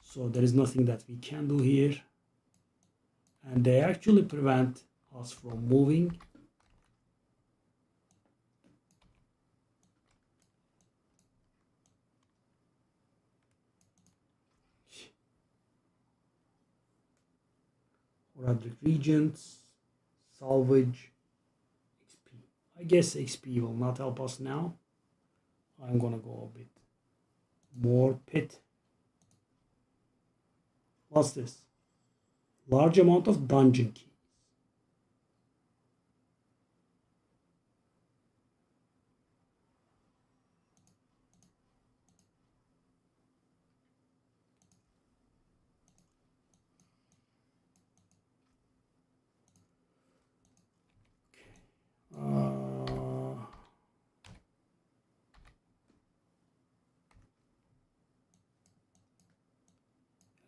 So there is nothing that we can do here. And they actually prevent us from moving. Roderick Regents, salvage, XP. I guess XP will not help us now. I'm gonna go a bit more pit. What's this? Large amount of dungeon keys.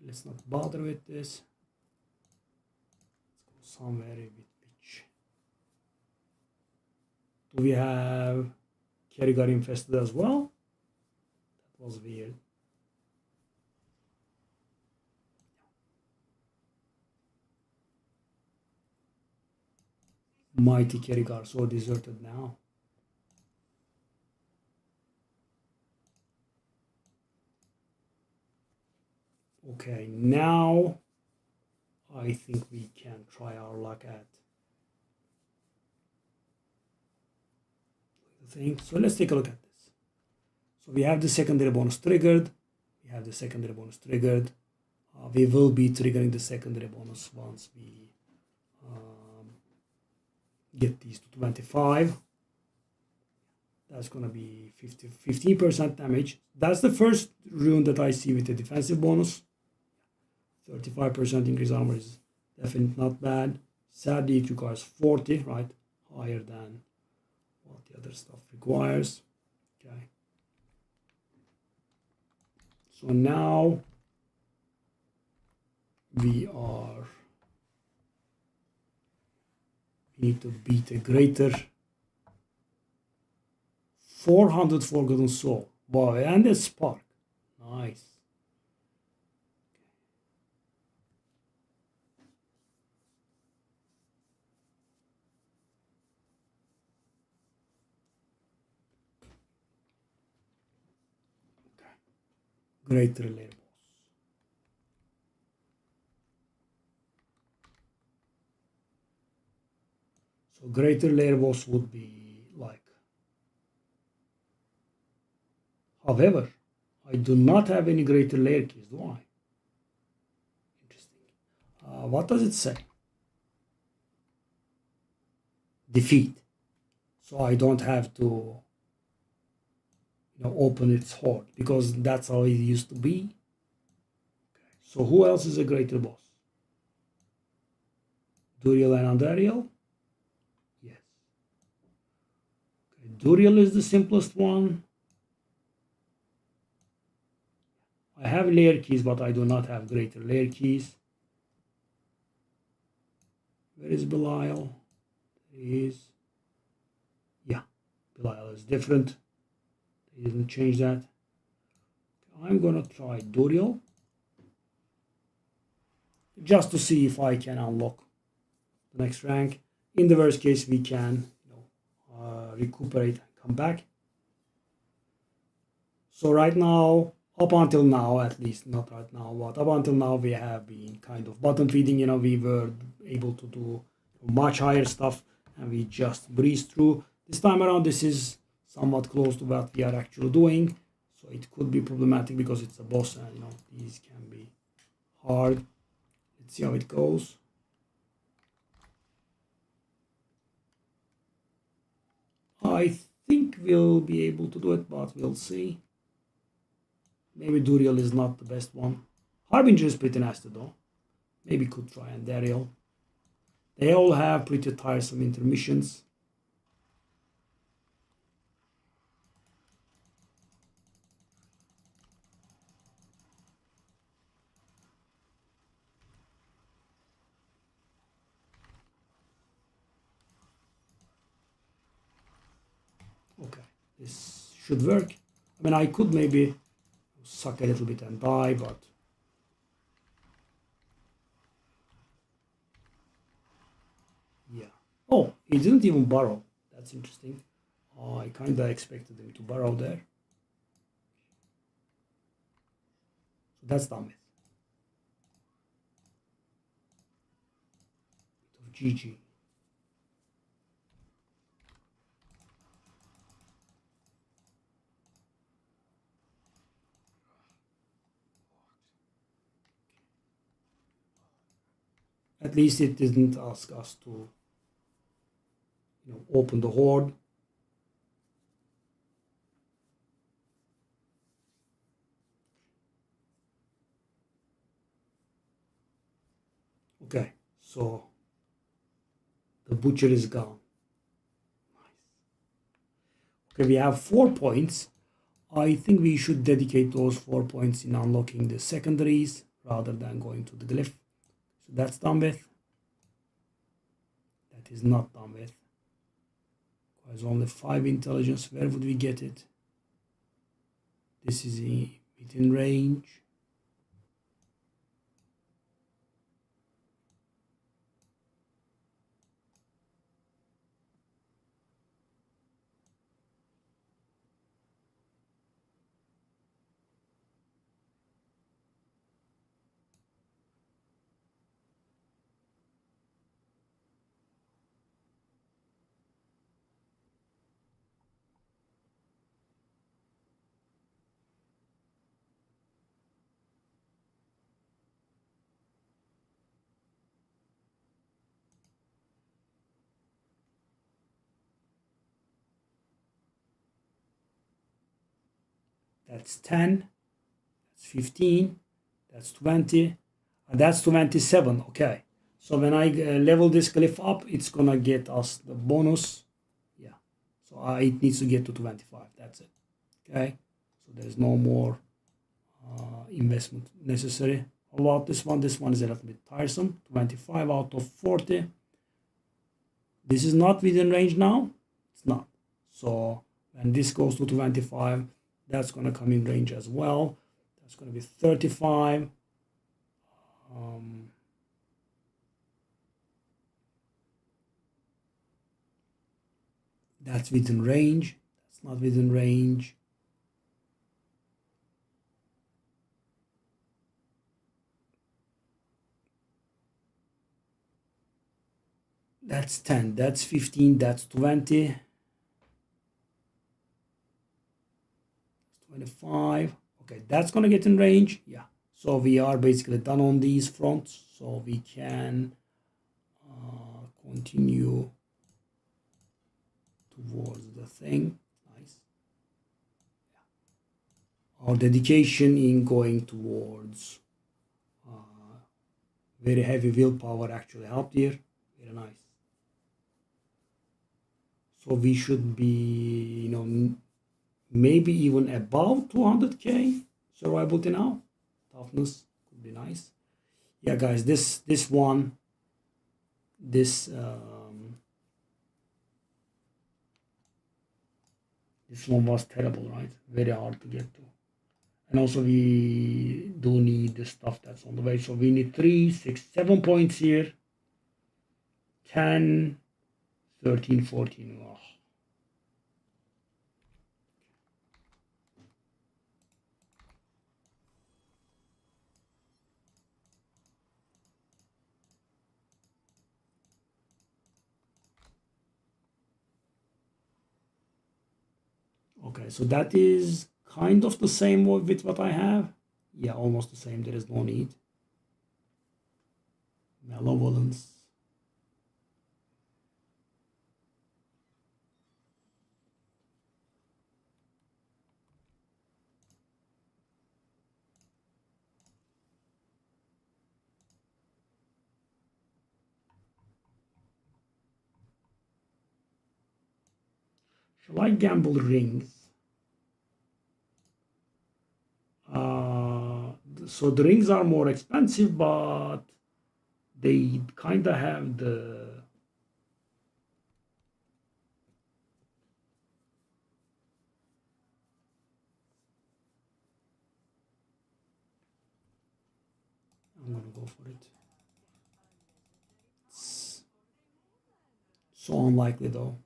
Let's not bother with this. Let's go somewhere with which. Do we have Kerrigan infested as well? That was weird. Mighty Kerrigan so deserted now. Okay, now I think we can try our luck at the thing. So let's take a look at this. So we have the secondary bonus triggered. We have the secondary bonus triggered. We will be triggering the secondary bonus once we get these to 25. That's going to be 15% damage. That's the first rune that I see with the defensive bonus. 35% increase armor is definitely not bad. Sadly, it requires 40, right? Higher than what the other stuff requires. Okay. So now we need to beat a greater 400 Forgotten Soul. Wow, and a spark. Nice. Greater layer boss. So greater layer boss would be like. However, I do not have any greater layer keys, do I? Interesting. What does it say? Defeat. So I don't have to open its hoard because that's how it used to be. Okay. So who else is a greater boss? Duriel and Andariel? Yes. Okay. Duriel is the simplest one. I have layer keys, but I do not have greater layer keys. Where is Belial? There he is. Yeah, Belial is different. They didn't change that. I'm gonna try Duriel just to see if I can unlock the next rank. In the worst case, we can recuperate and come back. So right now, up until now, at least not right now, but up until now, we have been kind of bottom feeding. We were able to do much higher stuff, and we just breezed through. This time around, this is somewhat close to what we are actually doing, so it could be problematic because it's a boss, and these can be hard. Let's see how it goes. I think we'll be able to do it, but we'll see. Maybe Duriel is not the best one. Harbinger is pretty nasty though. Maybe could try and Dariel. They all have pretty tiresome intermissions. Okay, this should work. I mean, I could maybe suck a little bit and die, but yeah. Oh, he didn't even burrow. That's interesting. I kind of expected him to burrow there. So that's done with. GG. At least it didn't ask us to, open the hoard. Okay, so the butcher is gone. Nice. Okay, we have 4 points. I think we should dedicate those 4 points in unlocking the secondaries rather than going to the glyph. So that's done with. That is not done with. There's only 5 intelligence. Where would we get it? This is within range. That's 10. That's 15. That's 20. And that's 27. Okay. So when I level this glyph up, it's gonna get us the bonus. Yeah. So it needs to get to 25. That's it. Okay. So there's no more investment necessary. How about this one? This one is a little bit tiresome. 25 out of 40. This is not within range now. It's not. So when this goes to 25, that's going to come in range as well. That's going to be 35. That's within range. That's not within range. That's 10. That's 15. That's 20. That's 25. Okay, that's going to get in range. Yeah. So we are basically done on these fronts. So we can continue towards the thing. Nice. Yeah. Our dedication in going towards very heavy willpower actually helped here. Very nice. So we should be, maybe even above 200k survivability now. Toughness could be nice. Yeah, guys, this one was terrible, right? Very hard to get to. And also we do need the stuff that's on the way. So we need 3, 6, 7 points here. 10, 13, 14. Oh. Okay, so that is kind of the same with what I have. Yeah, almost the same. There is no need. Malevolence. Shall I gamble rings? So the rings are more expensive, but they kind of have the I'm gonna go for it. It's so unlikely though.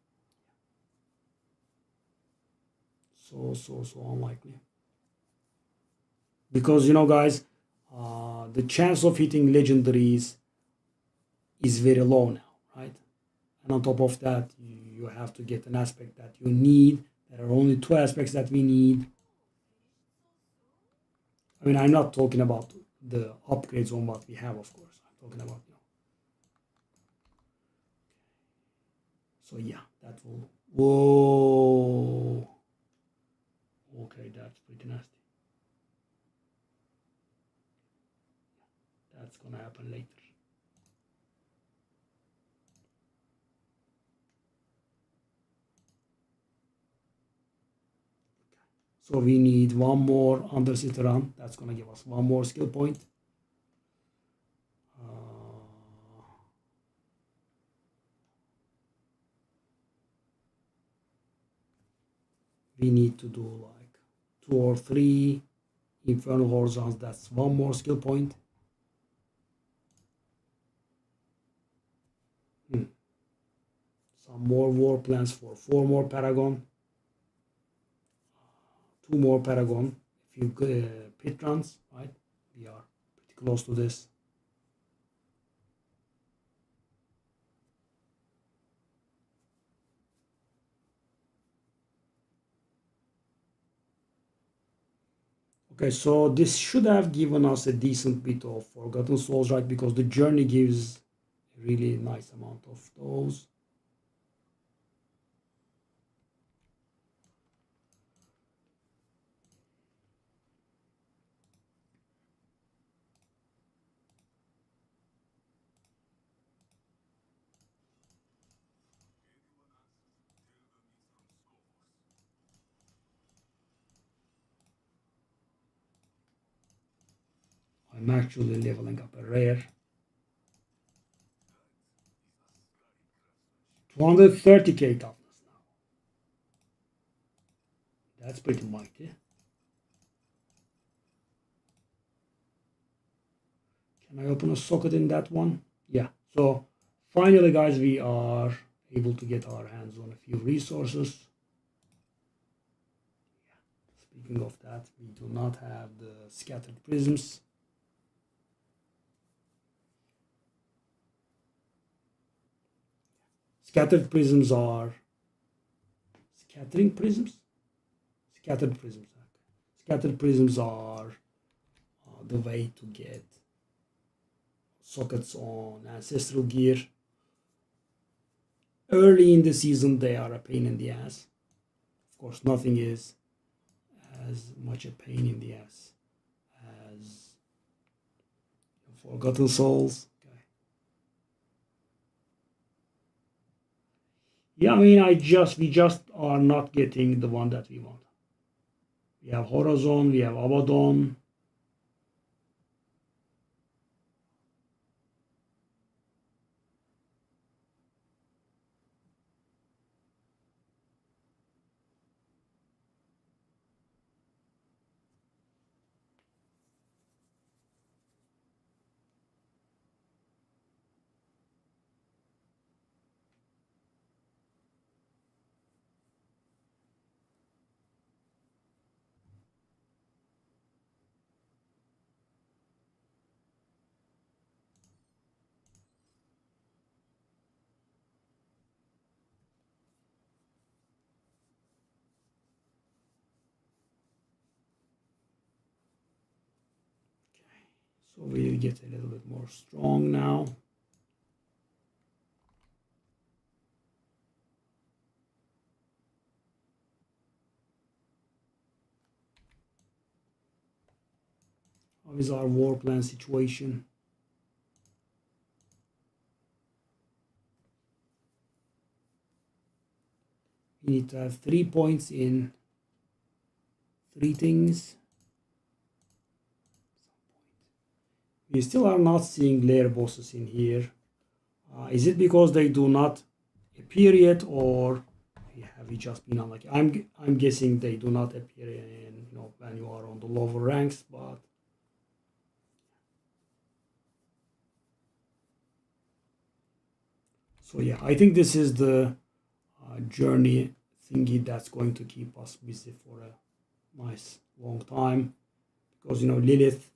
So unlikely. Because guys, the chance of hitting legendaries is very low now. right? And on top of that, you have to get an aspect that you need. There are only two aspects that we need. I mean, I'm not talking about the upgrades on what we have, of course. I'm talking about, So yeah, that will. Whoa. Okay, that's pretty nasty. That's gonna happen later. So we need one more Undercity run. That's gonna give us one more skill point. We need to do like 2 or 3 Infernal Horizons. That's one more skill point. Some more war plans for 4 more Paragon. 2 more Paragon. If you pit runs, right? We are pretty close to this. Okay, so this should have given us a decent bit of Forgotten Souls, right? Because the journey gives a really nice amount of those. I'm actually leveling up a rare. 230k toughness now. That's pretty mighty. Can I open a socket in that one? Yeah. So finally, guys, we are able to get our hands on a few resources. Speaking of that, we do not have the scattered prisms. Scattered prisms are scattering prisms. Scattered prisms. Scattered prisms are the way to get sockets on ancestral gear. Early in the season, they are a pain in the ass. Of course, nothing is as much a pain in the ass as Forgotten Souls. Okay. Yeah, I mean, we just are not getting the one that we want. We have Horizon, we have Abaddon. So we get a little bit more strong now. How is our war plan situation? We need to have 3 points in 3 things. We still are not seeing lair bosses in here. Is it because they do not appear yet, or have we just been unlucky? I'm guessing they do not appear in when you are on the lower ranks, but so yeah, I think this is the journey thingy that's going to keep us busy for a nice long time, because Lilith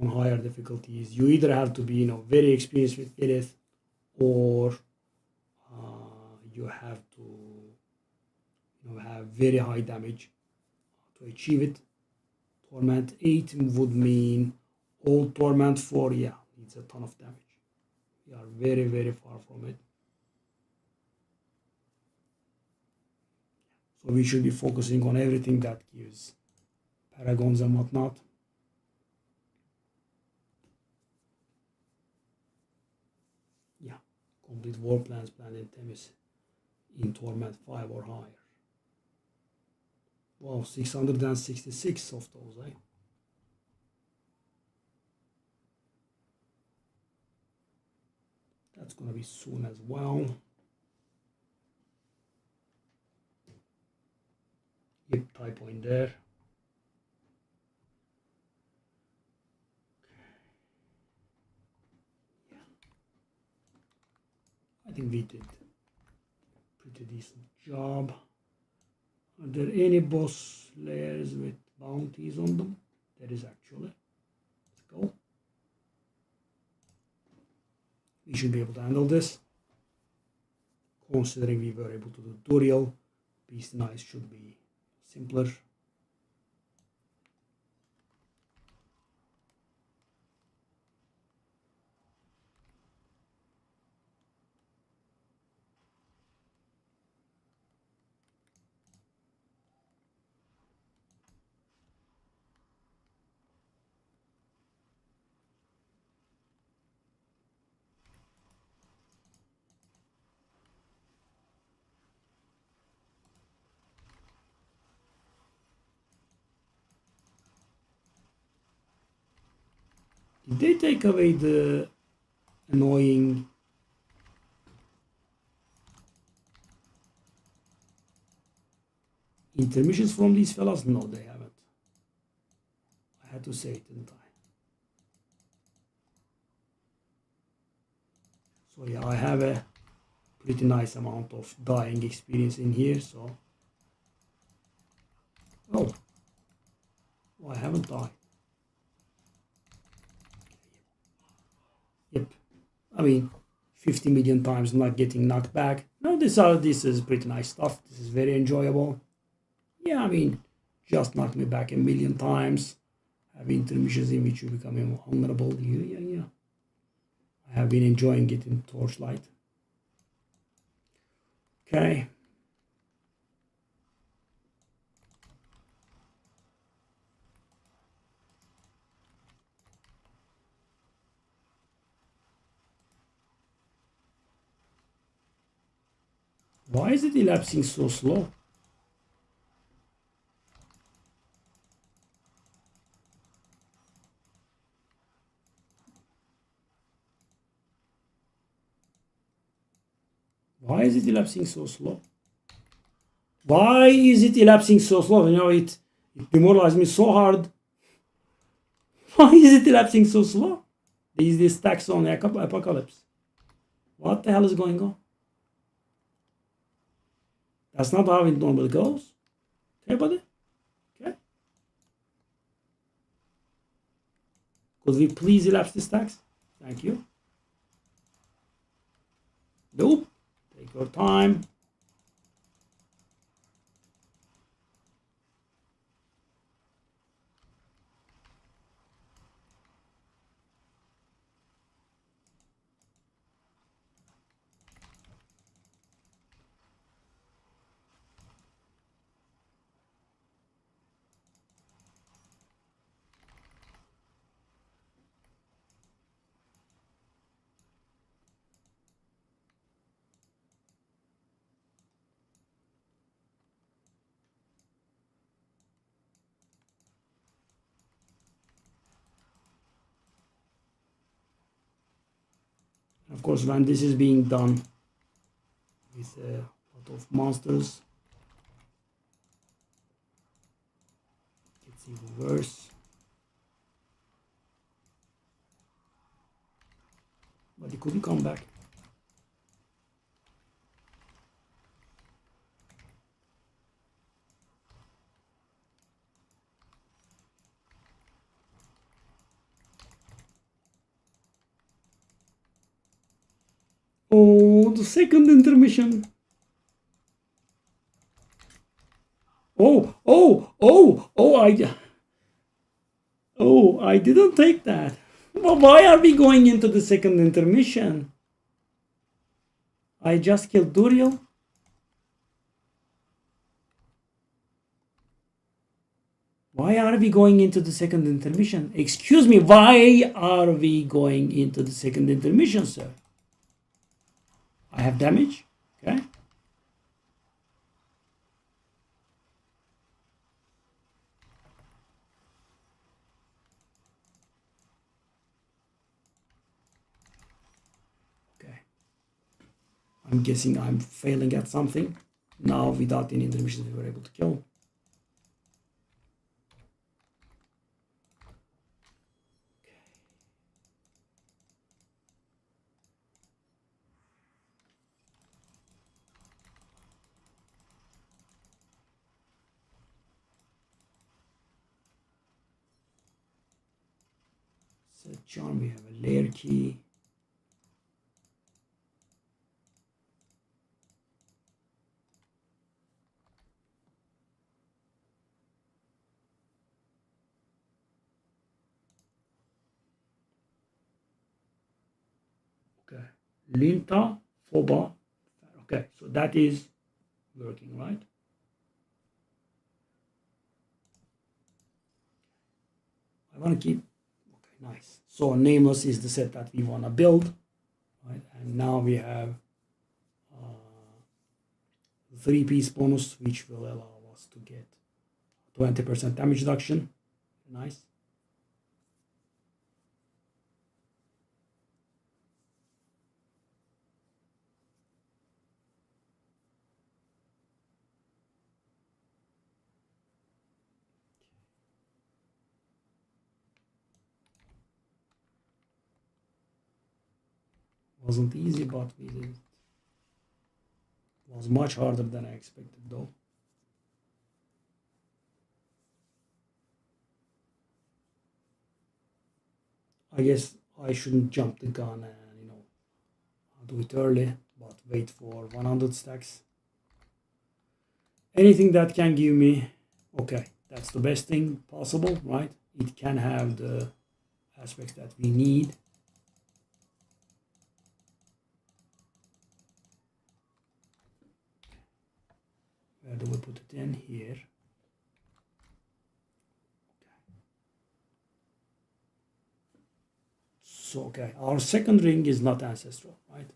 on higher difficulties, you either have to be very experienced with Lilith, or you have to have very high damage to achieve it. Torment 8 would mean old Torment 4, yeah, needs a ton of damage. We are very, very far from it. So we should be focusing on everything that gives paragons and whatnot. Yeah, complete war plans planned in Themis in Torment 5 or higher. Wow, 666 of those, eh? That's gonna be soon as well. Yep, typo in there. I think we did a pretty decent job. Are there any boss layers with bounties on them? There is actually. Let's go. We should be able to handle this. Considering we were able to do Duriel, Beast Knights should be simpler. Did they take away the annoying intermissions from these fellas? No, they haven't. I had to say it, didn't I? So yeah, I have a pretty nice amount of dying experience in here, so... Oh, I haven't died. Yep, I mean, 50 million times not getting knocked back. No, this is pretty nice stuff. This is very enjoyable. Yeah, I mean, just knock me back a million times. Have intermissions in which you become vulnerable. Yeah. I have been enjoying it in Torchlight. Okay. Why is it elapsing so slow? Why is it elapsing so slow? Why is it elapsing so slow? You know, it demoralized me so hard. Why is it elapsing so slow? These the stacks on Apocalypse. What the hell is going on? That's not how it normally goes. Okay, buddy? Okay. Could we please elapse the stacks? Thank you. Nope. Take your time. Of course, when this is being done with a lot of monsters, it's even worse. But it couldn't come back. Oh, the second intermission. I didn't take that. Well, why are we going into the second intermission? I just killed Duriel. Why are we going into the second intermission? Excuse me, why are we going into the second intermission, sir? I have damage, okay? Okay. I'm guessing I'm failing at something. Now, without any intermissions, we were able to kill. Set charm, we have a layer key. Okay, Linta, Foba. Okay, so that is working, right? I want to keep, okay, nice. So Nameless is the set that we want to build, right? And now we have 3-piece bonus, which will allow us to get 20% damage reduction. Nice. Wasn't easy, but we did it. Was much harder than I expected, though. I guess I shouldn't jump the gun and do it early, but wait for 100 stacks. Anything that can give me, okay, that's the best thing possible, right? It can have the aspects that we need. Where do we put it in? Here. So, okay, our second ring is not ancestral, right?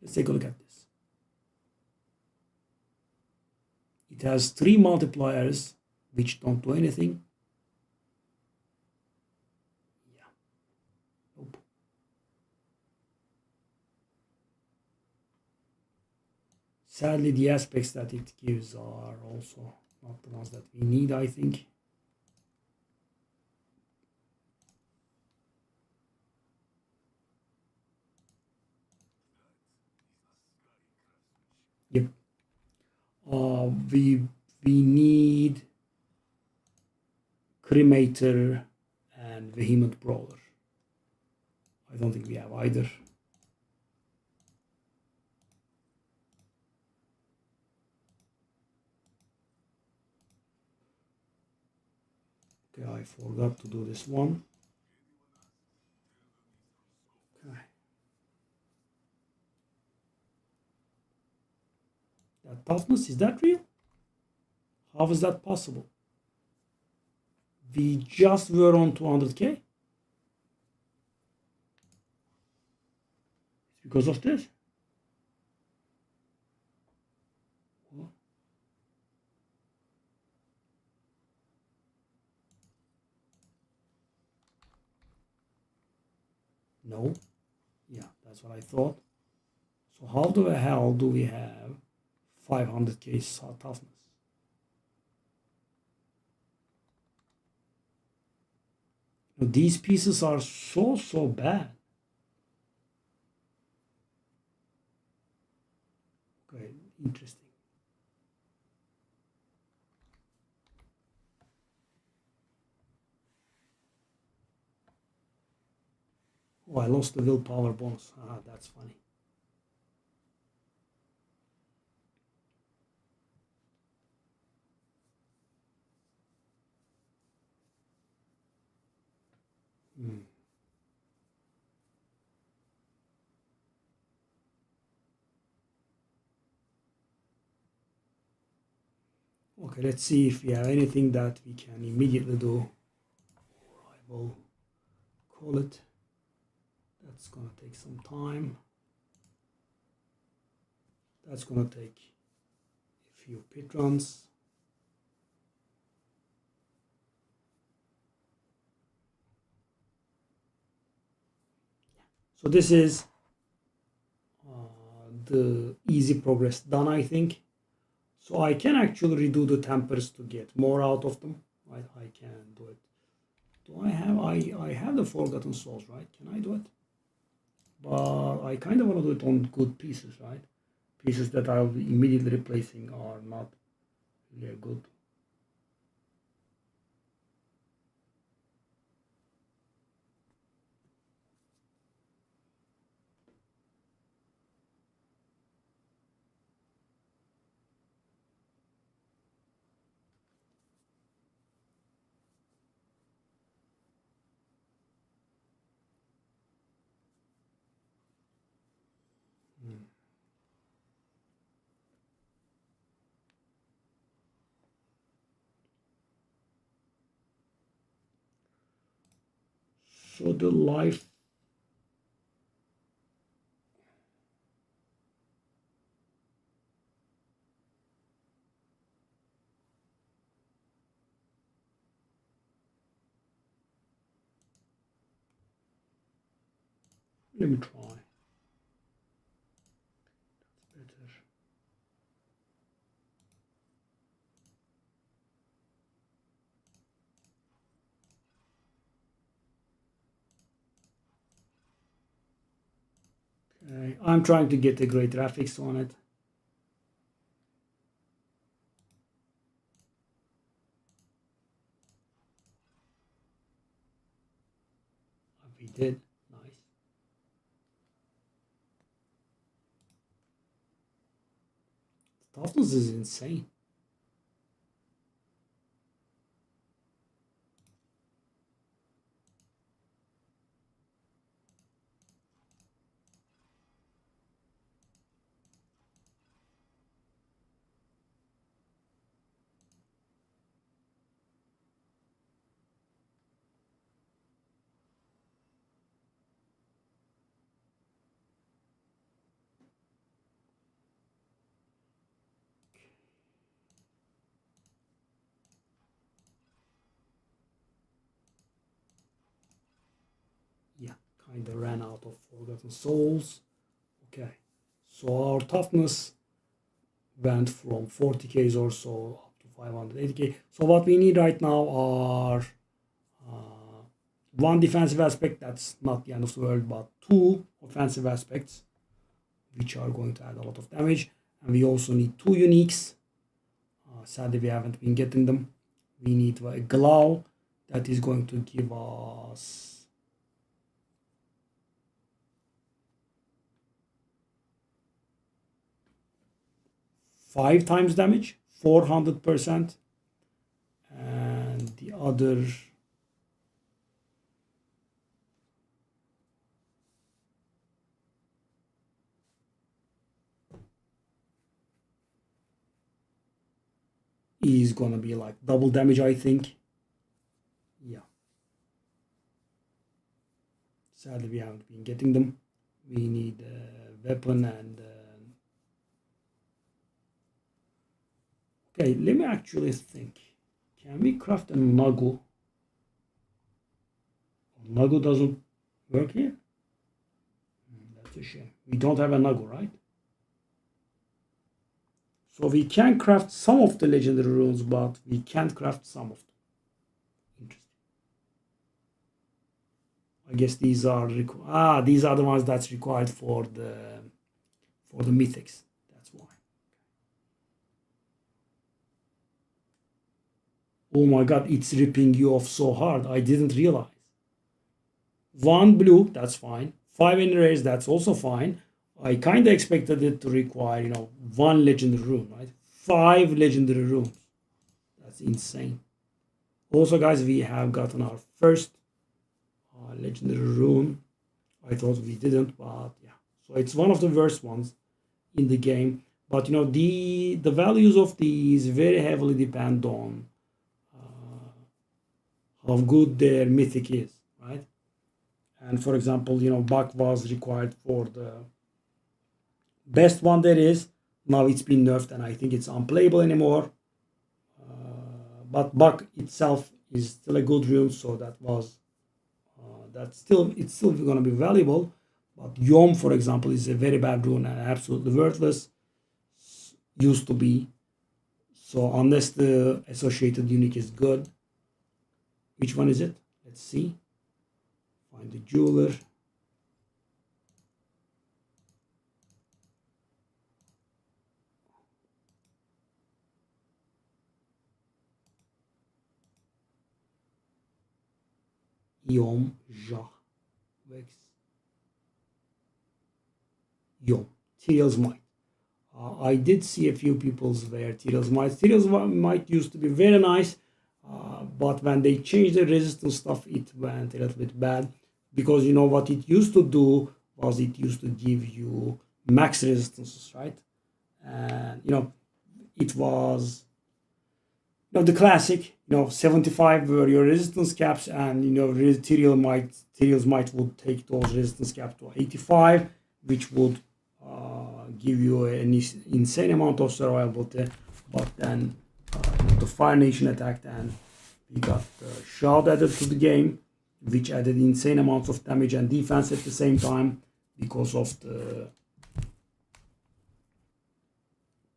Let's take a look at this. It has 3 multipliers, which don't do anything. Yeah. Nope. Sadly, the aspects that it gives are also not the ones that we need, I think. Yep. We need Cremator and Vehement Brawler. I don't think we have either. Okay, I forgot to do this one. Okay. That toughness, is that real? How is that possible? We just were on 200k? It's because of this? No. Yeah, that's what I thought. So how the hell do we have 500k toughness? Now, these pieces are so bad. Okay, interesting. Oh, I lost the willpower bonus. Ah, that's funny. Okay, let's see if we have anything that we can immediately do. I will call it. That's gonna take some time. That's gonna take a few pit runs. So this is the easy progress done, I think. So I can actually redo the tempers to get more out of them. I can do it. Do I have I have the Forgotten Souls, right? Can I do it? But I kind of want to do it on good pieces, right? Pieces that I'll be immediately replacing are not really good. So the life, let me try. That's better. Okay, I'm trying to get the great graphics on it. We did. Nice. Toughness is insane. Yeah, kind of ran out of Forgotten Souls. Okay, so our toughness went from 40k or so up to 580k. So what we need right now are one defensive aspect, that's not the end of the world, but two offensive aspects, which are going to add a lot of damage. And we also need two uniques. Sadly, we haven't been getting them. We need a glow that is going to give us 5 times damage, 400%. And the other is gonna be like double damage, I think. Yeah. Sadly, we haven't been getting them. We need a weapon and. Okay, let me actually think. Can we craft a Nagu? Nagu doesn't work here? That's a shame. We don't have a Nagu, right? So we can craft some of the legendary runes, but we can't craft some of them. Interesting. I guess these are these are the ones that's required for the mythics. That's why. Oh my god, it's ripping you off so hard. I didn't realize. One blue, that's fine. 5 in rares, that's also fine. I kind of expected it to require, one legendary rune, right? 5 legendary runes. That's insane. Also, guys, we have gotten our first Legendary rune. I thought we didn't, but yeah. So it's one of the worst ones in the game. But the values of these very heavily depend on how good their mythic is, right? And for example, Buck was required for the best one there is. Now it's been nerfed, and I think it's unplayable anymore. But Buck itself is still a good rune, so it's still going to be valuable. But Yom, for example, is a very bad rune and absolutely worthless. Used to be. So unless the associated unique is good, which one is it? Let's see. Find the jeweler. Yom, Jah, Vex, Yom, Tyrell's Might. I did see a few people's wear Tyrell's Might. Tyrell's Might used to be very nice, but when they changed the resistance stuff, it went a little bit bad. Because what it used to do was it used to give you max resistances, right? And it was the classic 75 were your resistance caps, and Tyrell's Might would take those resistance caps to 85, which would give you an insane amount of survivability. But then the Fire Nation attacked, and we got Shroud added to the game, which added insane amounts of damage and defense at the same time because of the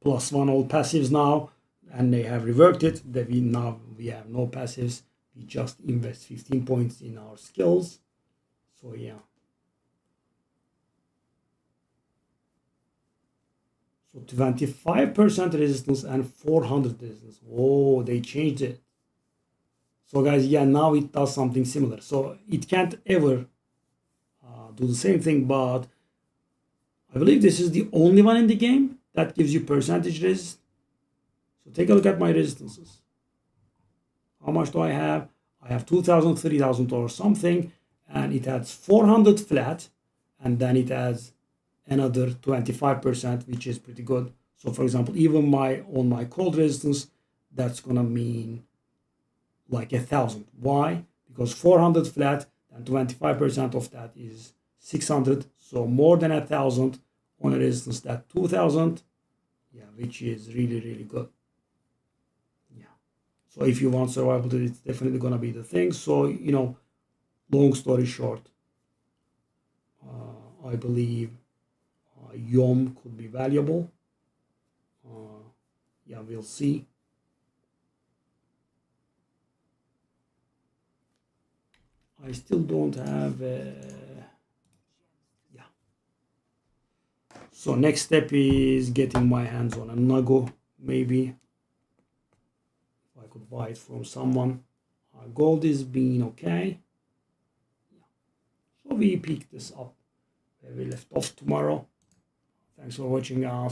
+1 all passives now, and they have reworked it. That we have no passives. We just invest 15 points in our skills. So yeah. So 25% resistance and 400 resistance. Oh, they changed it. So guys, yeah, now it does something similar. So it can't ever do the same thing, but I believe this is the only one in the game that gives you percentage resist. So take a look at my resistances. How much do I have? I have 2,000, 3,000 or something, and it adds 400 flat, and then it adds another 25%, which is pretty good. So for example, even on my cold resistance, that's gonna mean like 1,000. Why? Because 400 flat and 25% of that is 600. So more than 1,000 on a resistance that 2,000. Yeah, which is really, really good. Yeah. So if you want survival, it's definitely gonna be the thing. So long story short, I believe Yom could be valuable. Yeah, we'll see. I still don't have. Yeah. So next step is getting my hands on a Nago. Maybe if I could buy it from someone. Gold is being okay. Yeah. So we pick this up where we left off tomorrow. Thanks for watching, guys.